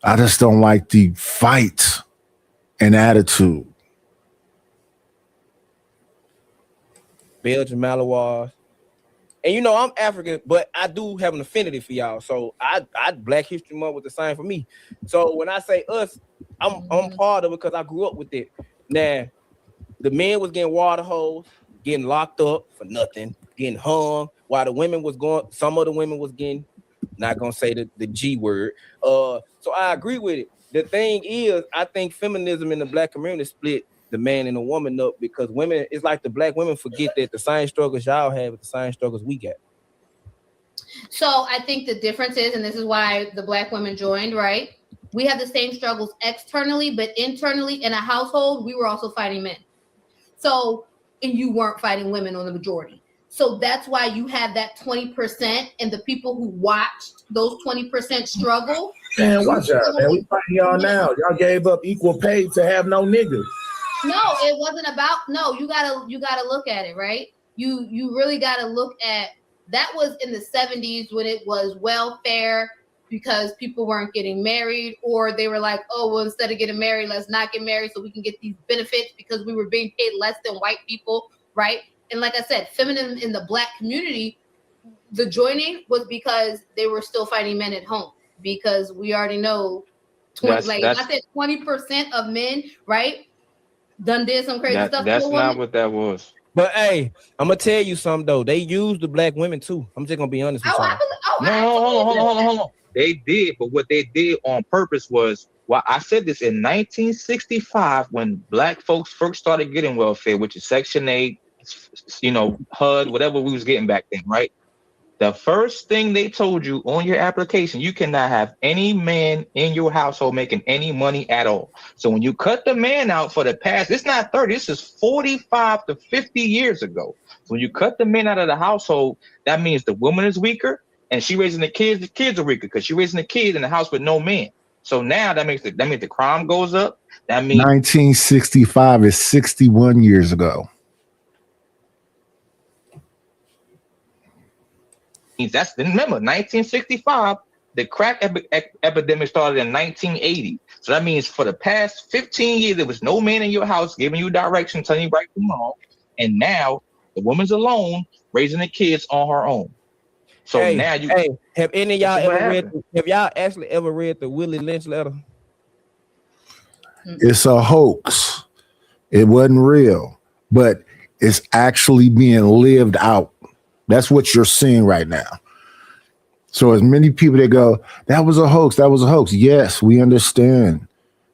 I just don't like the fight and attitude. Belgian Malinois. And I'm African, but I do have an affinity for y'all. So I Black History Month was the same for me. So when I say us, I'm part of it because I grew up with it. Now, the men was getting water hosed, getting locked up for nothing, getting hung, while the women was some of the women was getting, not gonna say the G word. So I agree with it. The thing is, I think feminism in the black community split the man and the woman up, because women, it's like the black women forget that the same struggles y'all have with the same struggles we got. So I think the difference is, and this is why the black women joined, right? We have the same struggles externally, but internally in a household, we were also fighting men. So, and you weren't fighting women on the majority. So that's why you have that 20%, and the people who watched those 20% struggle. Man, watch out, man. We fighting y'all now. Y'all gave up equal pay to have no niggas. No, it wasn't about. No, you gotta look at it, right? You really gotta look at that. Was in the 70s when it was welfare, because people weren't getting married, or they were like, oh, well, instead of getting married, let's not get married so we can get these benefits, because we were being paid less than white people, right? And like I said, feminism in the black community, the joining was because they were still fighting men at home, because we already know, I said 20% of men, right? done did some crazy stuff. That's to a not woman. what that was. But hey, I'm gonna tell you something though. They use the black women too. I'm just gonna be honest with you. No, hold on. They did, but what they did on purpose was, well, I said this in 1965 when black folks first started getting welfare, which is Section 8, HUD, whatever we was getting back then, right? The first thing they told you on your application, you cannot have any man in your household making any money at all. So when you cut the man out for the past, it's not 30, this is 45 to 50 years ago. So when you cut the man out of the household, that means the woman is weaker and she raising the kids are weaker because she's raising the kids in the house with no man. So now that means the crime goes up. That means 1965 is 61 years ago. That's remember 1965. The crack epidemic started in 1980. So that means for the past 15 years, there was no man in your house giving you direction, telling you right from wrong. And now the woman's alone, raising the kids on her own. So now you have any of y'all actually ever read the Willie Lynch letter? It's a hoax. It wasn't real, but it's actually being lived out. That's what you're seeing right now. So as many people that go, that was a hoax, that was a hoax. Yes, we understand,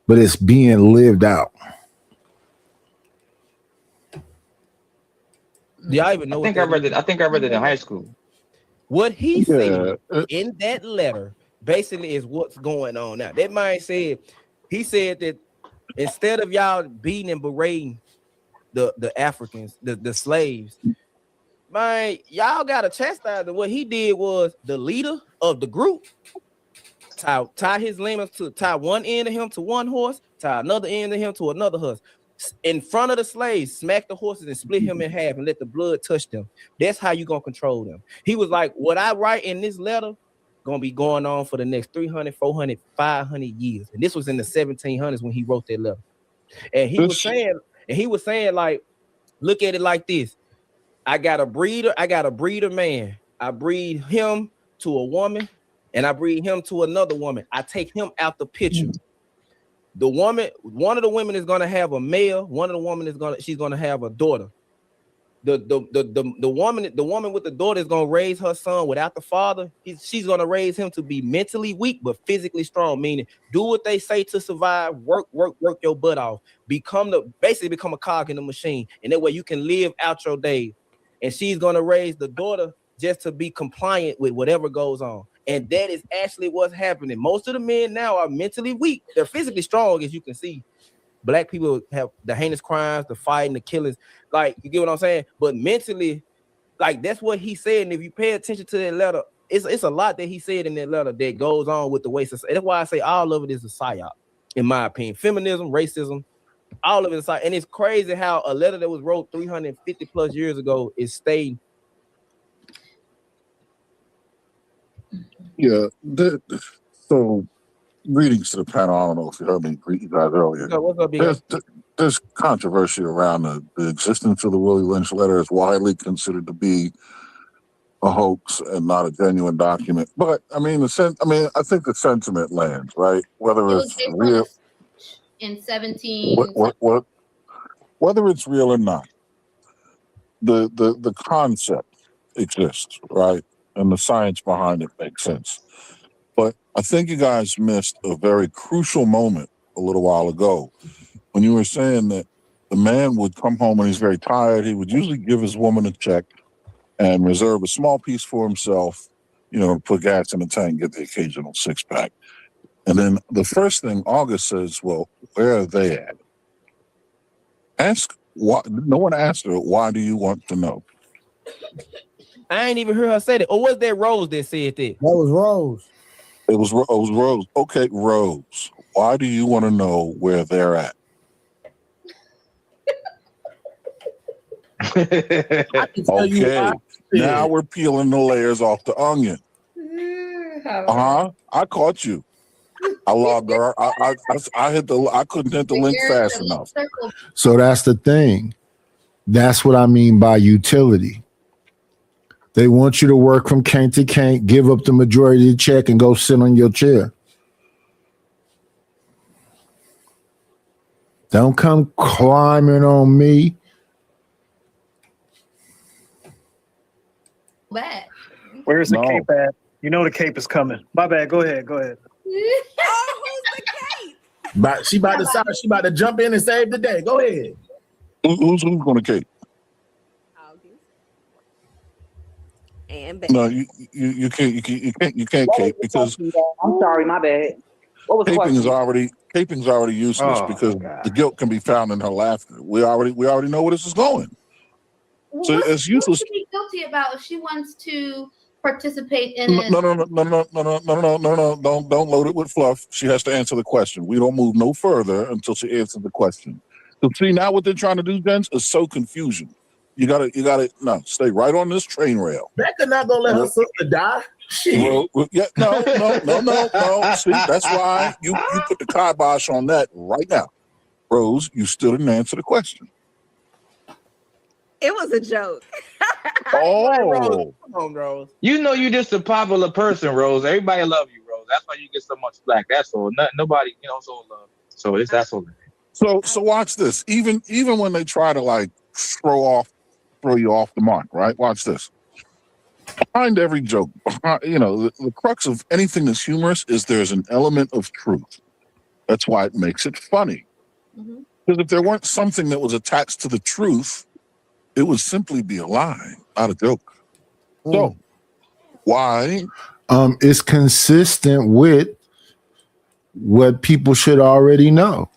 but it's being lived out. Do y'all even know? I think I read it in high school. What he said in that letter basically is what's going on now. That man said, he said that instead of y'all beating and berating the Africans, the slaves, man, y'all got to chastise them. What he did was the leader of the group tie his limbs to tie one end of him to one horse, tie another end of him to another horse. In front of the slaves, smack the horses and split him in half and let the blood touch them. That's how you gonna control them. He was like, what I write in this letter gonna be going on for the next 300, 400, 500 years. And this was in the 1700s when he wrote that letter. And he was saying, like, look at it like this. I got a breeder man. I breed him to a woman and I breed him to another woman. I take him out the picture. The woman, one of the women is gonna have a male, one of the women she's gonna have a daughter. The woman with the daughter is gonna raise her son without the father. She's gonna raise him to be mentally weak but physically strong, meaning do what they say to survive, work your butt off, basically become a cog in the machine, and that way you can live out your days. And she's gonna raise the daughter just to be compliant with whatever goes on. And that is actually what's happening. Most of the men now are mentally weak. They're physically strong, as you can see. Black people have the heinous crimes, the fighting, the killings. Like, you get what I'm saying? But mentally, like, that's what he said. And if you pay attention to that letter, it's a lot that he said in that letter that goes on with the way society. That's why I say all of it is a psyop, in my opinion. Feminism, racism, all of it is psyop. And it's crazy how a letter that was wrote 350 plus years ago is staying. Yeah. So, greetings to the panel. I don't know if you heard me greet you guys earlier. What's up, There's controversy around the existence of the Willie Lynch letter is widely considered to be a hoax and not a genuine document. But I mean, I think the sentiment lands, right? Whether it's real in 17. Whether it's real or not, the concept exists, right? And the science behind it makes sense. But I think you guys missed a very crucial moment a little while ago when you were saying that the man would come home when he's very tired. He would usually give his woman a check and reserve a small piece for himself, to put gas in the tank, get the occasional six pack. And then the first thing August says, well, where are they at? Ask why. No one asked her, why do you want to know? I ain't even heard her say that. Or was that Rose that said that? That was Rose. It was Rose. Okay, Rose, why do you want to know where they're at? Okay, now we're peeling the layers off the onion. I caught you. I logged her. I couldn't hit the link fast enough. So that's the thing. That's what I mean by utility. They want you to work from can't to can't, give up the majority of the check, and go sit on your chair. Don't come climbing on me. Bad. Where's the No. cape at? You know the cape is coming. My bad. Go ahead. Go ahead. But she about to start. She about to jump in and save the day. Go ahead. Who's going to cape? And No, you can't cape because I'm sorry, my bad. What was the caping question? is already useless Oh, because God. the guilt can be found in her laughter. We already know where this is going. So What's- it's useless. What should be guilty about if she wants to participate in it? No. Don't load it with fluff. She has to answer the question. We don't move no further until she answers the question. So see, now what they're trying to do, Jens, is sow confusion. You gotta no, stay right on this train rail. Becca not gonna let her sister die. Shit. Well, yeah, no. See, that's why you put the kibosh on that right now. Rose, you still didn't answer the question. It was a joke. Oh. Come on, Rose. You know you just a popular person, Rose. Everybody love you, Rose. That's why you get so much flack. That's all. Nobody, so love. So that's all. So watch this. Even when they try to like throw you off the mark, right? Watch this. Behind every joke, the crux of anything that's humorous is there's an element of truth. That's why it makes it funny. Because if there weren't something that was attached to the truth, it would simply be a lie, not a joke. So why? It's consistent with what people should already know.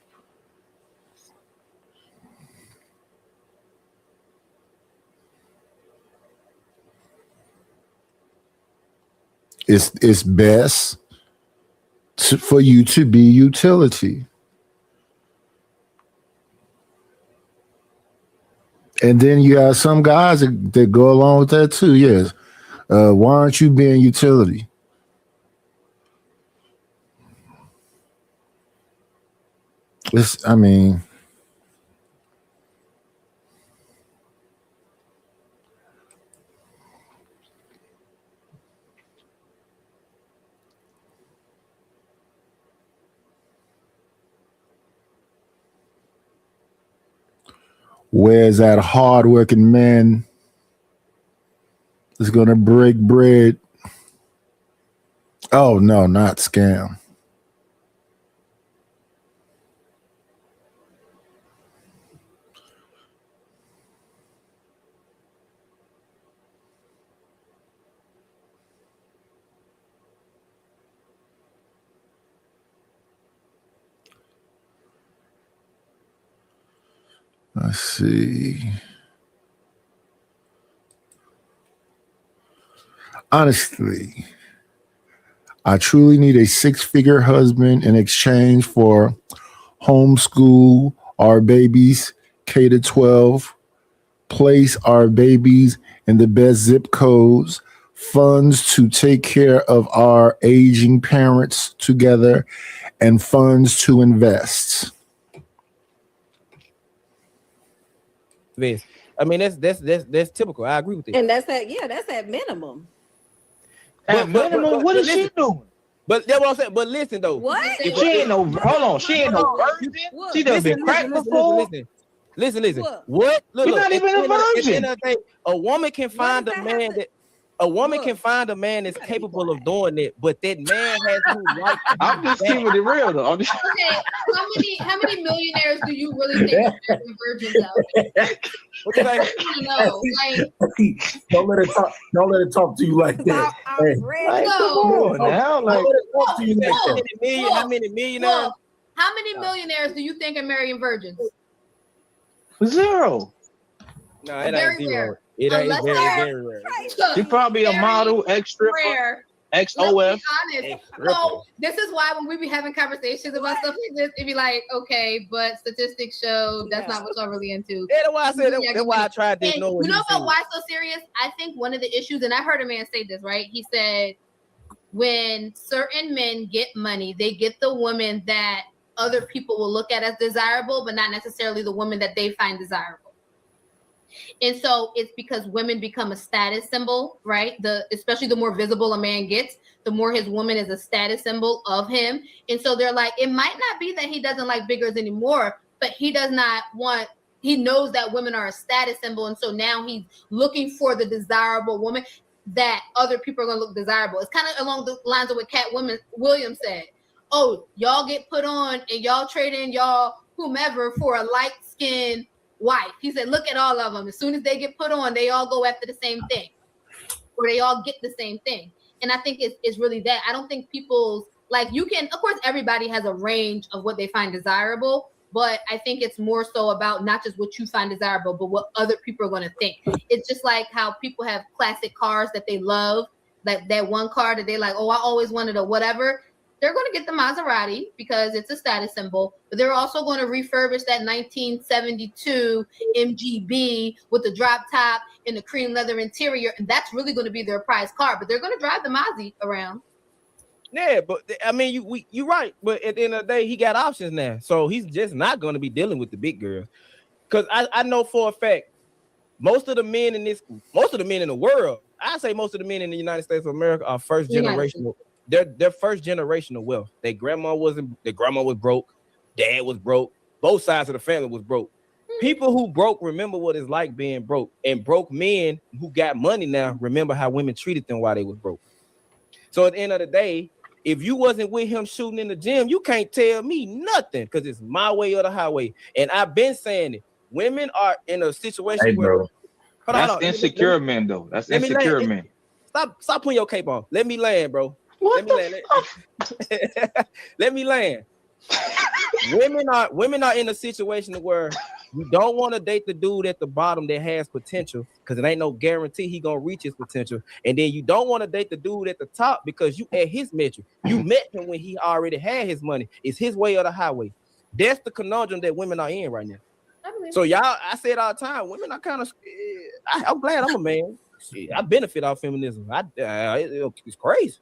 It's best for you to be utility. And then you have some guys that go along with that too. Yes. Why aren't you being utility? I mean, where's that hardworking man that's gonna break bread? Oh no, not scam. Let's see. Honestly, I truly need a 6-figure husband in exchange for homeschool our babies K-12, place our babies in the best zip codes, funds to take care of our aging parents together, and funds to invest. This. I mean, that's typical. I agree with it. And that's at minimum. What is she doing? But that's what I'm saying. But listen though. What? She ain't no. Hold on. She ain't no virgin. She done been cracked before. Listen. What? Look, You're not even a virgin. A woman can find a man that. A woman can find a man that's capable of doing it, but that man has to like. I'm just keeping it real though. Okay, how many millionaires do you really think are virgins out there? I know, like, Don't let it talk to you like that. Hey. no. Now, like, How many millionaires? Look, how many millionaires do you think are marrying virgins? Zero. No, it Very ain't zero. rare. It ain't Unless very, they're- very rare. She probably a model, extra, Rare. XOF. Let's be honest. So this is why when we be having conversations about stuff like this, it'd be like, okay, but statistics show that's not what y'all really into. Yeah, that's why I said that's why I tried this. And No, you know about why so serious? I think one of the issues, and I heard a man say this, right? He said, when certain men get money, they get the woman that other people will look at as desirable, but not necessarily the woman that they find desirable. And so it's because women become a status symbol, right? Especially the more visible a man gets, the more his woman is a status symbol of him. And so they're like, it might not be that he doesn't like biggers anymore, but he does not want. He knows that women are a status symbol, and so now he's looking for the desirable woman that other people are going to look desirable. It's kind of along the lines of what Cat Williams said. Oh, y'all get put on and y'all trade in y'all whomever for a light-skinned wife. He said, look at all of them. As soon as they get put on, they all go after the same thing, or they all get the same thing. And I think it's really that. I don't think people's, like, you can, of course, everybody has a range of what they find desirable, but I think it's more so about not just what you find desirable, but what other people are going to think. It's just like how people have classic cars that they love, like that one car that they like, oh, I always wanted a whatever. They're going to get the Maserati because it's a status symbol, but they're also going to refurbish that 1972 MGB with the drop top and the cream leather interior, and that's really going to be their prize car, but they're going to drive the Mazzy around. Yeah, but I mean, you're right. But at the end of the day, he got options now, so he's just not going to be dealing with the big girls. Because I know for a fact, most of the men in the world, I say most of the men in the United States of America are first generational. They're first generational wealth. Their grandma was broke, dad was broke, both sides of the family was broke. People who broke remember what it's like being broke, and broke men who got money now remember how women treated them while they was broke. So at the end of the day, if you wasn't with him shooting in the gym, you can't tell me nothing because it's my way or the highway. And I've been saying it. Women are in a situation where that's insecure men, though. That's insecure men. Stop putting your cape on. Let me land, bro. Let me land. Women are in a situation where you don't want to date the dude at the bottom that has potential because it ain't no guarantee he gonna reach his potential. And then you don't want to date the dude at the top because you at his metric. You met him when he already had his money. It's his way or the highway. That's the conundrum that women are in right now. So y'all, I say it all the time. Women are kind of. I'm glad I'm a man. Shit, I benefit off feminism. It's crazy.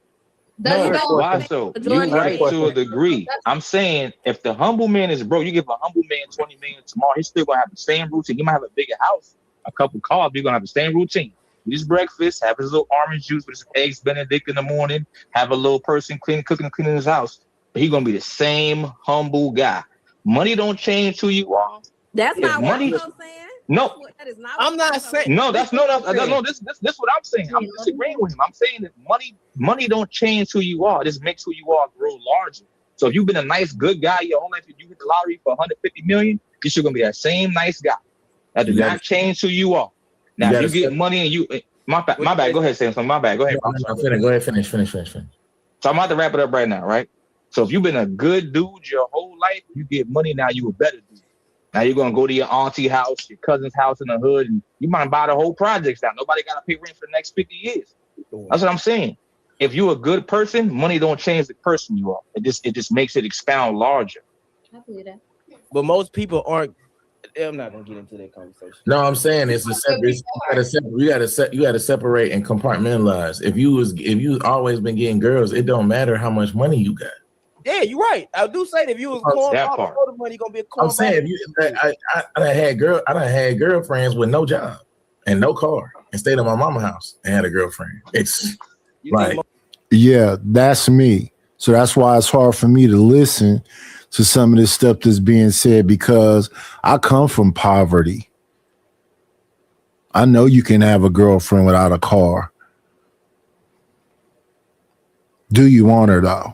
Why so? You right to a degree. I'm saying if the humble man is broke, you give a humble man 20 million tomorrow, he's still gonna have the same routine. He might have a bigger house, a couple cars, but he's gonna have the same routine. Eat his breakfast, have his little orange juice with his eggs Benedict in the morning, have a little person cleaning his house. But he's gonna be the same humble guy. Money don't change who you are. That's not money, what I'm saying. No, that is not. I'm not saying. No, that's no. This what I'm saying. I'm disagreeing with him. I'm saying that money don't change who you are. This makes who you are grow larger. So if you've been a nice, good guy your whole life, if you hit the lottery for 150 million, you're still gonna be that same nice guy. That does not change who you are. Now, if you get money and you, my bad. Go ahead, Samson. My bad. Go ahead. Go ahead. Finish. So I'm about to wrap it up right now, right? So if you've been a good dude your whole life, you get money now, you a better dude. Now you're gonna go to your auntie house, your cousin's house in the hood, and you might buy the whole projects down. Nobody gotta pay rent for the next 50 years. That's what I'm saying. If you're a good person, money don't change the person you are. It just makes it expound larger. I believe that. But most people aren't. I'm not gonna get into that conversation. No, I'm saying it's a separate. You gotta separate and compartmentalize. If you always been getting girls, it don't matter how much money you got. Yeah, you're right. I do say that if you was corn before the money, gonna be a corn. I'm saying I done had girlfriends with no job and no car and stayed at my mama's house and had a girlfriend. It's like, yeah, that's me. So that's why it's hard for me to listen to some of this stuff that's being said because I come from poverty. I know you can have a girlfriend without a car. Do you want her though?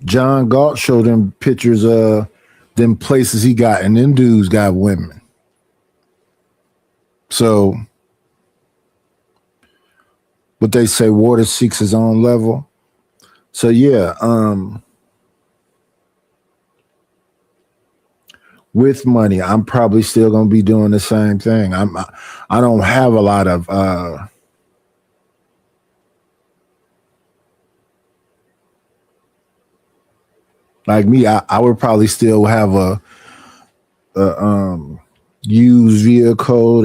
John Galt showed him pictures of them places he got, and them dudes got women. So what they say, water seeks its own level. So yeah, with money, I'm probably still gonna be doing the same thing. I don't have a lot of like me, I would probably still have a used vehicle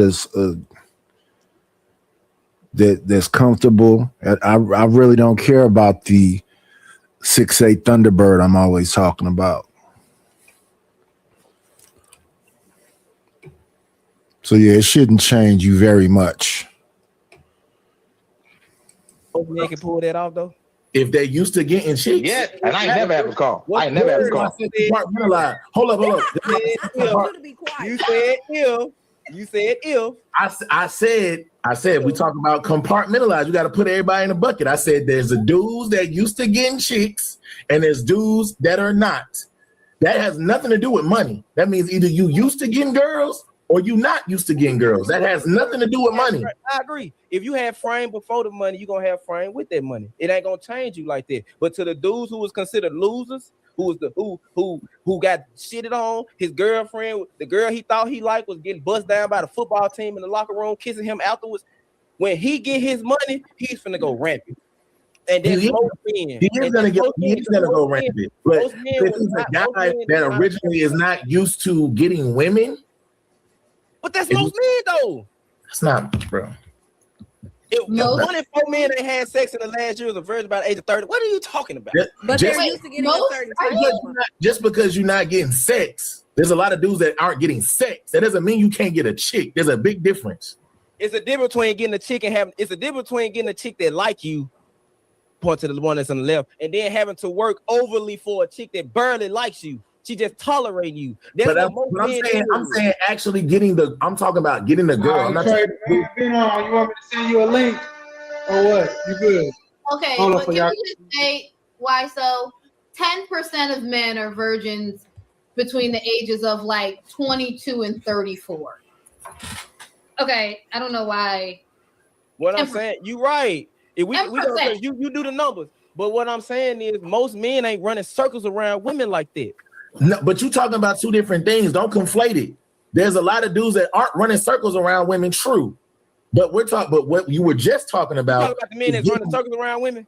that's comfortable. I really don't care about the 6.8 Thunderbird I'm always talking about. So yeah, it shouldn't change you very much. Both men can pull that off though. if they're used to getting chicks. Yeah, and I ain't never have a call. I ain't never have a call. Compartmentalize. Hold up. You said if. You said if. I said we talk about compartmentalize. You got to put everybody in a bucket. I said there's a dudes that used to getting chicks and there's dudes that are not. That has nothing to do with money. That means either you used to getting girls or you not used to getting girls. That has nothing to do with money. I agree. If you had frame before the money, you're gonna have frame with that money. It ain't gonna change you like that. But to the dudes who was considered losers, who got shitted on, his girlfriend, the girl he thought he liked was getting bussed down by the football team in the locker room, kissing him afterwards. When he get his money, he's finna go rampant. And then He is gonna go rampant. But if he's a guy that originally is not used to getting women, but that's most men though. That's not, bro. If 1 in 4 men that had sex in the last year was a virgin by the age of 30. What are you talking about? But they're used to getting a certain time. Just because you're not getting sex, there's a lot of dudes that aren't getting sex. That doesn't mean you can't get a chick. There's a big difference. It's a difference between getting a chick and having. It's a difference between getting a chick that like you, point to the one that's on the left, and then having to work overly for a chick that barely likes you. She just tolerating you. But I'm saying actually getting the. I'm talking about getting the girl. I'm not you want me to send you a link or what? You good? Okay, Hold but on for can y'all. you just say why? So 10% of men are virgins between the ages of like 22 and 34. Okay, I don't know why. What I'm saying, you right. If we don't, you do the numbers. But what I'm saying is most men ain't running circles around women like that. No, but you talking about two different things. Don't conflate it. There's a lot of dudes that aren't running circles around women. True, but But what you were just talking about. You talking about the men that's running circles around women?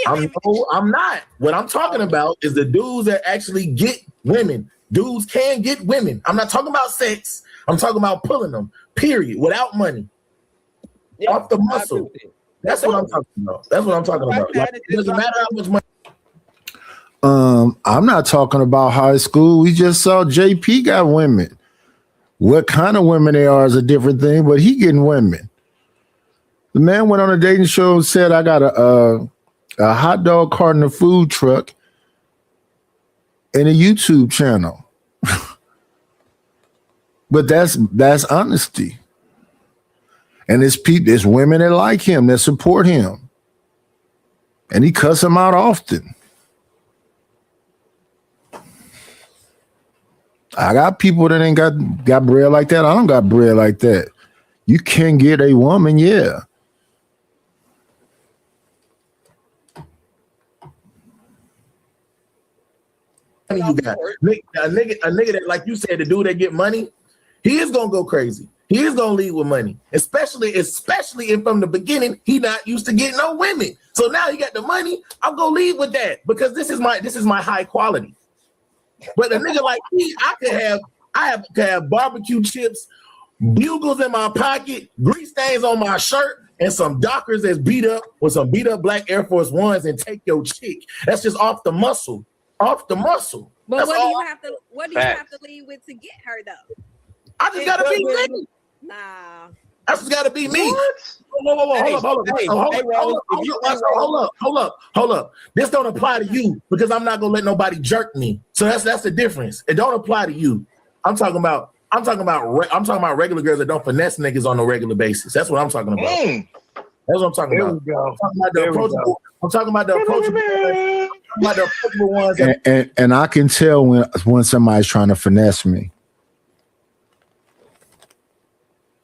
I'm not. What I'm talking about is the dudes that actually get women. Dudes can get women. I'm not talking about sex. I'm talking about pulling them. Period. Without money. Off the muscle. That's what I'm talking about. That's what I'm talking about. Like, it doesn't matter how much money. I'm not talking about high school. We just saw JP got women. What kind of women they are is a different thing, but he getting women. The man went on a dating show and said, I got a hot dog cart in a food truck and a YouTube channel. But that's honesty. And it's women that like him, that support him. And he cuss them out often. I got people that ain't got bread like that. I don't got bread like that. You can get a woman, yeah. You got a nigga that, like you said, the dude that get money, he is gonna go crazy. He is gonna lead with money, especially if from the beginning he not used to getting no women. So now he got the money. I'm gonna lead with that because this is my high quality. But a nigga like me, I could have barbecue chips, bugles in my pocket, grease stains on my shirt, and some Dockers that's beat up with some beat up black Air Force Ones and take your chick. That's just off the muscle. Off the muscle. But That's what do all. you have to lead with to get her though? I just gotta be me. Nah. I just gotta be me. Hold up. This don't apply to you because I'm not gonna let nobody jerk me. So that's the difference. It don't apply to you. I'm talking about regular girls that don't finesse niggas on a regular basis. That's what I'm talking about. That's what I'm talking about. I'm talking about the approachable ones. And I can tell when somebody's trying to finesse me.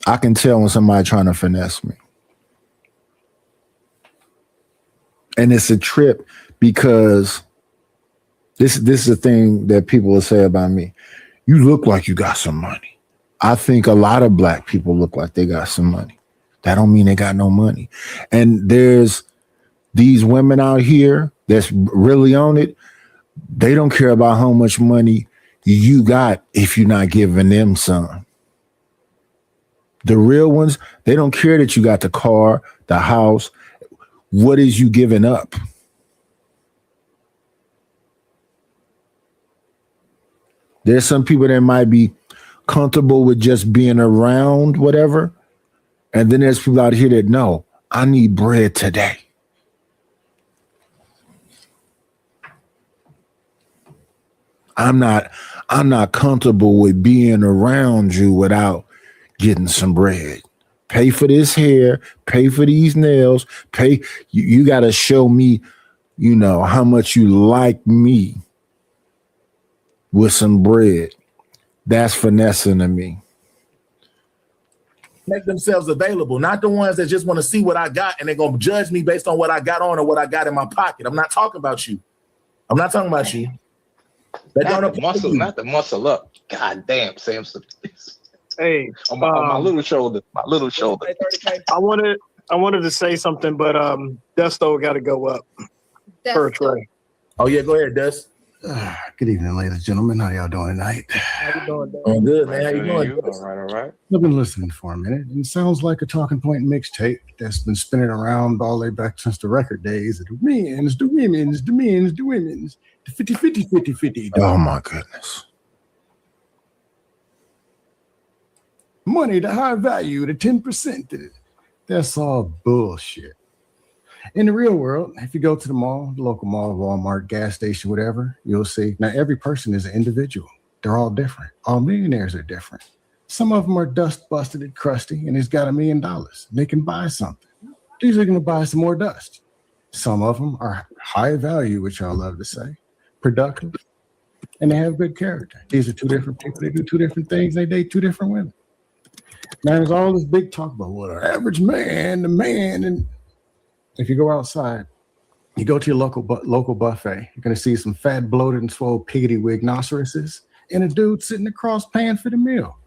I can tell when somebody's trying to finesse me. And it's a trip because this is the thing that people will say about me. You look like you got some money. I think a lot of black people look like they got some money. That don't mean they got no money. And there's these women out here that's really on it. They don't care about how much money you got if you're not giving them some. The real ones, they don't care that you got the car, the house. What is you giving up? There's some people that might be comfortable with just being around whatever. And then there's people out here that know, I need bread today. I'm not comfortable with being around you without getting some bread. Pay for this hair, pay for these nails, pay. You got to show me, how much you like me with some bread. That's finessing to me. Make themselves available, not the ones that just want to see what I got and they're going to judge me based on what I got on or what I got in my pocket. I'm not talking about you. That not the muscle up. God damn, Samson. Hey, on my little shoulder. My little shoulder. I wanted to say something, but Dusto got to go up for a tray. Oh yeah, go ahead, Dust. Good evening, ladies and gentlemen. How y'all doing tonight? How you doing, Dust? I'm good, man. How you doing? All right. I've been listening for a minute. It sounds like a Talking Point mixtape that's been spinning around all the way back since the record days. The men's, the women's, the men's, the women's, the 50-50. Oh my goodness. Money, the high value, the 10%. That's all bullshit. In the real world, if you go to the mall, the local mall, Walmart, gas station, whatever, you'll see. Now, every person is an individual. They're all different. All millionaires are different. Some of them are dust busted and crusty, and he's got $1 million. They can buy something. These are going to buy some more dust. Some of them are high value, which I love to say, productive, and they have good character. These are two different people. They do two different things. They date two different women. Now, there's all this big talk about what an average man, and if you go outside, you go to your local buffet, you're going to see some fat, bloated, and swole piggity wig rhinoceroses and a dude sitting across paying for the meal.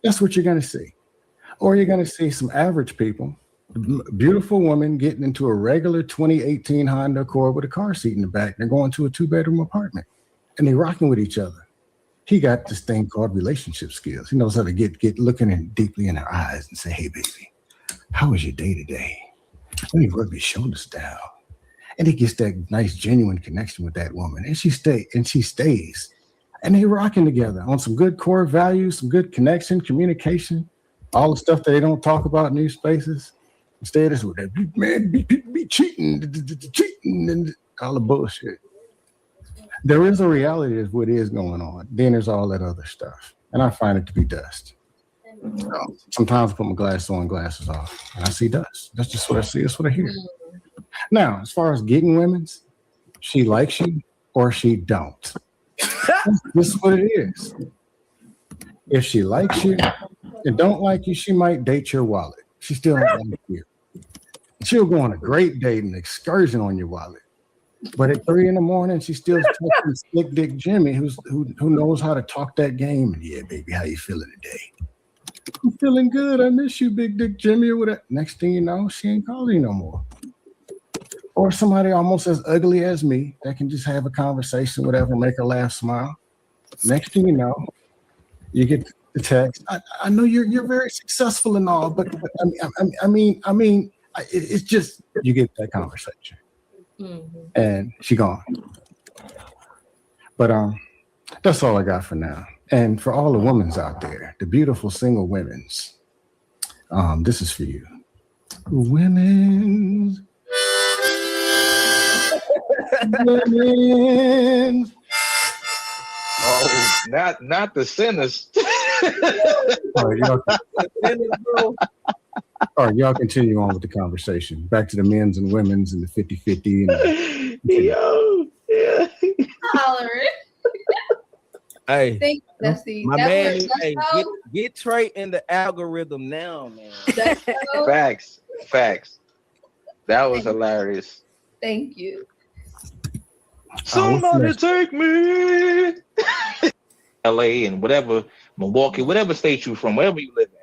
That's what you're going to see. Or you're going to see some average people, beautiful woman getting into a regular 2018 Honda Accord with a car seat in the back. They're going to a 2-bedroom apartment, and they're rocking with each other. He got this thing called relationship skills. He knows how to get looking in deeply in her eyes and say, "Hey, baby, how was your day today? Let me rub your shoulders down." And he gets that nice, genuine connection with that woman. And she stays. And they rocking together on some good core values, some good connection, communication, all the stuff that they don't talk about in these spaces. Instead, it's with that man be cheating, and all the bullshit. There is a reality of what is going on. Then there's all that other stuff. And I find it to be dust. So sometimes I put my glasses off, and I see dust. That's just what I see. That's what I hear. Now, as far as getting women's, she likes you or she don't. This is what it is. If she likes you and don't like you, she might date your wallet. She still don't like you. She'll go on a great date and excursion on your wallet. But at 3 a.m, she's still texting Slick Dick Jimmy, who knows how to talk that game. And yeah, baby, how you feeling today? I'm feeling good. I miss you, Big Dick Jimmy, or whatever. Next thing you know, she ain't calling you no more. Or somebody almost as ugly as me that can just have a conversation, whatever, make her laugh, smile. Next thing you know, you get the text. I know you're very successful and all, but I mean, it's just you get that conversation. And she gone. But that's all I got for now. And for all the women's out there, the beautiful single women's, this is for you. Women's. Women's. Oh, not the sinners. All right, y'all continue on with the conversation. Back to the men's and women's and the 50-50. Yo, yeah. Hollering. Hey, Thank you, Dusty. my That man, was- hey, that's get Trey in the algorithm now, man. Facts. That was hilarious. Thank you. Somebody take me. LA and whatever, Milwaukee, whatever state you're from, wherever you live in.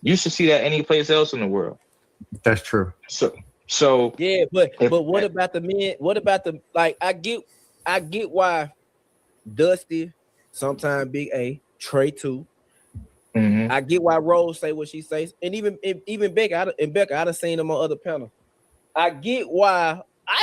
You should see that any place else in the world. That's true. So Yeah, but what about the men? What about the like? I get why Dusty, sometimes Big A, Trey too. Mm-hmm. I get why Rose say what she says, and even Becca. I'd have seen them on other panels. I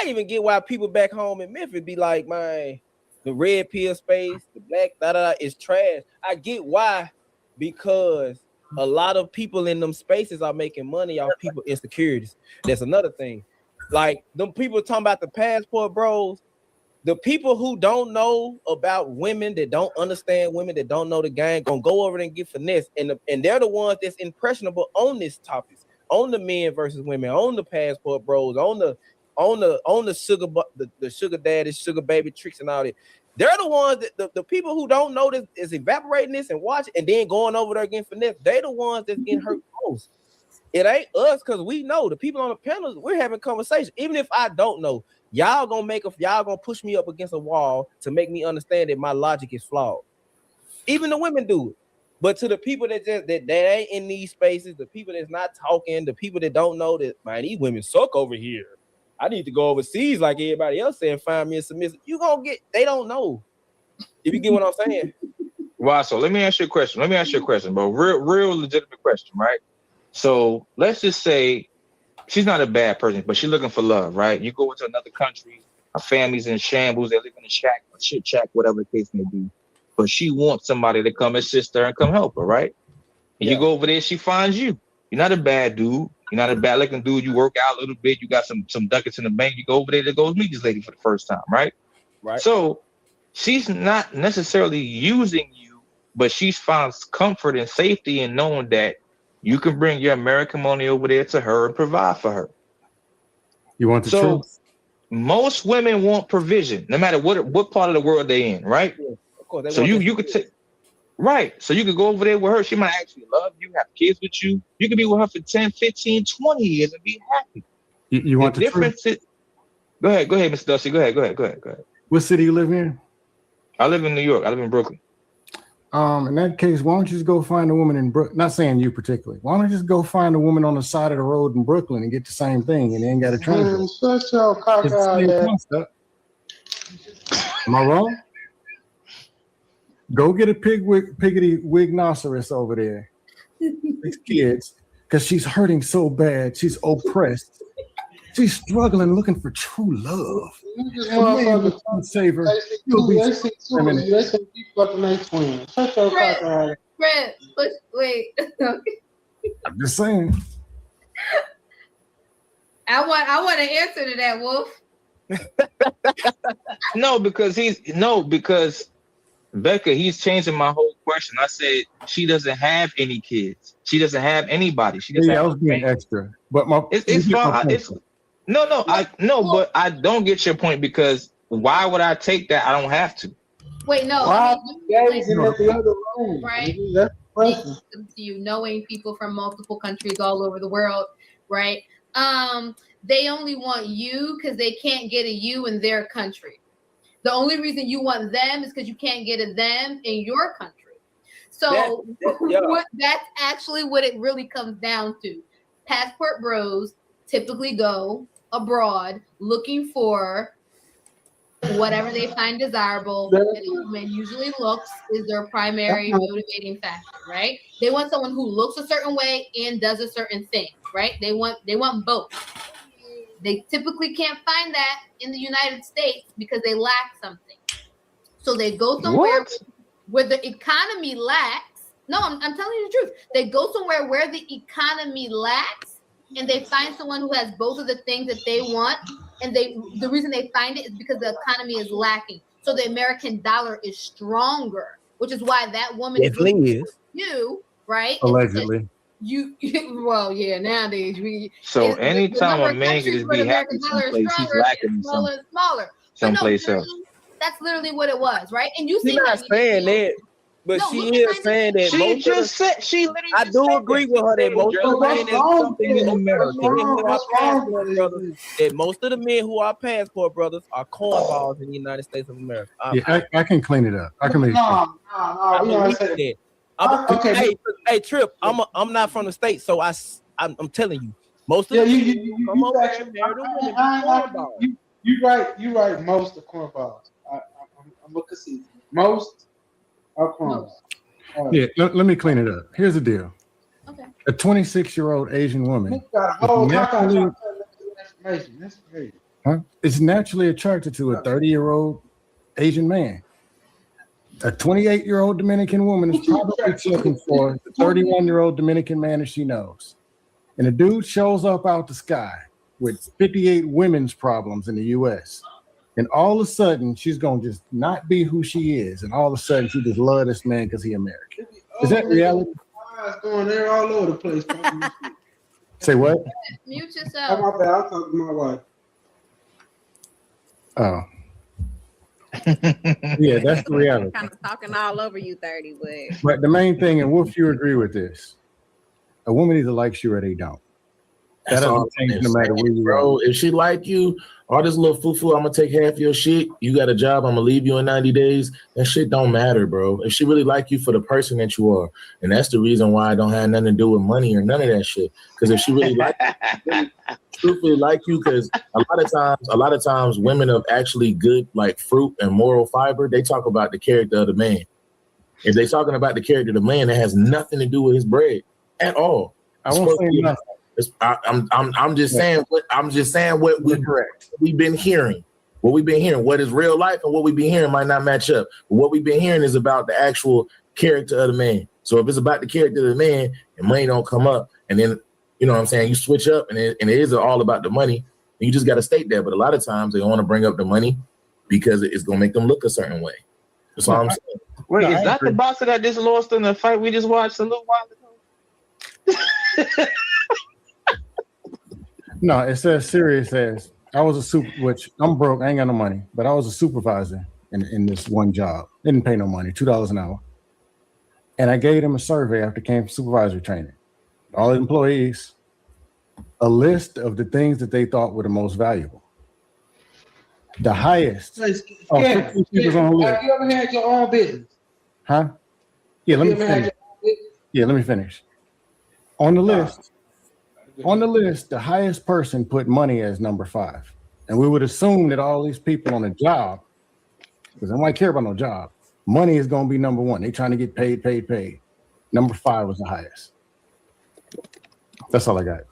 even get why people back home in Memphis be like, man, the red pill space, the black is trash. I get why, because a lot of people in them spaces are making money off people insecurities. That's another thing. Like them people talking about the passport bros. The people who don't know about women, that don't understand women, that don't know the game, gonna go over there and get finesse, and they're the ones that's impressionable on this topic, on the men versus women, on the passport bros, on the sugar the sugar daddy, sugar baby tricks and all that. They're the ones that the people who don't know this is evaporating this and watching and then going over there again finesse. They the ones that's getting hurt most. It ain't us, because we know the people on the panels. We're having conversation. Even if I don't know, y'all gonna push me up against a wall to make me understand that my logic is flawed. Even the women do it. But to the people that ain't in these spaces, the people that's not talking, the people that don't know that, man, these women suck over here. I need to go overseas like everybody else saying, find me a submissive. You gonna get, they don't know. If you get what I'm saying. Wow, so let me ask you a question. But real legitimate question, right? So let's just say she's not a bad person, but she's looking for love, right? You go into another country, her family's in shambles, they live in a shack, a shit shack, whatever the case may be. But she wants somebody to come assist her and come help her, right? And you go over there, she finds you. You're not a bad dude. You're not a bad looking dude. You work out a little bit. You got some ducats in the bank. You go over there to go meet this lady for the first time, right? Right. So she's not necessarily using you, but she finds comfort and safety in knowing that you can bring your American money over there to her and provide for her. You want the truth? Most women want provision, no matter what part of the world they're in, right? Yeah, of course. So you could take, right. So you could go over there with her. She might actually love you, have kids with you. You could be with her for 10, 15, 20 years and be happy. You want the difference truth? Go ahead, Mr. Dusty. Go ahead. What city you live in? I live in New York. I live in Brooklyn. In that case, why don't you just go find a woman in Brooklyn? Not saying you particularly. Why don't you just go find a woman on the side of the road in Brooklyn and get the same thing and then got to translate? Shut your cock It's the out same there. concept. Am I wrong? Go get a piggity wignoceros over there. 6 kids, because she's hurting so bad. She's oppressed. She's struggling, looking for true love. You just A man motherfuckers would save her. they see people up in their twins. Shut your cock out. Fred, wait. I'm just saying. I want an answer to that, Wolf. because Becca, he's changing my whole question. I said she doesn't have any kids. She doesn't have anybody. She doesn't Yeah, I have was being extra, but it's fine. But I don't get your point, because why would I take that? I don't have to. Wait, no. Why? I He's in the other room. right? That's the question. You knowing people from multiple countries all over the world, right? They only want you because they can't get a you in their country. The only reason you want them is because you can't get a them in your country. So that's actually what it really comes down to. Passport bros typically go abroad looking for whatever they find desirable, and a woman usually looks is their primary motivating factor, right? They want someone who looks a certain way and does a certain thing, right? They want both. They typically can't find that in the United States because they lack something. So they go somewhere where the economy lacks. No, I'm telling you the truth. They go somewhere where the economy lacks, and they find someone who has both of the things that they want. And the reason they find it is because the economy is lacking. So the American dollar is stronger, which is why that woman is you, right? Allegedly. Well, yeah, nowadays So anytime a man can just be happy someplace, he's lacking smaller. someplace else. That's literally what it was, right? And you She's see not saying that, but she is saying that. She just said she literally. I do agree with her that most of the men in America, that most of the men who are passport brothers are cornballs in the United States of America. Yeah, I can clean it up. I can make it. Hey, Trip, I'm not from the States, so I'm telling you, most of the you come over there and marry the women. You right. Most are cornballs. I'm gonna concede. Most are cornballs. Yeah, let me clean it up. Here's the deal. Okay. A 26-year-old Asian woman is naturally attracted to a 30-year-old Asian man. A 28-year-old Dominican woman is probably looking for the 31-year-old Dominican man that she knows. And a dude shows up out the sky with 58 women's problems in the U.S. and all of a sudden she's gonna just not be who she is, and all of a sudden she just love this man because he American. Is that reality? Eyes going there all over the place. Say what? Mute Oh, yourself. my bad. I'll talk to my wife. Oh. Yeah, that's the reality. Kind of talking all over you, 30, but But the main thing, and Wolf, you agree with this: a woman either likes you or they don't. That That's all doesn't change I'm no matter where saying, you bro. are. If she like you, all this little foo-foo, I'm gonna take half your shit. You got a job, I'm gonna leave you in 90 days. That shit don't matter, bro. If she really like you for the person that you are, and that's the reason why I don't have nothing to do with money or none of that shit. Because if she really like you, truthfully like you, because a lot of times women of actually good like fruit and moral fiber, they talk about the character of the man. If they talking about the character of the man, that has nothing to do with his bread at all. I won't say nothing. I'm just saying what we've been hearing. What we've been hearing, what is real life and what we've been hearing might not match up. But what we've been hearing is about the actual character of the man. So if it's about the character of the man and money don't come up, and then you know what I'm saying, you switch up and it is all about the money, then you just got to state that. But a lot of times they want to bring up the money because it's gonna make them look a certain way. That's all I'm saying. Wait, is that the boxer that just lost in the fight we just watched a little while ago? No, it says serious as I was a which I'm broke, I ain't got no money, but I was a supervisor in this one job. Didn't pay no money, $2 an hour. And I gave them a survey after came from supervisory training. All the employees, a list of the things that they thought were the most valuable. The highest. Have you ever had your own business? Huh? Yeah, let me You ever had finish. your own business? Yeah, let me finish. On the list, the highest person put money as number 5. And we would assume that all these people on a job, because I don't care about no job, money is going to be number 1. They trying to get paid. Number 5 was the highest. That's all I got.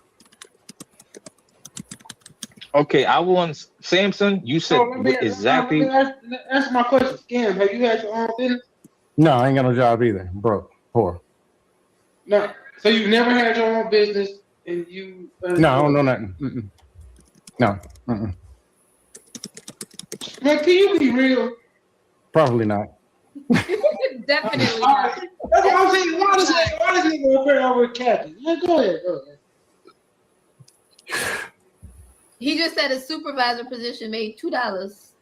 Okay, I want Samson. You said exactly. Answer my question. Scam, have you had your own business? No, I ain't got no job either. Broke, poor. No. So you've never had your own business and you... No, I don't know nothing. Mm-mm. No. Mm-mm. Man, can you be real? Probably not. Definitely. That's what I'm saying. Why does nigga repair over Captain? Yeah, go ahead. He just said a supervisor position made $2.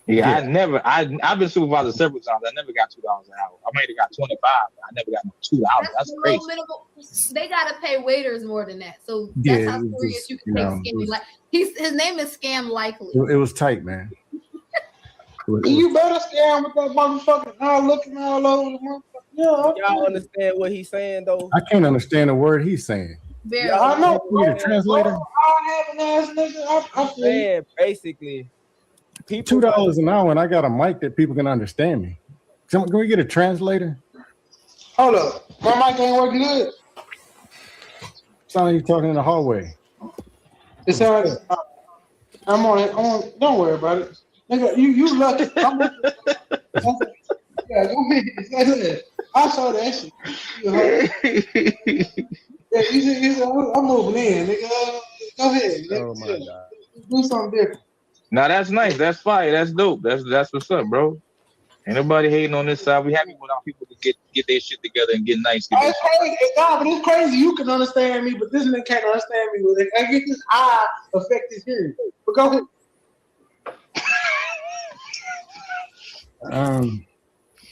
Yeah, I've been supervisor several times. I never got $2 an hour. I might have got 25. I never got no $2. That's crazy. Minimal. They gotta pay waiters more than that. So that's how serious you can take scamming. Like his name is Scam Likely. It was tight, man. You better scam with that motherfucker all looking all over the motherfucker. Yeah, y'all understand what he's saying though? I can't understand a word he's saying. Yeah, I know. You need a translator? I have an ass nigga. I'm saying basically. $2 an hour, and I got a mic that people can understand me. Can we get a translator? Hold up, my mic ain't working good. Sound like you're talking in the hallway. It's all right. I'm on it. Don't worry about it. Nigga, you lucky. Yeah, go ahead. I saw that shit. Yeah, you said, I'm moving in, nigga. Go ahead. Oh my God. Do something different. Now that's nice. That's fire. That's dope. That's what's up, bro. Ain't nobody hating on this side. We happy when our people can get their shit together and get nice. But it's crazy. You can understand me, but this nigga can't understand me. With it. I get this eye affect his hearing. But go ahead.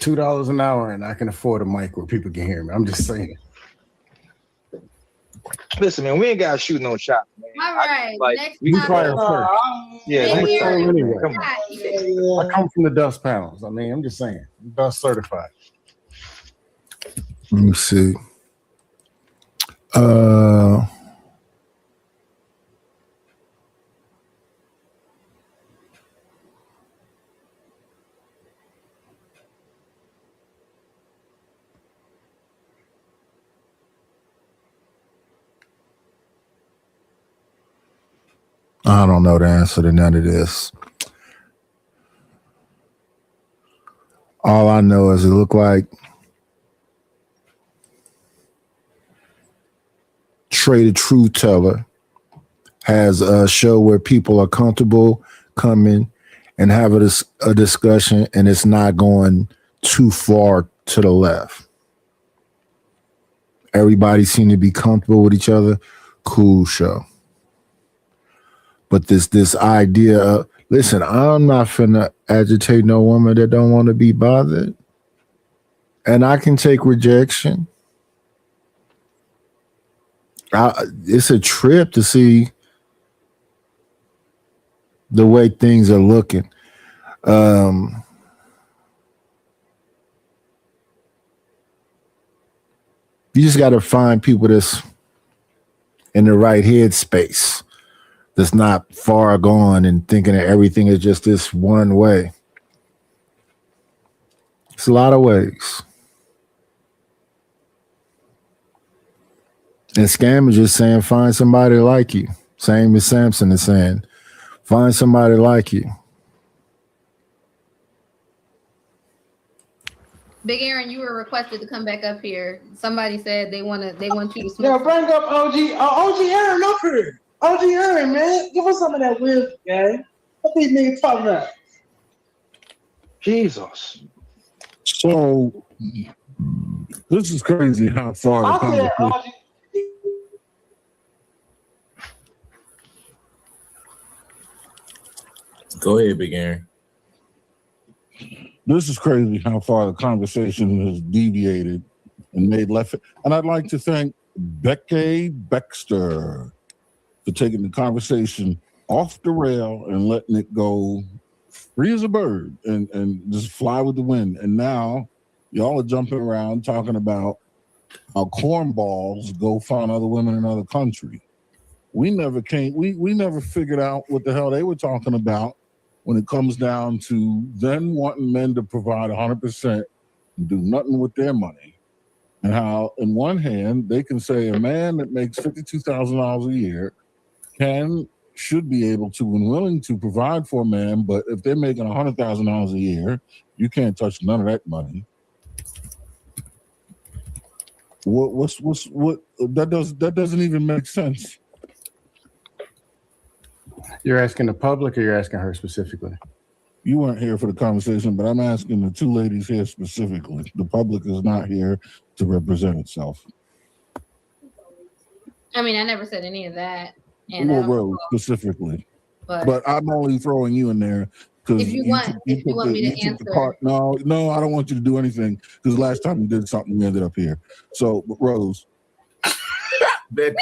$2 an hour, and I can afford a mic where people can hear me. I'm just saying. Listen, man, we ain't gotta shoot no shots, man. All right. Next We fire first. Yeah, I'm next a time. anyway. Come on. I come from the dust panels. I mean, I'm just saying, dust certified. Let me see. I don't know the answer to none of this. All I know is it looked like Trey the Truth Teller has a show where people are comfortable coming and have a discussion, and it's not going too far to the left. Everybody seemed to be comfortable with each other. Cool show. But this idea of, listen, I'm not finna agitate no woman that don't want to be bothered. And I can take rejection. It's a trip to see the way things are looking. You just got to find people that's in the right headspace, that's not far gone and thinking that everything is just this one way. It's a lot of ways. And Scam is just saying, find somebody like you. Same as Samson is saying, find somebody like you. Big Aaron, you were requested to come back up here. Somebody said they want you to smoke. Yeah, bring up OG. OG Aaron up here. OG Aaron, man. Give us some of that wisdom, gang. What these niggas talking about? Jesus. So this is crazy how far the I said, conversation. Go ahead, Big Aaron. This is crazy how far the conversation has deviated and made left. And I'd like to thank Becky Baxter for taking the conversation off the rail and letting it go free as a bird and just fly with the wind. And now y'all are jumping around talking about how cornballs go find other women in other countries. We never figured out what the hell they were talking about when it comes down to them wanting men to provide 100% and do nothing with their money. And how, in one hand, they can say a man that makes $52,000 a year should be able to and willing to provide for a man, but if they're making $100,000 a year, you can't touch none of that money. What that doesn't even make sense. You're asking the public or you're asking her specifically? You weren't here for the conversation, but I'm asking the two ladies here specifically. The public is not here to represent itself. I mean, I never said any of that. And Rose specifically. But I'm only throwing you in there because if you want me to answer. No, I don't want you to do anything because last time you did something, we ended up here. So, Rose. Big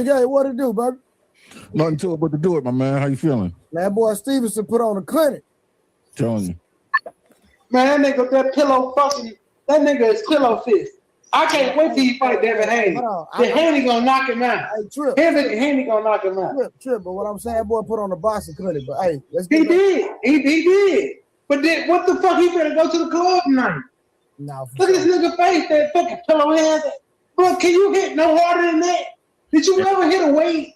A, what it do, baby? Nothing to it but to do it, my man. How you feeling? That boy Stevenson put on a clinic. Telling you. Man, that nigga is pillow fist. I can't wait till he fight Devin Haney. Haney gonna knock him out. Hey, Trip. Haney gonna knock him out. Trip, but what I'm saying, that boy put on a boxing clinic. But hey, he did. But then what the fuck? He better go to the club tonight. No, look at this nigga face, that fucking pillow head. Bro, can you hit no harder than that? Did you ever hit a weight?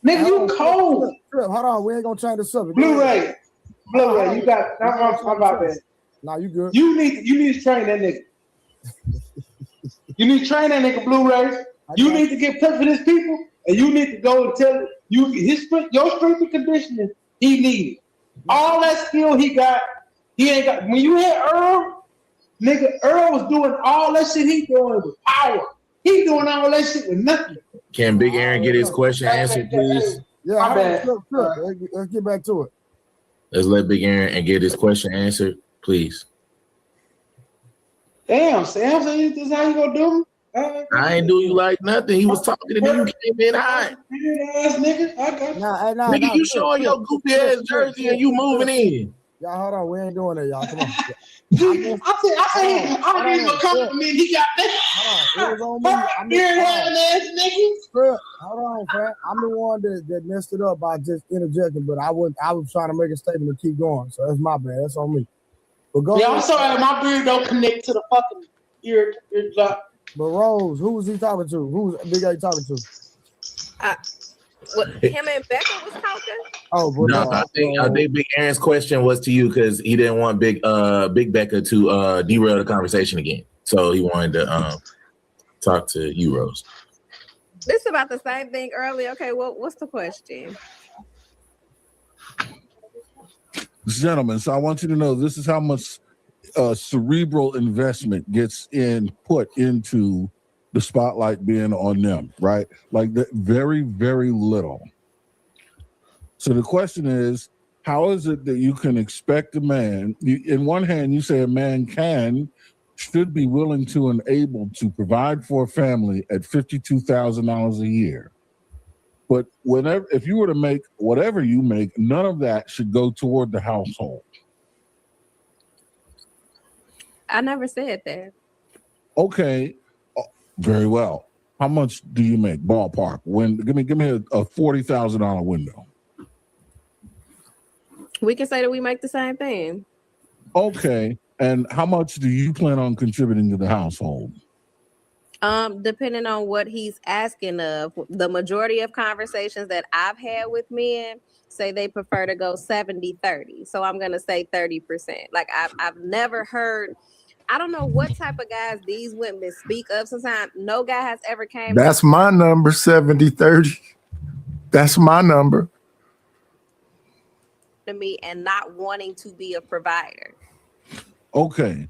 Nigga, you cold. Trip, hold on, we ain't gonna change the subject. Blu-ray, you got. I'm about that. Nah, you good. You need to train that nigga. You need to train that nigga, Blu-ray. You need to get touch with his people, and you need to go and tell your strength and conditioning. He needed all that skill he got. He ain't got. When you hit Earl, nigga, Earl was doing all that shit he doing with power. He doing all that shit with nothing. Can Big Aaron get his question answered, please? Yeah, let's get back to it. Let's let Big Aaron and get his question answered, please. Damn, Sam, this is how you gonna do? I ain't do you like nothing. He was talking and then you came in hot. Nigga, you showing your goofy ass jersey and you moving in. Y'all, hold on. We ain't doing that, y'all. Come on. I said, I gave him a compliment. He got that. Hold on. It was on me. I'm the hold on, fam. I'm the one that messed it up by just interjecting, but I was trying to make a statement to keep going. So that's my bad. That's on me. But go I'm sorry, my beard don't connect to the fucking ear drop. But Rose, who was he talking to? Who was Big A talking to? Him and Becca was talking? Oh, no, I think Big Aaron's question was to you because he didn't want Big Becca to derail the conversation again. So he wanted to talk to you, Rose. This is about the same thing earlier. Okay, well, what's the question? Gentlemen, so I want you to know this is how much cerebral investment gets put into the spotlight being on them, right? Like that, very, very little. So the question is, how is it that you can expect a man, in one hand, you say a man should be willing to and able to provide for a family at $52,000 a year. But if you were to make whatever you make, none of that should go toward the household. I never said that. Okay, very well. How much do you make? Ballpark. Give me a $40,000 window. We can say that we make the same thing. Okay, and how much do you plan on contributing to the household? Depending on what he's asking of. The majority of conversations that I've had with men say they prefer to go 70-30. So I'm gonna say 30%. Like I've never heard, I don't know what type of guys these women speak of. Sometimes no guy has ever came. That's my number, 70-30. That's my number. To me and not wanting to be a provider. Okay,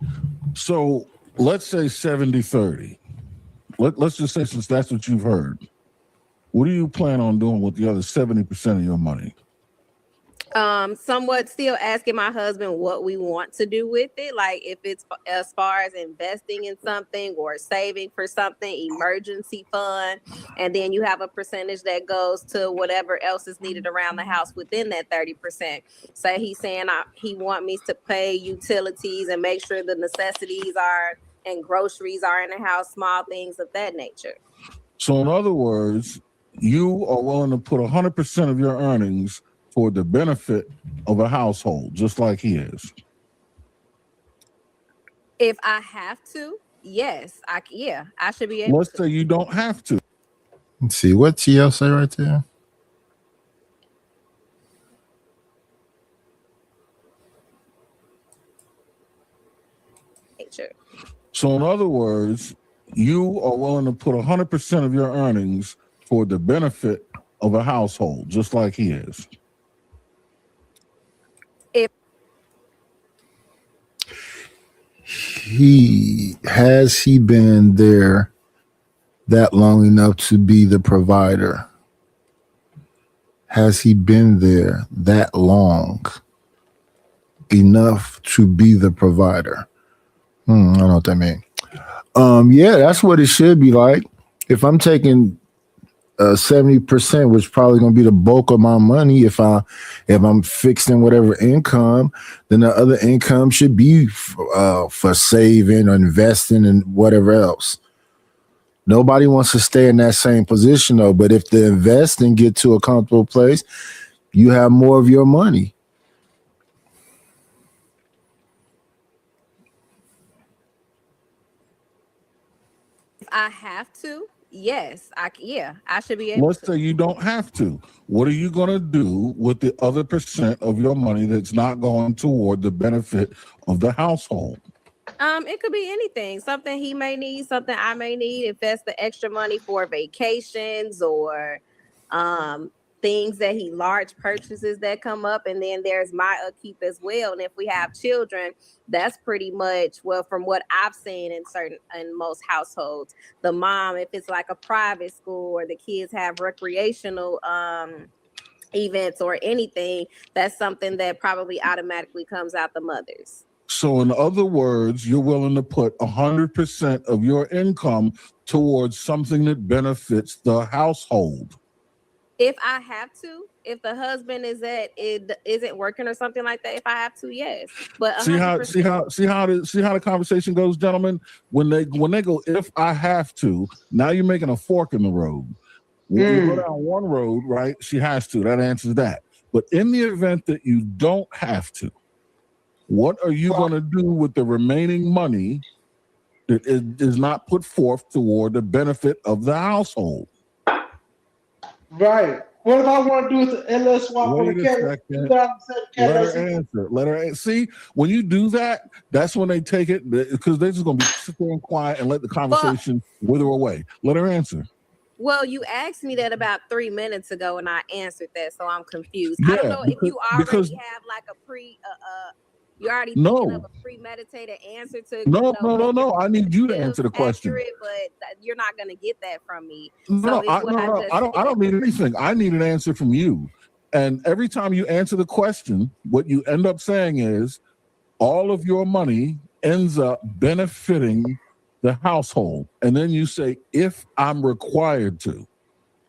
so let's say 70-30. Let's just say, since that's what you've heard, what do you plan on doing with the other 70% of your money? Somewhat still asking my husband what we want to do with it. Like if it's as far as investing in something or saving for something, emergency fund, and then you have a percentage that goes to whatever else is needed around the house within that 30%. So he's saying he want me to pay utilities and make sure the necessities are and groceries are in the house, small things of that nature. So in other words, you are willing to put 100% of your earnings for the benefit of a household, just like he is. If I have to, yes, I should be able Let's say you don't have to. Let's see what TL say right there. Nature. So in other words, you are willing to put 100% of your earnings for the benefit of a household, just like he is. Has he been there that long enough to be the provider? Has he been there that long enough to be the provider? I don't know what that means. Yeah, that's what it should be like. If I'm taking 70%, which is probably going to be the bulk of my money, if I'm fixing whatever income, then the other income should be for saving or investing and whatever else. Nobody wants to stay in that same position though. But if the investing get to a comfortable place, you have more of your money. If I have to, yes, I should be able Let's say you don't have to. What are you going to do with the other percent of your money that's not going toward the benefit of the household? It could be anything. Something he may need, something I may need. If that's the extra money for vacations or things that large purchases that come up, and then there's my upkeep as well. And if we have children, that's pretty much, well, from what I've seen in most households, the mom, if it's like a private school or the kids have recreational events or anything, that's something that probably automatically comes out the mothers. So in other words, you're willing to put 100% of your income towards something that benefits the household. If I have to, if the husband isn't working or something like that, if I have to, yes. But 100%. see how the conversation goes, gentlemen. When they go, if I have to, now you're making a fork in the road. When you go down one road, right? She has to. That answers that. But in the event that you don't have to, what are you going to do with the remaining money that is not put forth toward the benefit of the household? Right. What if I want to do is an LS swap on the Cadillac? Let her answer. See, when you do that, that's when they take it, because they're just going to be sit there and quiet and let the conversation wither away. Let her answer. Well, you asked me that about 3 minutes ago, and I answered that, so I'm confused. I don't Yeah, know if you because already have like a you already thinking of no, a premeditated answer to, no. I need you to answer the question. accurate, but you're not gonna get that from me. No, So it's what I just I don't need anything. I need an answer from you. And every time you answer the question, what you end up saying is all of your money ends up benefiting the household. And then you say, if I'm required to.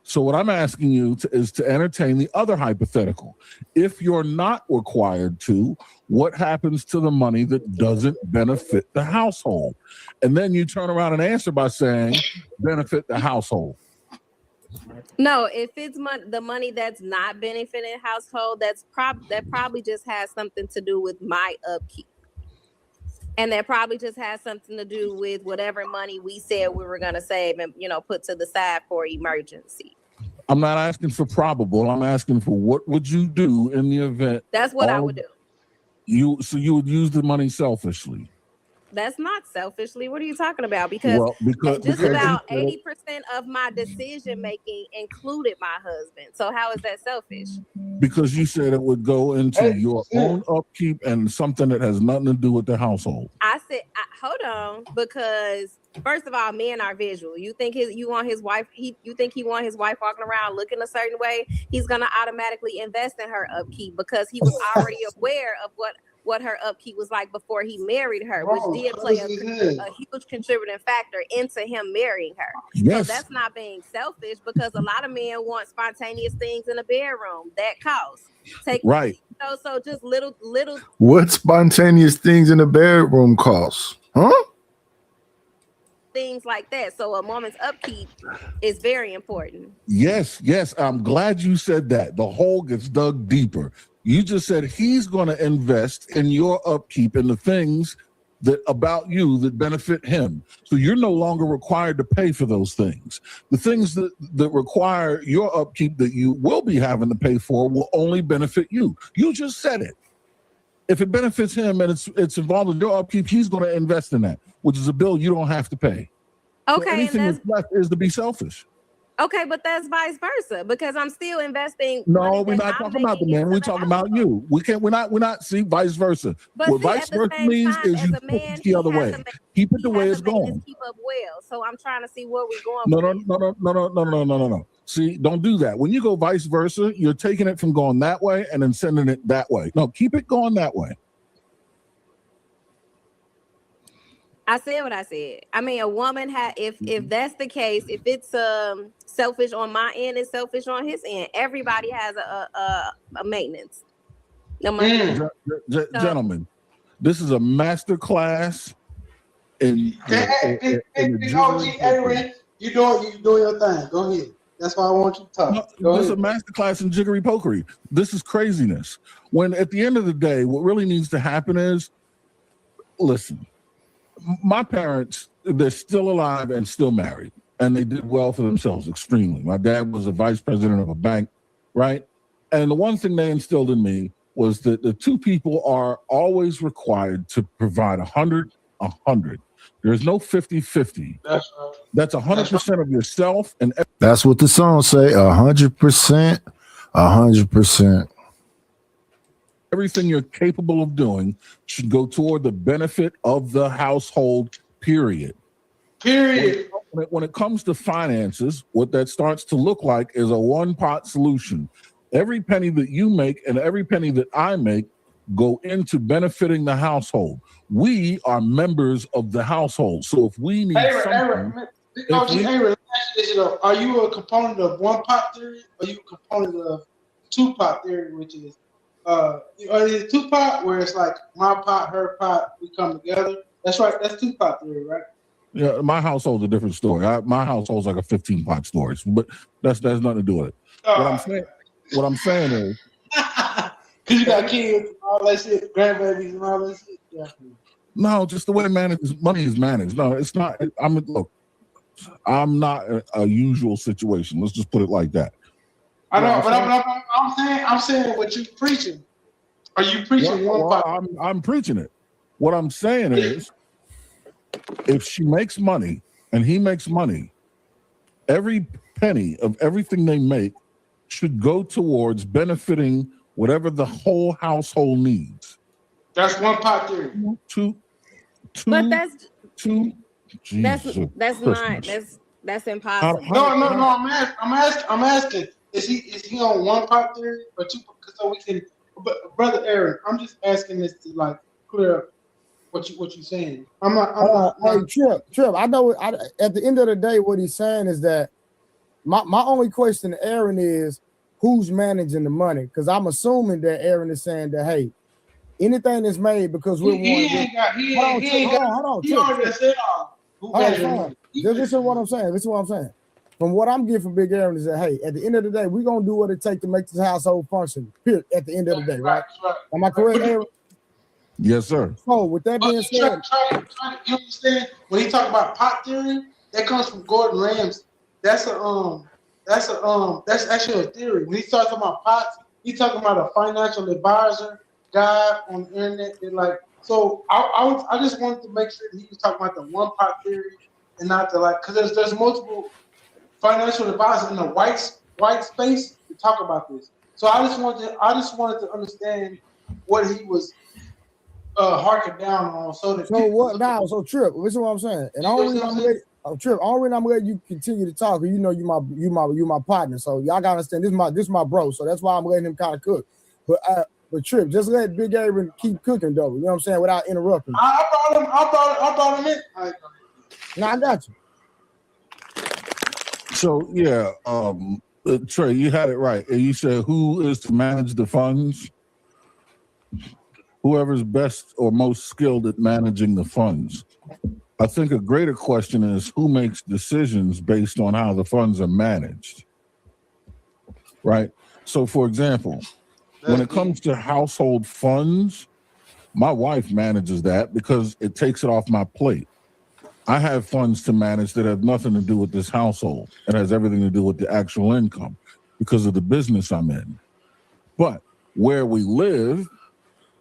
So what I'm asking you is to entertain the other hypothetical. If you're not required to, what happens to the money that doesn't benefit the household? And then you turn around and answer by saying, benefit the household. No, if it's the money that's not benefiting household, that probably just has something to do with my upkeep. And that probably just has something to do with whatever money we said we were going to save and, put to the side for emergency. I'm not asking for probable. I'm asking for what would you do in the event. That's what I would do. So you would use the money selfishly. That's not selfishly. What are you talking about? Because about 80% of my decision making included my husband. So how is that selfish? Because you said it would go into your own upkeep and something that has nothing to do with the household. I said, hold on, because first of all, men are visual. You think you want his wife walking around looking a certain way? He's gonna automatically invest in her upkeep because he was already aware of what her upkeep was like before he married her, which did play a huge contributing factor into him marrying her. Yes. So that's not being selfish, because a lot of men want spontaneous things in the bedroom that cost. Right. So just little What spontaneous things in the bedroom cost? Huh? things like that. So a woman's upkeep is very important. Yes. I'm glad you said that. The hole gets dug deeper. You just said he's going to invest in your upkeep and the things that about you that benefit him. So you're no longer required to pay for those things. The things that require your upkeep that you will be having to pay for will only benefit you. You just said it. If it benefits him and it's involved in your upkeep, he's going to invest in that, which is a bill you don't have to pay. Okay, so anything that's left is to be selfish. Okay, but that's vice versa, because I'm still investing. No, we're not talking about the man. We're talking about you. We're not. See, vice versa. But what vice versa means is you put it the other way. Keep it the way it's going. Keep up well. So I'm trying to see where we're going. No. See, don't do that. When you go vice versa, you're taking it from going that way and then sending it that way. No, keep it going that way. I said what I said. I mean, a woman if that's the case, if it's selfish on my end, it's selfish on his end. Everybody has a maintenance. No money. Gentlemen, this is a master class in OG Aaron, you doing your thing. Go ahead. That's why I want you to talk. This is a master class in jiggery pokery. This is craziness. When at the end of the day, what really needs to happen is, listen, my parents, they're still alive and still married, and they did well for themselves extremely. My dad was a vice president of a bank, right? And the one thing they instilled in me was that the two people are always required to provide 100. There's no 50-50. That's right. That's 100% of yourself. And that's what the song say, 100%, 100%. Everything you're capable of doing should go toward the benefit of the household, period. When it comes to finances, what that starts to look like is a one-pot solution. Every penny that you make and every penny that I make go into benefiting the household. We are members of the household. So if we need something... Are you a component of one-pot theory, or are you a component of two-pot theory, which is is it two-pot where it's like my pot, her pot, we come together? That's right. That's two-pot theory, right? Yeah, my household's a different story. My household's like a 15-pot story, but that's nothing to do with it. What I'm saying is, because you got kids, and all that shit, grandbabies, and all that shit. Yeah. No, just the way money is managed. No, it's not. I'm not a usual situation. Let's just put it like that. I know, but I'm saying what you preaching. Are you preaching I'm preaching it. What I'm saying is, if she makes money and he makes money, every penny of everything they make should go towards benefiting whatever the whole household needs. That's one pot theory. But that's Jesus not Christmas. that's impossible. No. I'm asking. Is he on one pot theory or two? So we can. But Brother Aaron, I'm just asking this to like clear up what you're saying. Hey, Trip. I know. At the end of the day, what he's saying is that my only question to Aaron is who's managing the money? Because I'm assuming that Aaron is saying that hey, anything that's made because we're He already said This is what I'm saying. From what I'm getting from Big Aaron is that hey, at the end of the day, we're gonna do what it takes to make this household function. Period. At the end of the day, right? Am I correct, Aaron? Yes, sir. So with that being said, you understand when he talk about pot theory, that comes from Gordon Ramsay. That's actually a theory. When he starts talking about pots, he's talking about a financial advisor guy on the internet. That like, so I just wanted to make sure that he was talking about the one pot theory and not the like, because there's multiple financial advisors in the white space to talk about this. So I just wanted to understand what he was harking down on. So what now? So Trip, listen to what I'm saying. And only reason I'm letting you continue to talk, you know you my partner. So y'all gotta understand this is my bro. So that's why I'm letting him kind of cook. But Trip, just let Big Aaron keep cooking though. You know what I'm saying? Without interrupting. I brought him in. No, I got you. So yeah, Trey, you had it right. And you said who is to manage the funds? Whoever's best or most skilled at managing the funds. I think a greater question is who makes decisions based on how the funds are managed, right? So for example, when it comes to household funds, my wife manages that because it takes it off my plate. I have funds to manage that have nothing to do with this household. It has everything to do with the actual income because of the business I'm in. But where we live,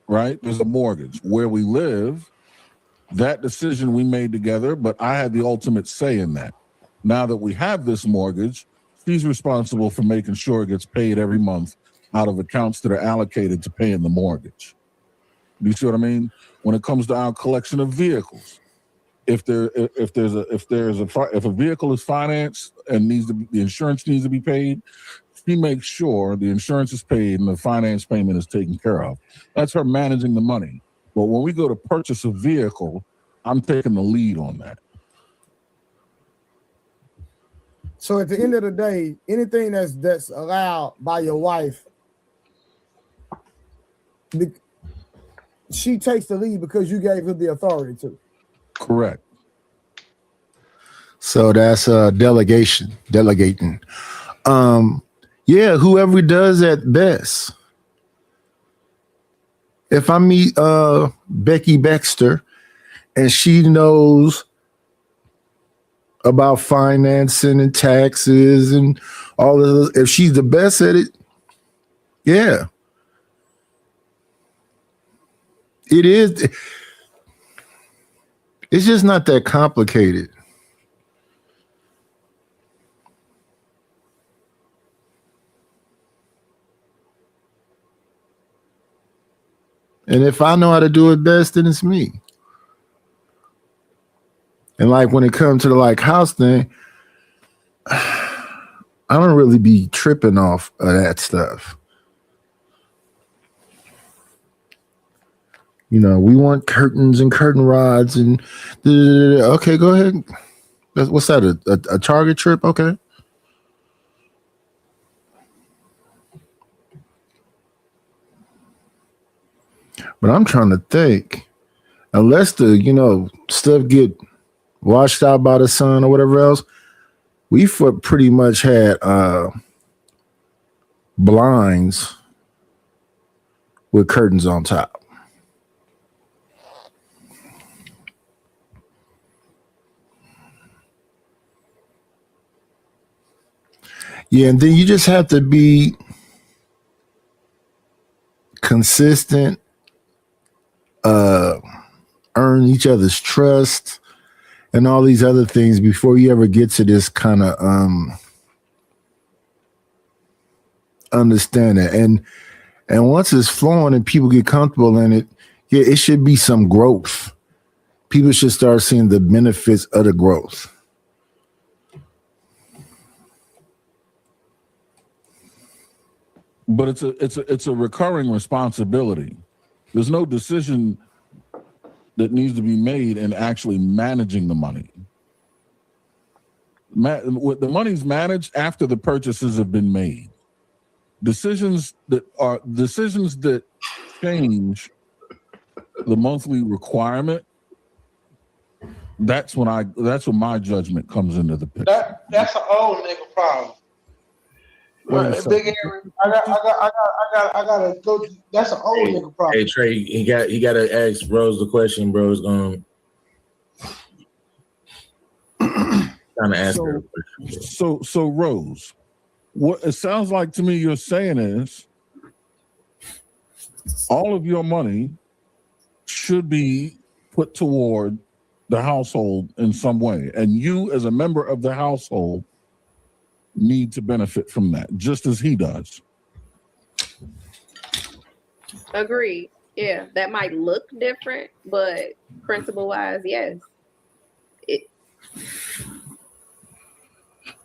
right, there's a mortgage. Where we live, that decision we made together, but I had the ultimate say in that. Now that we have this mortgage, she's responsible for making sure it gets paid every month out of accounts that are allocated to paying the mortgage. Do you see what I mean? When it comes to our collection of vehicles, if a vehicle is financed and the insurance needs to be paid, she makes sure the insurance is paid and the finance payment is taken care of. That's her managing the money. But when we go to purchase a vehicle, I'm taking the lead on that. So at the end of the day, anything that's allowed by your wife, she takes the lead because you gave her the authority to. Correct. So that's delegating. Yeah, whoever does that best. If I meet Becky Baxter and she knows about financing and taxes and all of this, if she's the best at it, yeah. It is. It's just not that complicated. And if I know how to do it best, then it's me. And like when it comes to the like house thing, I don't really be tripping off of that stuff. You know, we want curtains and curtain rods and okay, go ahead. What's that? A Target trip? Okay. But I'm trying to think, unless the stuff get washed out by the sun or whatever else, we pretty much had blinds with curtains on top. Yeah, and then you just have to be consistent, earn each other's trust, and all these other things before you ever get to this kind of understanding. And once it's flowing and people get comfortable in it, yeah, it should be some growth. People should start seeing the benefits of the growth. But it's a recurring responsibility. There's no decision that needs to be made in actually managing the money. The money's managed after the purchases have been made. Decisions that change the monthly requirement. That's when my judgment comes into the picture. That's an old nigga problem. Big Aaron, I gotta go. That's an old nigga problem. Hey Trey, he got to ask Rose the question. Bro's trying to ask her. So Rose, what it sounds like to me you're saying is all of your money should be put toward the household in some way, and you as a member of the household need to benefit from that just as he does. Agreed. Yeah, that might look different, but principle wise, yes.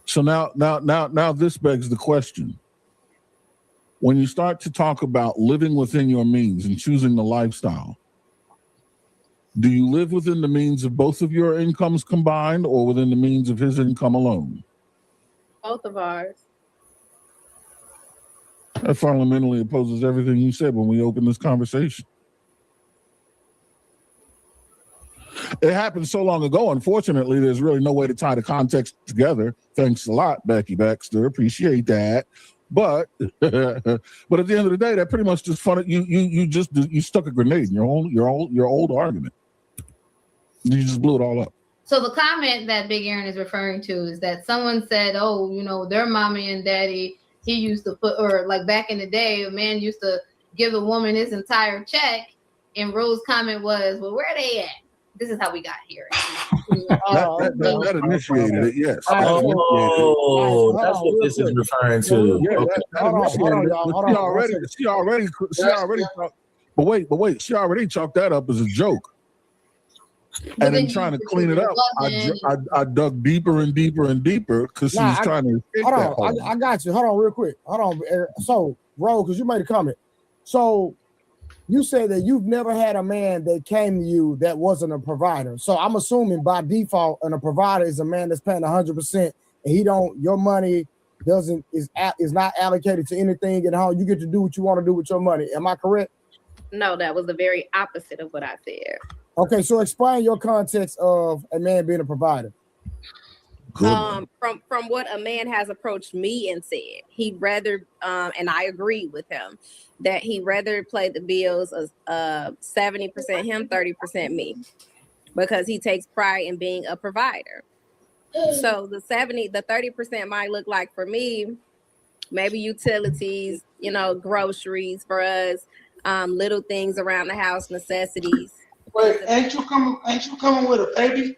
So now this begs the question. When you start to talk about living within your means and choosing the lifestyle, do you live within the means of both of your incomes combined or within the means of his income alone? Both of ours. That fundamentally opposes everything you said when we opened this conversation. It happened so long ago. Unfortunately, there's really no way to tie the context together. Thanks a lot, Becky Baxter. Appreciate that. But at the end of the day, that pretty much just fun. You stuck a grenade in your old argument. You just blew it all up. So the comment that Big Aaron is referring to is that someone said, "Oh, their mommy and daddy, he used to put, or like back in the day, a man used to give a woman his entire check." And Rose's comment was, "Well, where are they at?" This is how we got here. That initiated it, yes. Oh, that's what this is referring to. She already. But wait, she already chalked that up as a joke. And then trying to clean it up, I dug deeper and deeper and deeper because she was trying to escape that hole. I got you. Hold on, real quick. Hold on. So, Ro, because you made a comment. So, you said that you've never had a man that came to you that wasn't a provider. So, I'm assuming by default, a provider is a man that's paying 100%, and your money is not allocated to anything at home. You get to do what you want to do with your money. Am I correct? No, that was the very opposite of what I said. Okay, so explain your context of a man being a provider. From what a man has approached me and said, he'd rather, and I agree with him, that he'd rather play the bills of 70% him, 30% me, because he takes pride in being a provider. So the 30% might look like for me, maybe utilities, groceries for us, little things around the house, necessities. Wait, ain't you coming with a baby?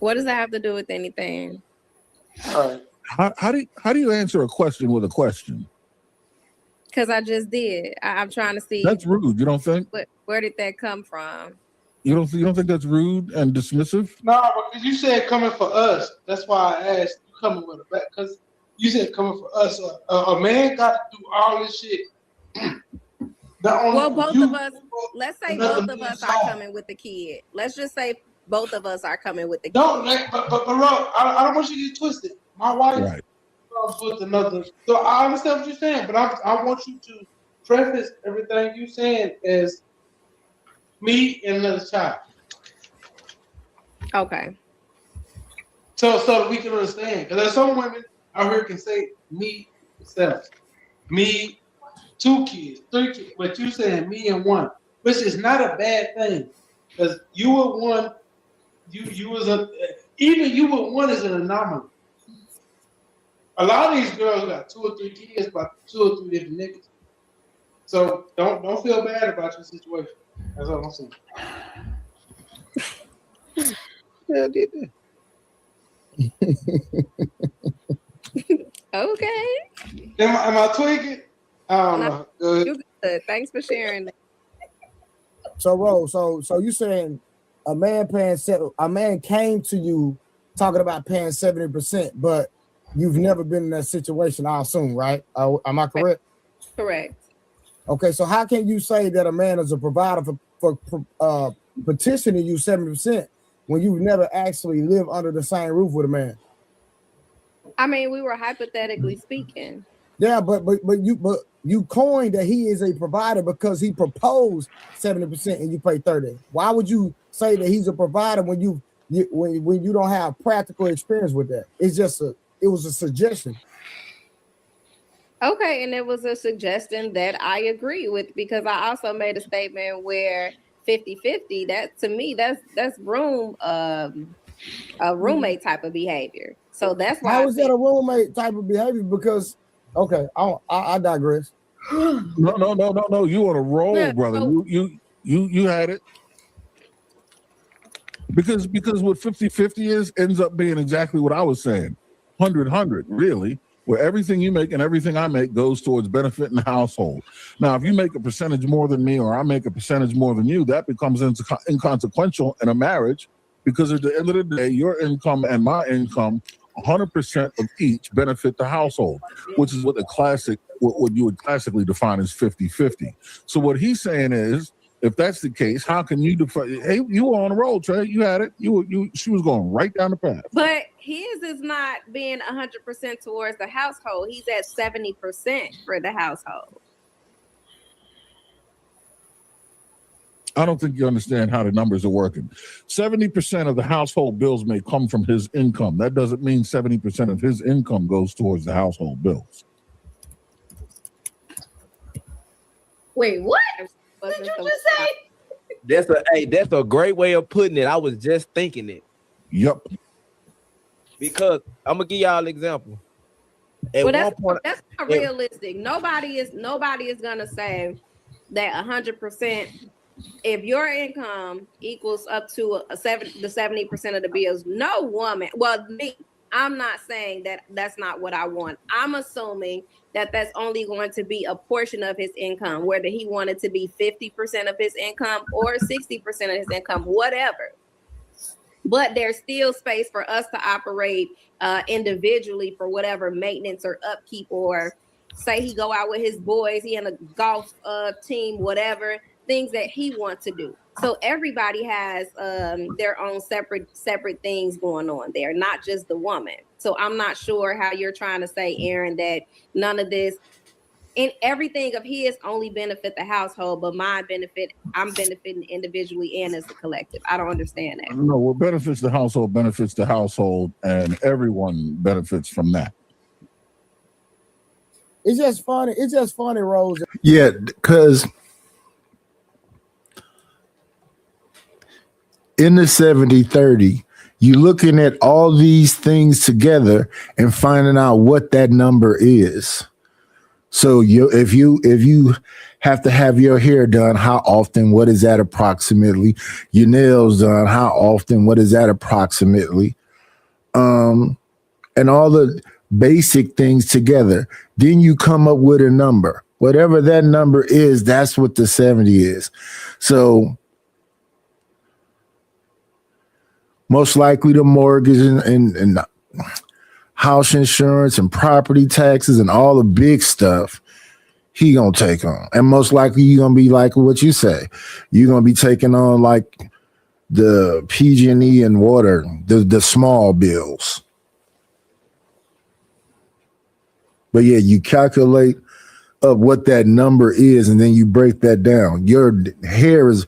What does that have to do with anything? All right. How do you answer a question with a question? Because I just did. I'm trying to see. That's rude. You don't think? Where did that come from? You don't think that's rude and dismissive? No, because you said coming for us. That's why I asked you coming with a back. Because you said coming for us. A man got to do all this shit. Both of us. Let's say both of us are coming with the kid. Let's just say both of us are coming with the kid. But Rob, I don't want you to get twisted. My wife with another. So I understand what you're saying, but I want you to preface everything you're saying as me and another child. Okay. So we can understand. Because there's some women out here can say me themselves. Me, 2 kids, 3 kids, but you saying me and 1, which is not a bad thing. Because you were 1, you was even you were 1 is an anomaly. A lot of these girls got 2 or 3 kids by 2 or 3 different niggas. So don't feel bad about your situation. That's all I'm saying. Yeah, did that. Okay. Am I tweaking? I don't No, know. Go ahead. you good. Thanks for sharing that. So, Rose, so you saying a man came to you talking about paying 70%, but you've never been in that situation, I assume, right? Am I correct? Correct. Okay, so how can you say that a man is a provider for petitioning you 70% when you've never actually lived under the same roof with a man? I mean, we were hypothetically speaking. Yeah, but you coined that he is a provider because he proposed 70% and you pay 30%. Why would you say that he's a provider when you don't have practical experience with that? It was a suggestion. Okay, and it was a suggestion that I agree with because I also made a statement where 50-50, that to me, that's room a roommate type of behavior. So that's why How is that a roommate type of behavior? Because okay, I digress. No. You on a roll, Yeah, brother. so- You had it. Because what 50-50 ends up being exactly what I was saying. 100, really, where everything you make and everything I make goes towards benefiting the household. Now, if you make a percentage more than me or I make a percentage more than you, that becomes inconsequential in a marriage because at the end of the day, your income and my income, 100% of each benefit the household, which is what you would classically define as 50-50. So what he's saying is, if that's the case, how can you define? Hey, you were on the roll, Trey. You had it. She was going right down the path. But his is not being 100% towards the household. He's at 70% for the household. I don't think you understand how the numbers are working. 70% of the household bills may come from his income. That doesn't mean 70% of his income goes towards the household bills. Wait, what did you just say? That's a great way of putting it. I was just thinking it. Yep. Because I'm gonna give y'all an example. That's not realistic. Nobody is gonna say that 100%. If your income equals up to the 70% of the bills, no woman. Well, me, I'm not saying that that's not what I want. I'm assuming that that's only going to be a portion of his income, whether he wanted to be 50% of his income or 60% of his income, whatever. But there's still space for us to operate individually for whatever maintenance or upkeep, or say he go out with his boys, he in a golf team, whatever, things that he wants to do. So everybody has their own separate things going on there, not just the woman. So I'm not sure how you're trying to say, Aaron, that none of this and everything of his only benefit the household, but I'm benefiting individually and as a collective. I don't understand that. No, what benefits the household, and everyone benefits from that. It's just funny, Rose. Yeah, because in the 70-30, you're looking at all these things together and finding out what that number is. So if you have to have your hair done, how often? What is that approximately? Your nails done, how often? What is that approximately? And all the basic things together. Then you come up with a number. Whatever that number is, that's what the 70 is. So most likely the mortgage and house insurance and property taxes and all the big stuff he gonna take on. And most likely you're gonna be like what you say. You're gonna be taking on like the PG&E and water, the small bills. But yeah, you calculate up what that number is and then you break that down. Your hair is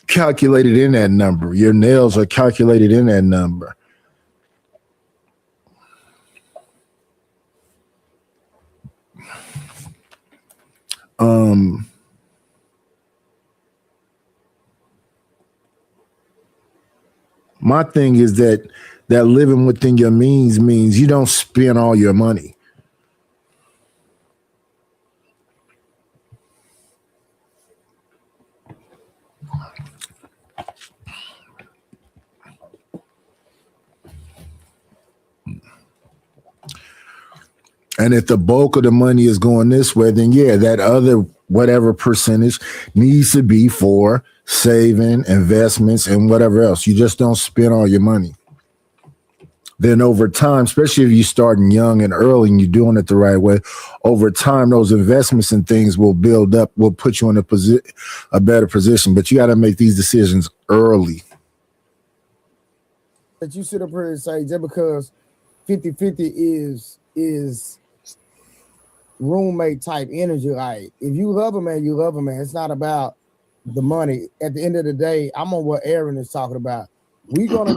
calculated in that number. Your nails are calculated in that number. My thing is that living within your means you don't spend all your money. And if the bulk of the money is going this way, then yeah, that other whatever percentage needs to be for saving, investments, and whatever else. You just don't spend all your money. Then over time, especially if you're starting young and early and you're doing it the right way, over time, those investments and things will build up, will put you in a better position. But you got to make these decisions early. That you sit up here and say just because 50-50 is roommate type energy. Like if you love a man, you love a man. It's not about the money. At the end of the day, I'm on what Aaron is talking about. We're gonna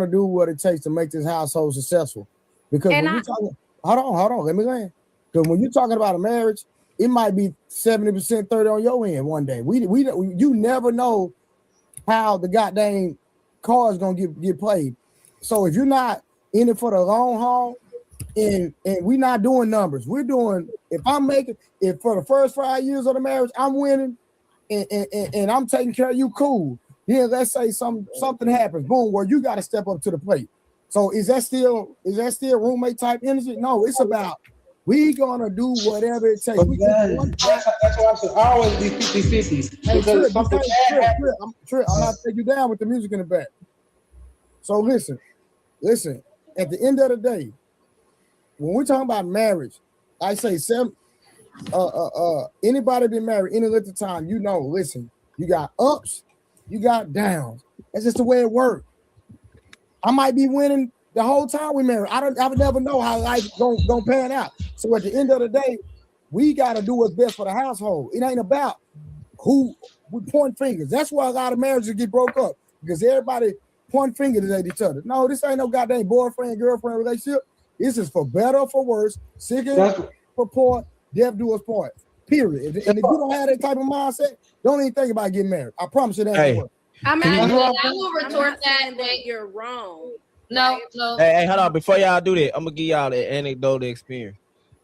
do what it takes to make this household successful. Because when you're talking, hold on, let me land. Because when you're talking about a marriage, it might be 70%, 30 on your end one day. You never know how the goddamn car is gonna get played. So if you're not in it for the long haul, and we're not doing numbers, we're doing. If for the first 5 years of the marriage, I'm winning, and I'm taking care of you, cool. Yeah, let's say something happens, boom, where you got to step up to the plate. So is that still roommate type energy? No, it's about we gonna do whatever it takes. That's why I should always be 50-50. Hey, Trip, I'm not taking you down with the music in the back. So listen. At the end of the day, when we're talking about marriage, I say anybody been married any length of time, you know. Listen, you got ups. You got downs. That's just the way it works. I might be winning the whole time we married. I would never know how life gonna pan out. So at the end of the day, we gotta do what's best for the household. It ain't about who we point fingers. That's why a lot of marriages get broke up, because everybody point fingers at each other. No, this ain't no goddamn boyfriend girlfriend relationship. This is for better or for worse. Sick for poor, deaf do us part. Period. And if you don't have that type of mindset, don't even think about getting married. I promise you that ain't work. I will retort that you're wrong. No. Hey, hold on. Before y'all do that, I'm gonna give y'all the anecdotal experience.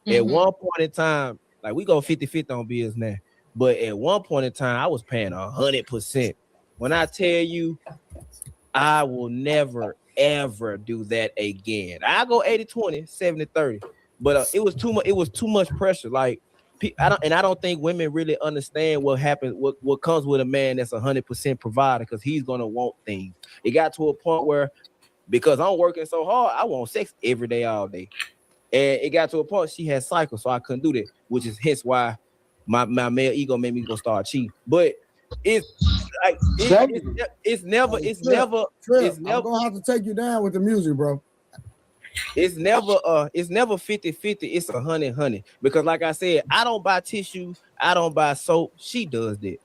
At Mhm. one point in time, like we go 50-50 on bills now, but at one point in time, I was paying 100%. When I tell you, I will never ever do that again. I go 80-20, 70-30, but it was too much. It was too much pressure. Like I don't think women really understand what happens. What comes with a man that's 100% provider, because he's gonna want things. It got to a point where, because I'm working so hard, I want sex every day, all day. And it got to a point she had cycles, so I couldn't do that, which is hence why my male ego made me go start cheating. But it's never. I'm gonna have to take you down with the music, bro. It's never 50-50. It's 100-100. Because like I said, I don't buy tissue, I don't buy soap. She does that.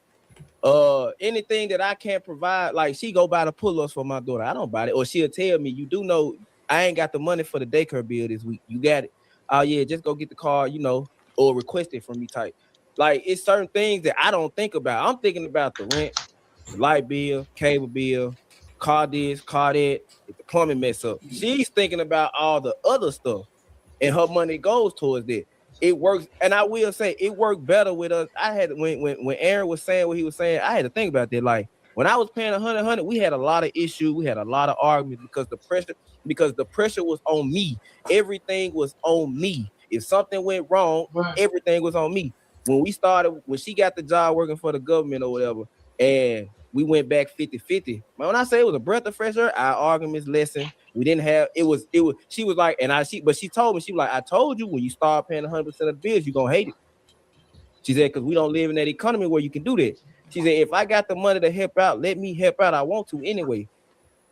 Anything that I can't provide, like she go buy the pull-ups for my daughter, I don't buy it. Or she'll tell me, you do know I ain't got the money for the daycare bill this week. You got it? Oh yeah, just go get the car, or request it from me type. Like it's certain things that I don't think about. I'm thinking about the rent, the light bill, cable bill, car this, car that, if the plumbing mess up. She's thinking about all the other stuff, and her money goes towards that. It works, and I will say it worked better with us. I had when Aaron was saying what he was saying, I had to think about that. Like when I was paying 100, we had a lot of issues, we had a lot of arguments because the pressure was on me. Everything was on me. If something went wrong, everything was on me. When she got the job working for the government or whatever, and we went back 50-50. Man, when I say it was a breath of fresh air, our arguments lessened. We didn't have it was she was like, but she told me, she was like, I told you when you start paying 100% of the bills, you're gonna hate it. She said, because we don't live in that economy where you can do that. She said, if I got the money to help out, let me help out. I want to anyway.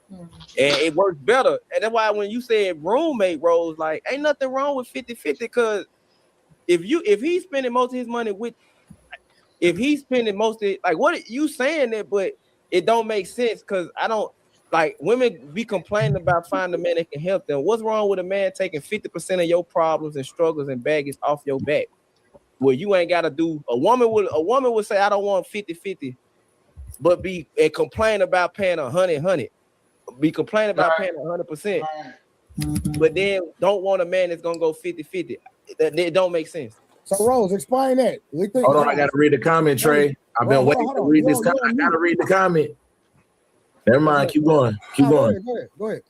And it works better. And that's why when you said roommate roles, like ain't nothing wrong with 50-50, because if he's spending most of his money like what you saying that, but it don't make sense, because I don't like women be complaining about finding a man that can help them. What's wrong with a man taking 50% of your problems and struggles and baggage off your back? Well, you ain't gotta do a woman would say I don't want 50-50, but complain about paying 100. Be complaining about paying 100%, but then don't want a man that's gonna go 50-50. It don't make sense. So Rose, explain that. Hold on, I gotta read the comment, Trey. I've been waiting to read this comment. I gotta read the comment. Never mind, keep going. Keep going. Go ahead.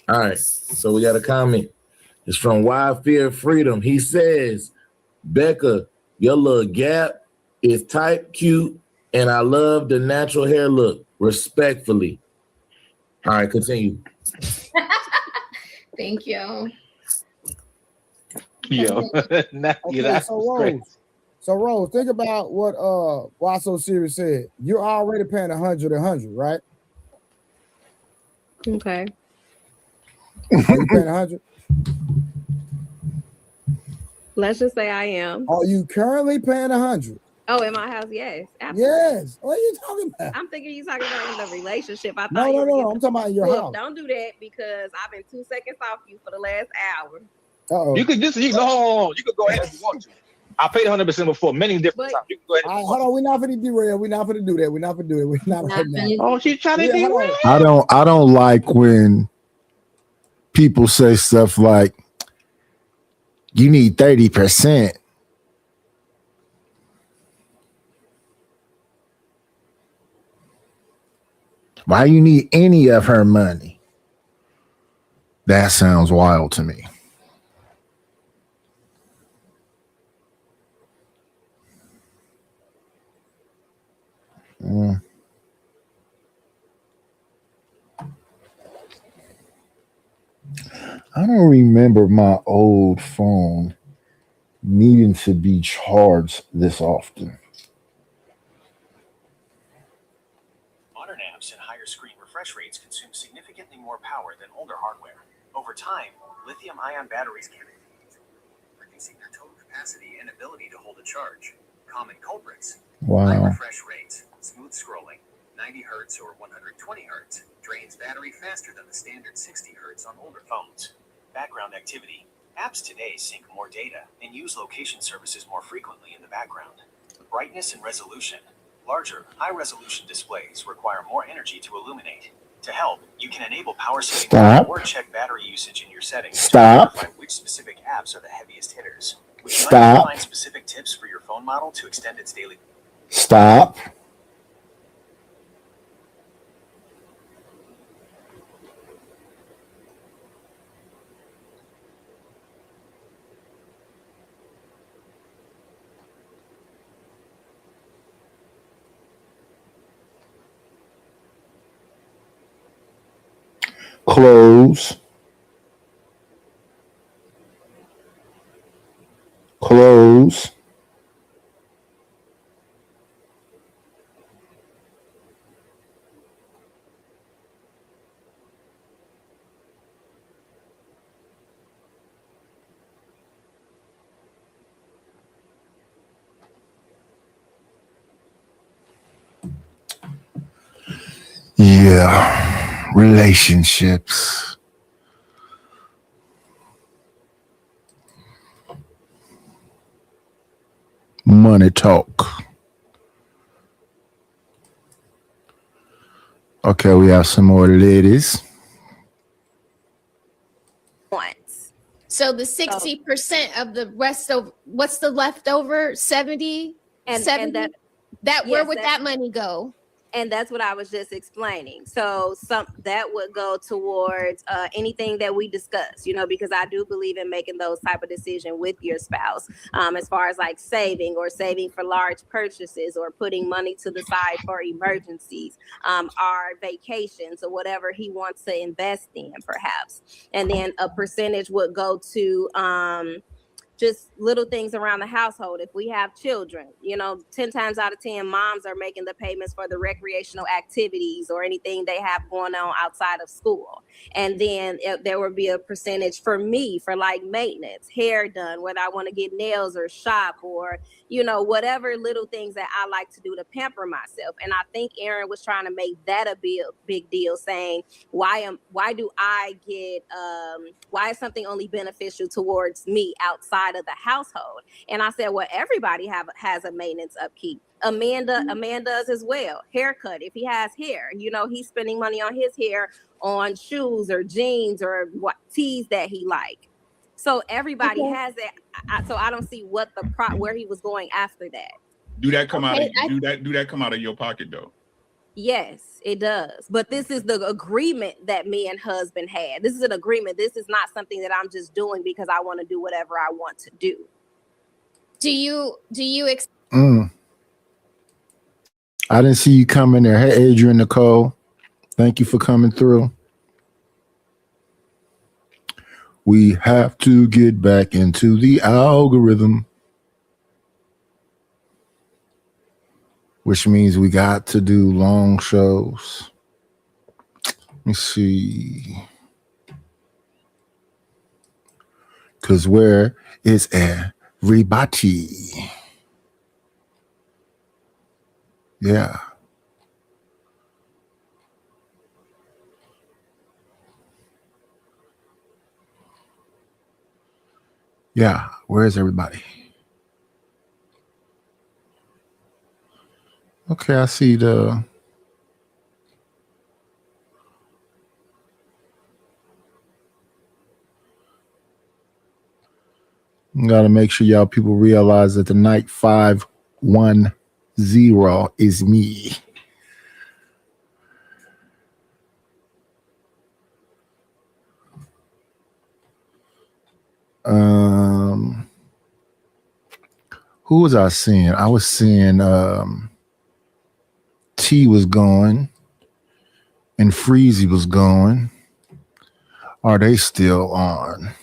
All right. So we got a comment. It's from Why Fear Freedom. He says, Becca, your little gap is tight, cute, and I love the natural hair look. Respectfully. All right, continue. Thank you. Yo, that's Rose. So Rose, think about what Why So Serious said. You're already paying 100, right? Okay. Are you paying 100? Let's just say I am. Are you currently paying 100? Oh, in my house, yes. Absolutely. Yes. What are you talking about? I'm thinking you talking about in the relationship. I thought No. I'm talking about in your house. Don't do that because I've been 2 seconds off you for the last hour. Uh-oh. You could go ahead if you want to. I paid 100% before many different times. You can go ahead. Hold on, we're not gonna derail. We're not gonna do that. We're not gonna do it. We're not right now. Oh, she's trying to derail. I don't like when people say stuff like you need 30%. Why you need any of her money? That sounds wild to me. I don't remember my old phone needing to be charged this often. Modern apps and higher screen refresh rates consume significantly more power than older hardware. Over time, lithium-ion batteries can reducing their total capacity and ability to hold a charge. Common culprits: high Wow. refresh rates, smooth scrolling, 90 hertz or 120 hertz, drains battery faster than the standard 60 hertz on older phones. Background activity: apps today sync more data and use location services more frequently in the background. Brightness and resolution: larger, high-resolution displays require more energy to illuminate. To help, you can enable power saving Stop. or check battery usage in your settings Stop. to identify which specific apps are the heaviest hitters. Would you like Stop. to find specific tips for your phone model to extend its daily? Stop. Close. Close. Yeah, relationships. Money talk. Okay, we have some more ladies. So the 60% of the rest of what's the leftover? 70? And 70? that Where yes, would that money go? And that's what I was just explaining. So that would go towards anything that we discuss, because I do believe in making those type of decisions with your spouse, as far as like saving for large purchases or putting money to the side for emergencies, our vacations or whatever he wants to invest in perhaps. And then a percentage would go to just little things around the household. If we have children, 10 times out of 10, moms are making the payments for the recreational activities or anything they have going on outside of school. And then there will be a percentage for me for like maintenance, hair done, whether I want to get nails or shop or, whatever little things that I like to do to pamper myself. And I think Aaron was trying to make that a big deal, saying, why do I get, why is something only beneficial towards me outside of the household? And I said, well, everybody has a maintenance upkeep. A man does as well. Haircut, if he has hair, he's spending money on his hair, on shoes or jeans or what tees that he like. So everybody has that. So I don't see what where he was going after that. Do that come out of do that come out of your pocket though? Yes, it does. But this is the agreement that me and husband had. This is an agreement. This is not something that I'm just doing because I want to do whatever I want to do. Do you I didn't see you coming there. Hey, Adrian Nicole, thank you for coming through. We have to get back into the algorithm, which means we got to do long shows. Let me see. Because where is everybody? Yeah. Yeah, where is everybody? Okay, I see the gotta make sure y'all people realize that the night 510 is me. Who was I seeing? I was seeing T was going and Freezy was going. Are they still on?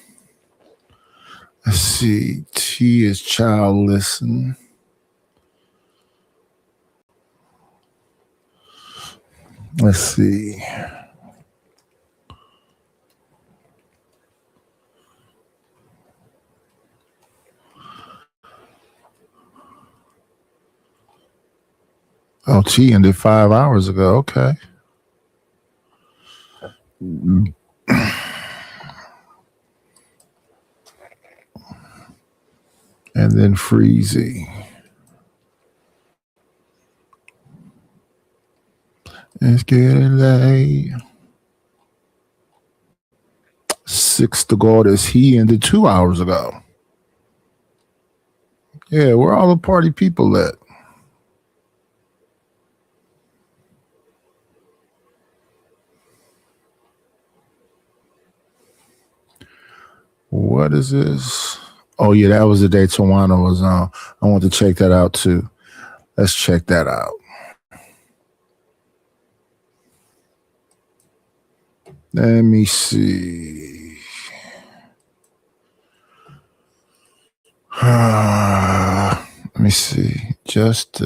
Let's see. T is child listen. Let's see. Oh, T ended 5 hours ago. Okay. And then Freezy. It's getting late. 6 to go. He ended 2 hours ago. Yeah, where all the party people at? What is this? Oh, yeah, that was the day Tawana was on. I want to check that out, too. Let's check that out. Let me see. Let me see. Just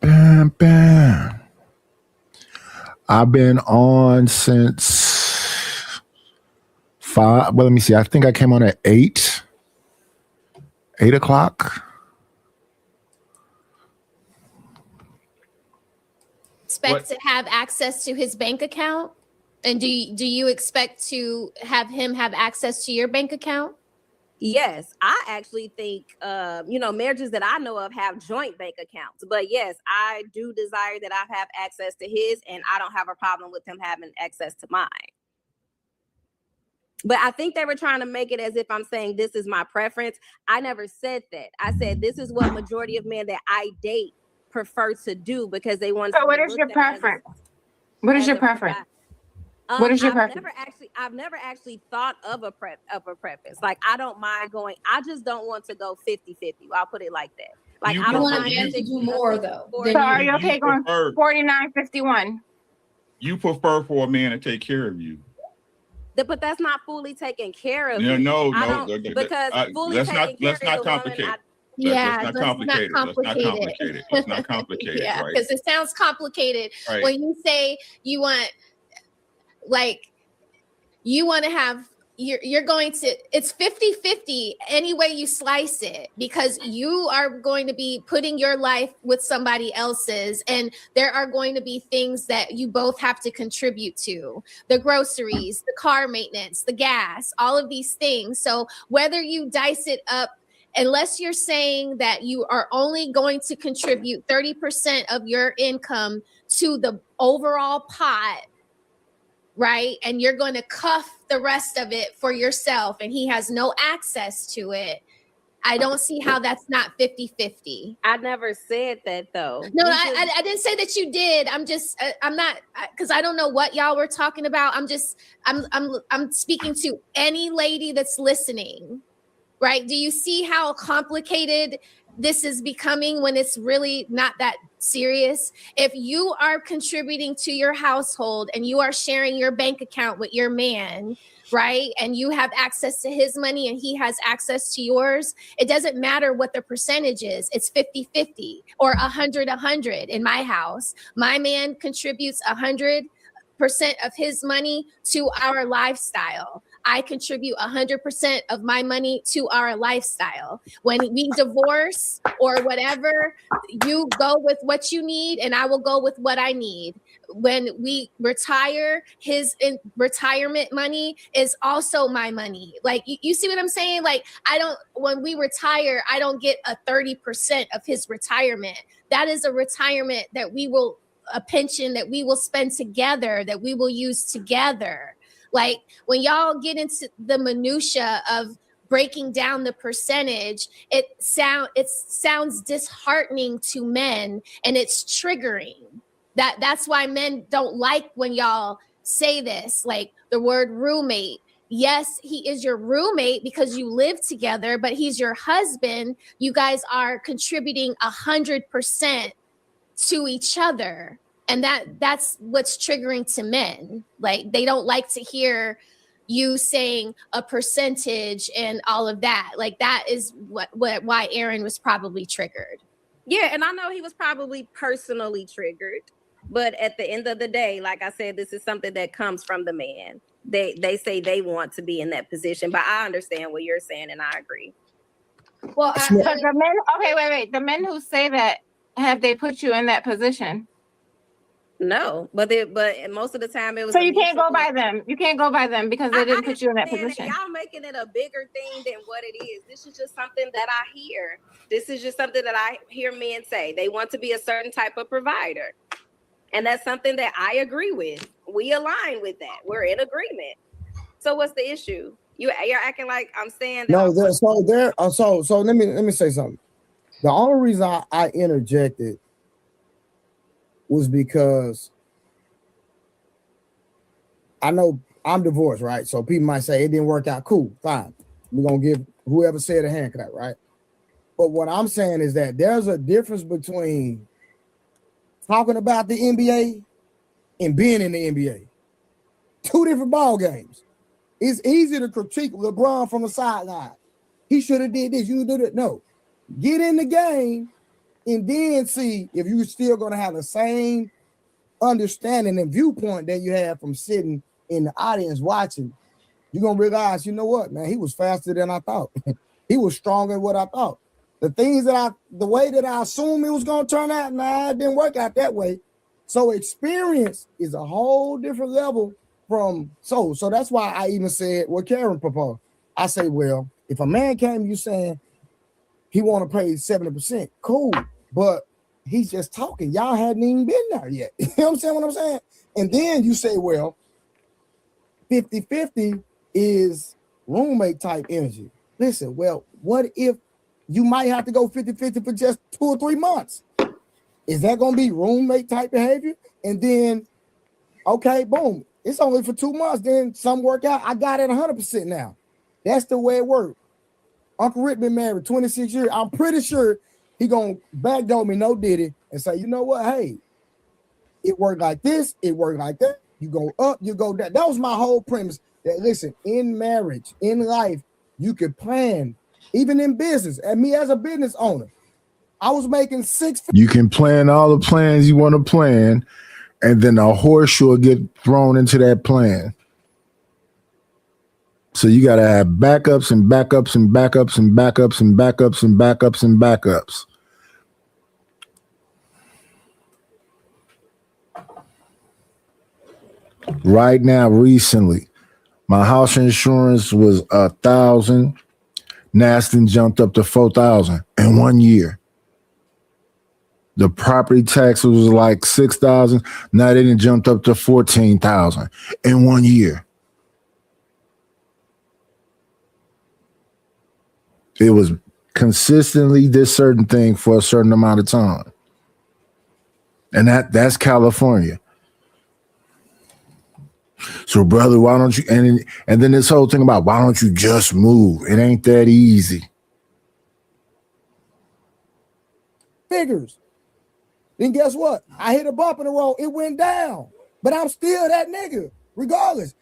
Bam, bam. I've been on since 5. Well, let me see. I think I came on at 8 o'clock. expect to have access to his bank account? And do you expect to have him have access to your bank account? Yes, I actually think, marriages that I know of have joint bank accounts. But yes, I do desire that I have access to his, and I don't have a problem with him having access to mine. But I think they were trying to make it as if I'm saying this is my preference. I never said that. I said this is what majority of men that I date prefer to do because they want to. So what is your preference? What is your preference? What is your preference? I've never actually thought of a preference. Like, I don't mind going. I just don't want to go 50-50. I'll put it like that. Like, I don't want to do more though. So are you okay going 49-51? You prefer for a man to take care of you. But that's not fully taken care of. No. Because fully let's taking not care of the complicate. woman, Let's not complicate it. Let's not complicate it. Yeah, right? because it sounds complicated when you say you want, like, you want to have you're going to, it's 50-50 any way you slice it, because you are going to be putting your life with somebody else's, and there are going to be things that you both have to contribute to: the groceries, the car maintenance, the gas, all of these things. So whether you dice it up, unless you're saying that you are only going to contribute 30% of your income to the overall pot, right? And you're going to cuff the rest of it for yourself, and he has no access to it. I don't see how that's not 50-50. I never said that though. No, I didn't say that you did. I'm just, I'm not, because I don't know what y'all were talking about. I'm speaking to any lady that's listening, right? Do you see how complicated this is becoming when it's really not that serious? If you are contributing to your household and you are sharing your bank account with your man, right, and you have access to his money and he has access to yours, it doesn't matter what the percentage is. It's 50-50 or 100-100 in my house. My man contributes 100% of his money to our lifestyle. I contribute 100% of my money to our lifestyle. When we divorce or whatever, you go with what you need and I will go with what I need. When we retire, his retirement money is also my money. Like, you see what I'm saying? Like, when we retire, I don't get a 30% of his retirement. That is a retirement that a pension that we will spend together, that we will use together. Like, when y'all get into the minutia of breaking down the percentage, it sounds disheartening to men, and it's triggering. That's why men don't like when y'all say this, like the word roommate. Yes, he is your roommate because you live together, but he's your husband. You guys are contributing 100% to each other. And that's what's triggering to men. Like, they don't like to hear you saying a percentage and all of that. Like, that is why Aaron was probably triggered. Yeah, and I know he was probably personally triggered, but at the end of the day, like I said, this is something that comes from the man. They say they want to be in that position, but I understand what you're saying, and I agree. Well, but the men, okay, wait. The men who say that, have they put you in that position? No, but most of the time it was. So you can't go by them. You can't go by them because they didn't put you in that position. Y'all making it a bigger thing than what it is. This is just something that I hear. This is just something that I hear men say. They want to be a certain type of provider, and that's something that I agree with. We align with that. We're in agreement. So what's the issue? You're acting like I'm saying that. No, so let me say something. The only reason I interjected was because I know I'm divorced, right? So people might say it didn't work out. Cool, fine. We're gonna give whoever said a hand clap, right? But what I'm saying is that there's a difference between talking about the NBA and being in the NBA. Two different ball games. It's easy to critique LeBron from the sideline. He should have did this. You did it. No, get in the game and then see if you're still going to have the same understanding and viewpoint that you have from sitting in the audience watching. You're going to realize, you know what, man, he was faster than I thought. He was stronger than what I thought. The way that I assumed it was going to turn out, it didn't work out that way. So experience is a whole different level from, so that's why I even said what Karen proposed. I say, well, if a man came, you saying, he want to pay 70%. Cool. But he's just talking. Y'all hadn't even been there yet. You know what I'm saying? And then you say, well, 50-50 is roommate type energy. Listen, well, what if you might have to go 50-50 for just 2 or 3 months? Is that going to be roommate type behavior? And then, okay, boom. It's only for 2 months. Then some work out. I got it 100% now. That's the way it works. Uncle Rick been married 26 years. I'm pretty sure he gonna backdoor me, no diddy, and say, you know what? Hey, it worked like this, it worked like that. You go up, you go down. That was my whole premise. That listen, in marriage, in life, you could plan, even in business. And me as a business owner, I was making You can plan all the plans you want to plan, and then a horseshoe will get thrown into that plan. So you got to have backups and backups and backups and backups and backups and backups and backups. Right now, recently, my house insurance was $1,000. Naston jumped up to $4,000 in 1 year. The property tax was like $6,000. Now they done jumped up to $14,000 in 1 year. It was consistently this certain thing for a certain amount of time. And that's California. So, brother, why don't you, and then this whole thing about why don't you just move? It ain't that easy. Figures. Then guess what? I hit a bump in the road. It went down. But I'm still that nigga, regardless.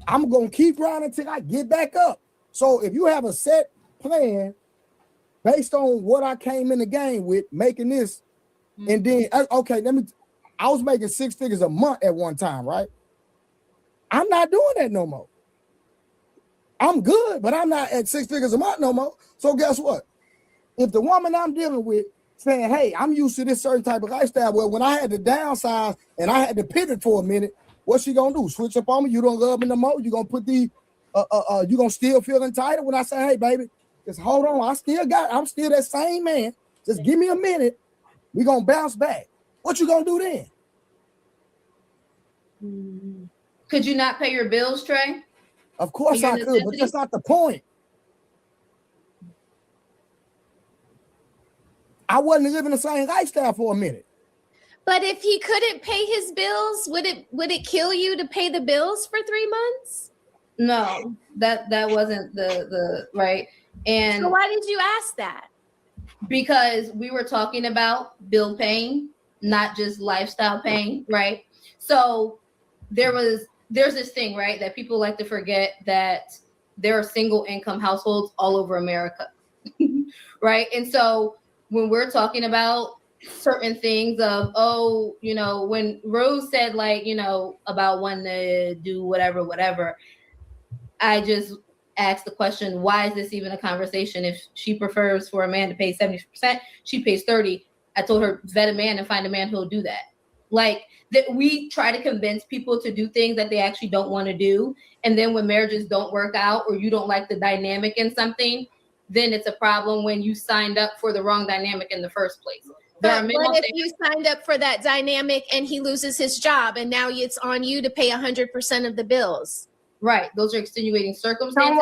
I'm going to keep grinding until I get back up. So if you have a set plan based on what I came in the game with, making this, and then, okay, I was making 6 figures a month at one time, right? I'm not doing that no more. I'm good, but I'm not at 6 figures a month no more. So guess what? If the woman I'm dealing with saying, hey, I'm used to this certain type of lifestyle, well, when I had to downsize and I had to pivot for a minute, what's she gonna do? Switch up on me? You don't love me no more? You gonna put you gonna still feel entitled when I say, hey, baby, just hold on. I'm still that same man. Just give me a minute. We gonna bounce back. What you gonna do then? Could you not pay your bills, Trey? Of course I could, but that's not the point. I wasn't living the same lifestyle for a minute. But if he couldn't pay his bills, would it kill you to pay the bills for 3 months? No, that wasn't the right. And so why did you ask that? Because we were talking about bill paying, not just lifestyle paying, right? So there's this thing, right, that people like to forget, that there are single income households all over America, right? And so when we're talking about certain things of, when Rose said, like, about wanting to do whatever, I just asked the question, why is this even a conversation? If she prefers for a man to pay 70%, she pays 30%. I told her, vet a man and find a man who'll do that. Like, that we try to convince people to do things that they actually don't want to do. And then when marriages don't work out, or you don't like the dynamic in something, then it's a problem when you signed up for the wrong dynamic in the first place. But what if you signed up for that dynamic and he loses his job and now it's on you to pay 100% of the bills? Right. Those are extenuating circumstances.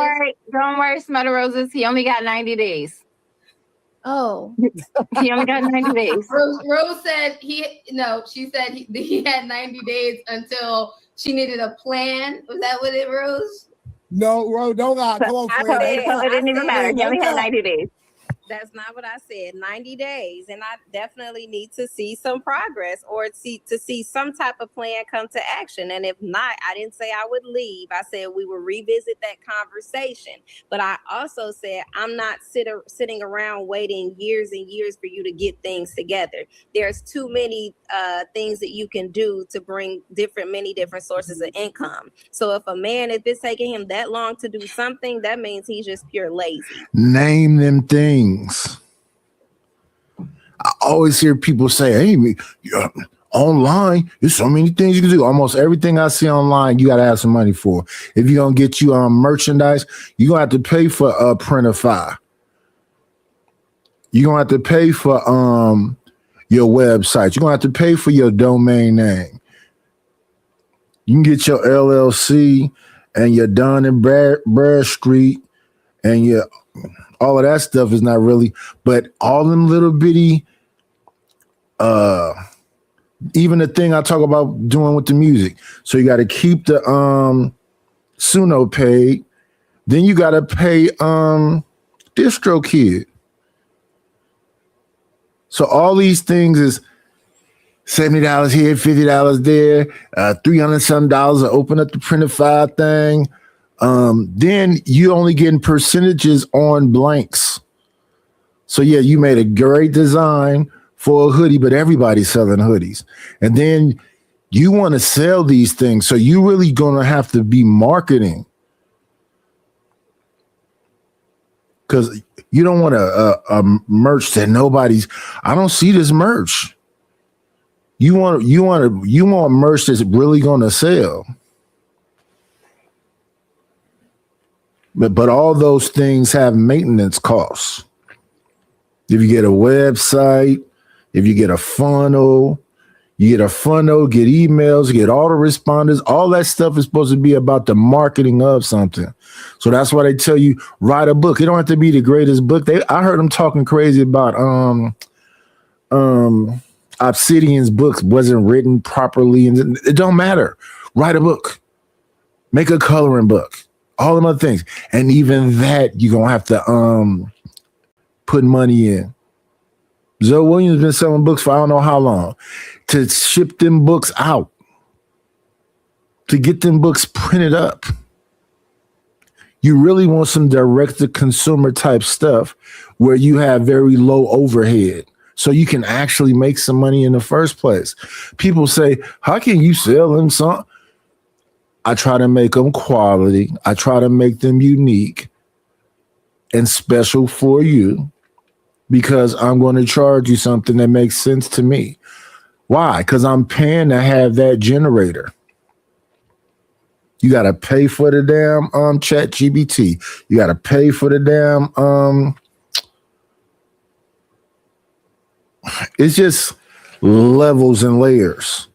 Don't worry, Smother Roses. He only got 90 days. Oh. He only got 90 days. Rose said she said he had 90 days until she needed a plan. Was that what it, Rose? No, Rose, don't lie. Come on, Fred. It didn't even matter. He only had 90 days. That's not what I said. 90 days. And I definitely need to see some progress, or to see some type of plan come to action. And if not, I didn't say I would leave. I said we would revisit that conversation. But I also said I'm not sitting around waiting years and years for you to get things together. There's too many things that you can do to bring many different sources of income. So if it's taking him that long to do something, that means he's just pure lazy. Name them things. I always hear people say, hey, online, there's so many things you can do. Almost everything I see online, you got to have some money for. If you're going to get you merchandise, you're going to have to pay for Printify. You're going to have to pay for your website. You're going to have to pay for your domain name. You can get your LLC and your Dun and Bradstreet and your all of that stuff is not really, but all them little bitty, even the thing I talk about doing with the music. So you got to keep the Suno paid. Then you got to pay DistroKid. So all these things is $70 here, $50 there, $300 some dollars to open up the Printify thing. Then you only getting percentages on blanks. So yeah, you made a great design for a hoodie, but everybody's selling hoodies. And then you want to sell these things. So you really gonna have to be marketing because you don't want a merch that nobody's. I don't see this merch. You want merch that's really going to sell. But all those things have maintenance costs. If you get a website, if you get a funnel, get emails, get all the responders, all that stuff is supposed to be about the marketing of something. So that's why they tell you write a book. It don't have to be the greatest book. I heard them talking crazy about Obsidian's books wasn't written properly, and it don't matter. Write a book, make a coloring book, all them other things, and even that you're gonna have to put money in. Zoe Williams been selling books for I don't know how long. To ship them books out, to get them books printed up. You really want some direct-to-consumer type stuff where you have very low overhead, so you can actually make some money in the first place. People say, how can you sell them some? I try to make them quality. I try to make them unique and special for you because I'm going to charge you something that makes sense to me. Why? Because I'm paying to have that generator. You got to pay for the damn ChatGPT. You got to pay for the damn it's just levels and layers.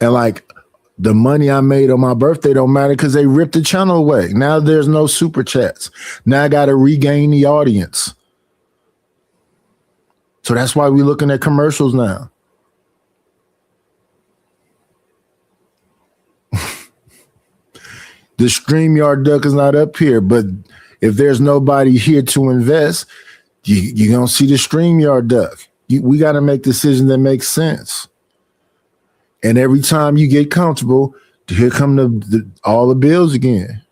And like the money I made on my birthday don't matter because they ripped the channel away. Now there's no super chats. Now I got to regain the audience. So that's why we're looking at commercials now. The StreamYard duck is not up here, but if there's nobody here to invest, you're going to see the StreamYard duck. We got to make decisions that make sense. And every time you get comfortable, here come all the bills again.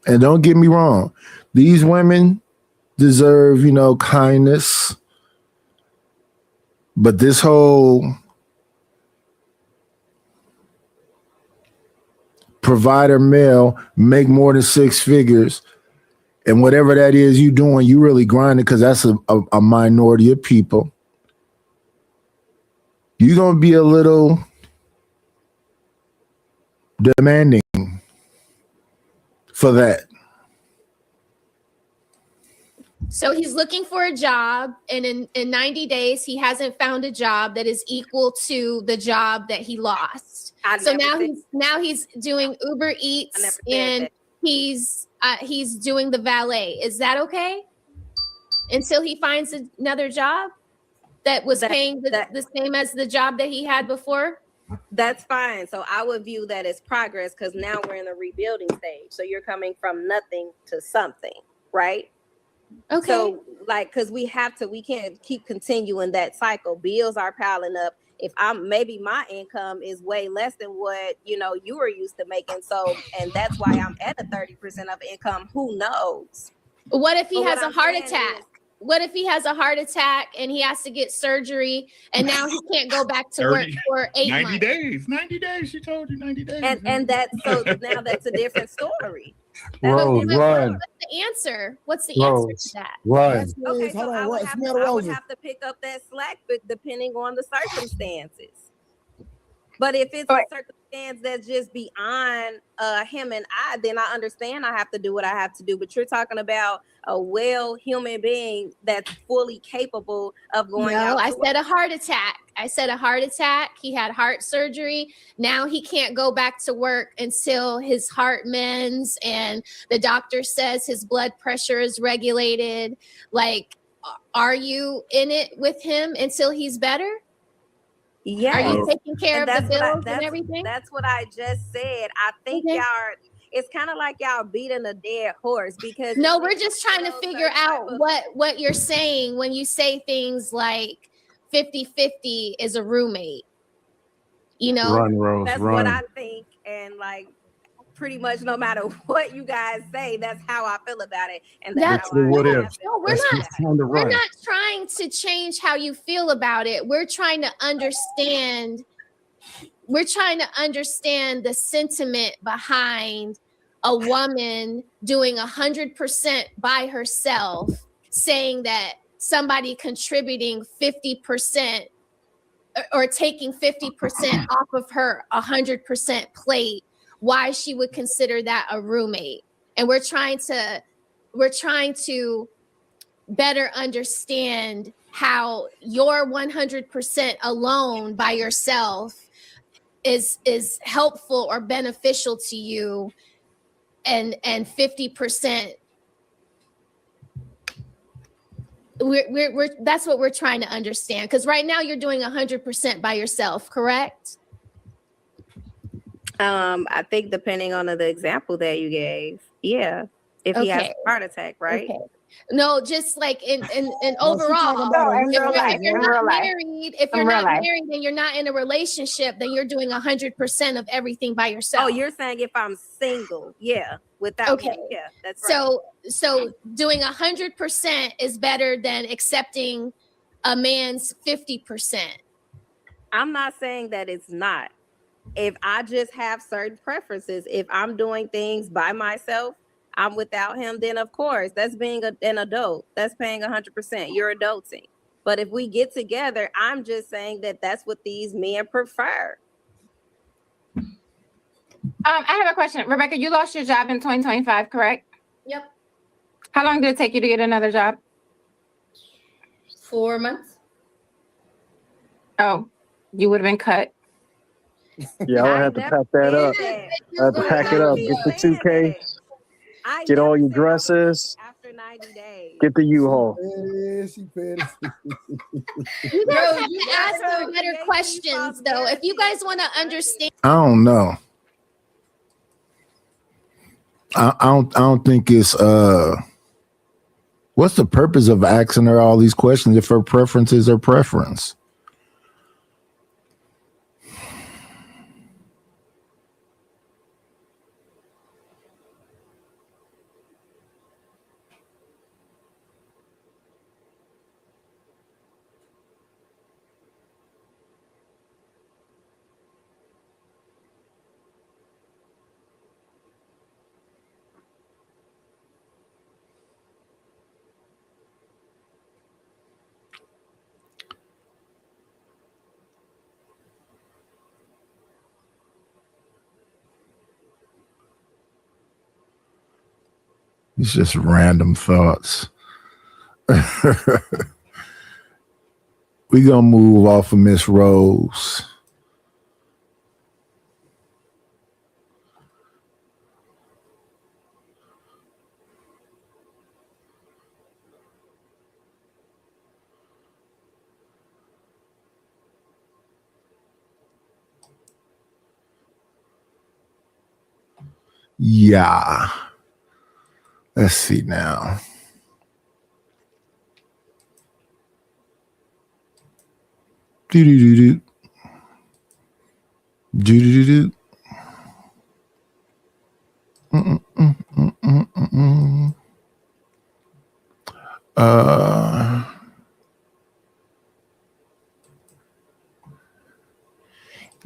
And don't get me wrong. These women deserve, kindness. But this whole provider male, make more than 6 figures, and whatever that is you doing, you really grinding because that's a minority of people. You're going to be a little demanding for that. So he's looking for a job, and in 90 days, he hasn't found a job that is equal to the job that he lost. So now he's doing Uber Eats, and he's doing the valet. Is that okay? Until he finds another job that was paying the same as the job that he had before? That's fine. So I would view that as progress because now we're in the rebuilding stage. So you're coming from nothing to something, right? Okay. So because we can't keep continuing that cycle. Bills are piling up. If maybe my income is way less than what you were used to making. So, and that's why I'm at a 30% of income. Who knows? What if he has a heart attack? What if he has a heart attack and he has to get surgery and now he can't go back to work for 8 months? 90 days. 90 days. She told you 90 days. And now that's a different story. Rose, run. What's the answer? What's the answer to that? Run. Okay, so I would have to pick up that slack, but depending on the circumstances. But if it's a circumstance that's just beyond him and I, then I understand I have to do what I have to do. But you're talking about a well human being that's fully capable of going out. I said a heart attack. He had heart surgery. Now he can't go back to work until his heart mends and the doctor says his blood pressure is regulated. Like, are you in it with him until he's better? Yeah. Are you taking care of the bills and everything? That's what I just said. I think it's kind of like y'all beating a dead horse because no, we're just trying to figure out what you're saying when you say things like 50-50 is a roommate. Run, Rose, that's run. what I think. And pretty much no matter what you guys say, that's how I feel about it. And that's what if. No, we're not trying to change how you feel about it. We're trying to understand we're trying to understand the sentiment behind a woman doing 100% by herself, saying that somebody contributing 50% or taking 50% off of her 100% plate, why she would consider that a roommate. And we're trying to better understand how your 100% alone by yourself is helpful or beneficial to you, and 50%. We're that's what we're trying to understand, because right now you're doing 100% by yourself, correct? I think depending on the example that you gave, yeah. If he has a heart attack, right? Okay. No, just like in overall. If you're not married and you're not in a relationship, then you're doing 100% of everything by yourself. Oh, you're saying if I'm single, yeah, without him, yeah, that's right. So doing 100% is better than accepting a man's 50%. I'm not saying that it's not. If I just have certain preferences, if I'm doing things by myself, I'm without him, then of course that's being an adult. That's paying 100%. You're adulting. But if we get together, I'm just saying that that's what these men prefer. I have a question. Rebecca, you lost your job in 2025, correct? Yep. How long did it take you to get another job? 4 months. Oh, you would have been cut. Yeah, I would have to pack that up. I have to pack it up. Get the suitcase. Get all your dresses. After 90 days. Get the U-Haul. You guys have to ask them better questions, though. If you guys want to understand. I don't know. I don't think it's what's the purpose of asking her all these questions if her preference is her preference? It's just random thoughts. We gonna move off of Miss Rose. Yeah. Let's see now. Do-do-do-do. Do-do-do-do. Mm-mm-mm-mm-mm-mm.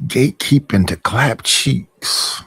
Gatekeeping to clap cheeks.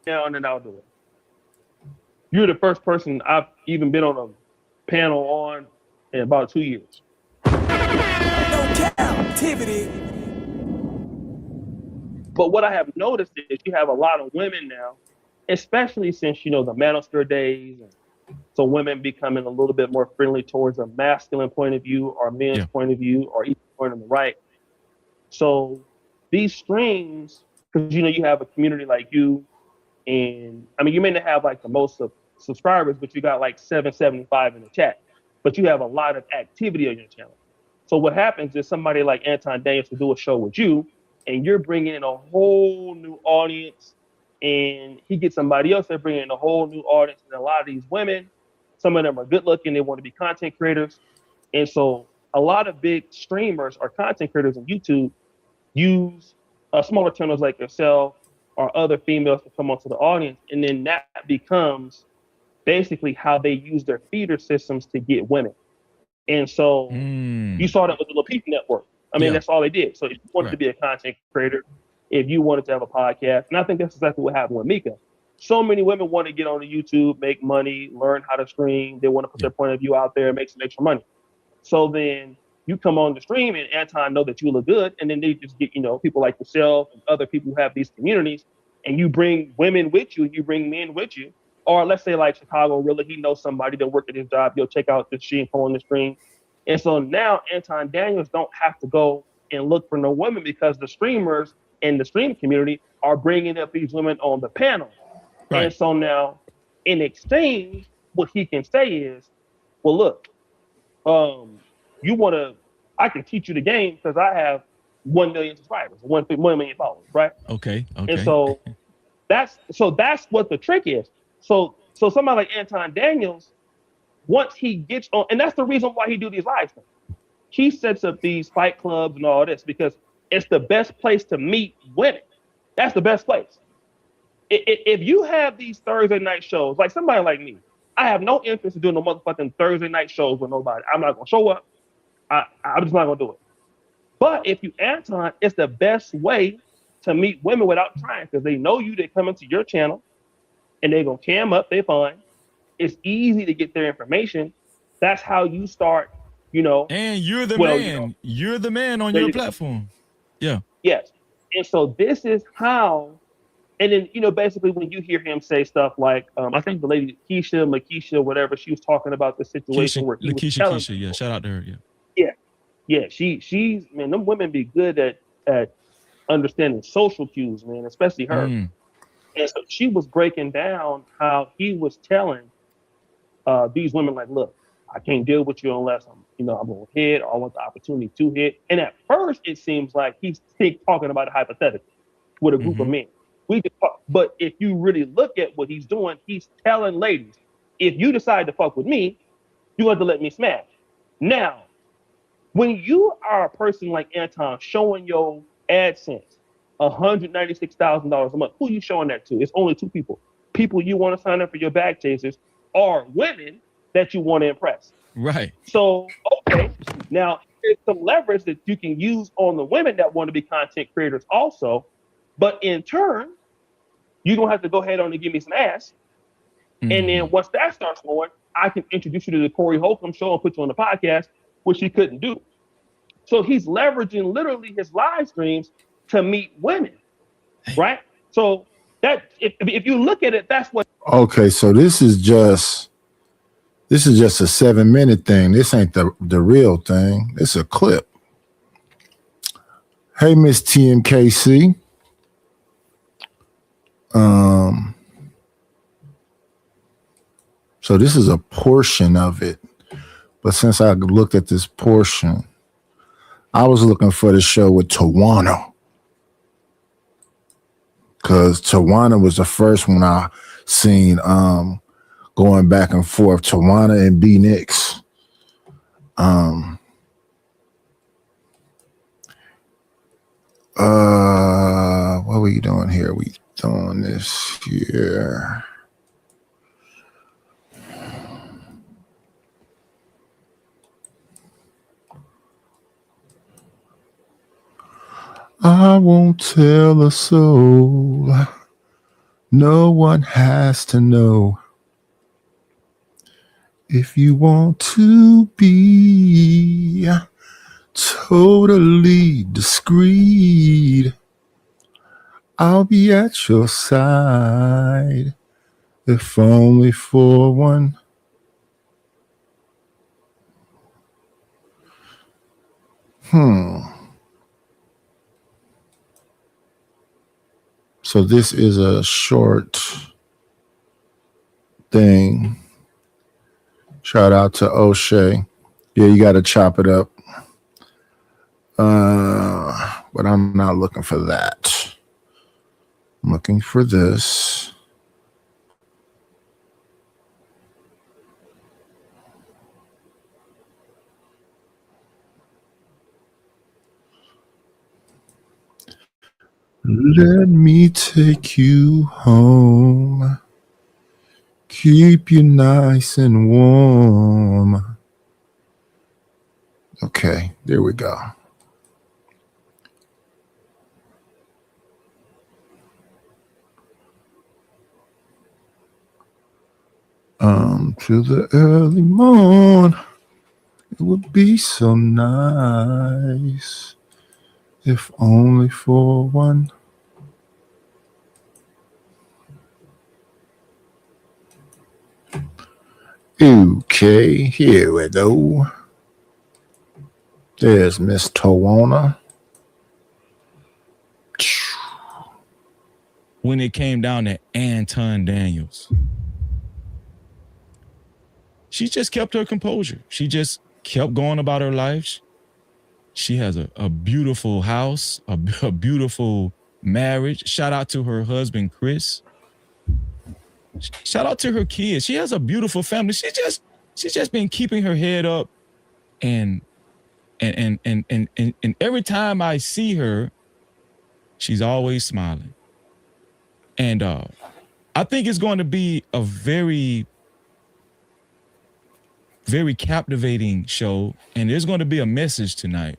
Down and I'll do it. You're the first person I've even been on a panel on in about 2 years. But what I have noticed is you have a lot of women now, especially since, the manosphere days. So women becoming a little bit more friendly towards a masculine point of view or men's point of view or even point on the right. So these streams, because, you have a community like you, and I mean, you may not have like the most subscribers, but you got like 775 in the chat, but you have a lot of activity on your channel. So what happens is somebody like Anton Daniels will do a show with you, and you're bringing in a whole new audience, and he gets somebody else that bring in a whole new audience. And a lot of these women, some of them are good looking, they want to be content creators. And so a lot of big streamers or content creators on YouTube use smaller channels like yourself or other females to come onto the audience. And then that becomes basically how they use their feeder systems to get women. And so you saw that with the LaPeep Network. I mean, that's all they did. So if you wanted to be a content creator, if you wanted to have a podcast, and I think that's exactly what happened with Mika. So many women want to get on the YouTube, make money, learn how to stream. They want to put their point of view out there, make some extra money. So then you come on the stream and Anton know that you look good. And then they just get, people like yourself and other people who have these communities, and you bring women with you, you bring men with you. Or let's say like Chicago, really, he knows somebody that work at his job. You'll check out the stream, go on the stream. And so now Anton Daniels don't have to go and look for no women because the streamers in the stream community are bringing up these women on the panel. Right. And so now in exchange, what he can say is, well, look, I can teach you the game because I have 1 million subscribers, 1 million followers, right? Okay. And so that's what the trick is. So somebody like Anton Daniels, once he gets on, and that's the reason why he do these live things. He sets up these fight clubs and all this because it's the best place to meet women. That's the best place. If you have these Thursday night shows, like somebody like me, I have no interest in doing no motherfucking Thursday night shows with nobody. I'm not gonna show up. I'm just not gonna do it. But if you Anton, it's the best way to meet women without trying because they know you. They come into your channel and they're gonna cam up. They fine. It's easy to get their information. That's how you start. And you're the man. You're the man on your platform. Yeah. Yes. And so this is how. And then, basically when you hear him say stuff like, I think the lady Lakeisha, whatever, she was talking about the situation where he was telling Keisha, yeah, shout out to her, yeah. She's man, them women be good at understanding social cues, man, especially her. And so she was breaking down how he was telling these women, like, look, I can't deal with you unless I'm going to hit or I want the opportunity to hit. And at first, it seems like he's talking about it hypothetically with a group of men. But if you really look at what he's doing, he's telling ladies, if you decide to fuck with me, you have to let me smash. Now, when you are a person like Anton showing your AdSense $196,000 a month, who are you showing that to? It's only two people. People you want to sign up for your back chasers are women that you want to impress. Right. So, okay, now there's some leverage that you can use on the women that want to be content creators also. But in turn, you're going to have to go ahead on and give me some ass. And then once that starts going, I can introduce you to the Corey Holcomb show and put you on the podcast, which he couldn't do. So he's leveraging literally his live streams to meet women, right? So that if you look at it, that's what. Okay, so this is just a 7-minute thing. This ain't the real thing. It's a clip. Hey, Miss TMKC. So this is a portion of it, but since I looked at this portion, I was looking for the show with Tawana, because Tawana was the first one I seen going back and forth. Tawana and B Nix. What are we doing here? We doing this here. I won't tell a soul. No one has to know. If you want to be totally discreet, I'll be at your side, if only for one. So this is a short thing. Shout out to O'Shea. Yeah, you got to chop it up. but I'm not looking for that. I'm looking for this. Let me take you home. Keep you nice and warm. Okay, there we go. To the early morn, it would be so nice if only for one. Okay, here we go. There's Miss Tawana. When it came down to Anton Daniels, she just kept her composure. She just kept going about her life. She has a beautiful house, a beautiful marriage. Shout out to her husband, Chris. Shout out to her kids. She has a beautiful family. She's just been keeping her head up, and every time I see her, she's always smiling. And I think it's going to be a very, very captivating show, and there's going to be a message tonight,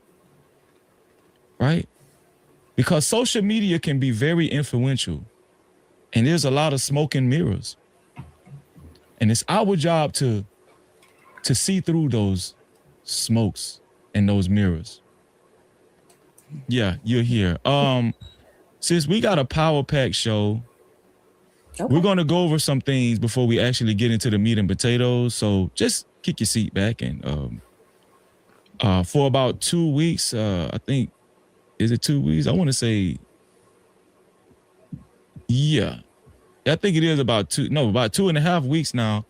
right? Because social media can be very influential, and there's a lot of smoke and mirrors, and it's our job to see through those smokes and those mirrors. Yeah, you're here. Since we got a power pack show, we're going to go over some things before we actually get into the meat and potatoes. So just kick your seat back, and for about 2 weeks, I think, is it 2 weeks? I want to say, yeah, I think it is about 2.5 weeks now.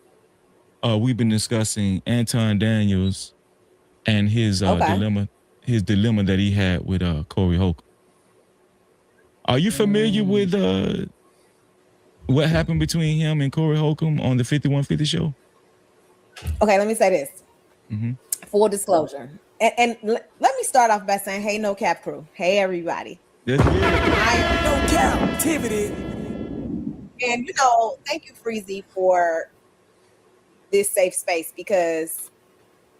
We've been discussing Anton Daniels and his dilemma that he had with Corey Holcomb. Are you familiar with what happened between him and Corey Holcomb on the 5150 show? Okay, let me say this. Mm-hmm. Full disclosure. And let me start off by saying, hey, No Cap crew. Hey, everybody. I am No Captivity. And, thank you, Freezy, for this safe space, because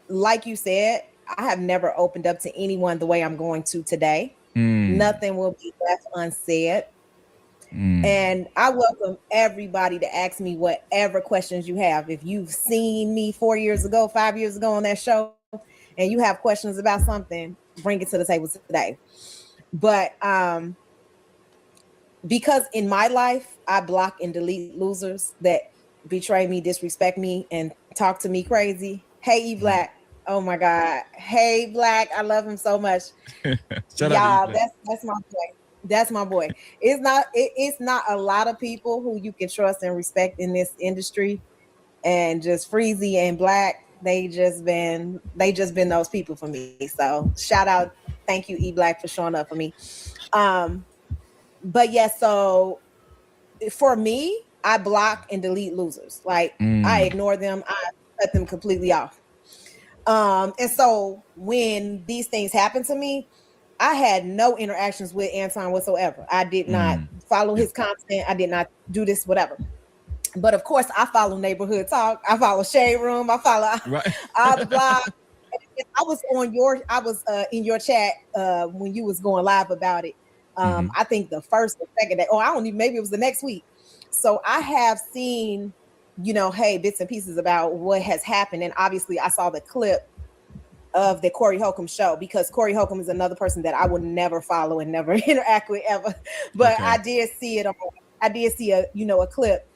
like you said, I have never opened up to anyone the way I'm going to today. Nothing will be left unsaid. And I welcome everybody to ask me whatever questions you have. If you've seen me 4 years ago, 5 years ago on that show, and you have questions about something, bring it to the table today. But because in my life, I block and delete losers that betray me, disrespect me, and talk to me crazy. Hey, E Black. Oh my God. Hey, Black. I love him so much. Y'all, that's my boy. That's my boy. It's not a lot of people who you can trust and respect in this industry. And just Freezy and Black, they just been those people for me. So shout out, thank you, E Black, for showing up for me. But yeah, so for me, I block and delete losers. Like I ignore them, I cut them completely off. And so when these things happen to me, I had no interactions with Anton whatsoever. I did not follow his content. I did not do this, whatever. But of course, I follow Neighborhood Talk. I follow Shade Room. I follow all the blogs. I was in your chat when you was going live about it. I think the first or second day, I don't even, maybe it was the next week. So I have seen, bits and pieces about what has happened. And obviously I saw the clip of the Corey Holcomb show, because Corey Holcomb is another person that I would never follow and never interact with ever. But I did see it. I did see a clip.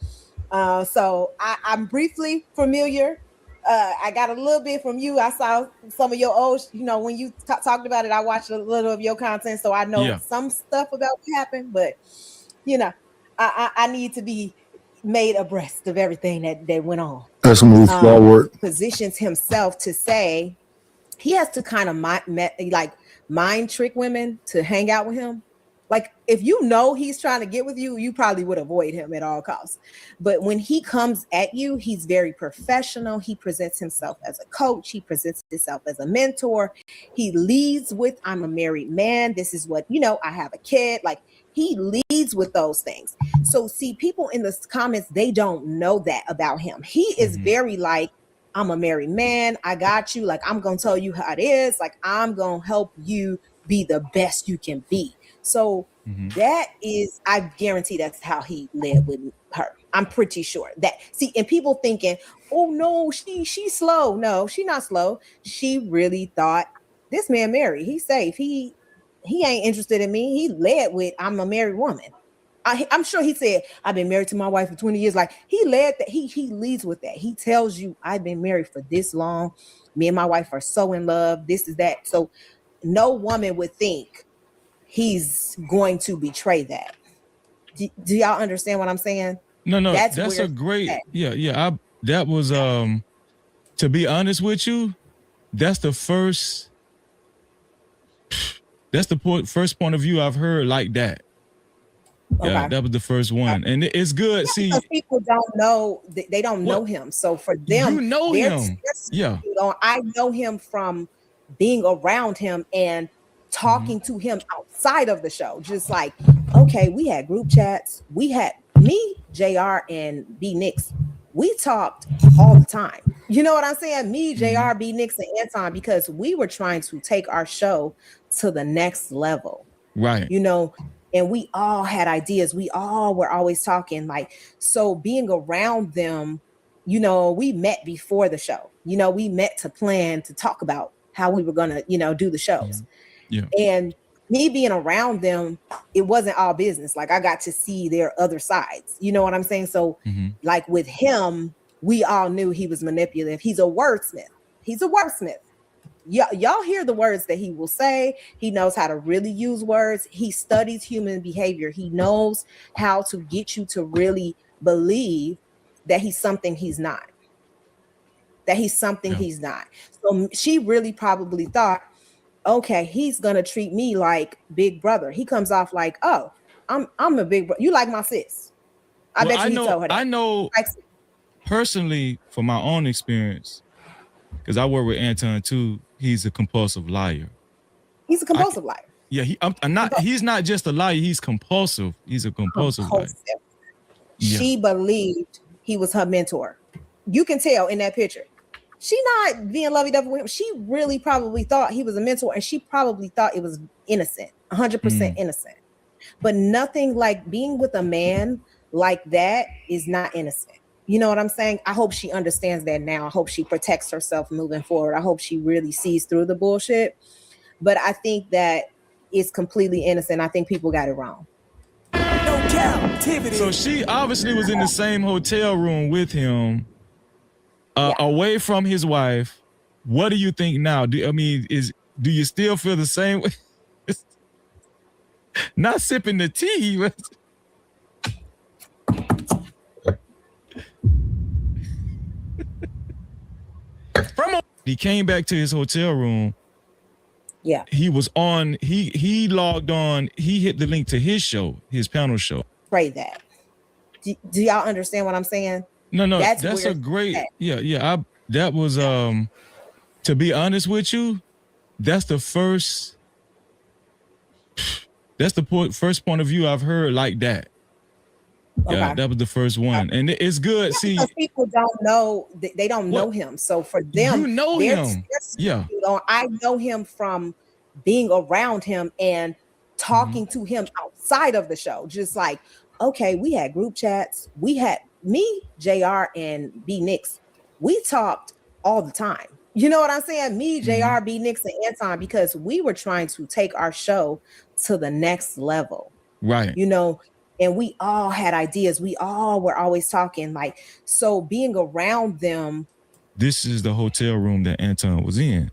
So I'm briefly familiar. I got a little bit from you. I saw some of your old, when you talked about it, I watched a little of your content. So I know some stuff about what happened, but I need to be made abreast of everything that went on. Let's move forward. Positions himself to say he has to kind of mind trick women to hang out with him. Like if you know he's trying to get with you, you probably would avoid him at all costs. But when he comes at you, he's very professional. He presents himself as a coach. He presents himself as a mentor. He leads with, I'm a married man. This is what, I have a kid. Like he leads with those things. So see, people in the comments, they don't know that about him. He is very like, I'm a married man. I got you. Like, I'm going to tell you how it is. Like, I'm going to help you be the best you can be. So that is, I guarantee that's how he led with her. I'm pretty sure that. See, and people thinking, oh no, she's slow. No, she's not slow. She really thought this man married. He's safe. He ain't interested in me. He led with, I'm a married woman. I'm sure he said, I've been married to my wife for 20 years. Like he led that. He leads with that. He tells you, I've been married for this long. Me and my wife are so in love. This is that. So no woman would think he's going to betray that. Do y'all understand what I'm saying? No, that's a great, yeah. That was, to be honest with you, that's the first point of view I've heard like that. Yeah, Okay. that was the first one. And it's good. Yeah, See, because people don't know, they don't know him. So for them, you know they're- him. they're Yeah. speaking on, I know him from being around him and talking to him outside of the show. Just like, okay, we had group chats. We had me, JR, and B Nix. We talked all the time. You know what I'm saying? Me, JR, B Nix, and Anton, because we were trying to take our show to the next level. Right. And we all had ideas. We all were always talking. Like, so being around them, we met before the show. We met to plan to talk about how we were gonna, do the shows. Yeah. And me being around them, it wasn't all business. Like I got to see their other sides. You know what I'm saying? So like with him, we all knew he was manipulative. He's a wordsmith. Y'all hear the words that he will say. He knows how to really use words. He studies human behavior. He knows how to get you to really believe that he's something he's not. He's not. So she really probably thought, okay, he's gonna treat me like big brother. He comes off like, oh, I'm a big brother. You like my sis. I bet you he told her that. I know personally from my own experience, because I work with Anton too. He's a compulsive liar. He's a compulsive liar. Yeah, he's not just a liar. He's compulsive. He's a compulsive liar. Yeah. She believed he was her mentor. You can tell in that picture. She not being lovey-dovey with him. She really probably thought he was a mentor, and she probably thought it was innocent, 100% innocent. But nothing like being with a man like that is not innocent. You know what I'm saying? I hope she understands that now. I hope she protects herself moving forward. I hope she really sees through the bullshit. But I think that it's completely innocent. I think people got it wrong. So she obviously was in the same hotel room with him, away from his wife. What do you think now? Do you still feel the same way? Not sipping the tea. He came back to his hotel room. Yeah. He was on, he logged on, he hit the link to his show, his panel show. Pray that. Do y'all understand what I'm saying? No, that's a great, that was, to be honest with you, that's the first point of view I've heard like that. Yeah, that was the first one. And it's good. See, because people don't know, they don't know him. So for them, you know him. Yeah. I know him from being around him and talking to him outside of the show. Just like, okay, we had group chats. We had me, JR, and B Nix. We talked all the time. You know what I'm saying? Me, JR, B Nix, and Anton, because we were trying to take our show to the next level. Right. And we all had ideas. We all were always talking. Like, so being around them. This is the hotel room that Anton was in.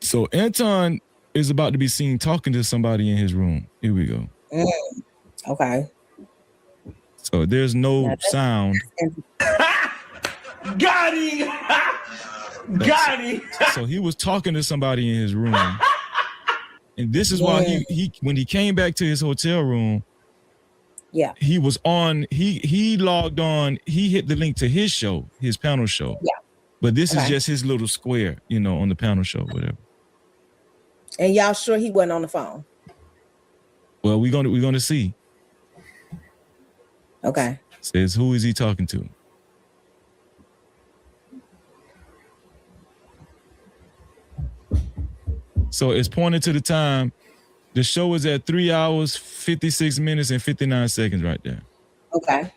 So Anton is about to be seen talking to somebody in his room. Here we go. Okay. So there's no sound. Got him. Got him. So he was talking to somebody in his room. And this is why he when he came back to his hotel room, he was on, he logged on, he hit the link to his show, his panel show. Yeah. But this is just his little square, you know, on the panel show, whatever. And y'all sure he wasn't on the phone? Well, we're gonna see. Okay. Says, who is he talking to? So it's pointing to the time. The show is at 3 hours, 56 minutes, and 59 seconds right there. Okay.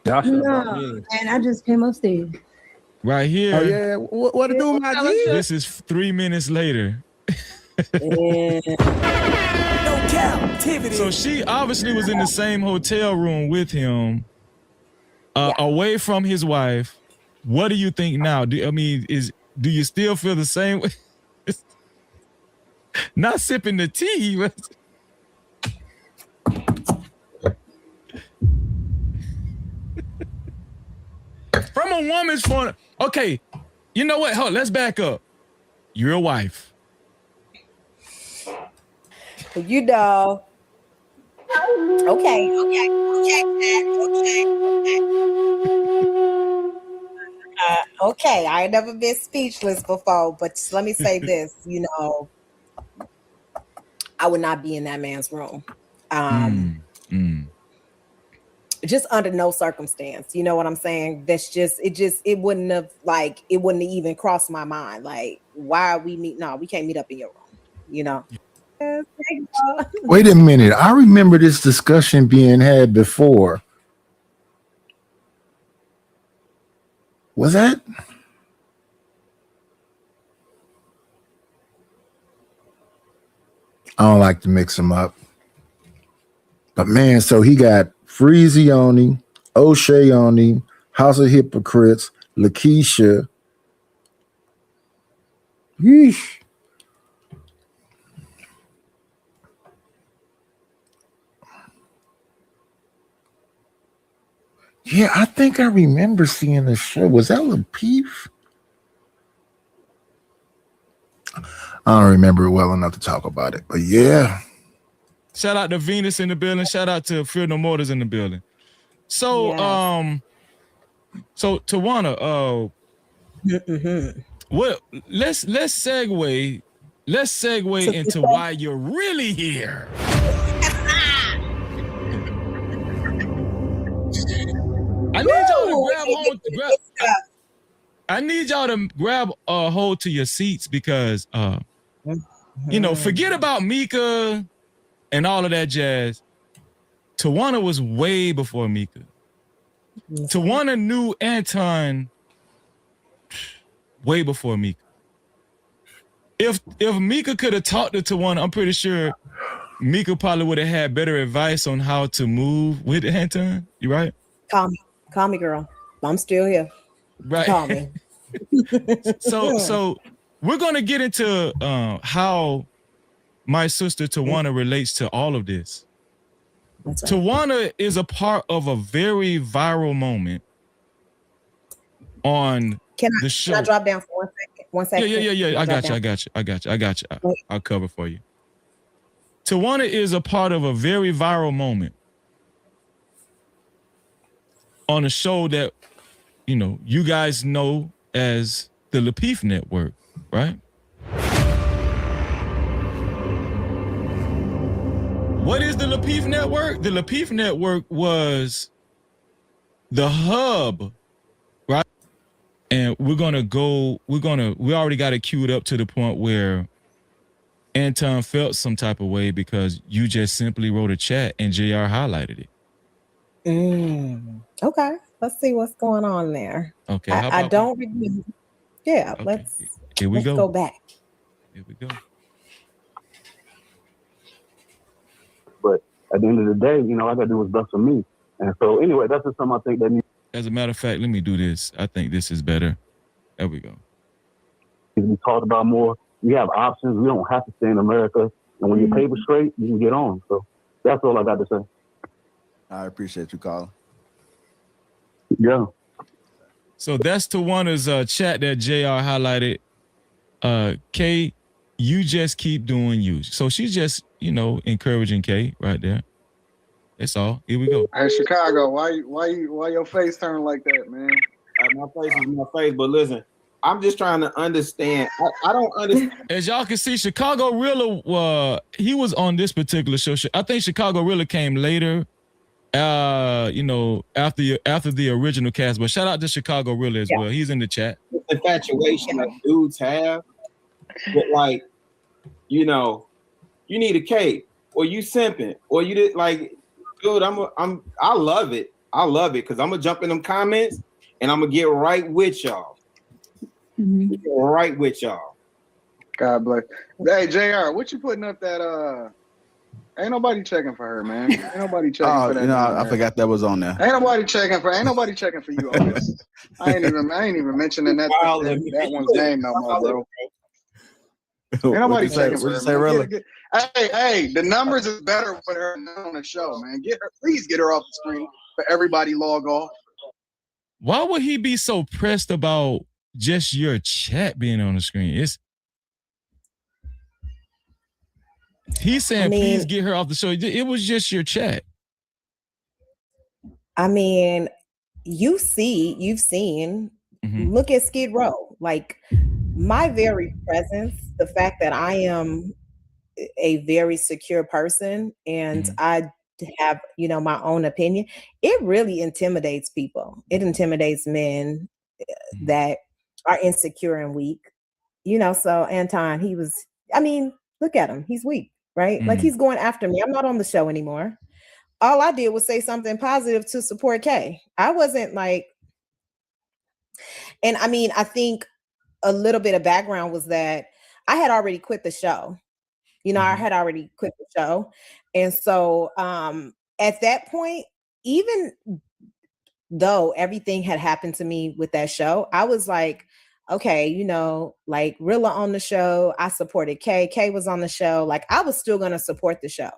No, and I just came upstairs. Right here. Oh yeah, what to do, my G? This is 3 minutes later. So she obviously was in the same hotel room with him, away from his wife. What do you think now? Do you still feel the same way? Not sipping the tea. From a woman's point. Okay, you know what? Hold, let's back up. You're a wife. You know. Okay. Okay, I ain't never been speechless before, but let me say this, you know, I would not be in that man's room. Just under no circumstance. You know what I'm saying? It wouldn't have even crossed my mind. Like, why are we meet? No, we can't meet up in your room, you know? Wait a minute. I remember this discussion being had before. Was that? I don't like to mix them up. But man, so he got Freezy on him, O'Shea on him, House of Hypocrites, Lakeisha. Yeesh. Yeah, I think I remember seeing the show. Was that Lapeef? I don't remember it well enough to talk about it, but yeah. Shout out to Venus in the building. Shout out to Fear No Mortars in the building. So, so Tawana, what? Let's segue into why you're really here. I need y'all to grab a hold to your seats because you know, forget about Mika and all of that jazz. Tawana was way before Mika. Tawana knew Anton way before Mika. If Mika could have talked to Tawana, I'm pretty sure Mika probably would have had better advice on how to move with Anton. You right? Call me, girl. I'm still here. Right. Call me. So we're gonna get into how my sister Tawana relates to all of this. Right. Tawana is a part of a very viral moment on the show. Can I drop down for 1 second? Yeah. I got you. I'll cover for you. Tawana is a part of a very viral moment on a show that, you know, you guys know as the Lapeef Network, right? What is the Lapeef Network? The Lapeef Network was the hub, right? And we already got it queued up to the point where Anton felt some type of way because you just simply wrote a chat and JR highlighted it. Okay, let's see what's going on there. Okay, I don't remember. Yeah, okay. Let's go back. Here we go. But at the end of the day, you know, all I gotta do what's best for me. And so anyway, that's just something I think that needs. As a matter of fact, let me do this. I think this is better. There we go. To be talked about more. We have options. We don't have to stay in America. And when your paper's straight, you can get on. So that's all I got to say. I appreciate you, Colin. Yeah. So that's Tawana's chat that JR highlighted. Kay, you just keep doing you. So she's just, encouraging Kay right there. That's all. Here we go. Hey, Chicago, why your face turned like that, man? My face is my face, but listen, I'm just trying to understand. I don't understand. As y'all can see, Chicago Rilla, he was on this particular show. I think Chicago Rilla came later, after the original cast. But shout out to Chicago Rilla as well. He's in the chat. It's infatuation that dudes have, but like, you need a cake, or you simping, or you did like, dude. I love it. I love it because I'm gonna jump in them comments and I'm gonna get right with y'all. Right with y'all. God bless. Hey, JR, what you putting up that ain't nobody checking for her, man. Ain't nobody checking for that. I forgot that was on there. Ain't nobody checking for you, August. I ain't even mentioning that one's name no more, bro. Ain't nobody checking for her. Hey, the numbers is better with her on the show, man. Please get her off the screen for everybody log off. Why would he be so pressed about just your chat being on the screen? He's saying, please get her off the show. It was just your chat. I mean, you've seen, look at Skid Row. Like, my very presence, the fact that I am a very secure person and I have, my own opinion, it really intimidates people. It intimidates men that are insecure and weak. So Anton, look at him. He's weak, right? Like, he's going after me. I'm not on the show anymore. All I did was say something positive to support Kay. I wasn't like, and I think a little bit of background was that I had already quit the show. I had already quit the show. And so at that point, even though everything had happened to me with that show, I was like, okay, like Rilla on the show, I supported Kay. Kay was on the show. Like, I was still going to support the show.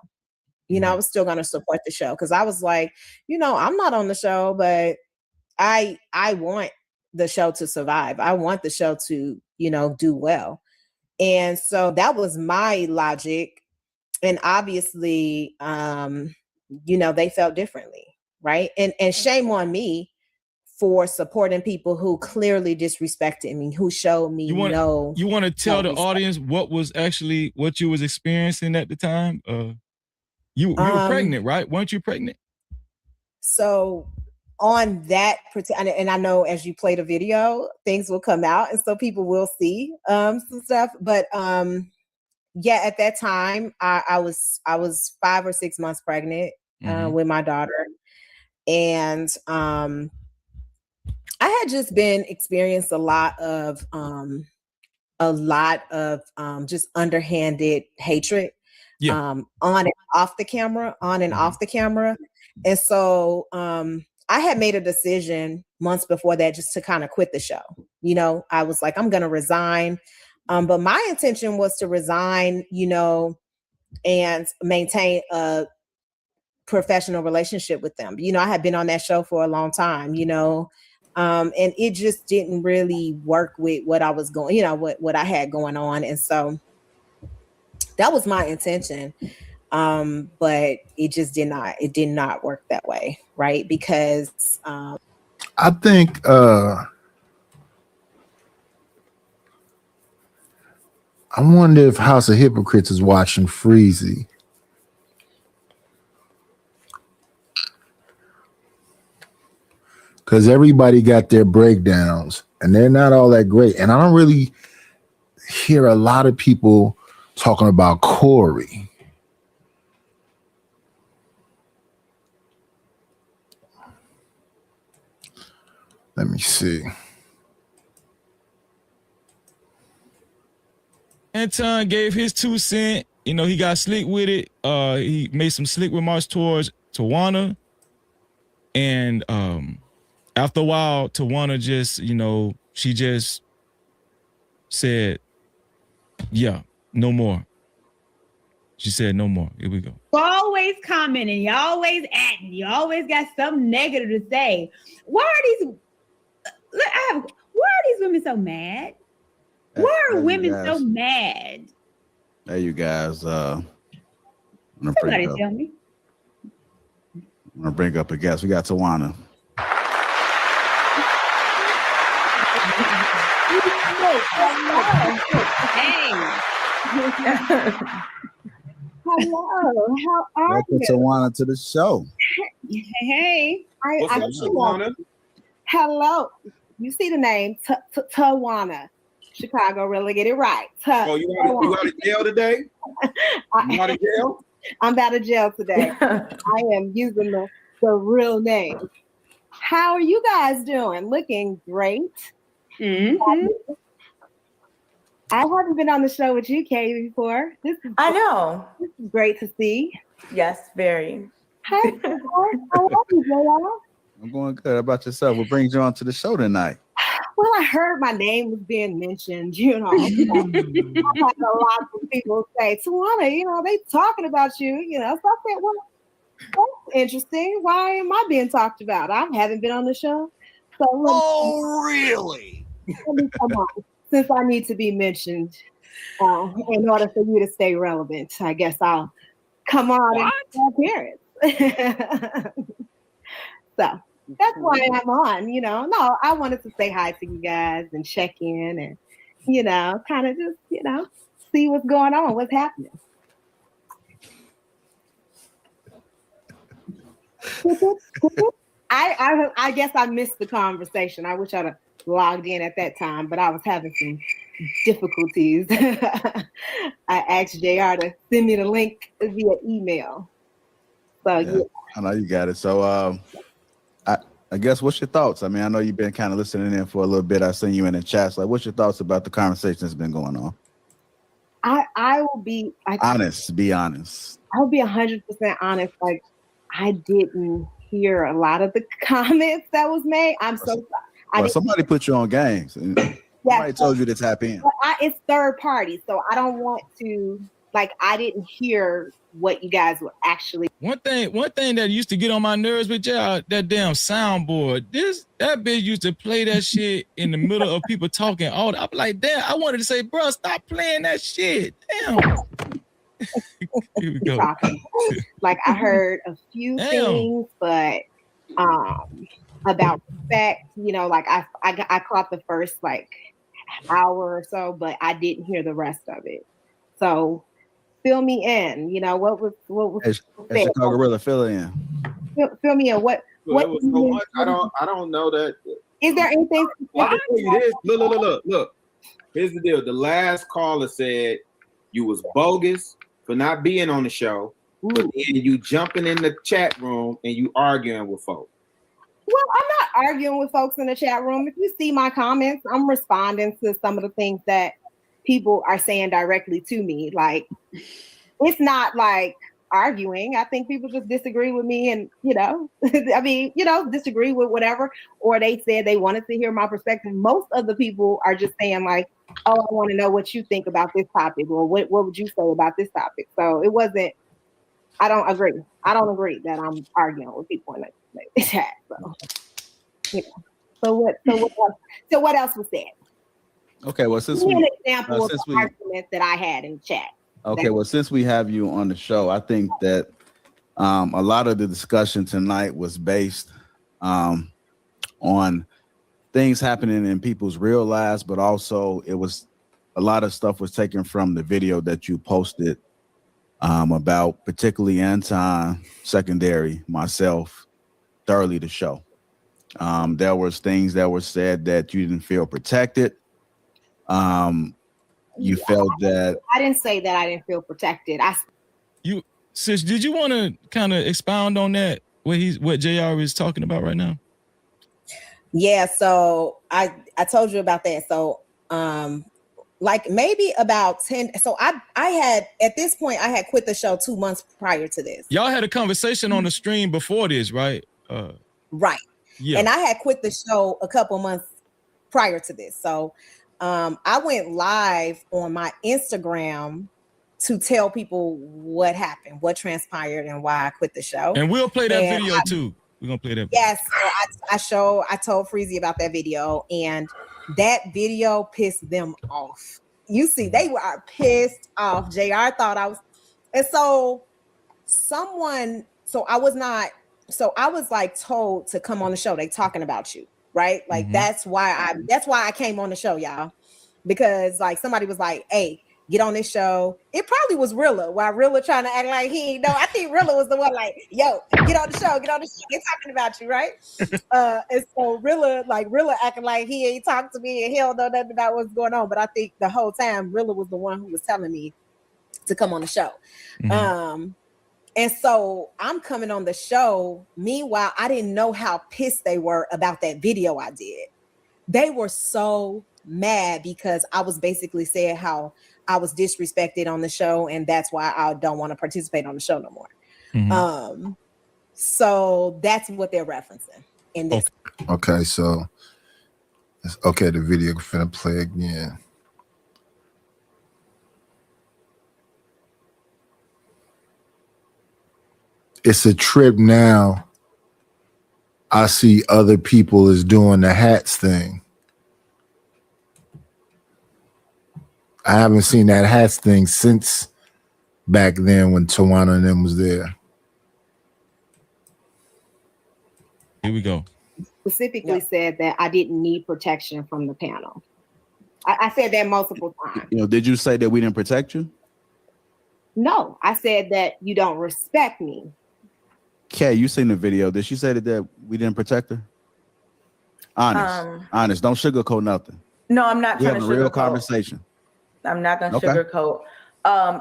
I was still going to support the show because I was like, I'm not on the show, but I want the show to survive. I want the show to, do well. And so that was my logic. And obviously, they felt differently, right? And shame on me for supporting people who clearly disrespected me, who showed me You want to tell the audience what you was experiencing at the time? You were pregnant, right? Weren't you pregnant? So on that, and I know as you play the video, things will come out, and so people will see some stuff. But at that time, I was 5 or 6 months pregnant with my daughter, and I had just been experienced a lot of just underhanded hatred. On and off the camera. And so I had made a decision months before that just to kind of quit the show. I was like, I'm going to resign. But my intention was to resign, and maintain a professional relationship with them. I had been on that show for a long time, and it just didn't really work with what I was going, what I had going on. And so that was my intention. But it just did not work that way. Right. Because I think I wonder if House of Hypocrites is watching Freezy. Because everybody got their breakdowns and they're not all that great. And I don't really hear a lot of people talking about Corey. Let me see. Anton gave his 2 cents. He got slick with it. He made some slick remarks towards Tawana. And after a while, Tawana just, she just said, yeah, no more. She said no more. Here we go. You're always commenting. You're always acting. You always got something negative to say. Why are these Look, why are these women so mad? Why are women so mad? There you guys. I'm Somebody tell me. gonna bring up a guest. We got Tawana. Hey. Hello, how are Welcome you? Tawana to the show. Hey. Hello. You see the name, Tawana. Chicago really get it right. Oh, you out of jail today? You out of jail? I'm out of jail today. I am using the real name. How are you guys doing? Looking great. Mm-hmm. I haven't been on the show with you, Kay, before. I know. This is great to see. Yes, very. Hi, how are you, JR? I'm going good. How about yourself? What brings you on to the show tonight? Well, I heard my name was being mentioned, you know. I've had a lot of people say, Tawana, you know, they talking about you, you know. So I said, well, that's interesting. Why am I being talked about? I haven't been on the show. So really? Let me come on. Since I need to be mentioned in order for you to stay relevant, I guess I'll come on and appearance. So that's why I'm on, you know. No, I wanted to say hi to you guys and check in and, you know, kind of just, you know, see what's going on, what's happening. I guess I missed the conversation. I wish I'd have logged in at that time, but I was having some difficulties. I asked JR to send me the link via email. So yeah. I know you got it. So I guess what's your thoughts? I mean, I know you've been kind of listening in for a little bit. I've seen you in the chat. So like, what's your thoughts about the conversation that's been going on? I will be honest. Be honest. I'll be 100% honest. Like, I didn't hear a lot of the comments that was made. I'm so sorry. Well, somebody put you on games. And somebody told you to tap in. It's third party, so I don't want to. Like, I didn't hear what you guys were actually. One thing that used to get on my nerves with y'all, that damn soundboard. That bitch used to play that shit in the middle of people talking. All I'm like, damn. I wanted to say, bro, stop playing that shit. Damn. Here we go. Like, I heard a few things, but about respect, you know, like I caught the first like hour or so, but I didn't hear the rest of it. So fill me in. You know, what was Hey, Chicago Gorilla, fill it in. Fill me in. What was so much. I don't know that. Is there anything? I can tell you this. Look. Here's the deal. The last caller said you was bogus for not being on the show, but then you jumping in the chat room and you arguing with folks. Well, I'm not arguing with folks in the chat room. If you see my comments, I'm responding to some of the things that people are saying directly to me. Like, it's not like arguing. I think people just disagree with me and, you know, I mean, you know, disagree with whatever, or they said they wanted to hear my perspective. Most of the people are just saying like, oh, I want to know what you think about this topic, or what would you say about this topic? So it wasn't, I don't agree that I'm arguing with people in the chat. So, you know. So what else was said? Okay, well, since Give me we an example of the argument that I had in chat. Okay, well, since we have you on the show, I think that a lot of the discussion tonight was based on things happening in people's real lives, but also it was a lot of stuff was taken from the video that you posted about particularly Anton, Secondary, myself, thoroughly the show. There was things that were said that you didn't feel protected. You felt that I didn't say that I didn't feel protected. Sis, did you want to kind of expound on that? What JR is talking about right now? Yeah, so I told you about that. So like maybe about 10. So I had at this point I had quit the show 2 months prior to this. Y'all had a conversation on the stream before this, right? Right. Yeah. And I had quit the show a couple months prior to this. So I went live on my Instagram to tell people what happened, what transpired, and why I quit the show. And we'll play that video too. We're gonna play that. Yes, so I told Freezy about that video, and that video pissed them off. You see, they were pissed off. JR thought I was, and so I was like told to come on the show. They talking about you, right? Like that's why I came on the show, y'all, because like somebody was like, "Hey, get on this show." It probably was Rilla. While Rilla trying to act like he ain't know. I think Rilla was the one like, "Yo, get on the show, get on the show. They're talking about you, right?" And so Rilla acting like he ain't talked to me and he don't know nothing about what's going on. But I think the whole time Rilla was the one who was telling me to come on the show. And so I'm coming on the show. Meanwhile, I didn't know how pissed they were about that video I did. They were so mad because I was basically saying how I was disrespected on the show, and that's why I don't want to participate on the show no more. So that's what they're referencing in this. Okay, so okay, the video finna play again. It's a trip now. I see other people is doing the hats thing. I haven't seen that hats thing since back then when Tawana and them was there. Here we go. Specifically said that I didn't need protection from the panel. I said that multiple times. You know, did you say that we didn't protect you? No, I said that you don't respect me. Kay, you seen the video. Did she say that we didn't protect her? Honest. Don't sugarcoat nothing. No, I'm not We trying having to a real sugarcoat. conversation. I'm not going to Okay. sugarcoat.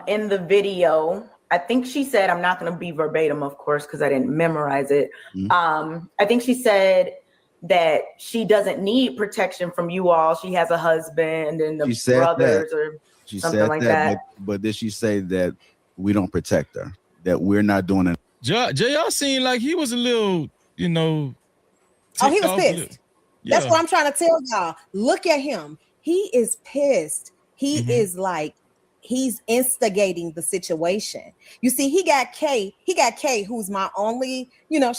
In the video, I think she said, I'm not going to be verbatim, of course, because I didn't memorize it. I think she said that she doesn't need protection from you all. She has a husband and the She said brothers that. or She something said like that, that. but did she say that we don't protect her? That we're not doing it? JR seemed like he was a little, Oh, he ticked was off a pissed. little. That's Yeah. what I'm trying to tell y'all. Look at him. He is pissed. He is like, he's instigating the situation. You see, he got Kay, who's my only,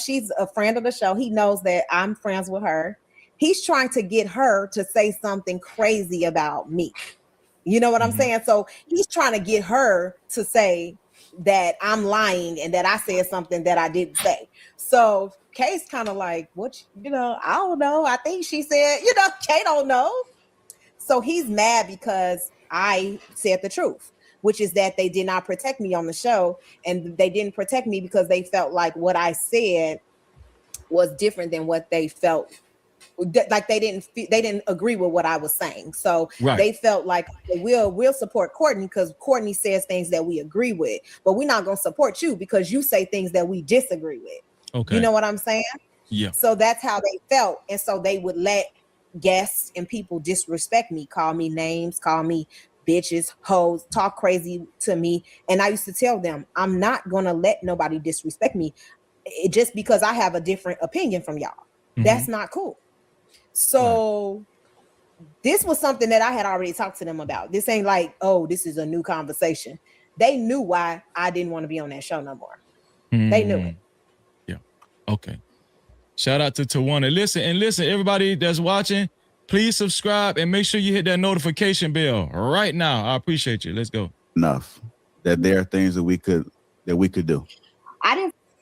she's a friend of the show. He knows that I'm friends with her. He's trying to get her to say something crazy about me. You know what I'm saying? So he's trying to get her to say that I'm lying and that I said something that I didn't say. So Kay's kind of like, what, I don't know. I think she said, Kay don't know. So he's mad because I said the truth, which is that they did not protect me on the show. And they didn't protect me because they felt like what I said was different than what they felt. Like they didn't agree with what I was saying. So they felt like we'll support Courtney because Courtney says things that we agree with, but we're not going to support you because you say things that we disagree with. Okay. You know what I'm saying? Yeah. So that's how they felt. And so they would let guests and people disrespect me, call me names, call me bitches, hoes, talk crazy to me. And I used to tell them, I'm not going to let nobody disrespect me just because I have a different opinion from y'all. That's not cool. So this was something that I had already talked to them about. This ain't like, oh, this is a new conversation. They knew why I didn't want to be on that show no more. They knew it. Yeah. Okay. Shout out to Tawana. Listen, everybody that's watching, please subscribe and make sure you hit that notification bell right now. I appreciate you. Let's go. Enough. That there are things that we could do.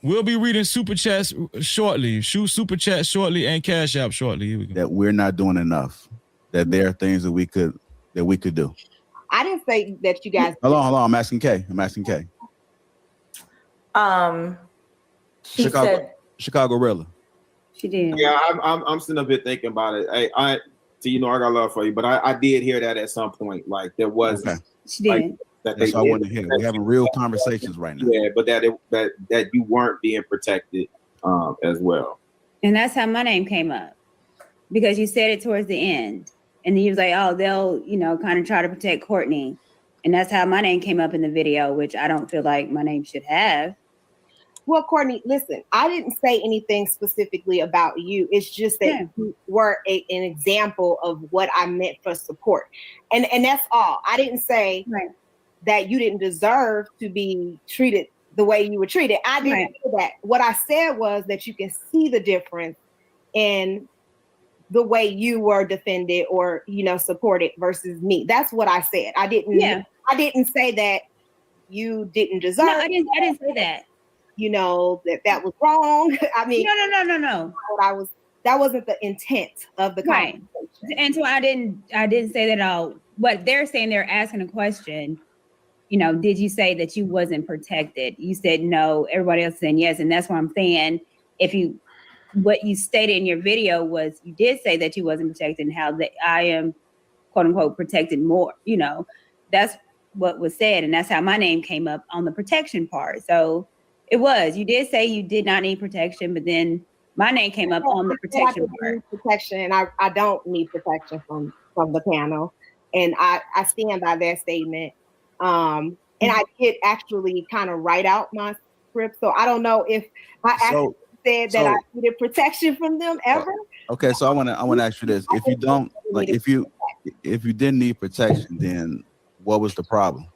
We'll be reading super chats shortly. Shoot super chats shortly and cash app shortly. Here we go. That we're not doing enough. That there are things that we could do. I didn't say that you guys. Hold on. I'm asking Kay. She said Chicago Rilla. She did. Yeah, I'm sitting up here thinking about it. I got love for you, but I did hear that at some point. Like there was. She did. That's what I want to hear. We're having real conversations right now. Yeah, but that you weren't being protected as well. And that's how my name came up, because you said it towards the end. And then he was like, oh, they'll, kind of try to protect Courtney. And that's how my name came up in the video, which I don't feel like my name should have. Well, Courtney, listen, I didn't say anything specifically about you. It's just that you were an example of what I meant for support. And that's all. I didn't say that you didn't deserve to be treated the way you were treated. I didn't say that. What I said was that you can see the difference in the way you were defended or, you know, supported versus me. That's what I said. I didn't say that you didn't deserve. No, I didn't say that. You know, that was wrong. I mean, no. That wasn't the intent of the conversation. And so I didn't say that at all. What they're saying, they're asking a question. You know, did you say that you wasn't protected? You said no. Everybody else saying yes, and that's what I'm saying. What you stated in your video was you did say that you wasn't protected, and how that I am, quote unquote, protected more. You know, that's what was said, and that's how my name came up on the protection part. So it was. You did say you did not need protection, but then my name came up on the protection part. Protection, and I don't need protection from the panel, and I stand by that statement. And I did actually kind of write out my script, so I don't know if I actually said that I needed protection from them ever. Okay, so I want to ask you this: if you don't like, if you didn't need protection, then what was the problem?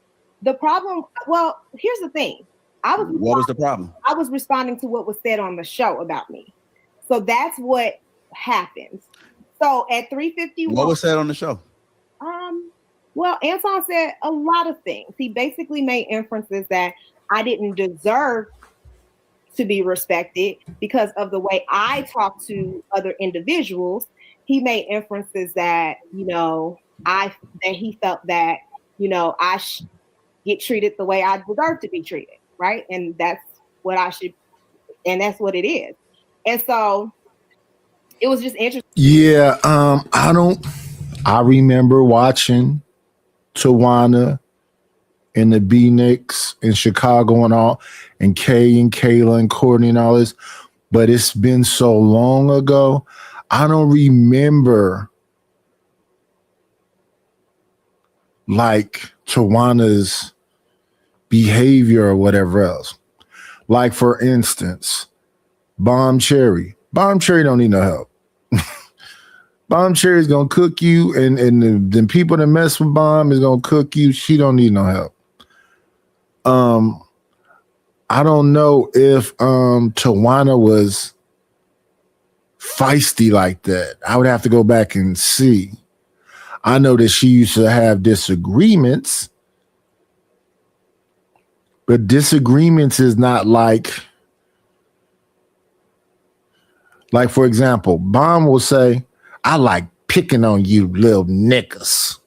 The problem. Well, here's the thing. What was the problem? I was responding to what was said on the show about me. So that's what happens. So at 3:51. What was said on the show? Well, Anton said a lot of things. He basically made inferences that I didn't deserve to be respected because of the way I talk to other individuals. He made inferences that, you know, that he felt that, you know, I get treated the way I deserve to be treated, right? And that's what I should, and that's what it is. And so it was just interesting. Yeah, I remember watching Tawana and the B-Knicks in Chicago and all, and Kay and Kayla and Courtney and all this, but it's been so long ago. I don't remember like Tawana's behavior or whatever else. Like for instance, Bomb Cherry don't need no help. Bomb Cherry's gonna cook you, and the people that mess with Bomb is gonna cook you. She don't need no help. I don't know if Tawana was feisty like that. I would have to go back and see. I know that she used to have disagreements, but disagreements is not like for example, Bomb will say, I like picking on you little niggas.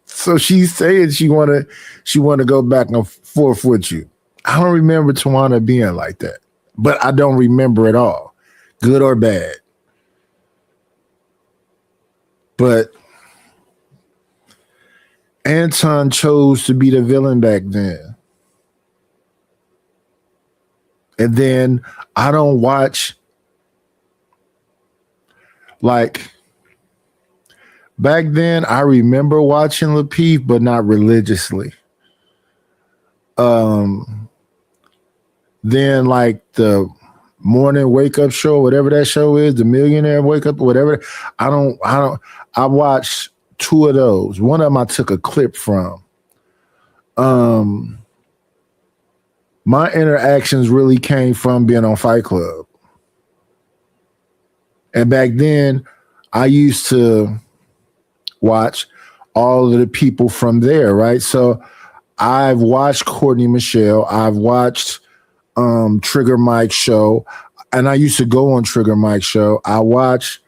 So she's saying she wanna go back and forth with you. I don't remember Tawana being like that, but I don't remember it all, good or bad. But Anton chose to be the villain back then. And then I don't watch, like, back then I remember watching Lapeef, but not religiously. Then like the morning wake up show, whatever that show is, the Millionaire Wake Up, whatever. I watched 2 of those. One of them I took a clip from. My interactions really came from being on Fight Club. And back then, I used to watch all of the people from there, right? So I've watched Courtney Michelle. I've watched Trigger Mike's show. And I used to go on Trigger Mike's show. I watched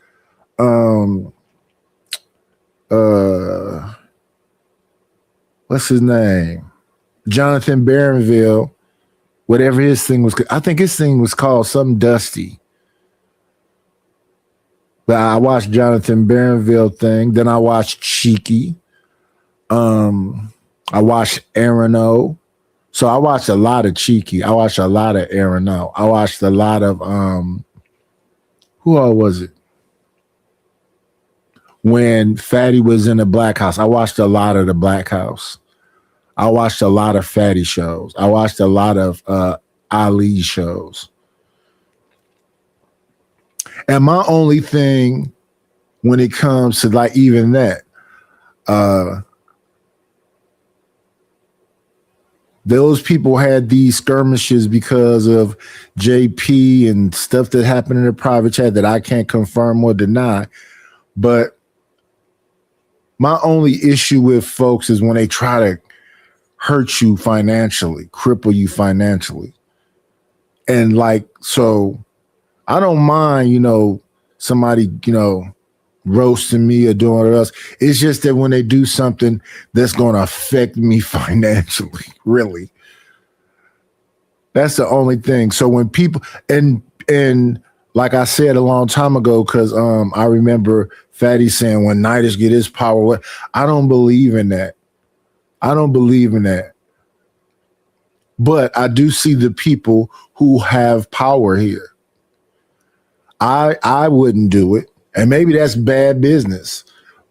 what's his name? Jonathan Barronville. Whatever his thing was, I think his thing was called something Dusty. But I watched Jonathan Barronville thing. Then I watched Cheeky. I watched Aaron O. So I watched a lot of Cheeky. I watched a lot of Aaron O. I watched a lot of who all was it? When Fatty was in the Black House, I watched a lot of the Black House. I watched a lot of Fatty shows. I watched a lot of Ali shows. And my only thing when it comes to like even that, those people had these skirmishes because of JP and stuff that happened in the private chat that I can't confirm or deny. But my only issue with folks is when they try to hurt you financially, cripple you financially. And like, so I don't mind, you know, somebody, you know, roasting me or doing what else. It's just that when they do something that's going to affect me financially, really, that's the only thing. So when people, and like I said a long time ago, because I remember Fatty saying when Nidus get his power, I don't believe in that. I don't believe in that. But I do see the people who have power here. I wouldn't do it. And maybe that's bad business.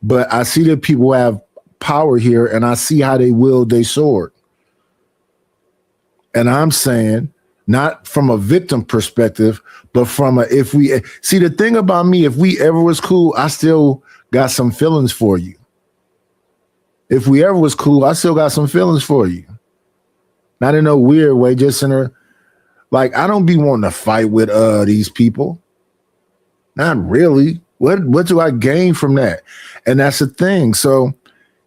But I see the people who have power here and I see how they wield their sword. And I'm saying, not from a victim perspective, but from a, if we see the thing about me, if we ever was cool, I still got some feelings for you. If we ever was cool, I still got some feelings for you. Not in a weird way, just in a, like, I don't be wanting to fight with these people. Not really. What do I gain from that? And that's the thing. So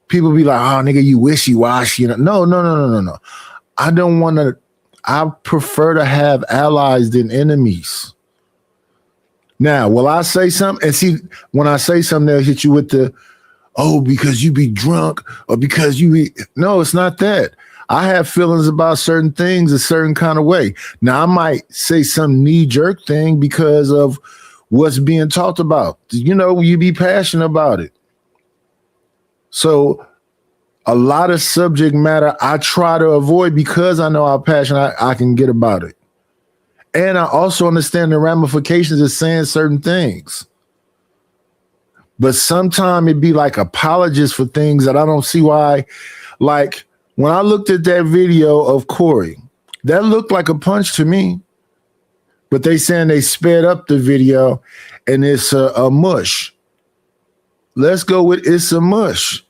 people be like, oh, nigga, you wishy-washy. You know? No. I don't want to. I prefer to have allies than enemies. Now, will I say something? And see, when I say something, they'll hit you with the, oh, because you be drunk or because you be. No, it's not that. I have feelings about certain things a certain kind of way. Now, I might say some knee-jerk thing because of what's being talked about. You know, you be passionate about it. So a lot of subject matter I try to avoid because I know how passionate I can get about it. And I also understand the ramifications of saying certain things. But sometimes it be like apologists for things that I don't see why. Like when I looked at that video of Corey, that looked like a punch to me. But they saying they sped up the video and it's a mush. Let's go with it's a mush.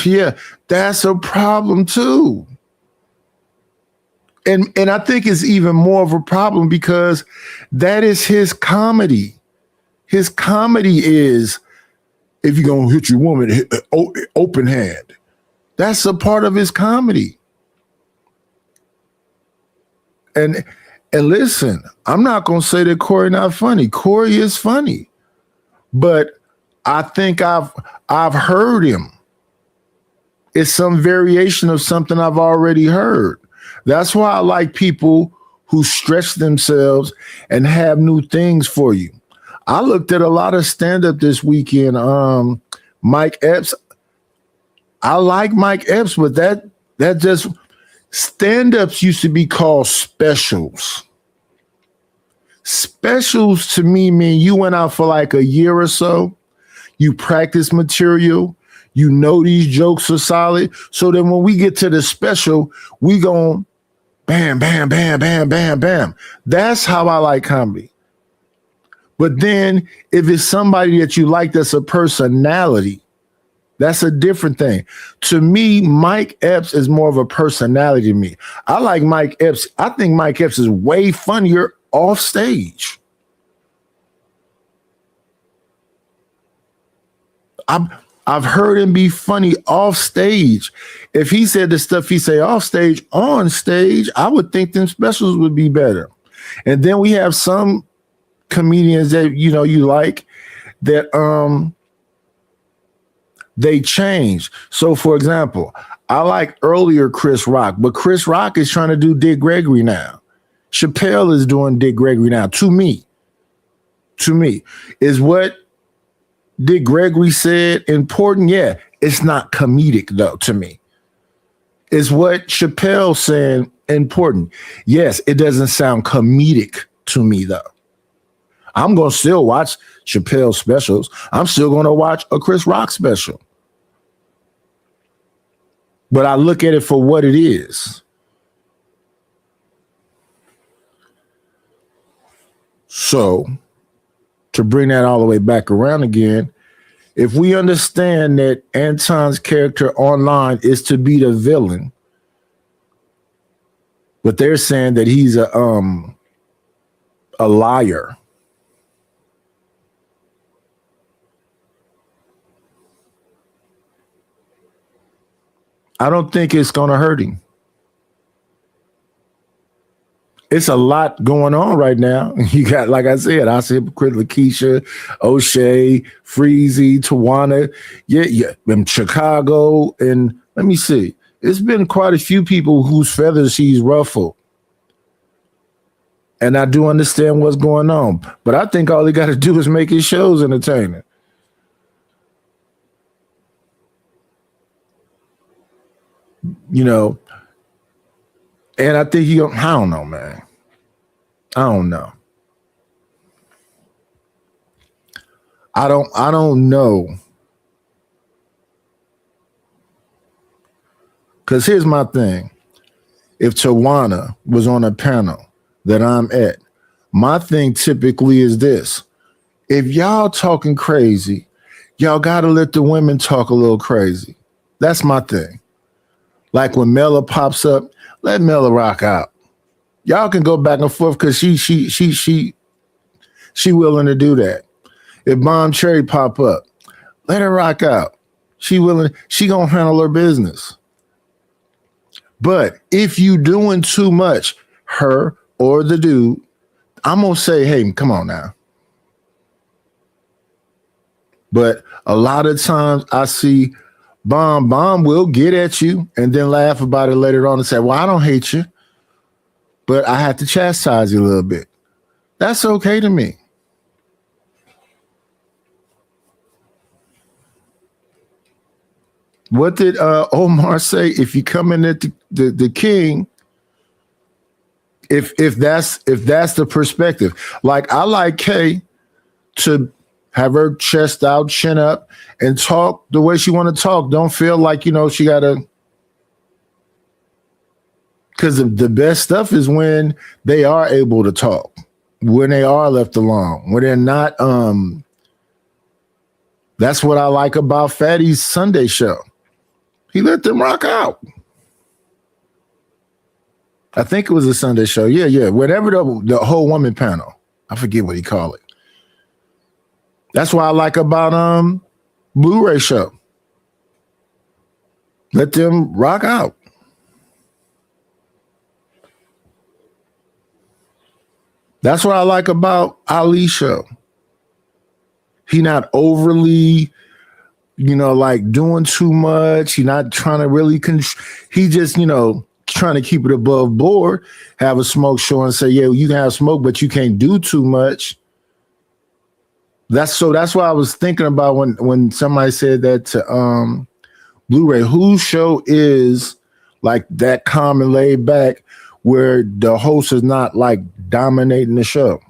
Yeah, that's a problem too. And I think it's even more of a problem because that is his comedy. His comedy is, if you're going to hit your woman, open hand. That's a part of his comedy. And listen, I'm not going to say that Corey not funny. Corey is funny. But I think I've heard him. It's some variation of something I've already heard. That's why I like people who stretch themselves and have new things for you. I looked at a lot of stand-up this weekend. Mike Epps. I like Mike Epps, but that just stand-ups used to be called specials. Specials to me mean you went out for like a year or so, you practice material, you know these jokes are solid. So then when we get to the special, we gon' bam, bam, bam, bam, bam, bam. That's how I like comedy. But then if it's somebody that you like that's a personality, that's a different thing. To me, Mike Epps is more of a personality to me. I like Mike Epps. I think Mike Epps is way funnier off stage. I've heard him be funny off stage. If he said the stuff he say off stage, on stage, I would think them specials would be better. And then we have some comedians that you know you like that they change. So for example, I like earlier Chris Rock, but Chris Rock is trying to do Dick Gregory now. Chappelle is doing Dick Gregory now. To me, is what Dick Gregory said important? Yeah, it's not comedic though to me. Is what Chappelle said important? Yes, it doesn't sound comedic to me though. I'm going to still watch Chappelle specials. I'm still going to watch a Chris Rock special. But I look at it for what it is. So, to bring that all the way back around again, if we understand that Anton's character online is to be the villain, but they're saying that he's a liar. I don't think it's going to hurt him. It's a lot going on right now. You got, like I said, I said, Lakeisha, O'Shea, Freezy, Tawana, in Chicago, and let me see. It's been quite a few people whose feathers he's ruffled. And I do understand what's going on. But I think all he got to do is make his shows entertaining. You know, and I think I don't know, man. I don't know. I don't know. Because here's my thing. If Tawana was on a panel that I'm at, my thing typically is this. If y'all talking crazy, y'all got to let the women talk a little crazy. That's my thing. Like when Mela pops up, let Mela rock out. Y'all can go back and forth because she willing to do that. If Bomb Cherry pop up, let her rock out. She willing. She gonna handle her business. But if you doing too much, her or the dude, I'm gonna say, hey, come on now. But a lot of times I see Bomb will get at you and then laugh about it later on and say, well, I don't hate you, but I have to chastise you a little bit. That's okay to me. What did Omar say? If you come in at the king, if that's the perspective, like I like Kay to have her chest out, chin up, and talk the way she want to talk. Don't feel like, she got to, because the best stuff is when they are able to talk, when they are left alone, when they're not. That's what I like about Fatty's Sunday show. He let them rock out. I think it was a Sunday show. Yeah. Whatever the whole woman panel. I forget what he called it. That's what I like about Blu-ray show. Let them rock out. That's what I like about Ali show. He not overly, like doing too much. He not trying to really he just, trying to keep it above board, have a smoke show and say, yeah, you can have smoke, but you can't do too much. That's why I was thinking about when somebody said that to Blu-ray, whose show is like that calm and laid back where the host is not like dominating the show.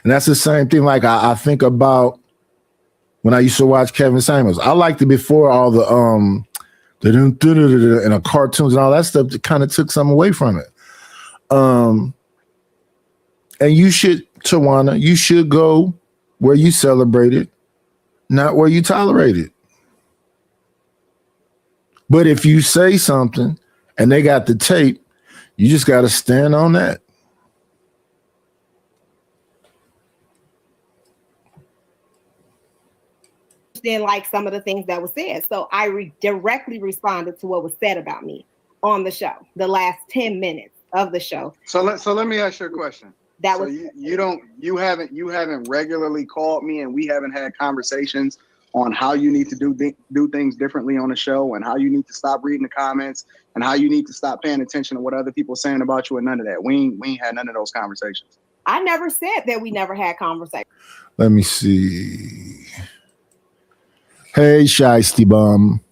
And that's the same thing. Like I think about when I used to watch Kevin Samuels. I liked it before all the and the cartoons and all that stuff that kind of took some away from it. And you should, Tawana, you should go where you celebrate it, not where you tolerate it. But if you say something and they got the tape, you just got to stand on that. Didn't like some of the things that was said. So I directly responded to what was said about me on the show, the last 10 minutes of the show. So let me ask you a question. You haven't regularly called me and we haven't had conversations on how you need to do things differently on the show and how you need to stop reading the comments and how you need to stop paying attention to what other people are saying about you and none of that. We ain't had none of those conversations. I never said that we never had conversations. Let me see. Hey, Shiesty Bum.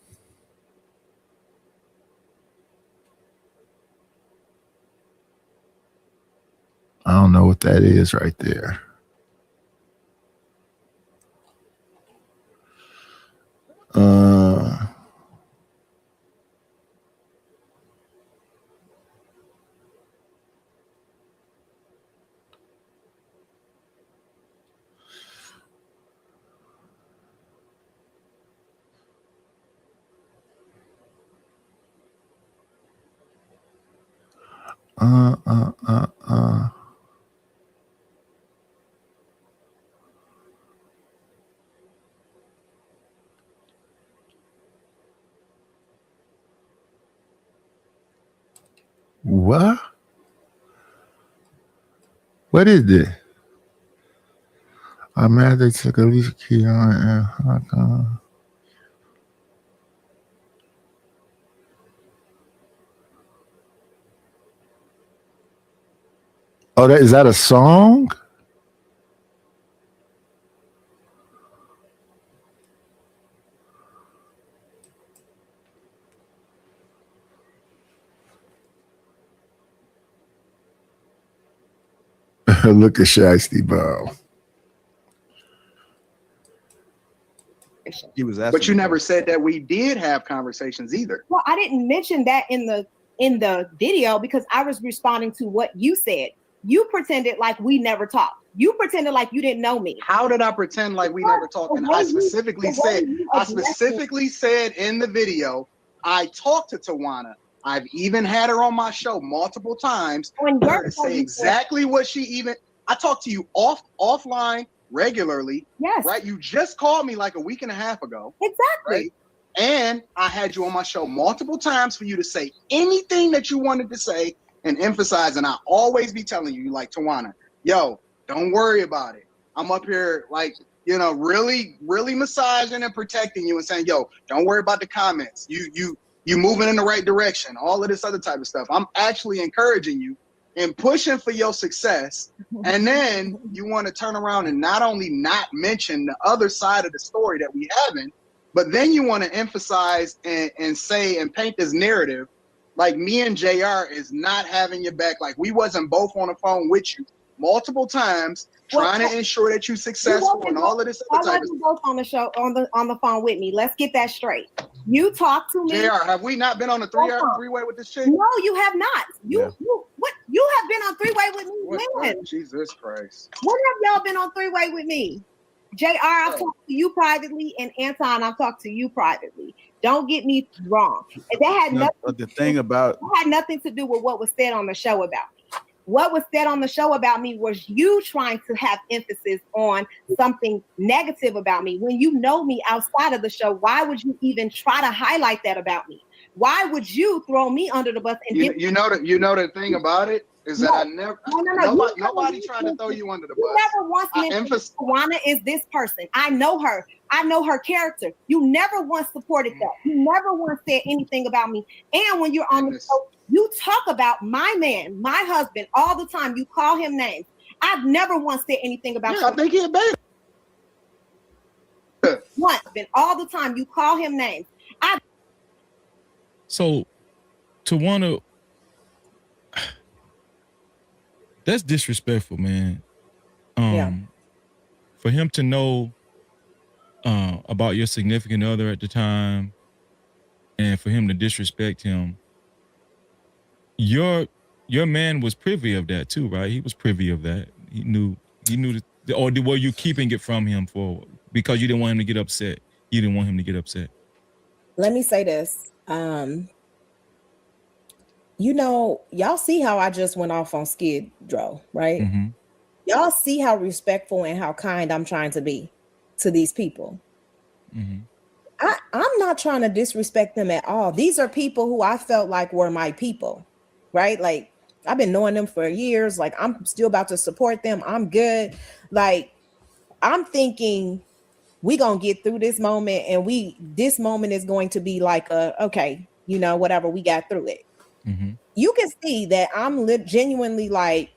I don't know what that is right there. What? What is this? I'm mad they took a lease key on. Oh, is that a song? Look at Shiesty Bob. He was But you never said that we did have conversations either. Well, I didn't mention that in the video because I was responding to what you said. You pretended like we never talked. You pretended like you didn't know me. How did I pretend like we never talked? And I specifically said in the video, I talked to Tawana. I've even had her on my show multiple times for her to say exactly what I talked to you offline regularly. Yes. Right. You just called me like a week and a half ago. Exactly. Right? And I had you on my show multiple times for you to say anything that you wanted to say and emphasize. And I always be telling you, like, Tawana, yo, don't worry about it. I'm up here, like, you know, really, really massaging and protecting you and saying, yo, don't worry about the comments. You moving in the right direction. All of this other type of stuff. I'm actually encouraging you and pushing for your success. And then you want to turn around and not only not mention the other side of the story that we haven't, but then you want to emphasize and say and paint this narrative like me and JR is not having your back. Like we wasn't both on the phone with you multiple times trying to ensure that you're successful and all of this other type of stuff. Both on the show on the phone with me. Let's get that straight. You talk to me. JR, have we not been on a three-way with this chick? No, you have not. You have been on three-way with me. When? Jesus Christ. When have y'all been on three-way with me? JR, I've talked to you privately, and Anton, I've talked to you privately. Don't get me wrong. That had nothing to do with what was said on the show about me. What was said on the show about me was you trying to have emphasis on something negative about me. When you know me outside of the show, why would you even try to highlight that about me? Why would you throw me under the bus? And you know the thing about it is that I never nobody tried to throw you under the bus. You never once mentioned Tawana is this person. I know her. I know her character. You never once supported that. You never once said anything about me. And when you're on the show, you talk about my man, my husband, all the time. You call him names. I've never once said anything about you. I think he a baby. Once, been all the time. You call him names. So, Tawana, that's disrespectful, man. For him to know about your significant other at the time, and for him to disrespect him, your man was privy of that too, right? He was privy of that. He knew or were you keeping it from him because you didn't want him to get upset? You didn't want him to get upset. Let me say this. You know, y'all see how I just went off on Skid Row, right? Mm-hmm. Y'all see how respectful and how kind I'm trying to be to these people. Mm-hmm. I'm not trying to disrespect them at all. These are people who I felt like were my people, right? Like I've been knowing them for years. Like I'm still about to support them. I'm good. Like I'm thinking we gonna get through this moment, and this moment is going to be like okay, you know, whatever, we got through it. Mm-hmm. You can see that I'm genuinely like,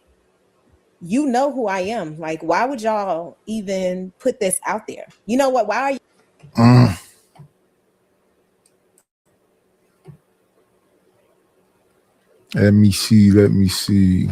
you know who I am. Like, why would y'all even put this out there? You know what? Why are you? Let me see.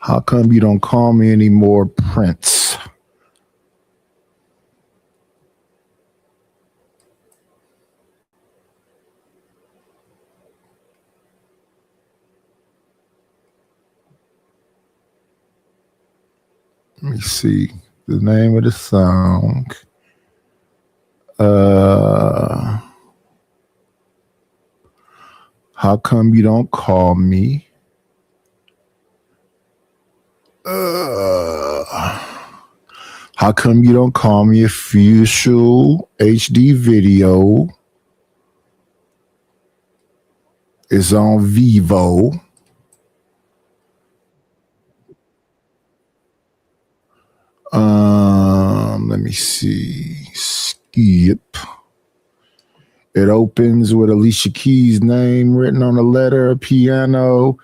How come you don't call me anymore, Prince? Let me see the name of the song. How come you don't call me? How come you don't call me? Official HD video is on Vivo. Let me see. Skip. It opens with Alicia Keys' name written on a letter, a piano,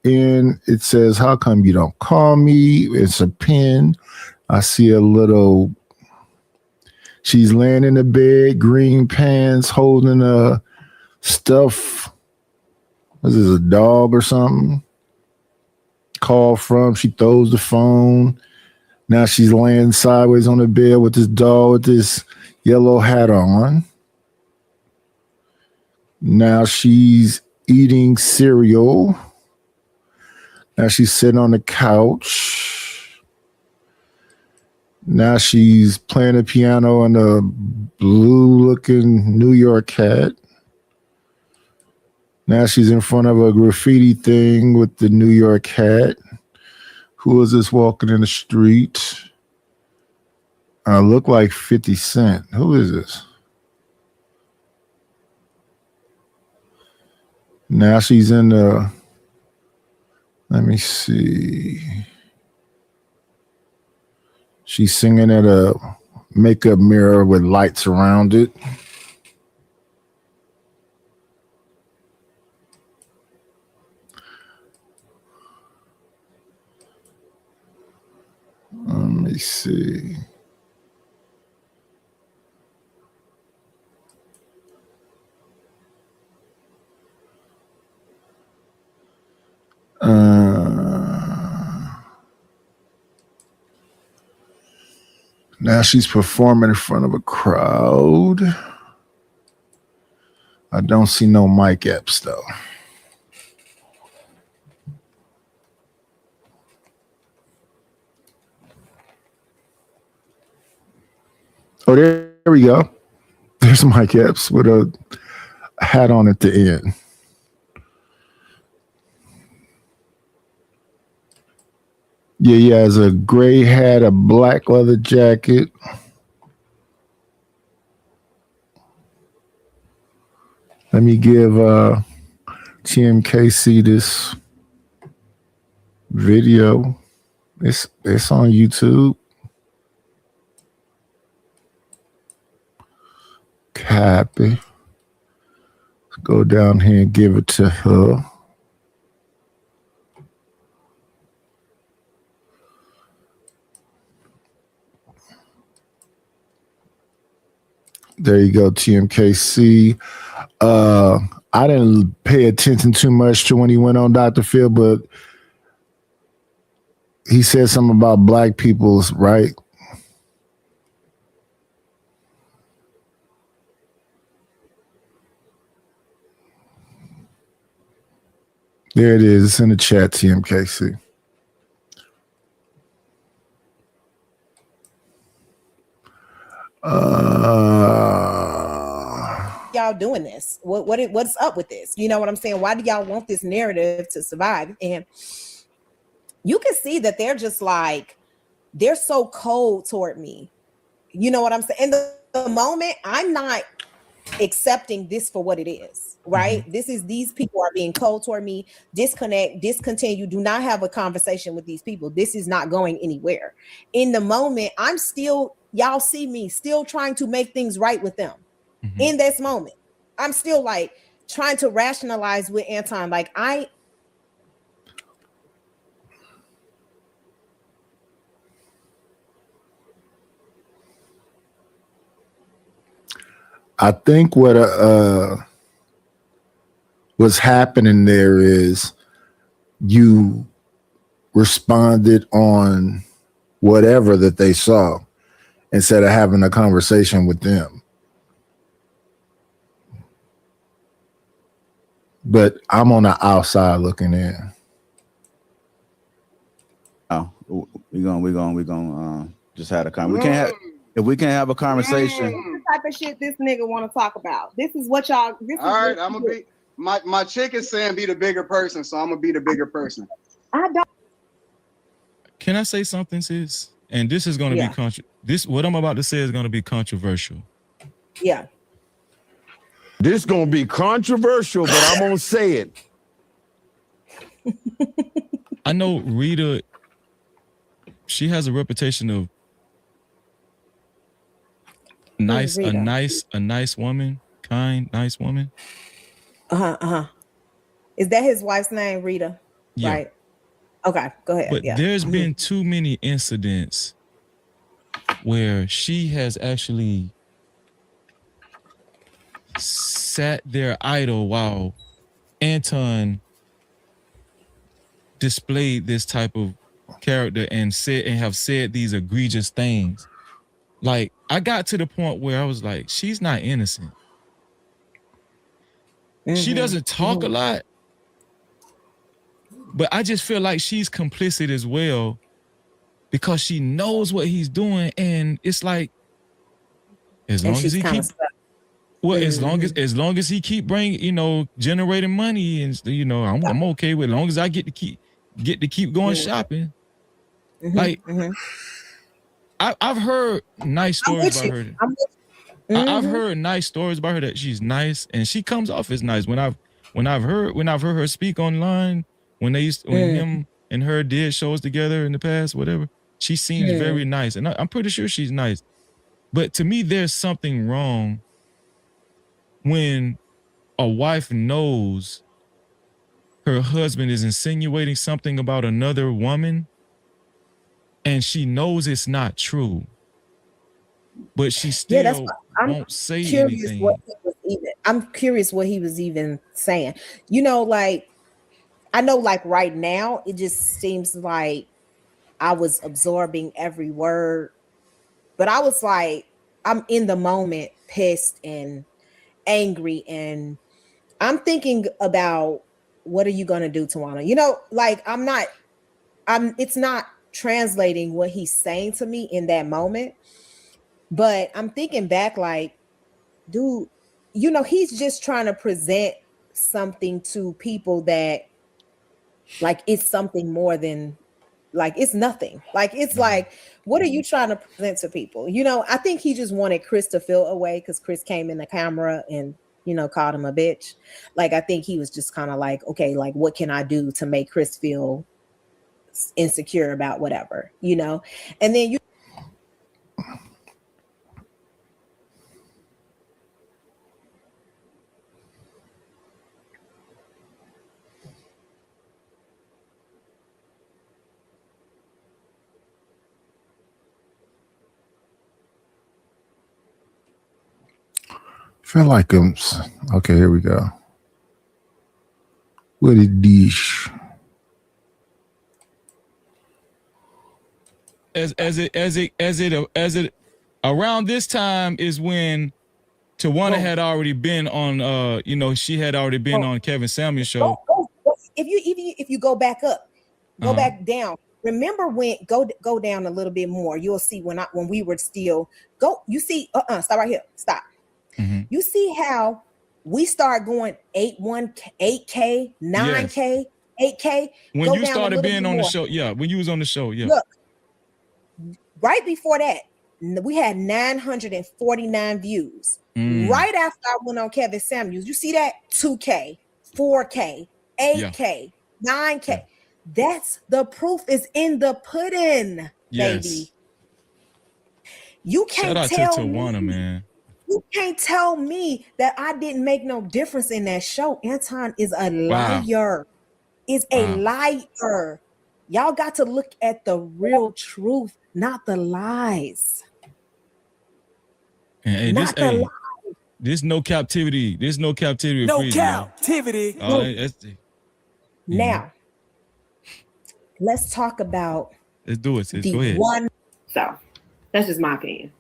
and it says, how come you don't call me? It's a pen. I see a little, she's laying in the bed, green pants, holding a stuff. This is a dog or something. Call from, she throws the phone. Now she's laying sideways on the bed with this dog with this yellow hat on. Now she's eating cereal. Now she's sitting on the couch. Now she's playing the piano on a blue-looking New York cat. Now she's in front of a graffiti thing with the New York cat. Who is this walking in the street? Look like 50 Cent. Who is this? Now she's in the, let me see. She's singing at a makeup mirror with lights around it. Let me see. Now she's performing in front of a crowd. I don't see no mic apps though. Oh, there we go. There's Mike Epps with a hat on at the end. Yeah, he has a gray hat, a black leather jacket. Let me give TMKC this video. It's on YouTube. Copy. Let's go down here and give it to her. There you go, TMKC. I didn't pay attention too much to when he went on Dr. Phil, but he said something about black people's right. There it is. It's in the chat, TMKC. Y'all doing this? What's up with this? You know what I'm saying? Why do y'all want this narrative to survive? And you can see that they're just like, they're so cold toward me. You know what I'm saying? In the moment, I'm not accepting this for what it is, right? Mm-hmm. These people are being cold toward me. Disconnect, discontinue. Do not have a conversation with these people. This is not going anywhere. In the moment, I'm still, y'all see me still trying to make things right with them. Mm-hmm. In this moment, I'm still like trying to rationalize with Anton. Like I think what what's happening there is you responded on whatever that they saw instead of having a conversation with them. But I'm on the outside looking in. Oh, we're gonna just have a conversation. If we can't have a conversation. This is the type of shit this nigga want to talk about. This is what y'all. This All is right, I'm gonna be. My chick is saying be the bigger person, so I'm gonna be the bigger person. I don't. Can I say something, sis? And this is going to be what I'm about to say is going to be controversial. Yeah. This gonna be controversial, but I'm gonna say it. I know Rita, she has a reputation of a nice woman, kind, nice woman. Is that his wife's name, Rita? Yeah. Right. Okay, go ahead. But there's been too many incidents where she has actually sat there idle while Anton displayed this type of character and have said these egregious things. Like, I got to the point where I was like, she's not innocent. She doesn't talk a lot, but I just feel like she's complicit as well because she knows what he's doing, and it's like, as long as he keep, as long as he keep bringing, generating money, and I'm okay with, as long as I get to keep going shopping. Like, I've heard nice stories about her. I've heard nice stories about her that she's nice and she comes off as nice. When I've heard her speak online, when him and her did shows together in the past, whatever, she seems very nice, and I'm pretty sure she's nice. But to me, there's something wrong when a wife knows her husband is insinuating something about another woman, and she knows it's not true, but she still won't say anything. I'm curious what he was even saying. Like, I know, like, right now, it just seems like I was absorbing every word, but I was like, I'm in the moment, pissed and angry, and I'm thinking about, what are you gonna do, Tawana? Like, it's not translating what he's saying to me in that moment, but I'm thinking back, like, dude, he's just trying to present something to people that, like, it's something more than, like, it's nothing. Like, it's like, what are you trying to present to people? I think he just wanted Chris to feel away because Chris came in the camera and, called him a bitch. Like, I think he was just kind of like, okay, like, what can I do to make Chris feel insecure about whatever, And then feel like okay, here we go. What a dish. As it around this time is when Tawana had already been on she had already been on Kevin Samuels show. If you go back up, back down. Remember when go down a little bit more, you'll see when we were still you see stop right here. Stop. You see how we start going 8K, 9K, 8K. When you started being on the show, when you was on the show, Look, right before that, we had 949 views. Right after I went on Kevin Samuels, you see that 2K, 4K, 8K, 9K. That's the proof is in the pudding, baby. You can't tell Tawana, man. You can't tell me that I didn't make no difference in that show. Anton is a liar. Is a liar. Y'all got to look at the real truth, not the lies. And there's no captivity. There's no captivity. No captivity. Now, let's talk about Let's do it, sis. the Go ahead. one. So that's just my opinion.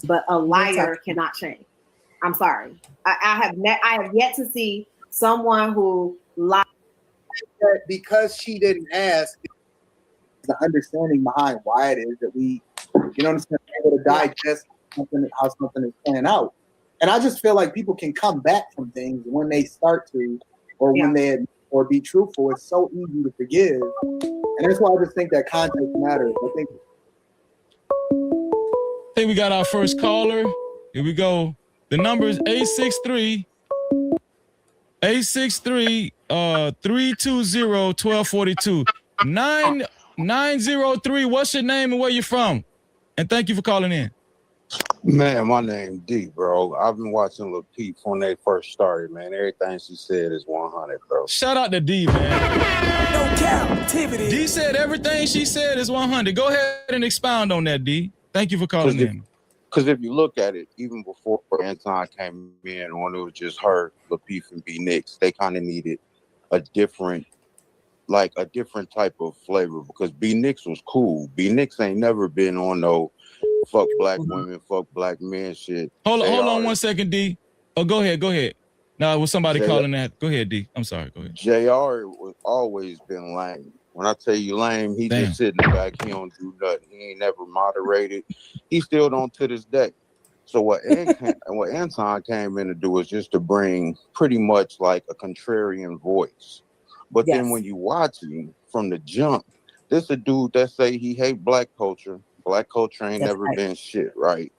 But a liar cannot change. I'm sorry. I have yet to see someone who lied because she didn't ask. The understanding behind why it is that we, you know, understand, able to digest something, how something is playing out. And I just feel like people can come back from things when they start to, or when they, or be truthful. It's so easy to forgive, and that's why I just think that context matters. I think we got our first caller. Here we go. The number is 863-320-1242. 903. What's your name and where you from? And thank you for calling in. Man, my name D, bro. I've been watching Lil Peep when they first started, man. Everything she said is 100, bro. Shout out to D, man. No captivity. D said everything she said is 100. Go ahead and expound on that, D. Thank you for calling in. Because if you look at it, even before Anton came in, when it was just her, Lil Peep and B Nix, they kind of needed a different type of flavor, because B Nix was cool. B Nix ain't never been on no fuck black women, fuck black men shit. Hold on 1 second, D. Oh, go ahead. No, it was somebody calling that. Go ahead, D. I'm sorry. Go ahead. JR was always been lame. When I tell you lame, he just sit in the back. He don't do nothing. He ain't never moderated. He still don't to this day. So what Anton came in to do is just to bring pretty much like a contrarian voice. But then when you watch him from the jump, this a dude that say he hate black culture. Black culture ain't never been shit, right?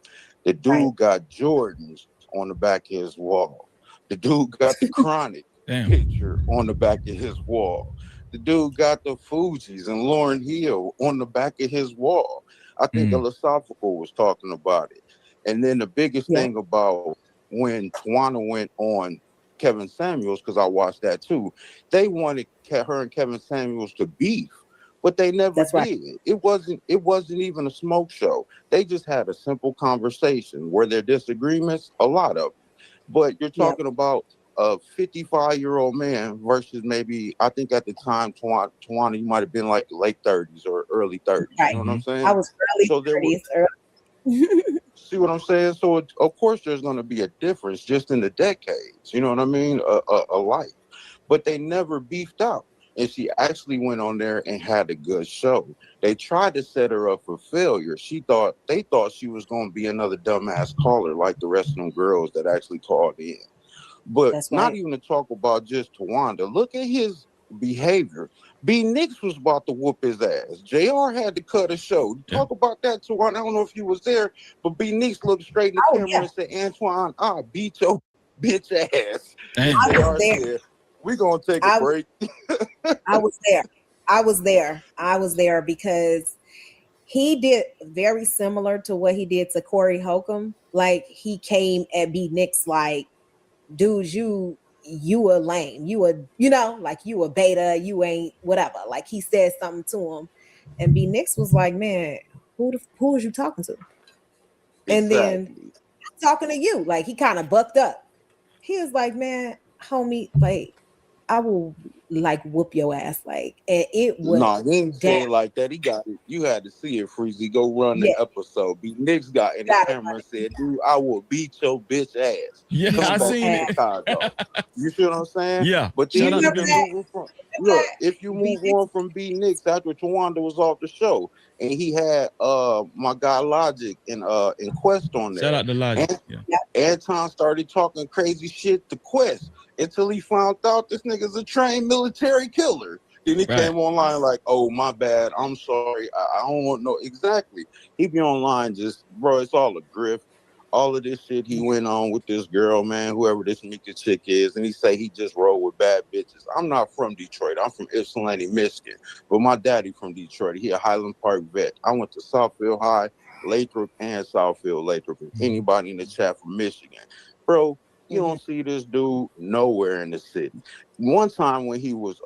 The dude got Jordans on the back of his wall. The dude got the Chronic picture on the back of his wall. The dude got the Fugees and Lauryn Hill on the back of his wall. I think Philosophical was talking about it. And then the biggest thing about when Tawana went on Kevin Samuels, because I watched that too, they wanted her and Kevin Samuels to beef, but they never did. It wasn't even a smoke show. They just had a simple conversation. Were there disagreements? A lot of them. But you're talking about a 55-year-old man versus maybe, I think at the time, Tawana, you might have been like late 30s or early 30s. You know what I'm saying? I was early 30s. See what I'm saying? So of course there's going to be a difference just in the decades. You know what I mean? A life. But they never beefed out. And she actually went on there and had a good show. They tried to set her up for failure. They thought she was going to be another dumbass caller like the rest of them girls that actually called in. But not even to talk about just Tawanda. Look at his behavior. B Nix was about to whoop his ass. JR had to cut a show. Talk about that, Tawanda. I don't know if you was there, but B Nix looked straight in the camera and said, Antoine, I'll beat your bitch ass. And JR said, we're going to take a break. I was there because he did very similar to what he did to Corey Holcomb. Like, he came at B Nix like, dude, you a lame. You a beta. You ain't whatever. Like, he said something to him. And B Nix was like, man, who was you talking to? And then talking to you. Like, he kind of bucked up. He was like, man, homie, like, I will like whoop your ass, like, and it was he didn't say it like that. He got it. You had to see it, Freezy. Go run the episode. B Nix got in the camera and said, dude, I will beat your bitch ass. Yeah, I seen it. You see what I'm saying? Yeah. But then if you move on from B Nix after Tawanda was off the show, and he had my guy Logic and Quest on there. Shout out to Logic. Anton started talking crazy shit to Quest until he found out this nigga's a trained military killer. Then he came online like, oh, my bad. I'm sorry. I don't want no. Exactly. He be online just, bro, it's all a grift. All of this shit he went on with this girl, man, whoever this Mika chick is, and he say he just rolled with bad bitches. I'm not from Detroit. I'm from Ypsilanti, Michigan. But my daddy from Detroit. He a Highland Park vet. I went to Southfield High, Lathrop, and Southfield Lathrop. Anybody in the chat from Michigan. Bro, you don't see this dude nowhere in the city. One time when he was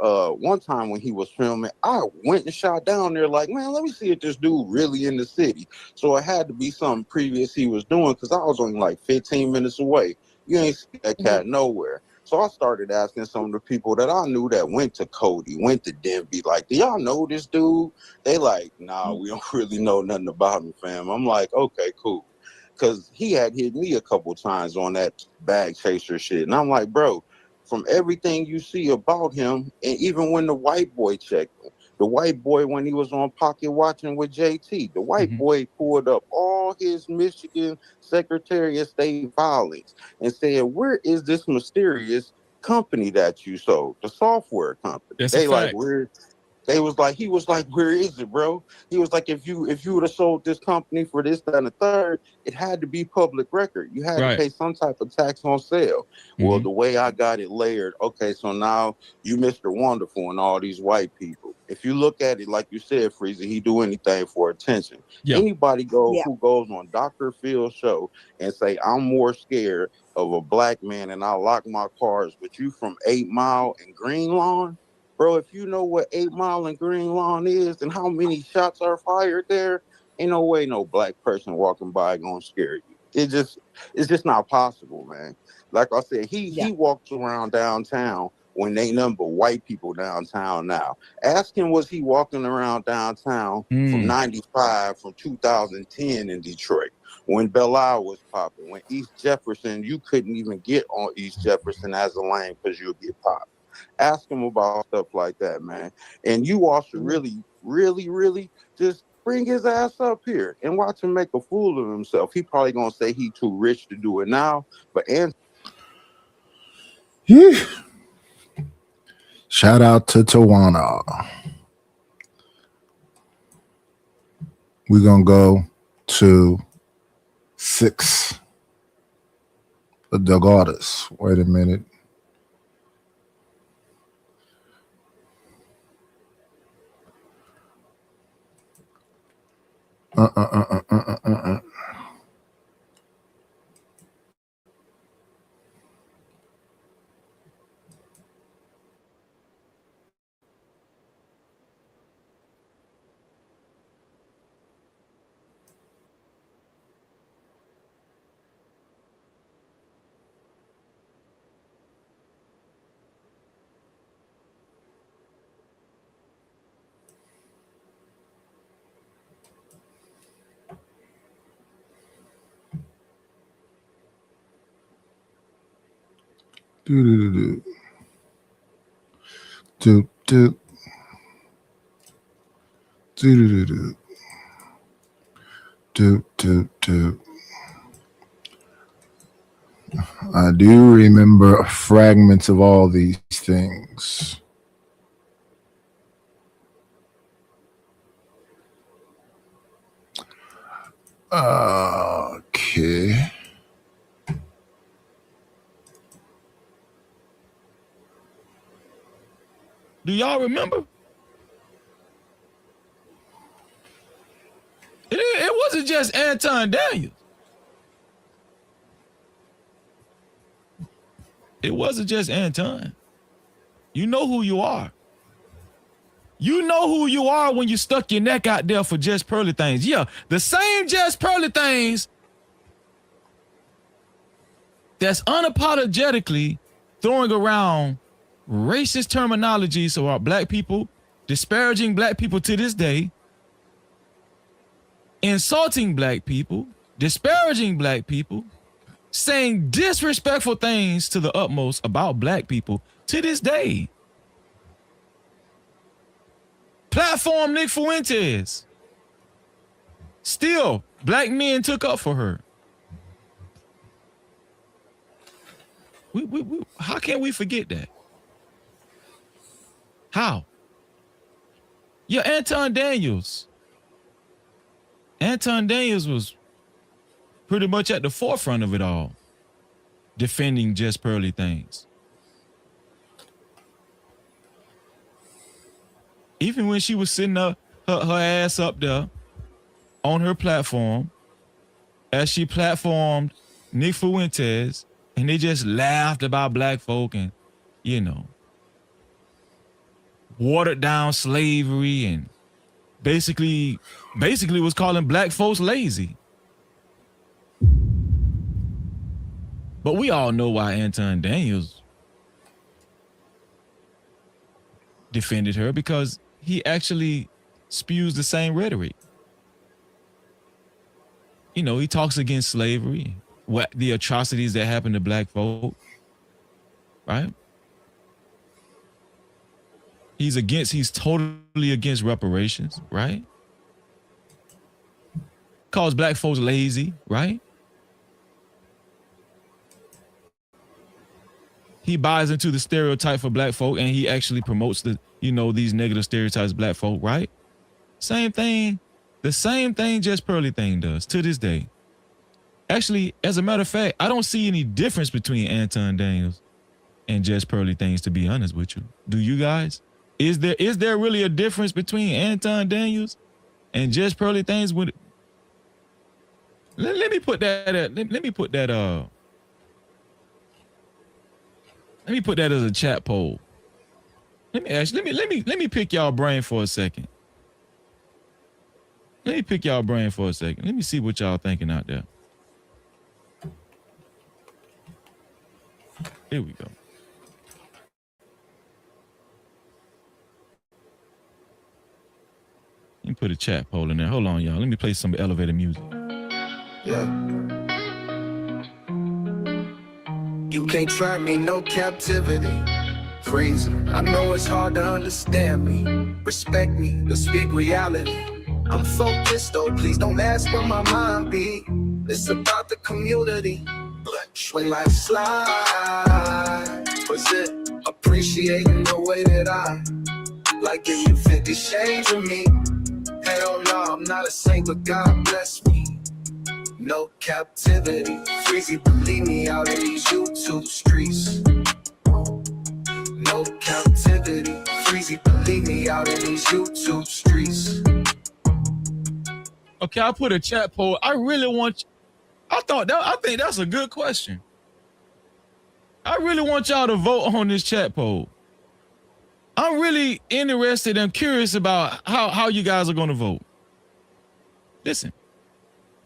filming, I went and shot down there like, man, let me see if this dude really in the city. So it had to be something previous he was doing, because I was only like 15 minutes away. You ain't see that cat nowhere. So I started asking some of the people that I knew that went to Cody, went to Denby, like, do y'all know this dude? They like, nah, we don't really know nothing about him, fam. I'm like, okay, cool. Because he had hit me a couple times on that bag chaser shit. And I'm like, bro, from everything you see about him, and even when the white boy checked him, the white boy, when he was on Pocket Watching with JT, the white boy pulled up all his Michigan Secretary of State filings and said, where is this mysterious company that you sold? The software company. That's they a like, fact. where? He was like, where is it, bro? He was like, if you would have sold this company for this, that, and the third, it had to be public record. You had to pay some type of tax on sale. Well, the way I got it layered, okay, so now you Mr. Wonderful and all these white people. If you look at it, like you said, Freezy, he do anything for attention. Anybody who goes on Dr. Phil's show and say, I'm more scared of a black man and I lock my cars with you from 8 Mile and Green Lawn, bro, if you know what 8 Mile and Green Lawn is and how many shots are fired there, ain't no way no black person walking by gonna scare you. It's just not possible, man. Like I said, he walks around downtown when they nothing but white people downtown now. Ask him, was he walking around downtown from 95, from 2010 in Detroit, when Belle Isle was popping, when East Jefferson, you couldn't even get on East Jefferson as a lane because you'll get popped. Ask him about stuff like that, man. And you all should really, really, really just bring his ass up here and watch him make a fool of himself. He probably gonna say he too rich to do it now, but Shout out to Tawana. We're gonna go to 6. The goddess. Wait a minute. Do. I do remember fragments of all these things. Okay. Do y'all remember? It wasn't just Anton Daniels. It wasn't just Anton. You know who you are. You know who you are when you stuck your neck out there for Just Pearly Things. Yeah, the same Just Pearly Things that's unapologetically throwing around racist terminologies about black people, disparaging black people to this day, insulting black people, disparaging black people, saying disrespectful things to the utmost about black people to this day. Platform Nick Fuentes. Still, black men took up for her. How can we forget that? How? Yeah, Anton Daniels. Anton Daniels was pretty much at the forefront of it all, defending Just Pearly Things. Even when she was sitting up, her ass up there on her platform, as she platformed Nick Fuentes, and they just laughed about black folk and, you know, watered down slavery and basically was calling black folks lazy. But we all know why Anton Daniels defended her because he actually spews the same rhetoric. You know, he talks against slavery, what the atrocities that happen to black folk, right? He's totally against reparations, right? Calls black folks lazy, right? He buys into the stereotype for black folk and he actually promotes these negative stereotypes of black folk, right? Same thing. The same thing Jess Pearly thing does to this day. Actually, as a matter of fact, I don't see any difference between Anton Daniels and Jess Pearly things, to be honest with you. Do you guys? Is there really a difference between Anton Daniels and Jess Pearly things? Let me put that as a chat poll. Let me pick y'all brain for a second. Let me see what y'all thinking out there. Here we go. Let me put a chat poll in there. Hold on, y'all. Let me play some elevator music. Yeah. You can't try me, no captivity. Crazy. I know it's hard to understand me. Respect me, to speak reality. I'm focused though, please don't ask where my mind be. It's about the community. When life slide, was it appreciating the way that I like give you 50 shades of me? Hell no, I'm not a saint, but God bless me. No captivity, Freezy, believe me out in these YouTube streets. No captivity, Freezy, believe me out in these YouTube streets. Okay, I put a chat poll. I think that's a good question. I really want y'all to vote on this chat poll. I'm really interested and curious about how you guys are going to vote. Listen,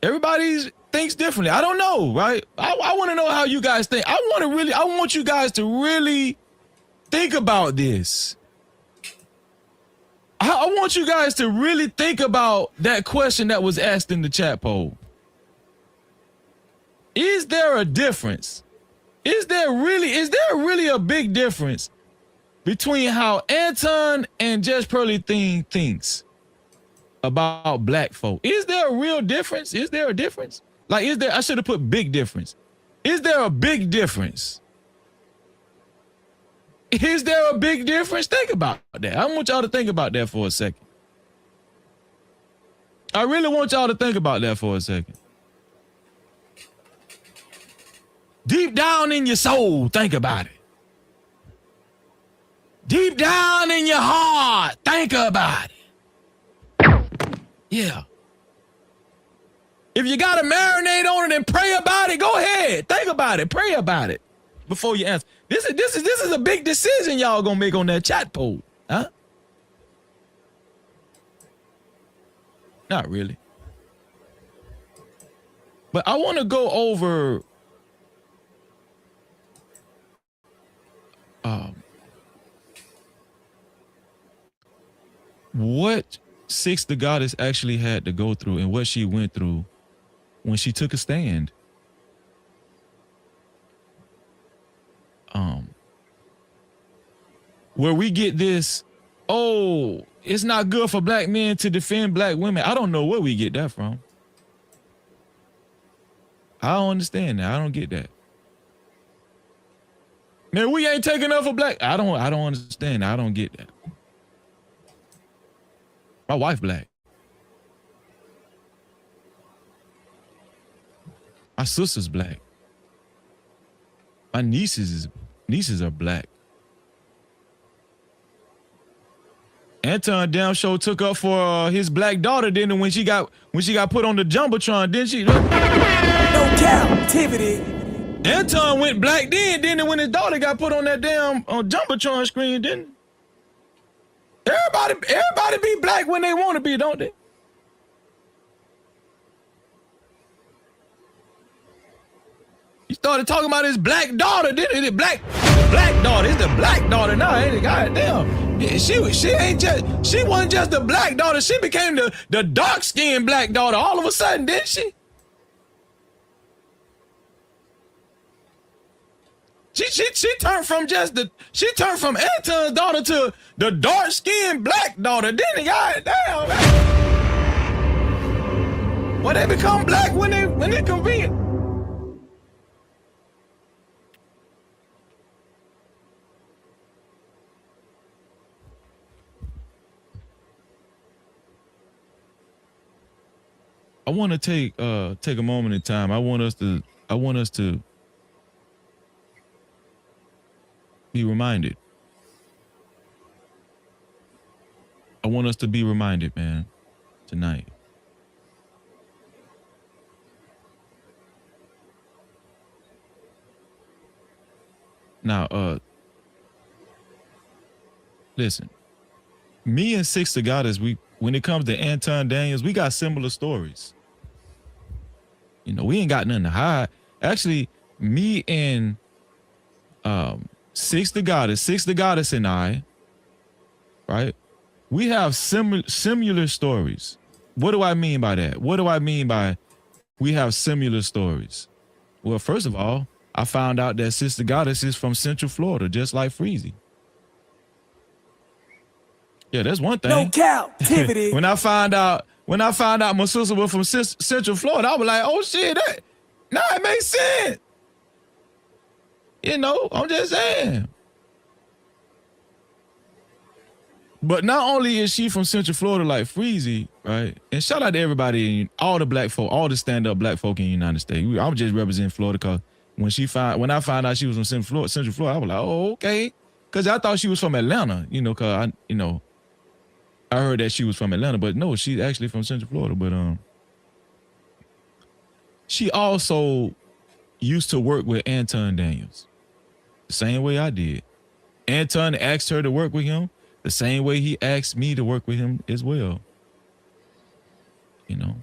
everybody thinks differently. I don't know, right? I want to know how you guys think. I want you guys to really think about this. I want you guys to really think about that question that was asked in the chat poll. Is there a difference? Is there really a big difference between how Anton and Jess Pearly thinks about black folk? Is there a real difference? Is there a difference? Like, I should have put big difference. Is there a big difference? Is there a big difference? Think about that. I want y'all to think about that for a second. I really want y'all to think about that for a second. Deep down in your soul, think about it. Deep down in your heart, think about it. Yeah. If you got to marinate on it and pray about it, go ahead. Think about it. Pray about it before you answer. This is a big decision y'all gonna make on that chat poll, huh? Not really. But I want to go over what Six the Goddess actually had to go through and what she went through when she took a stand. Where we get this, oh, it's not good for black men to defend black women. I don't know where we get that from. I don't understand that. I don't get that. Man, we ain't taking up for black. I don't understand. I don't get that. My wife black. My sister's black. My nieces are black. Anton damn sure took up for his black daughter, didn't it, when she got put on the Jumbotron, didn't she? No captivity. Anton went black then, didn't it, when his daughter got put on that damn Jumbotron screen, didn't it? Everybody be black when they want to be, don't they? He started talking about his black daughter, didn't he? Black black daughter. It's the black daughter now, ain't it? Goddamn. She wasn't just the black daughter. She became the dark skinned black daughter all of a sudden, didn't she? She turned from Anton's daughter to the dark skinned black daughter, didn't it? Goddamn. Well, they become black when they convenient. I want to take a moment in time. I want us to be reminded. I want us to be reminded, man, tonight. Now, listen, me and Six the Goddess, when it comes to Anton Daniels, we got similar stories. You know, we ain't got nothing to hide. Actually, me and Six the Goddess and I, right? We have similar stories. What do I mean by that? What do I mean by we have similar stories? Well, first of all, I found out that Sister Goddess is from Central Florida, just like Freezy. Yeah, that's one thing. No captivity. When I found out my sister was from Central Florida, I was like, oh shit, it makes sense. You know, I'm just saying. But not only is she from Central Florida like Freezy, right? And shout out to everybody, all the black folk, all the stand-up black folk in the United States. I was just representing Florida because when I found out she was from Central Florida, I was like, oh, okay. Because I thought she was from Atlanta, you know, because I heard that she was from Atlanta, but no, she's actually from Central Florida. But she also used to work with Anton Daniels, the same way I did. Anton asked her to work with him the same way he asked me to work with him as well. You know,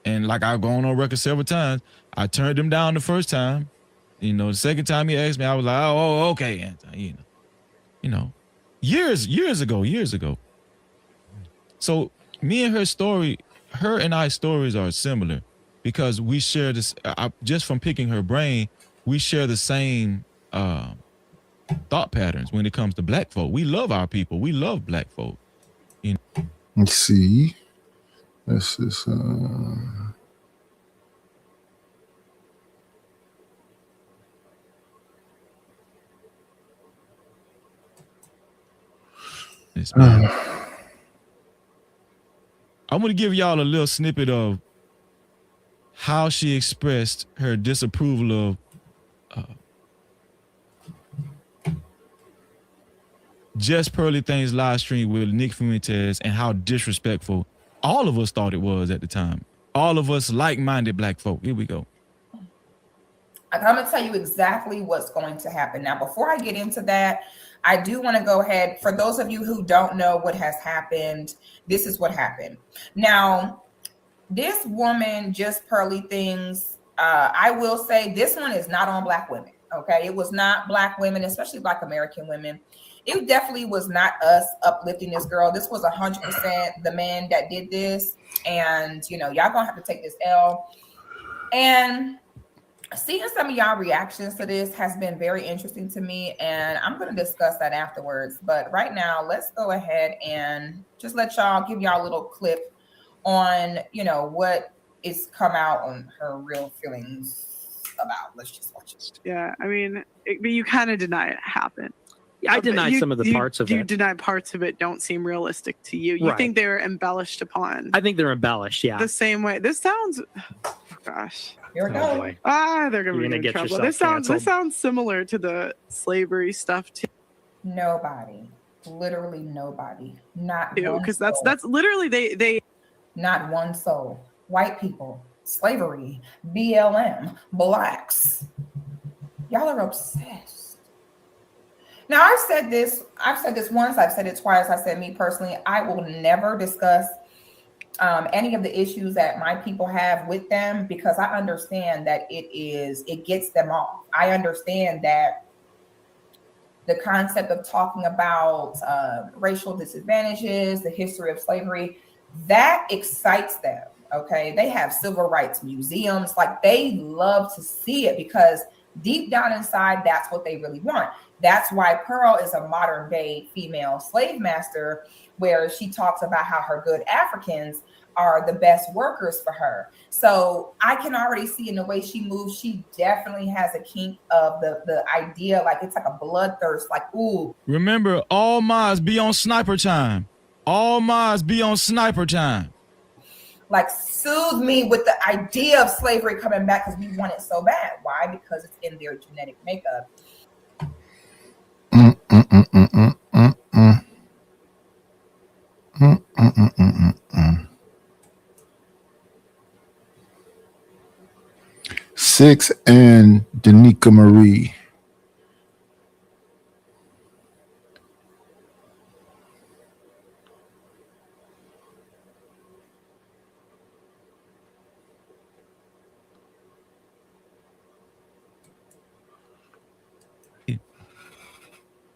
and like I've gone on record several times, I turned him down the first time. You know, the second time he asked me, I was like, oh, okay, Anton. You know, years ago. So me and her and I's stories are similar because we share this. Just from picking her brain, we share the same thought patterns when it comes to black folk. We love our people. We love black folk. You know? Let's see. This is I'm going to give y'all a little snippet of how she expressed her disapproval of Just Pearly Things live stream with Nick Fuentes and how disrespectful all of us thought it was at the time. All of us like-minded black folk. Here we go. I'm going to tell you exactly what's going to happen. Now, before I get into that, I do want to go ahead. For those of you who don't know what has happened, this is what happened. Now, this woman, Just Pearly Things, I will say this one is not on black women, okay? It was not black women, especially black American women. It definitely was not us uplifting this girl. This was 100% the man that did this. And, you know, y'all gonna have to take this L. And seeing some of y'all reactions to this has been very interesting to me, and I'm going to discuss that afterwards. But right now, let's go ahead and just let y'all give y'all a little clip on, you know, what is come out on her real feelings about. Let's just watch it. Yeah, I mean, but you kind of deny it happened. I deny some of the parts of it. You deny parts of it don't seem realistic to you. You think they were embellished upon. I think they're embellished, yeah. The same way. This sounds, gosh. Here we go. Boy. They're going to be in trouble. This sounds similar to the slavery stuff too. Nobody, literally nobody, not because that's literally they. Not one soul. White people, slavery, BLM, blacks. Y'all are obsessed. Now, I've said this once, I've said it twice. I said, me personally, I will never discuss any of the issues that my people have with them because I understand that it gets them off. I understand that the concept of talking about racial disadvantages, the history of slavery, that excites them. Okay, they have civil rights museums, like they love to see it because deep down inside, that's what they really want. That's why Pearl is a modern day female slave master, where she talks about how her good Africans are the best workers for her. So I can already see in the way she moves, she definitely has a kink of the idea, like it's like a bloodthirst, like, ooh. Remember, all Maz be on sniper time. All Maz be on sniper time. Like, soothe me with the idea of slavery coming back because we want it so bad. Why? Because it's in their genetic makeup. Six and Danica Marie.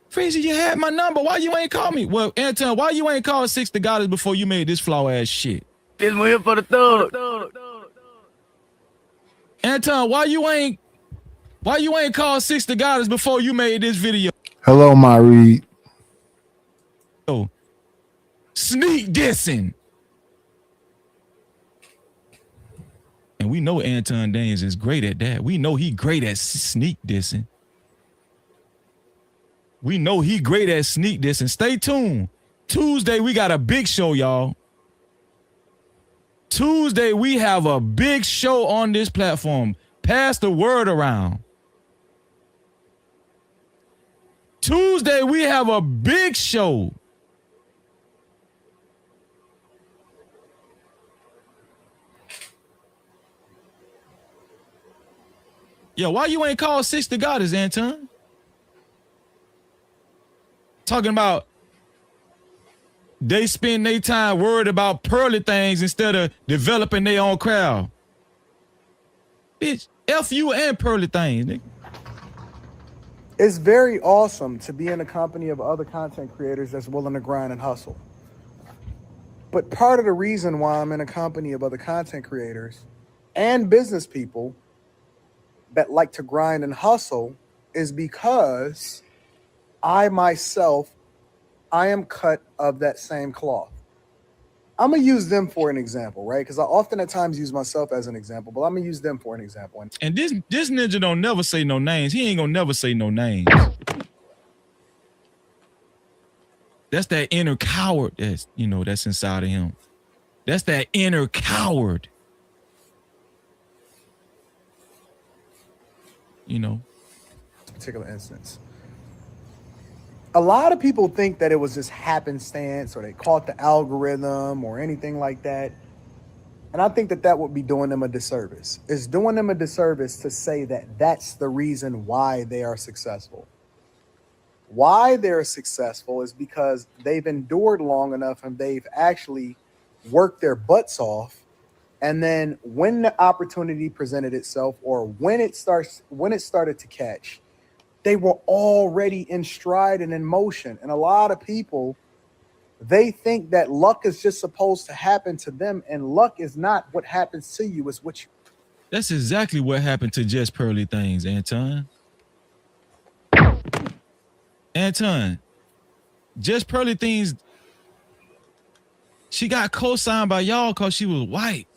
Freezy, you had my number. Why you ain't call me? Well, Anton, why you ain't called Six the Goddess before you made this flaw ass shit? This one here for the thug. Anton, why you ain't called Six the Goddess before you made this video? Hello, Marie. Oh, sneak dissing. And we know Anton Daniels is great at that. We know he great at sneak dissing. We know he great at sneak dissing. Stay tuned. Tuesday, we got a big show, y'all. Tuesday, we have a big show on this platform. Pass the word around. Tuesday, we have a big show. Yo, why you ain't called Six the Goddess, Anton? Talking about they spend their time worried about pearly things instead of developing their own crowd. Bitch, F you and pearly things, nigga. It's very awesome to be in a company of other content creators that's willing to grind and hustle. But part of the reason why I'm in a company of other content creators and business people that like to grind and hustle is because I myself, I am cut of that same cloth. I'm going to use them for an example, right? Because I often at times use myself as an example, but I'm going to use them for an example. And this ninja don't never say no names. He ain't going to never say no names. That's that inner coward that's inside of him. That's that inner coward. Particular instance. A lot of people think that it was just happenstance or they caught the algorithm or anything like that. And I think that would be doing them a disservice. It's doing them a disservice to say that that's the reason why they are successful. Why they're successful is because they've endured long enough and they've actually worked their butts off. And then when the opportunity presented itself or when it started to catch, they were already in stride and in motion. And a lot of people, they think that luck is just supposed to happen to them, and luck is not what happens to you, it's what you. That's exactly what happened to Just Pearly Things, Anton. Anton, Just Pearly Things, she got co-signed by y'all because she was white.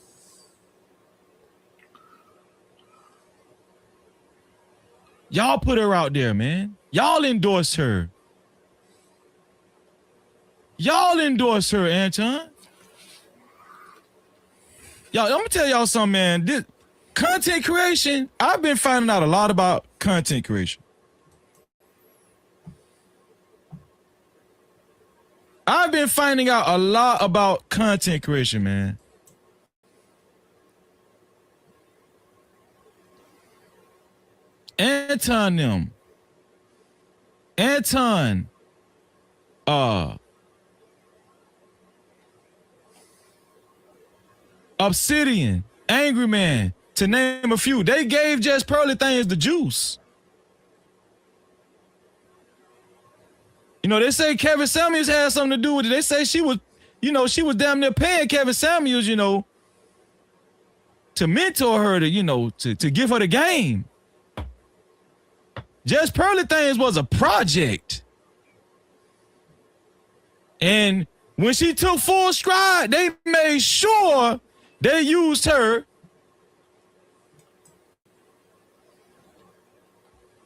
Y'all put her out there, man. Y'all endorsed her. Y'all endorsed her, Anton. Y'all, I'm gonna tell y'all something, man. This content creation, I've been finding out a lot about content creation. I've been finding out a lot about content creation, man. Anton, Obsidian, Angry Man, to name a few. They gave Just Pearly Things the juice. You know, they say Kevin Samuels had something to do with it. They say she was, you know, she was damn near paying Kevin Samuels, you know, to mentor her, to, you know, to give her the game. Jess Pearly Things was a project. And when she took full stride, they made sure they used her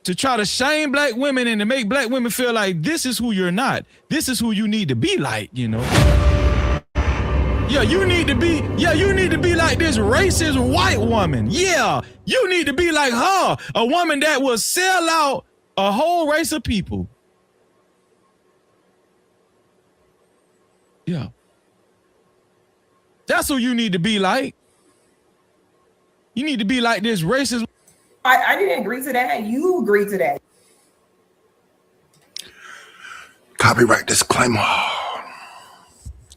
to try to shame black women and to make black women feel like this is who you're not. This is who you need to be like, you know. Yeah, you need to be like this racist white woman. Yeah, you need to be like her, a woman that will sell out a whole race of people. Yeah. That's who you need to be like. You need to be like this racist. I didn't agree to that. You agreed to that. Copyright disclaimer.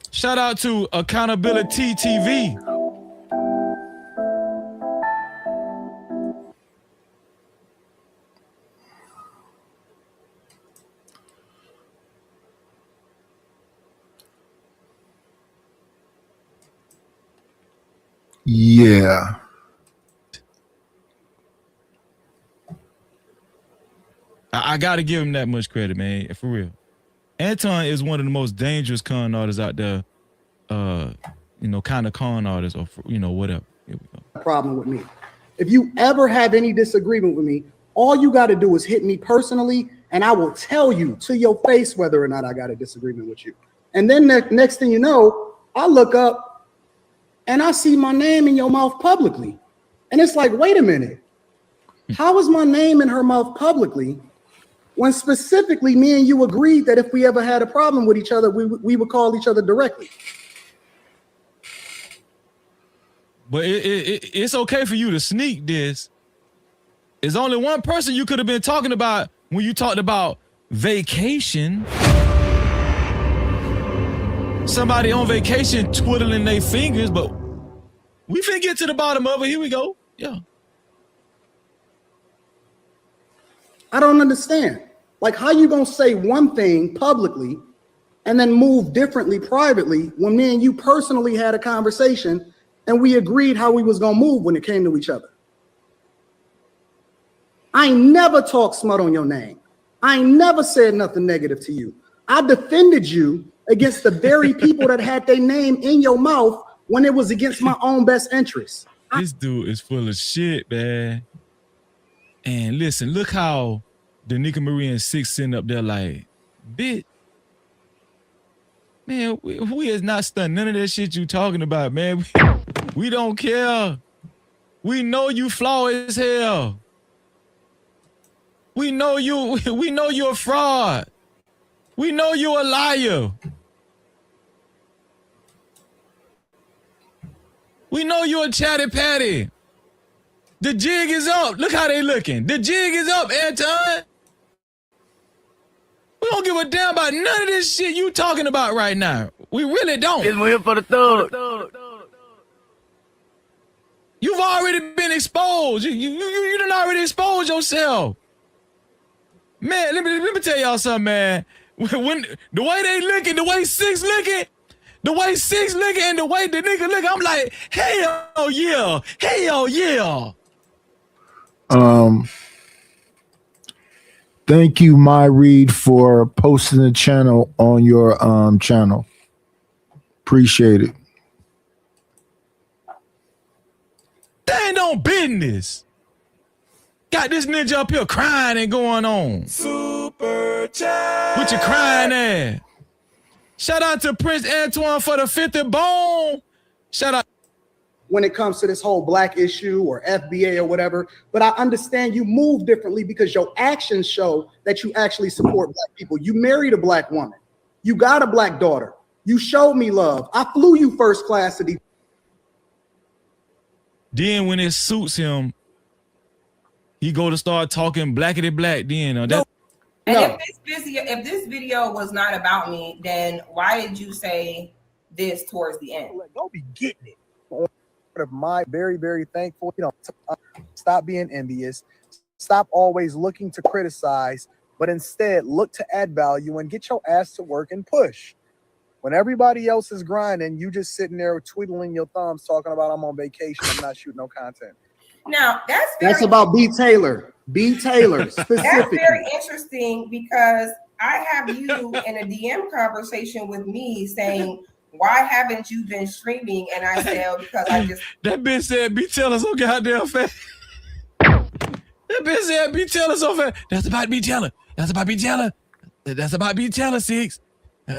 Shout out to Accountability TV. Yeah. I got to give him that much credit, man, for real. Anton is one of the most dangerous con artists out there, you know, kind of con artists or, you know, whatever. Here we go. Problem with me. If you ever have any disagreement with me, all you got to do is hit me personally, and I will tell you to your face whether or not I got a disagreement with you. And then the next thing you know, I look up and I see my name in your mouth publicly. And it's like, wait a minute. How is my name in her mouth publicly when specifically me and you agreed that if we ever had a problem with each other, we would call each other directly? But it's okay for you to sneak this. There's only one person you could have been talking about when you talked about vacation. Somebody on vacation twiddling their fingers, but we finna get to the bottom of it. Here we go. Yeah. I don't understand. Like, how you gonna say one thing publicly and then move differently privately when me and you personally had a conversation and we agreed how we was gonna move when it came to each other? I ain't never talked smut on your name. I ain't never said nothing negative to you. I defended you against the very people that had their name in your mouth when it was against my own best interests. This dude is full of shit, man. And listen, look how Danica Marie and Six sitting up there like, bitch, man, we is not stunned. None of that shit you talking about, man. We don't care. We know you flawed as hell. We know you're a fraud. We know you're a liar. We know you're a chatty patty. The jig is up. Look how they looking. The jig is up, Anton. We don't give a damn about none of this shit you talking about right now. We really don't. It's here for the thug. You've already been exposed. You done already exposed yourself. Man, let me tell y'all something, man. When the way they looking, the way Six looking, and the way the nigga look, I'm like, hell yeah, hell yeah. Thank you, My Read, for posting the channel on your channel. Appreciate it. They ain't no business. Got this ninja up here crying and going on. Super chat. With your crying ass. Shout out to Prince Antoine for the 50 bone. Shout out. When it comes to this whole black issue or FBA or whatever, but I understand you move differently because your actions show that you actually support black people. You married a black woman. You got a black daughter. You showed me love. I flew you first class to the. Then when it suits him, he go to start talking blackity black. Then that. And if this video was not about me, then why did you say this towards the end? Don't be getting it. Of my very, very thankful. You know, stop being envious. Stop always looking to criticize, but instead look to add value and get your ass to work and push. When everybody else is grinding, you just sitting there twiddling your thumbs talking about I'm on vacation, I'm not shooting no content. Now that's about B. Taylor. B. Taylor specifically. That's very interesting because I have you in a DM conversation with me saying, why haven't you been streaming? And I said, because I just... That bitch said, B. Taylor so goddamn fast. That bitch said, B. Taylor so fast. That's about B. Taylor. That's about B. Taylor. That's about B. Taylor, Six.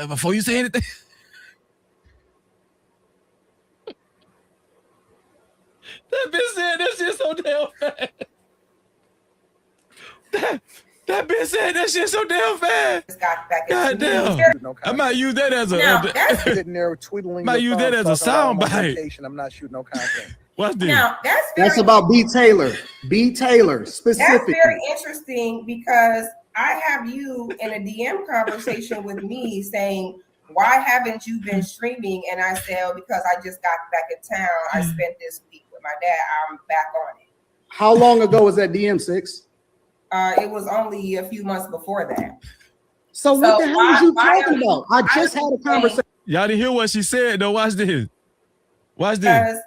Before you say anything. That bitch said that shit so damn fast. That bitch said that shit so damn fast. God damn. I might use that as a sitting there twiddling. Might use that as a sound bite. I'm not shooting no content. What's this? Now that's about B. Taylor. B. Taylor specifically. That's very interesting because I have you in a DM conversation with me saying, why haven't you been streaming? And I said, because I just got back in town. I spent this week with my dad. I'm back on it. How long ago was that DM, Six? It was only a few months before that. So what the hell are you talking about? I just had a conversation. Y'all didn't hear what she said though. Watch this. Watch this.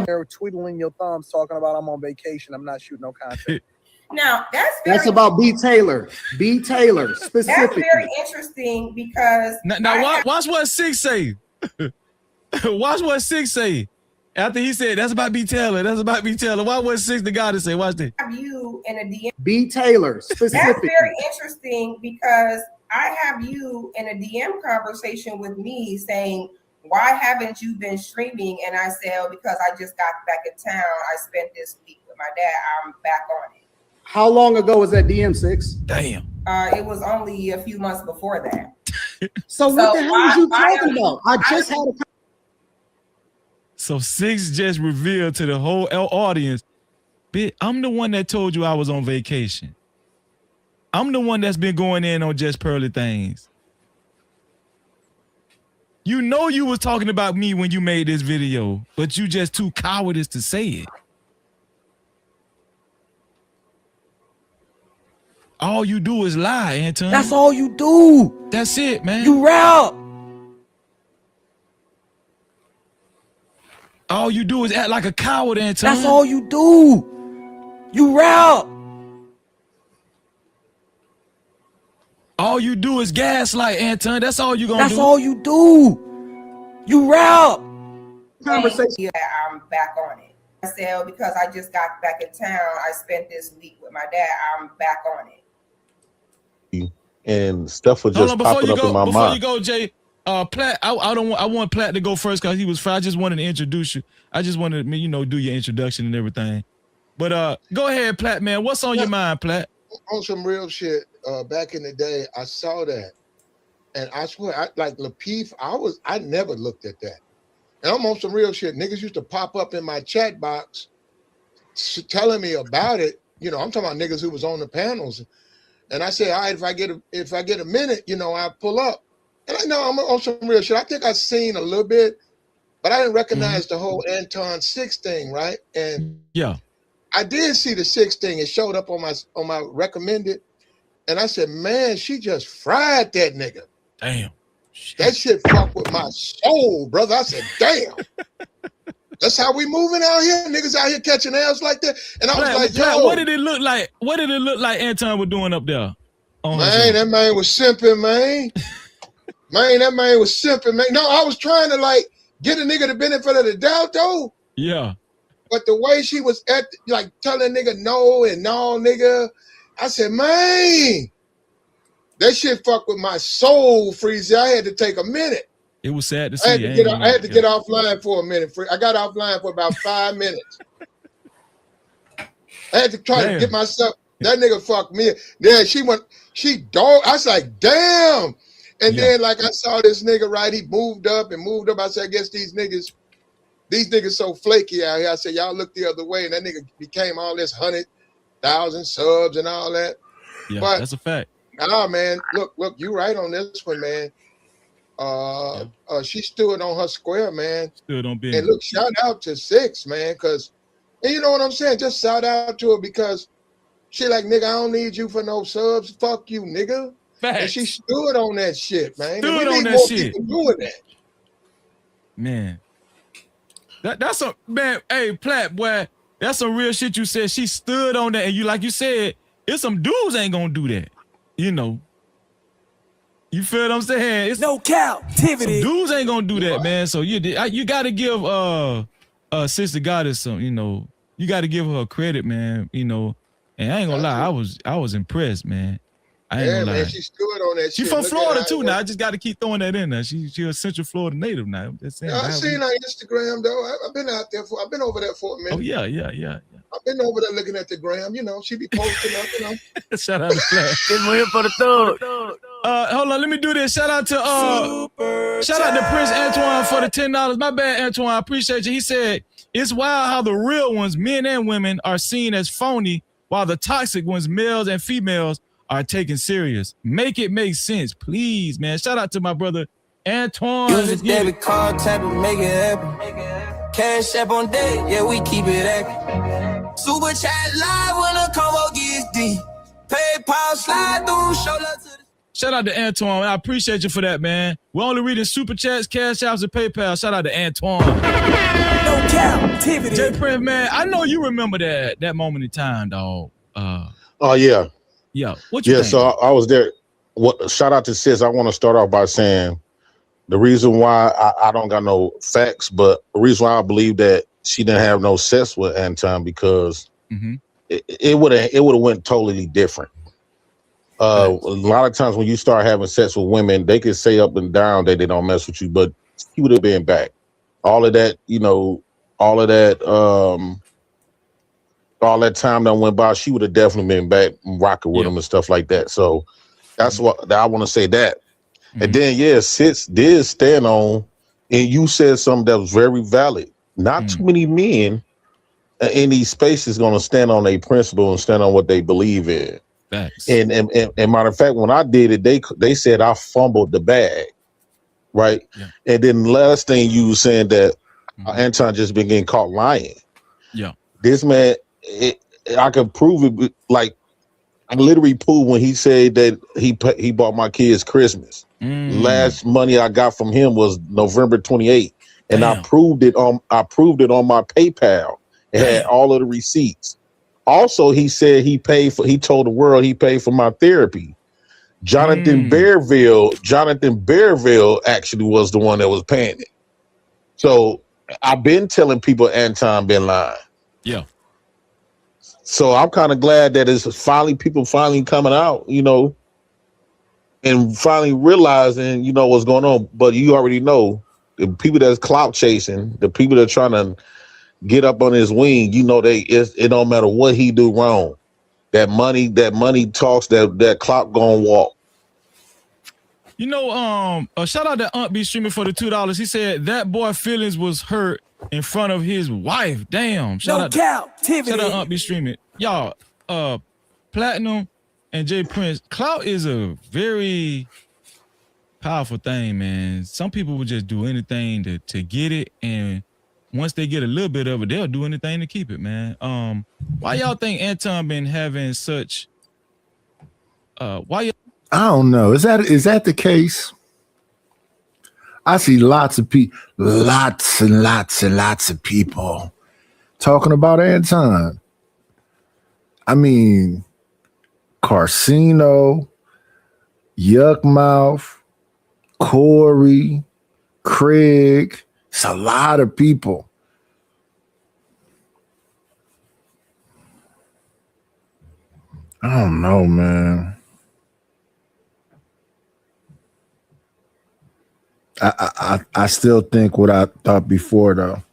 They're twiddling your thumbs talking about I'm on vacation, I'm not shooting no content. Now that's about B. Taylor. B. Taylor specifically. That's very interesting because now watch what Six say. Watch what Six say. After he said that's about B. Taylor, that's about B. Taylor. Why was Six the guy to say? Watch this. Have you in a DM? B. Taylor specifically. That's very interesting because I have you in a DM conversation with me saying, why haven't you been streaming? And I said, because I just got back in town. I spent this week with my dad. I'm back on it. How long ago was that DM, Six? Damn. It was only a few months before that. So what the hell are you talking about? I just had a. So Six just revealed to the whole audience, bitch, I'm the one that told you I was on vacation. I'm the one that's been going in on just pearly things. You know you was talking about me when you made this video, but you just too cowardice to say it. All you do is lie, Anton. That's all you do. That's it, man. You rap. All you do is act like a coward, Anton. That's all you do. You rap. All you do is gaslight, Anton. That's all you gonna do. That's all you do. You rap. Conversation. Yeah, I'm back on it. I said, because I just got back in town. I spent this week with my dad. I'm back on it. And stuff was just popping up in my mind. Before you go, Jay, Platt, I want Platt to go first because he was I just wanted to introduce you. I just wanted to, do your introduction and everything. But go ahead, Platt, man. What's on your mind, Platt? On some real shit, back in the day, I saw that. And I swear, like Lapeef, I never looked at that. And I'm on some real shit. Niggas used to pop up in my chat box telling me about it. I'm talking about niggas who was on the panels. And I said, all right, if I get a minute, I'll pull up. And I know I'm on some real shit. I think I've seen a little bit, but I didn't recognize the whole Anton 6 thing, right? And yeah, I did see the 6 thing. It showed up on my recommended. And I said, man, she just fried that nigga. Damn. That shit fucked with my soul, brother. I said, damn. That's how we moving out here. Niggas out here catching ass like that. And I was like, yo. What did it look like? What did it look like Anton was doing up there? Man, that man was simping, man. Man, that man was simping, man. No, I was trying to get a nigga the benefit of the doubt though. Yeah. But the way she was telling nigga no and no, nigga, I said, man, that shit fucked with my soul, Freezy. I had to take a minute. It was sad to see. I had to get offline for a minute. I got offline for about 5 minutes. I had to try to get myself. That nigga fucked me. Then she dog. I was like, damn. And then I saw this nigga, right? He moved up. I said, I guess these niggas so flaky out here. I said, y'all look the other way. And that nigga became all this 100,000 subs and all that. Yeah, but that's a fact. Nah, man. Look, you right on this one, man. She stood on her square, man. Stood on business. And look, shout out to 6, man, and you know what I'm saying? Just shout out to her because She like, nigga, I don't need you for no subs. Fuck you, nigga. Facts. And she stood on that shit, man. Stood and we on need that more shit. people doing that. Man. That's a man, hey, Platt, boy, that's some real shit you said. She stood on that, and you, like you said, it's some dudes ain't gonna do that. You know. You feel what I'm saying? It's no captivity. Some dudes ain't gonna do that, man. So you gotta give Sister Goddess some, you know, you gotta give her credit, man. You know, and I ain't gonna lie, I was impressed, man. I ain't gonna lie. Man, she stood on that She shit. from Look Florida at too how- now. I just gotta keep throwing that in there. She a Central Florida native now. I'm just saying. I seen her Instagram though. I've been out there I've been over there for a minute. Oh yeah. I've been over there looking at the gram. You know, she be posting up. You know. Shout out to Flash. for the thug. Hold on, let me do this. Shout out to Prince Antoine for the $10. My bad, Antoine. I appreciate you. He said it's wild how the real ones, men and women, are seen as phony, while the toxic ones, males and females, are taken serious. Make it make sense, please, man. Shout out to my brother Antoine. Use a debit card, tap it, make it happen. Cash app on deck, yeah, we keep it active. Super chat live when the combo gets deep. PayPal slide through, show love to the. Shout out to Antoine. I appreciate you for that, man. We're only reading super chats, cash apps, and PayPal. Shout out to Antoine. No captivity. J Prince, man, I know you remember that moment in time, dog. Oh yeah. Yeah. What you think? So I was there. Shout out to Sis. I want to start off by saying the reason why I don't got no facts, but the reason why I believe that she didn't have no sex with Anton because it would have went totally different. A lot of times when you start having sex with women, they can say up and down that they don't mess with you, but he would have been back. All of that, you know, all that time that went by, she would have definitely been back rocking with him and stuff like that. So that's what I want to say that. And then Sis did stand on, and you said something that was very valid. Not too many men in these spaces going to stand on a principle and stand on what they believe in. And matter of fact, when I did it, they said I fumbled the bag, right? And then last thing you were saying that Anton just been getting caught lying. Yeah, this man, I could prove it. Like I literally proved when he said that he bought my kids Christmas. Last money I got from him was November 28th, and I proved it on my PayPal. It had all of the receipts. Also, he said he told the world he paid for my therapy. Jonathan Bearville actually was the one that was paying it. So I've been telling people Anton been lying. Yeah. So I'm kind of glad that it's people finally coming out, you know, and finally realizing, you know, what's going on. But you already know the people that's clout chasing, the people that are trying to get up on his wing, you know, it don't matter what he do wrong. That money talks, that clout gonna walk. You know, shout out to Aunt B streaming for the $2. He said that boy feelings was hurt in front of his wife. Damn. Shout out Aunt B streaming. Y'all, Platinum and J Prince, clout is a very powerful thing, man. Some people would just do anything to get it, and once they get a little bit of it, they'll do anything to keep it, man. Why y'all think Anton been having such I don't know. Is that the case? I see lots and lots of people talking about Anton. I mean, Carcino, Yuckmouth, Corey, Craig. It's a lot of people. I don't know, man. I still think what I thought before, though.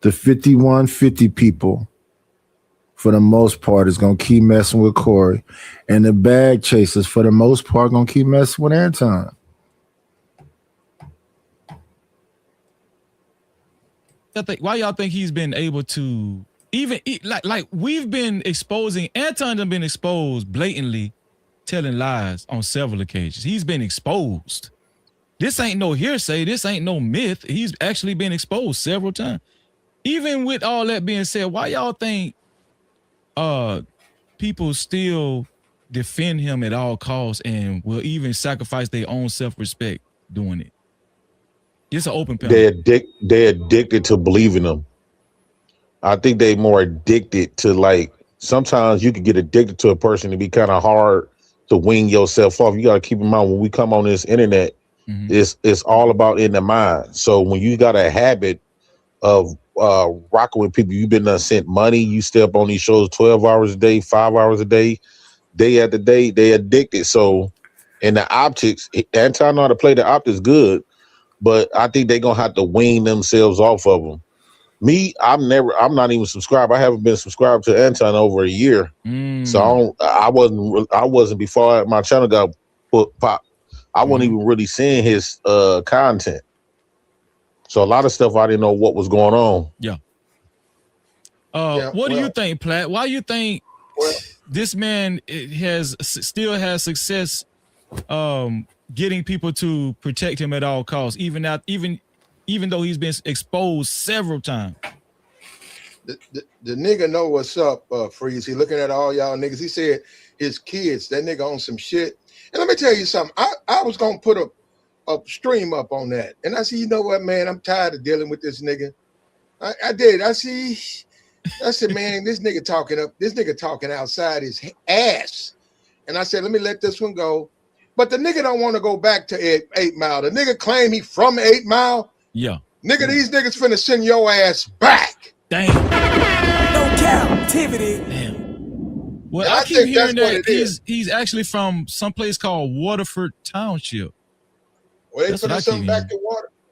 The 5150 people, for the most part, is going to keep messing with Corey. And the bag chasers, for the most part, going to keep messing with Anton. Why y'all think he's been able to even like we've been exposing Anton has been exposed blatantly telling lies on several occasions. He's been exposed. This ain't no hearsay. This ain't no myth. He's actually been exposed several times. Even with all that being said, why y'all think people still defend him at all costs and will even sacrifice their own self-respect doing it. It's an open panel. They're addicted to believing them. I think they more addicted to, like, sometimes you can get addicted to a person and be kind of hard to wean yourself off. You got to keep in mind when we come on this internet, it's all about in the mind. So when you got a habit of rocking with people, you've been sent money, you stay up on these shows 12 hours a day, 5 hours a day, day after day, they addicted. So in the optics, Anton know how to play the optics good, but I think they're gonna have to wean themselves off of them. Me, I'm not even subscribed. I haven't been subscribed to Anton over a year. So I wasn't before my channel got pop. I wasn't even really seeing his content. So a lot of stuff I didn't know what was going on. Yeah. What do you think, Platt? Why do you think this man still has success getting people to protect him at all costs, even though he's been exposed several times? The nigga know what's up, Freeze. He looking at all y'all niggas. He said his kids, that nigga on some shit. And let me tell you something. I was gonna put a stream up on that. And I said, you know what, man, I'm tired of dealing with this nigga. I did. I said, man, this nigga talking outside his ass. And I said, let me let this one go. But the nigga don't want to go back to 8 Mile. The nigga claim he from 8 Mile. Yeah. Nigga, these niggas finna send your ass back. Damn. No captivity. Damn. Well, I keep hearing that he's actually from someplace called Waterford Township. Well, they finna send him back to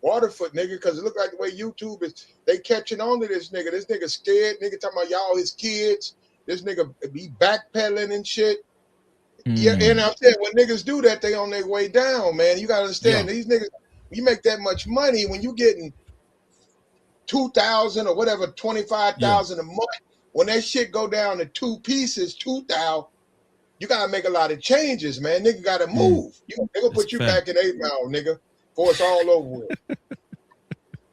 Waterford, nigga, because it look like the way YouTube is, they catching on to this nigga. This nigga scared. Nigga talking about y'all his kids. This nigga be backpedaling and shit. Yeah, and I'm saying when niggas do that, they on their way down, man. You gotta understand these niggas. You make that much money when you getting 2,000 or whatever, 25,000 a month. When that shit go down to 2 pieces, 2,000, you gotta make a lot of changes, man. Nigga gotta move. They gonna put you back in 8 Mile, nigga, before it's all over with.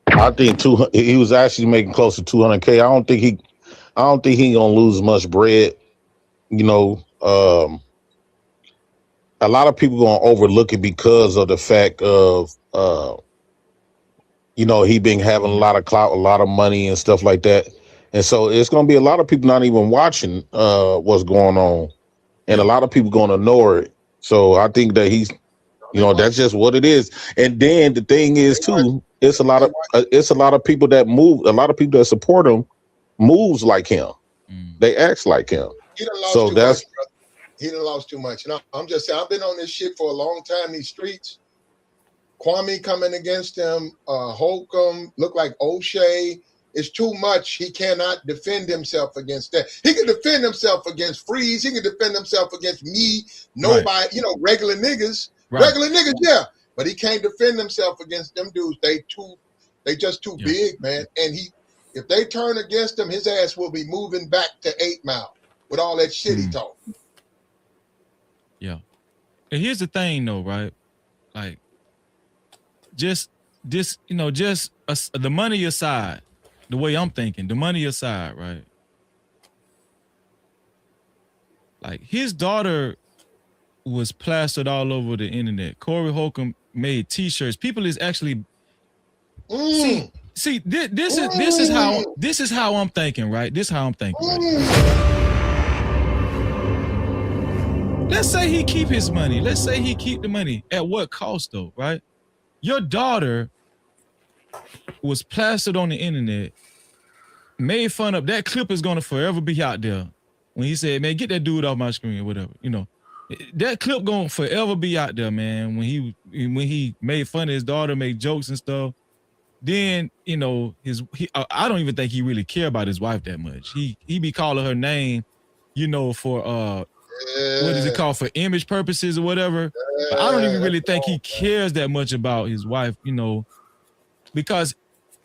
I think he was actually making close to 200K. I don't think he gonna lose much bread. You know, a lot of people gonna overlook it because of the fact of you know, he been having a lot of clout, a lot of money and stuff like that. And so it's gonna be a lot of people not even watching what's going on. And a lot of people gonna ignore it. So I think that he's, you know, that's just what it is. And then the thing is too, it's a lot of people that move, a lot of people that support him moves like him. They act like him. He done lost too much, brother. He done lost too much. And I'm just saying, I've been on this shit for a long time, these streets. Kwame coming against him, Holcomb, look like O'Shea. It's too much. He cannot defend himself against that. He can defend himself against Freeze. He can defend himself against me. Nobody, you know, regular niggas. Regular niggas, yeah. But he can't defend himself against them dudes. They just too big, man. And if they turn against him, his ass will be moving back to 8 Mile with all that shit he talk. Yeah. And here's the thing though, right? Like, just you know, just the money aside, the way I'm thinking, the money aside, right? Like, his daughter was plastered all over the internet. Corey Holcomb made T-shirts. People is actually see this is how I'm thinking, right? This is how I'm thinking. Right? Let's say he keep his money. Let's say he keep the money. At what cost though, right? Your daughter was plastered on the internet, made fun of. That clip is gonna forever be out there. When he said, man, get that dude off my screen or whatever, you know. That clip gonna forever be out there, man. When he made fun of his daughter, made jokes and stuff. Then, you know, I don't even think he really care about his wife that much. He be calling her name, you know, for what is it called, for image purposes or whatever. But I don't even really think he cares that much about his wife, you know, because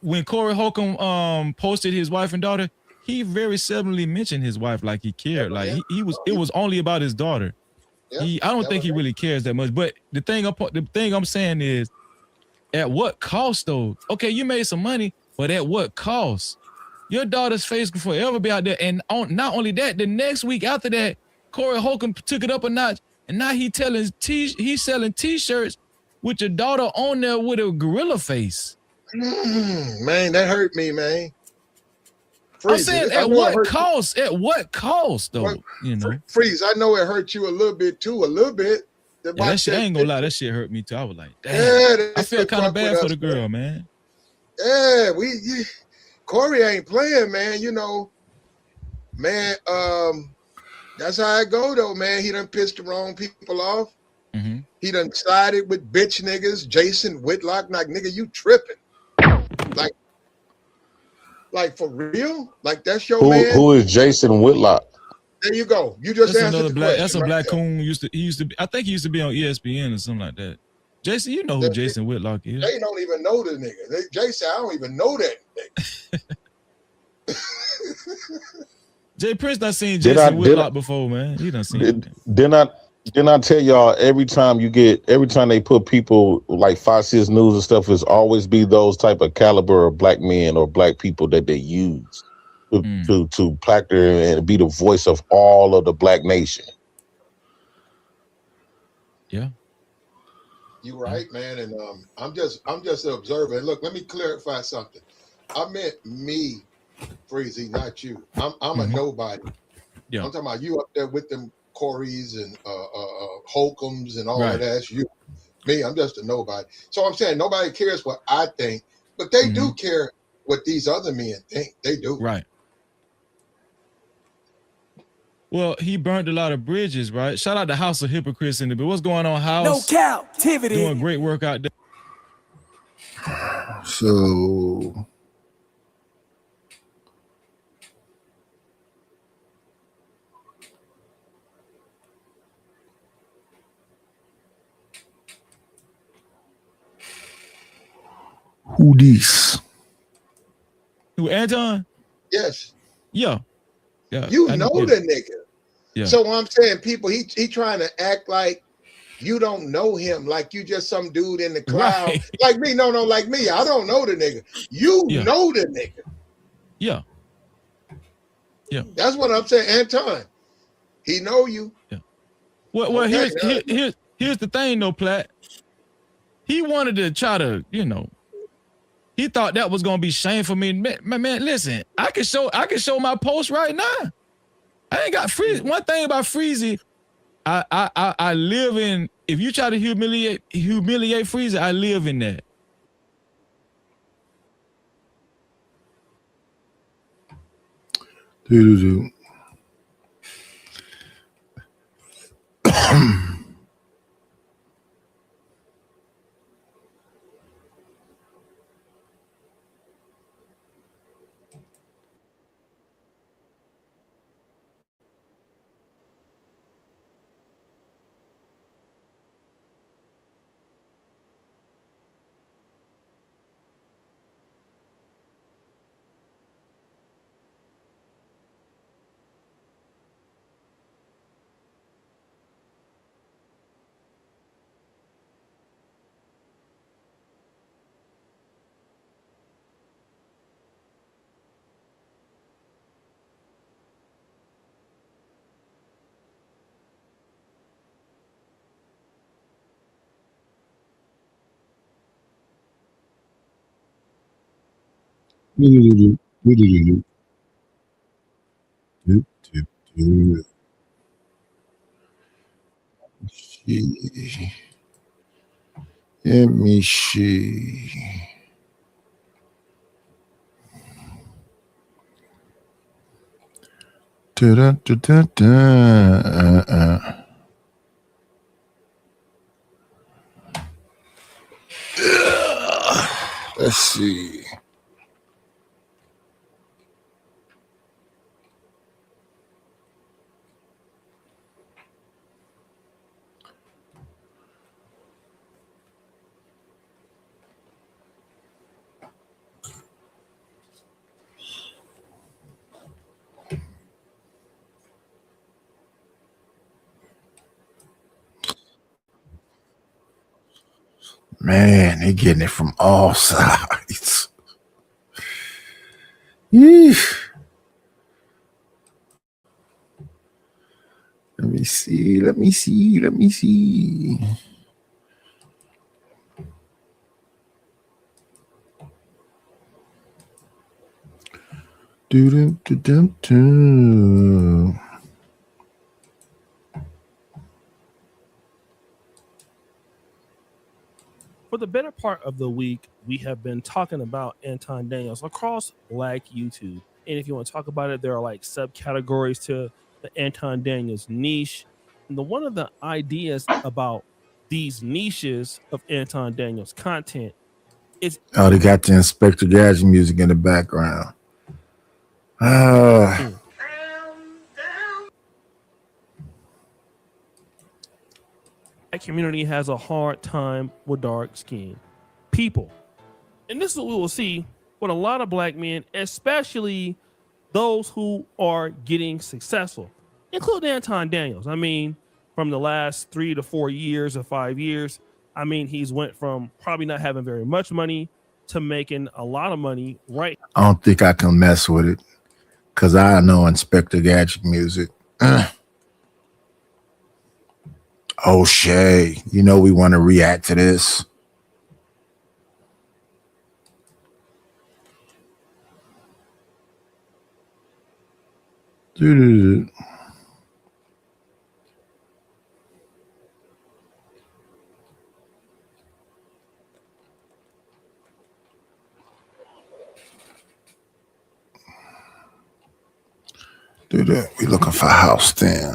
when Corey Holcomb posted his wife and daughter, he very seldomly mentioned his wife like he cared. Like it was only about his daughter. I don't think he really cares that much. But the thing I'm saying is, at what cost though? Okay, you made some money, but at what cost? Your daughter's face will forever be out there. And not only that, the next week after that, Corey Holcomb took it up a notch, and now he's selling T-shirts with your daughter on there with a gorilla face. Man, that hurt me, man. I'm saying, at what cost? At what cost, though? Well, you know, Freeze. I know it hurt you a little bit too. A little bit. Yeah, that shit, I ain't gonna lie, that shit hurt me too. I was like, damn. Yeah, I feel kind of bad for the girl, man. Yeah, Corey ain't playing, man. You know, man. That's how I go though, man. He done pissed the wrong people off. Mm-hmm. He done sided with bitch niggas. Jason Whitlock, like nigga, you tripping? Like for real? Like that's your man? Who is Jason Whitlock? There you go. You just that's answered another the black. question. That's a black coon. He used to be. I think he used to be on ESPN or something like that. Jason, you know who Jason Whitlock is? They don't even know the nigga. Jason, I don't even know that nigga. Jay Prince done seen Jason Whitlock before, man. He done seen it. Didn't I tell y'all every time they put people like Fox 6 News and stuff, is always be those type of caliber of black men or black people that they use to placard and be the voice of all of the black nation. Yeah. You right, man, and I'm just an observer. And look, let me clarify something. I meant me, Freezy, not you. I'm a nobody. Yeah. I'm talking about you up there with them Corys and Holcombs and all of that. That's you. Me, I'm just a nobody. So I'm saying nobody cares what I think, but they do care what these other men think. They do. Right. Well, he burned a lot of bridges, right? Shout out to House of Hypocrites in the bit. What's going on, House? No captivity. Doing great work out there. So who this? Who, Anton? Yes. Yeah. You know the nigga. Yeah. So I'm saying, people, he trying to act like you don't know him, like you just some dude in the cloud. Right. Like me, no, like me. I don't know the nigga. You know the nigga. Yeah. Yeah. That's what I'm saying, Anton. He know you. Yeah. Well, okay, here's the thing, though, Platt. He wanted to try to, he thought that was gonna be shameful. Me, man, listen, I can show my post right now. I ain't got Freezy. One thing about Freezy, I live in. If you try to humiliate Freezy, I live in that. Let me see. Let's see. Man, they getting it from all sides. Yeesh. Let me see. Let me see. Let me see. Do-do-do-do-do. For the better part of the week, we have been talking about Anton Daniels across Black YouTube. And if you want to talk about it, there are like subcategories to the Anton Daniels niche. And one of the ideas about these niches of Anton Daniels content is they got the Inspector Gadget music in the background. that community has a hard time with dark skinned people. And this is what we will see with a lot of Black men, especially those who are getting successful, including Anton Daniels. I mean, from the last 3 to 4 years or 5 years, I mean, he's went from probably not having very much money to making a lot of money, right? I don't think I can mess with it because I know Inspector Gadget music. Oh, Shay, you know we want to react to this. Dude. We looking for a house then.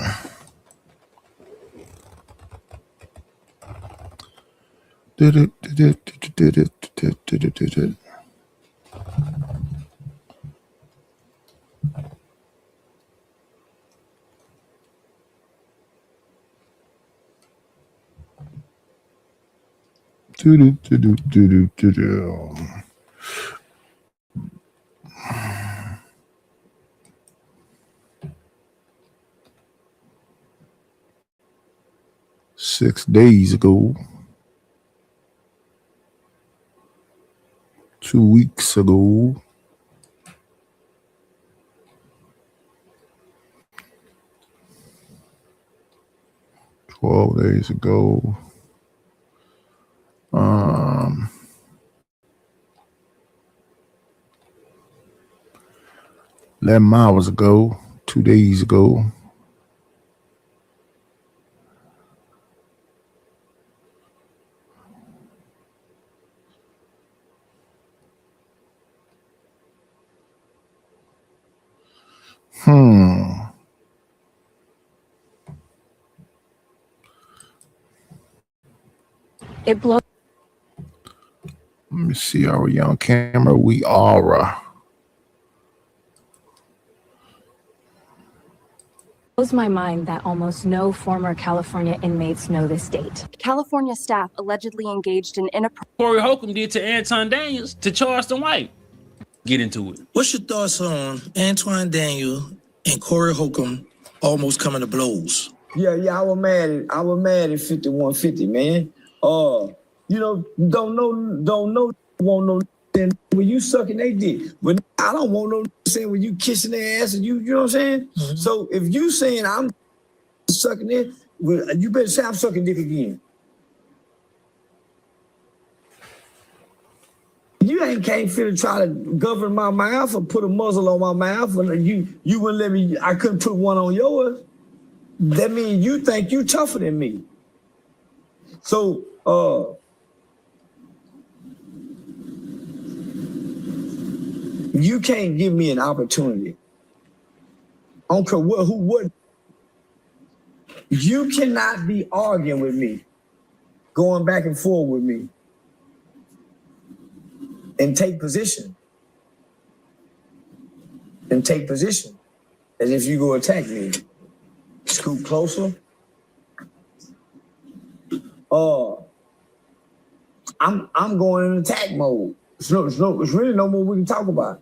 Six days ago, 2 weeks ago, 12 days ago, 11 hours ago, 2 days ago. It blows. Let me see. Are we on camera? We are. Blows my mind that almost no former California inmates know this date. California staff allegedly engaged in inappropriate. Corey Holcomb did to Anton Daniels to Charleston White. Get into it. What's your thoughts on Antoine Daniel and Corey Holcomb almost coming to blows? Yeah, I was mad at 5150, man. Don't know, won't know when you sucking they dick. But I don't want no saying when you kissing their ass and you know what I'm saying? Mm-hmm. So if you saying I'm sucking it, well, you better say I'm sucking dick again. You ain't can't fit to try to govern my mouth or put a muzzle on my mouth, and you wouldn't let me. I couldn't put one on yours. That means you think you tougher than me. So you can't give me an opportunity. I don't care what. You cannot be arguing with me, going back and forth with me, and take position. As if you go attack me. Scoot closer. I'm going in attack mode. It's really no more we can talk about.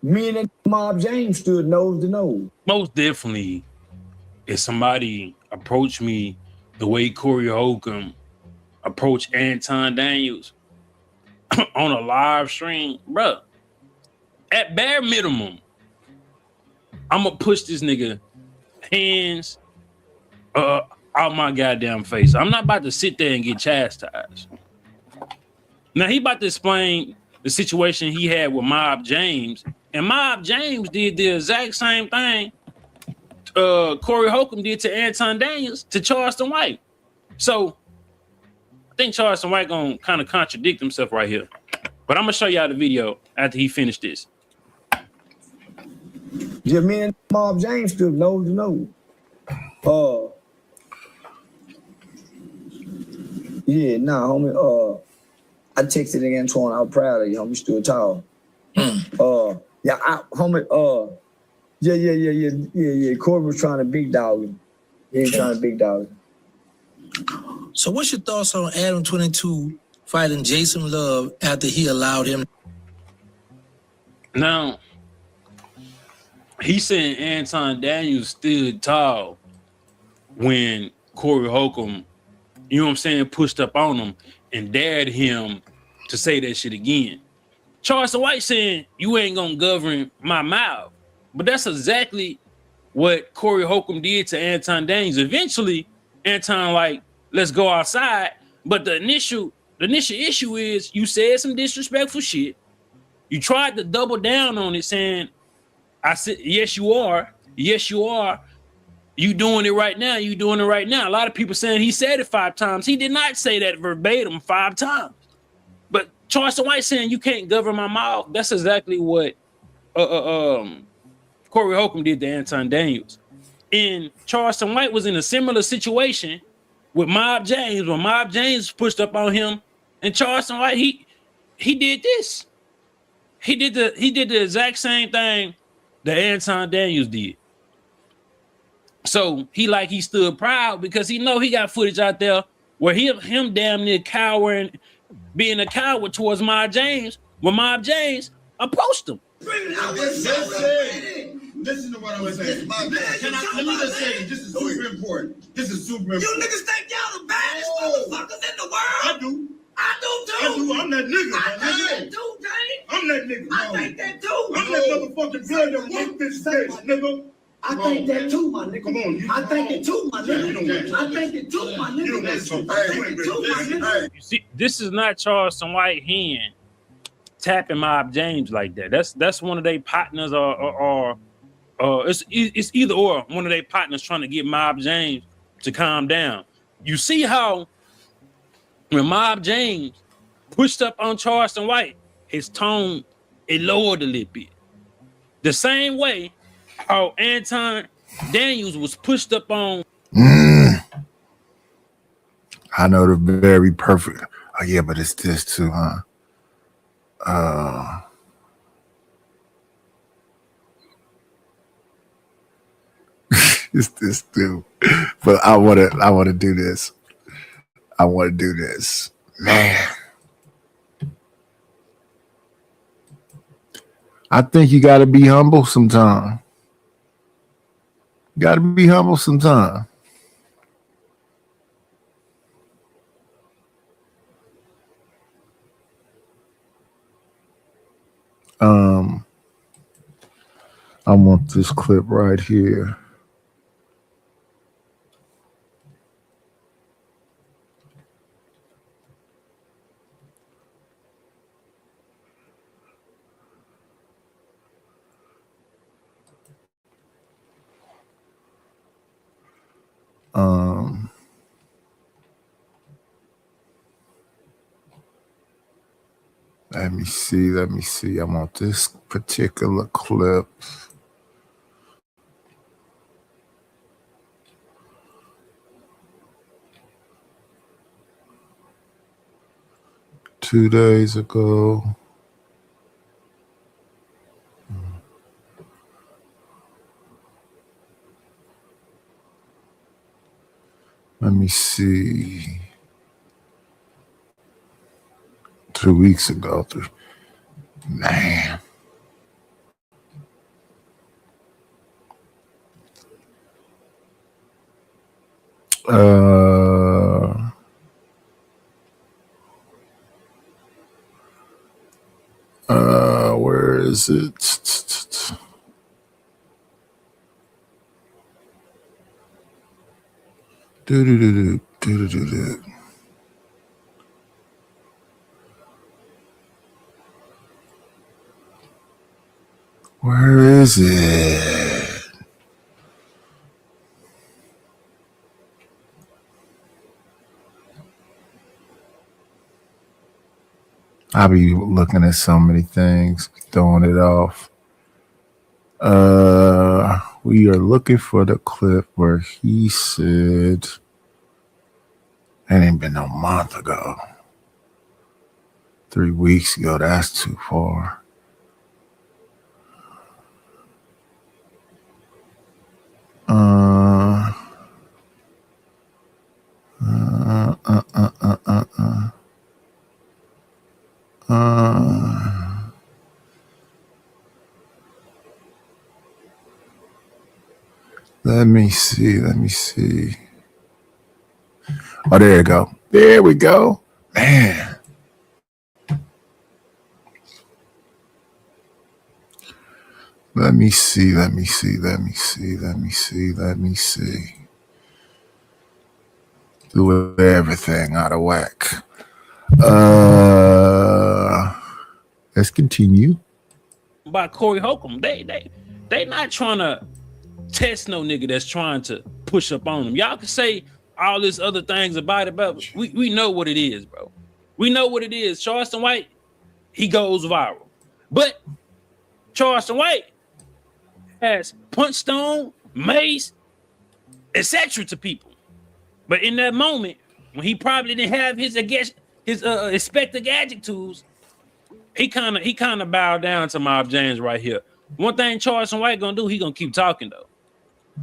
Me and that Mob James stood nose to nose. Most definitely, if somebody approached me the way Corey Holcomb approached Anton Daniels on a live stream, bruh, at bare minimum, I'm gonna push this nigga hands out my goddamn face. I'm not about to sit there and get chastised. Now he about to explain the situation he had with Mob James, and Mob James did the exact same thing Corey Holcomb did to Anton Daniels to Charleston White. So I think Charleston White gonna kind of contradict himself right here. But I'm gonna show y'all the video after he finished this. Yeah, me and Mob James stood nose to nose. Yeah, nah, homie. I texted Antoine. I was proud of you, homie. Stood tall. Homie. Yeah. Corey was trying to big dog him. He ain't trying to big dog him. So what's your thoughts on Adam 22 fighting Jason Love after he allowed him? Now, he said Anton Daniels stood tall when Corey Holcomb, you know what I'm saying, pushed up on him and dared him to say that shit again. Charleston White saying, you ain't gonna govern my mouth. But that's exactly what Corey Holcomb did to Anton Daniels. Eventually, Anton like, let's go outside. But the initial issue is you said some disrespectful shit. You tried to double down on it saying, I said, yes, you are. Yes, you are. You doing it right now. You doing it right now. A lot of people saying he said it 5 times. He did not say that verbatim 5 times. But Charleston White saying you can't govern my mouth. That's exactly what Corey Holcomb did to Anton Daniels. And Charleston White was in a similar situation with Mob James when Mob James pushed up on him. And Charleston White, he did this. He did the exact same thing that Anton Daniels did. So he stood proud because he know he got footage out there where him damn near cowering, being a coward towards Mob James when Mob James approached him. Listen to what I'm saying. Let me just say this is super important. This is super important. You niggas think y'all the baddest motherfuckers in the world? I do. I do too. I'm that nigga. I think that too, James. I'm that nigga. I think that too. I'm that motherfucking blood that whooped this bitch, nigga. I think that too, my nigga. Come on, I think it too, my nigga. I think it too, my nigga. I think it too, my nigga. You see, this is not Charleston White hand tapping Mob James like that. That's one of their partners or it's either or one of their partners trying to get Mob James to calm down. You see how when Mob James pushed up on Charleston White, his tone, it lowered a little bit. The same way how Anton Daniels was pushed up on. I know the very perfect. Oh yeah, but it's this too, huh? It's this too. But I wanna do this. I want to do this. Man. I think you gotta be humble sometime. You gotta be humble sometime. I want this clip right here. Let me see. I want this particular clip. Two days ago. Let me see. 2 weeks ago. Man. Where is it? Do. Where is it? I'll be looking at so many things, throwing it off. We are looking for the clip where he said, it ain't been no month ago. 3 weeks ago, that's too far. Let me see. Oh, there you go. There we go. Man. Let me see. Do everything out of whack. Let's continue. By Corey Holcomb, they not trying to test no nigga that's trying to push up on them. Y'all can say all these other things about it, but we know what it is, bro. We know what it is. Charleston White, he goes viral. But Charleston White has punched on, mace, etc. to people. But in that moment, when he probably didn't have his expected adjectives, he kind of bowed down to Mob James right here. One thing Charleston White gonna do, he gonna keep talking though.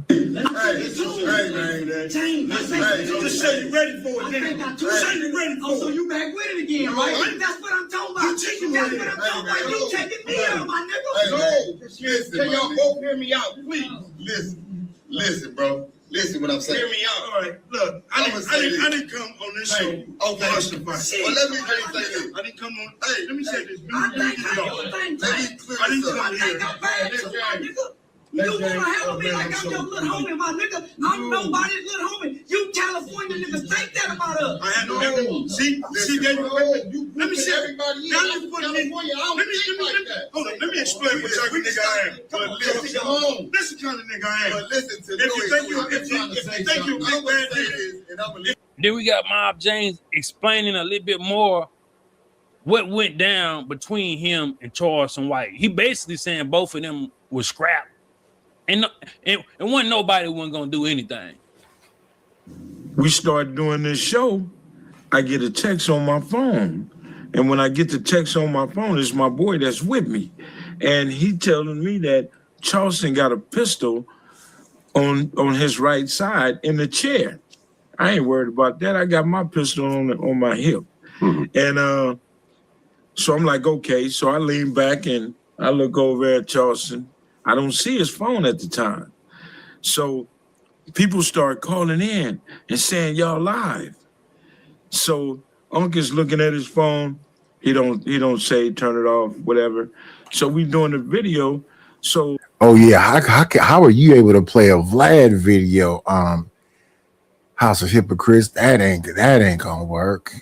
Just say you ready for it, nigga. Just say you ready for it. So you back with it again, right? That's what I'm talking about. That's what I'm talking about. You taking me out, my nigga. No, listen, can y'all both hear me out, please? Listen, bro. Listen what I'm saying. Hear me out. All right, look, I didn't come on this show. Okay. Well, let me say this. I didn't come on. Hey, let me say this. I didn't come here. You wanna handle me like I'm your little homie, my nigga. I'm nobody's little homie. You California niggas think that about us. I had no. See, let me see everybody. Let me explain what type of nigga I am. This is the kind of nigga I am. But listen to if you think you big bad nigga. Then we got Mob James explaining a little bit more what went down between him and Charleston White. He basically saying both of them were scrapped. And wasn't nobody wasn't gonna do anything. We start doing this show, I get a text on my phone. And when I get the text on my phone, it's my boy that's with me. And he telling me that Charleston got a pistol on his right side in the chair. I ain't worried about that. I got my pistol on my hip. And so I'm like, okay. So I lean back and I look over at Charleston. I don't see his phone at the time. So people start calling in and saying, y'all live. So Uncle's looking at his phone. He don't say turn it off, whatever. So we doing the video. So oh yeah, how are you able to play a Vlad video? House of Hypocrites. That ain't gonna work.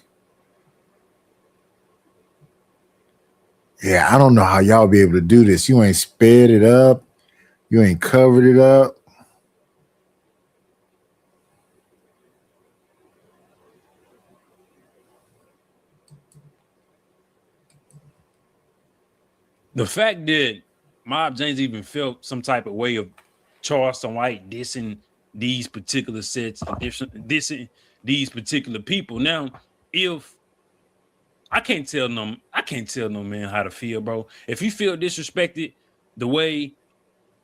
Yeah, I don't know how y'all be able to do this. You ain't sped it up. You ain't covered it up. The fact that Mob James even felt some type of way of Charleston White dissing these particular sets, dissing these particular people. Now, if I can't tell no man how to feel, bro. If you feel disrespected the way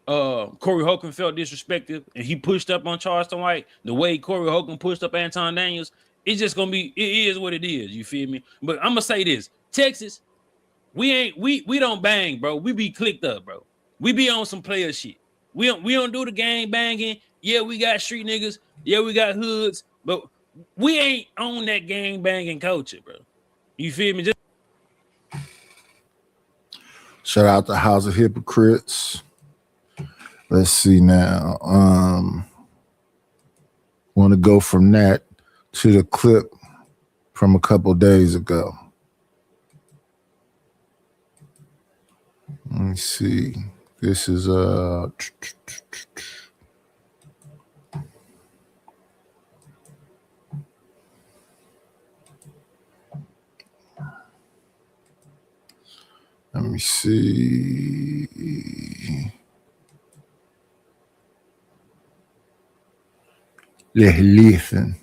Corey Holcomb felt disrespected and he pushed up on Charleston White, the way Corey Holcomb pushed up Anton Daniels, it's just gonna be, it is what it is. You feel me? But I'm gonna say this: Texas, we don't bang, bro. We be clicked up, bro. We be on some player shit. We don't do the gang banging. Yeah, we got street niggas. Yeah, we got hoods, but we ain't on that gang banging culture, bro. You feel me? Shout out to House of Hypocrites. Let's see now. Want to go from that to the clip from a couple days ago. Let me see. This is let me see. Let's listen.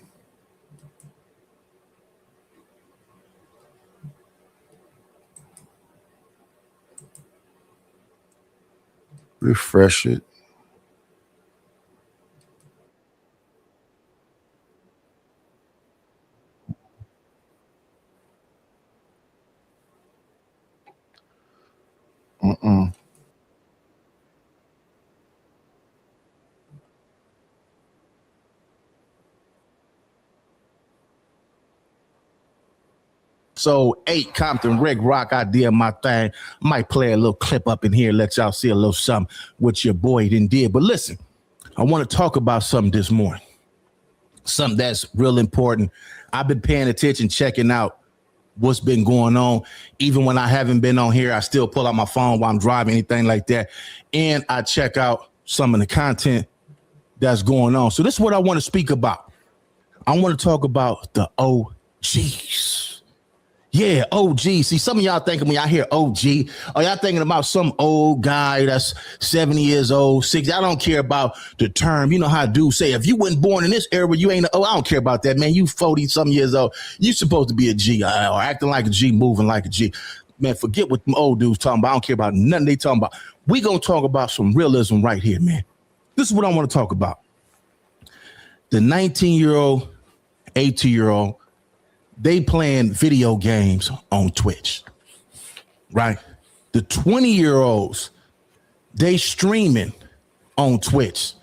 Refresh it. So 8 Compton Rick Rock, I did my thing. Might play a little clip up in here, let y'all see a little something what your boy done did. But listen, I want to talk about something this morning. Something that's real important. I've been paying attention, checking out what's been going on. Even when I haven't been on here, I still pull out my phone while I'm driving, anything like that. And I check out some of the content that's going on. So this is what I want to speak about. I want to talk about the OGs. Yeah, OG. See, some of y'all thinking when y'all hear OG, are y'all thinking about some old guy that's 70 years old, 60? I don't care about the term. You know how dudes say, if you weren't born in this era, you ain't. Oh, I don't care about that, man. You 40-something years old. You supposed to be a G, or acting like a G, moving like a G. Man, forget what them old dudes talking about. I don't care about nothing they talking about. We gonna talk about some realism right here, man. This is what I want to talk about. The 19-year-old, 18-year-old, they playing video games on Twitch, right? The 20-year-olds, they streaming on Twitch,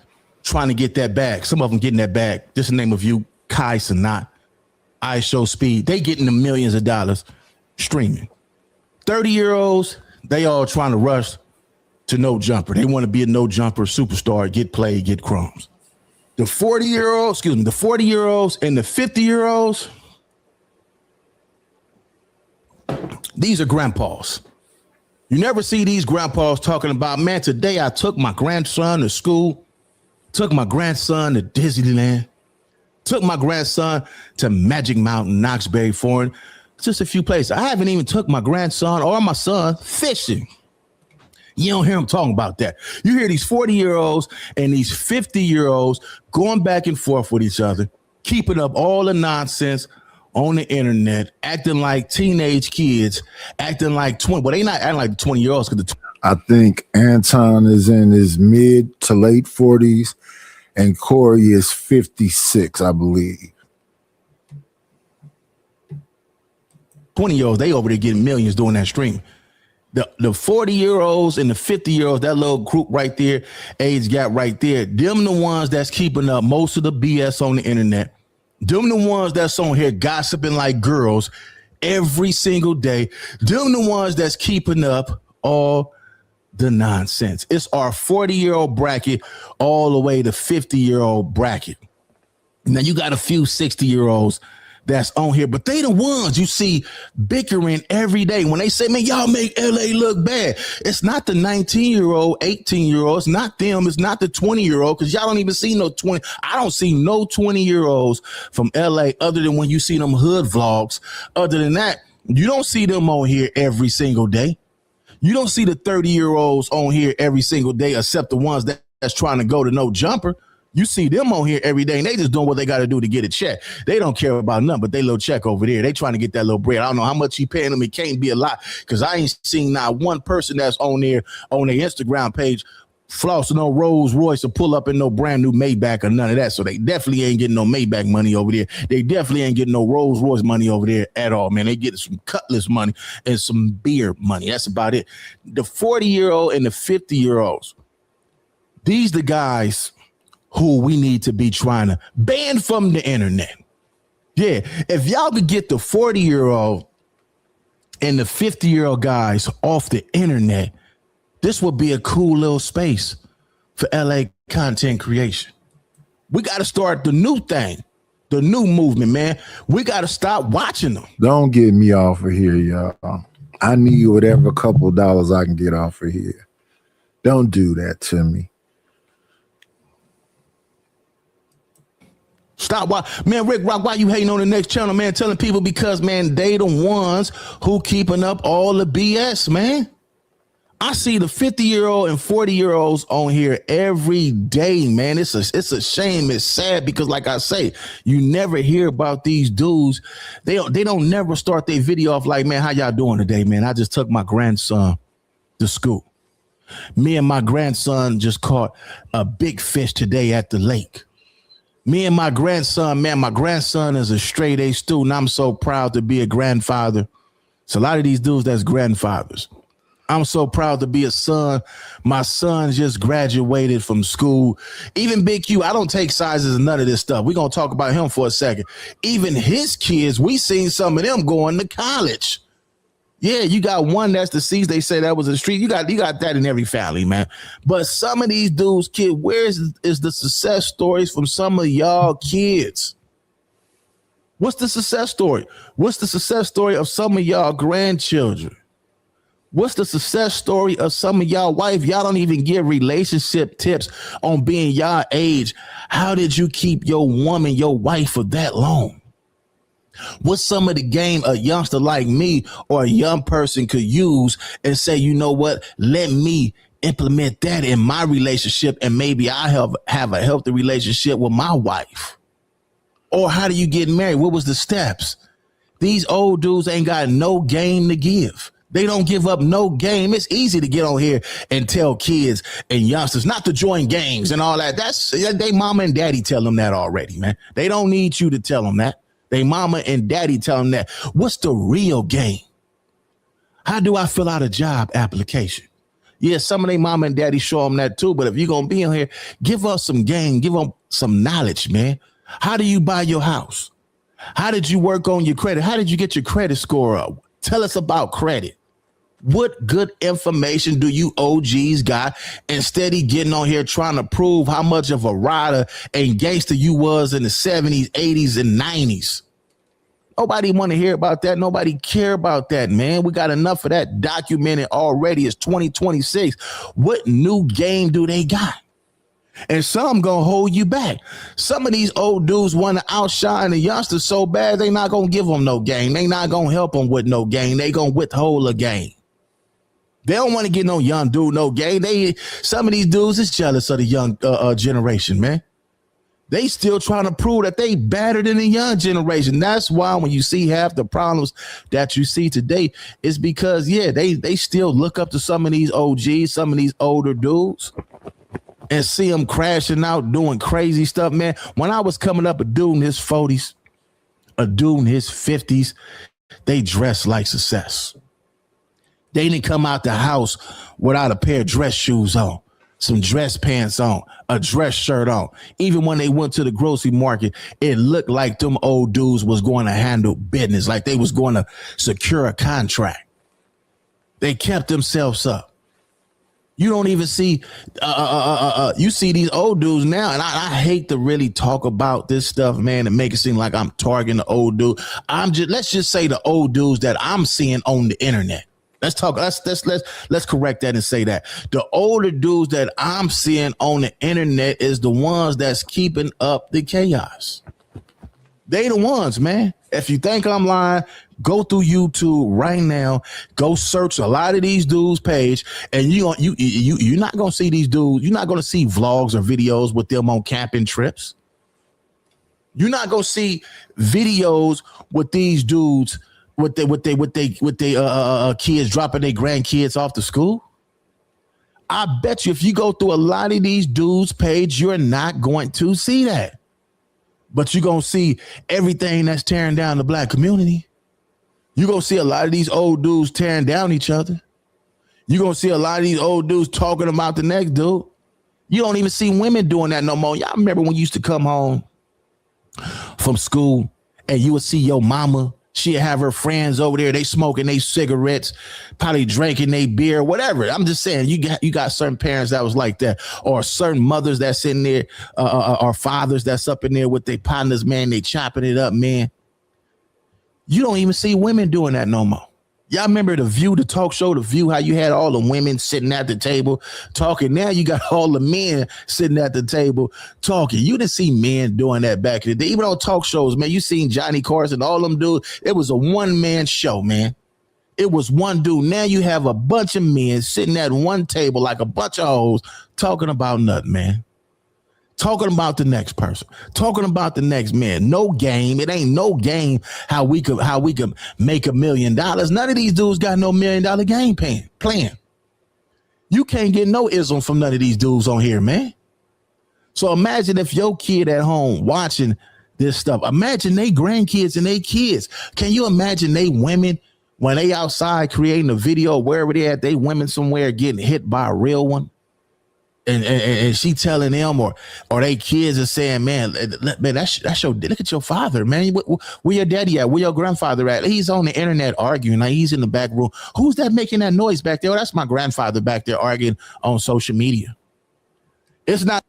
trying to get that bag. Some of them getting that bag. This is the name of you, Kai Sanat, IShowSpeed. They getting the millions of dollars streaming. 30-year-olds, they all trying to rush to No Jumper. They want to be a No Jumper superstar, get played, get crumbs. The 40-year-olds, the 40-year-olds and the 50-year-olds, these are grandpas. You never see these grandpas talking about, man, today I took my grandson to school, took my grandson to Disneyland, took my grandson to Magic Mountain, Knoxbury Foreign, just a few places. I haven't even took my grandson or my son fishing. You don't hear them talking about that. You hear these 40-year-olds and these 50-year-olds going back and forth with each other, keeping up all the nonsense on the internet, acting like teenage kids, acting like 20. Well, they not acting like 20-year-olds because I think Anton is in his mid to late 40s and Corey is 56, I believe. 20-year-olds, they over there getting millions doing that stream. The 40-year-olds and the 50-year-olds, that little group right there, age gap right there, them the ones that's keeping up most of the BS on the internet. Them the ones that's on here gossiping like girls every single day. Them the ones that's keeping up all the nonsense. It's our 40-year-old bracket all the way to 50-year-old bracket. Now you got a few 60-year-olds that's on here, but they the ones you see bickering every day. When they say, man, y'all make LA look bad. It's not the 19-year-old, 18-year-old. It's not them. It's not the 20-year-old, because y'all don't even see no 20. I don't see no 20-year-olds from LA other than when you see them hood vlogs. Other than that, you don't see them on here every single day. You don't see the 30-year-olds on here every single day, except the ones that's trying to go to No Jumper. You see them on here every day, and they just doing what they got to do to get a check. They don't care about nothing but they little check over there. They trying to get that little bread. I don't know how much he paying them. It can't be a lot, because I ain't seen not one person that's on there on their Instagram page flossing no Rolls Royce or pull up in no brand new Maybach or none of that. So they definitely ain't getting no Maybach money over there. They definitely ain't getting no Rolls Royce money over there at all, man. They getting some Cutlass money and some beer money. That's about it. The 40-year-old and the 50-year-olds, these the guys who we need to be trying to ban from the internet. Yeah, if y'all could get the 40-year-old and the 50-year-old guys off the internet, this would be a cool little space for LA content creation. We got to start the new thing, the new movement, man. We got to stop watching them. Don't get me off of here, y'all. I need whatever couple dollars I can get off of here. Don't do that to me. Stop. Man, Rick Rock, why you hating on the next channel, man? Telling people because, man, they the ones who keeping up all the BS, man. I see the 50-year-old and 40-year-olds on here every day, man. It's a shame. It's sad because, like I say, you never hear about these dudes. They don't never start their video off like, man, how y'all doing today, man? I just took my grandson to school. Me and my grandson just caught a big fish today at the lake. Me and my grandson, man, my grandson is a straight A student. I'm so proud to be a grandfather. It's a lot of these dudes that's grandfathers. I'm so proud to be a son. My son just graduated from school. Even Big Q, I don't take sizes and none of this stuff. We're going to talk about him for a second. Even his kids, we seen some of them going to college. Yeah, you got one that's deceased. They say that was a street. You got that in every family, man. But some of these dudes, kid, where is the success stories from some of y'all kids? What's the success story? What's the success story of some of y'all grandchildren? What's the success story of some of y'all wife? Y'all don't even give relationship tips on being y'all age. How did you keep your woman, your wife for that long? What's some of the game a youngster like me or a young person could use and say, you know what, let me implement that in my relationship and maybe I have a healthy relationship with my wife? Or how do you get married? What was the steps? These old dudes ain't got no game to give. They don't give up no game. It's easy to get on here and tell kids and youngsters not to join gangs and all that. That's they mama and daddy tell them that already, man. They don't need you to tell them that. They mama and daddy tell them that. What's the real game? How do I fill out a job application? Yeah, some of their mama and daddy show them that too. But if you're going to be on here, give us some game. Give them some knowledge, man. How do you buy your house? How did you work on your credit? How did you get your credit score up? Tell us about credit. What good information do you OGs got instead of getting on here trying to prove how much of a rider and gangster you was in the 70s, 80s, and 90s? Nobody want to hear about that. Nobody care about that, man. We got enough of that documented already. It's 2026. What new game do they got? And some gonna hold you back. Some of these old dudes want to outshine the youngsters so bad they not gonna give them no game. They not gonna help them with no game. They gonna withhold a game. They don't want to get no young dude no game. Some of these dudes is jealous of the young generation, man. They still trying to prove that they better than the young generation. That's why when you see half the problems that you see today, it's because, yeah, they still look up to some of these OGs, some of these older dudes, and see them crashing out, doing crazy stuff, man. When I was coming up, a dude in his 40s, a dude in his 50s, they dressed like success. They didn't come out the house without a pair of dress shoes on, some dress pants on, a dress shirt on. Even when they went to the grocery market, it looked like them old dudes was going to handle business, like they was going to secure a contract. They kept themselves up. You don't even see, you see these old dudes now, and I hate to really talk about this stuff, man, and make it seem like I'm targeting the old dude. Let's just say the old dudes that I'm seeing on the internet. Let's correct that and say that the older dudes that I'm seeing on the internet is the ones that's keeping up the chaos. They the ones, man. If you think I'm lying, go through YouTube right now. Go search a lot of these dudes' page, and you're not gonna see these dudes. You're not gonna see vlogs or videos with them on camping trips. You're not gonna see videos with these dudes with they kids dropping their grandkids off to school. I bet you if you go through a lot of these dudes' page, you're not going to see that. But you're going to see everything that's tearing down the black community. You're going to see a lot of these old dudes tearing down each other. You're going to see a lot of these old dudes talking about the next dude. You don't even see women doing that no more. Y'all remember when you used to come home from school and you would see your mama She'd have her friends over there, they smoking their cigarettes, probably drinking their beer, whatever. I'm just saying, you got certain parents that was like that, or certain mothers that's in there, or fathers that's up in there with their partners, man, they chopping it up, man. You don't even see women doing that no more. Y'all remember The View, the talk show, The View, how you had all the women sitting at the table talking. Now you got all the men sitting at the table talking. You didn't see men doing that back in the day. Even on talk shows, man, you seen Johnny Carson, all them dudes. It was a one-man show, man. It was one dude. Now you have a bunch of men sitting at one table like a bunch of hoes talking about nothing, man. Talking about the next person, talking about the next man. No game. It ain't no game how we could make $1 million. None of these dudes got no $1 million game plan. You can't get no ism from none of these dudes on here, man. So imagine if your kid at home watching this stuff. Imagine they grandkids and they kids. Can you imagine they women when they outside creating a video wherever they at? They women somewhere getting hit by a real one. And she telling them, or they kids are saying, man, that's your, look at your father, man. Where your daddy at? Where your grandfather at? He's on the internet arguing. Like he's in the back room. Who's that making that noise back there? Oh, that's my grandfather back there arguing on social media. It's not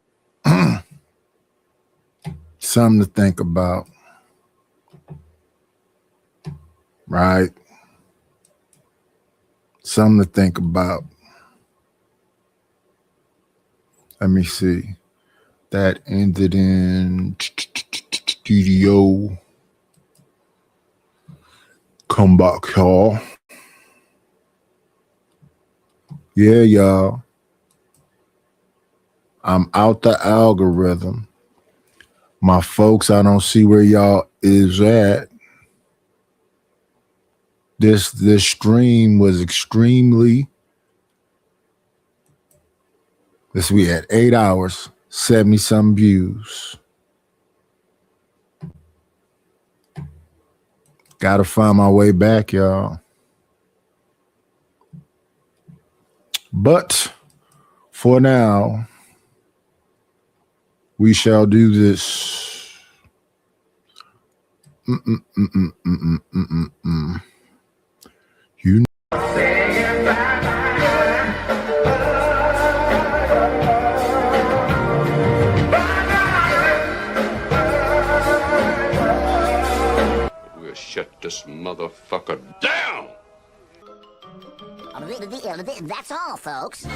something to think about, right? Something to think about. Let me see. That ended in studio. Come back, y'all. Yeah, y'all. I'm out the algorithm. My folks, I don't see where y'all is at. This stream was extremely. This we had 8 hours, 70-some views. Gotta find my way back, y'all. But for now, we shall do this. You know. Shut this motherfucker down! That's all, folks.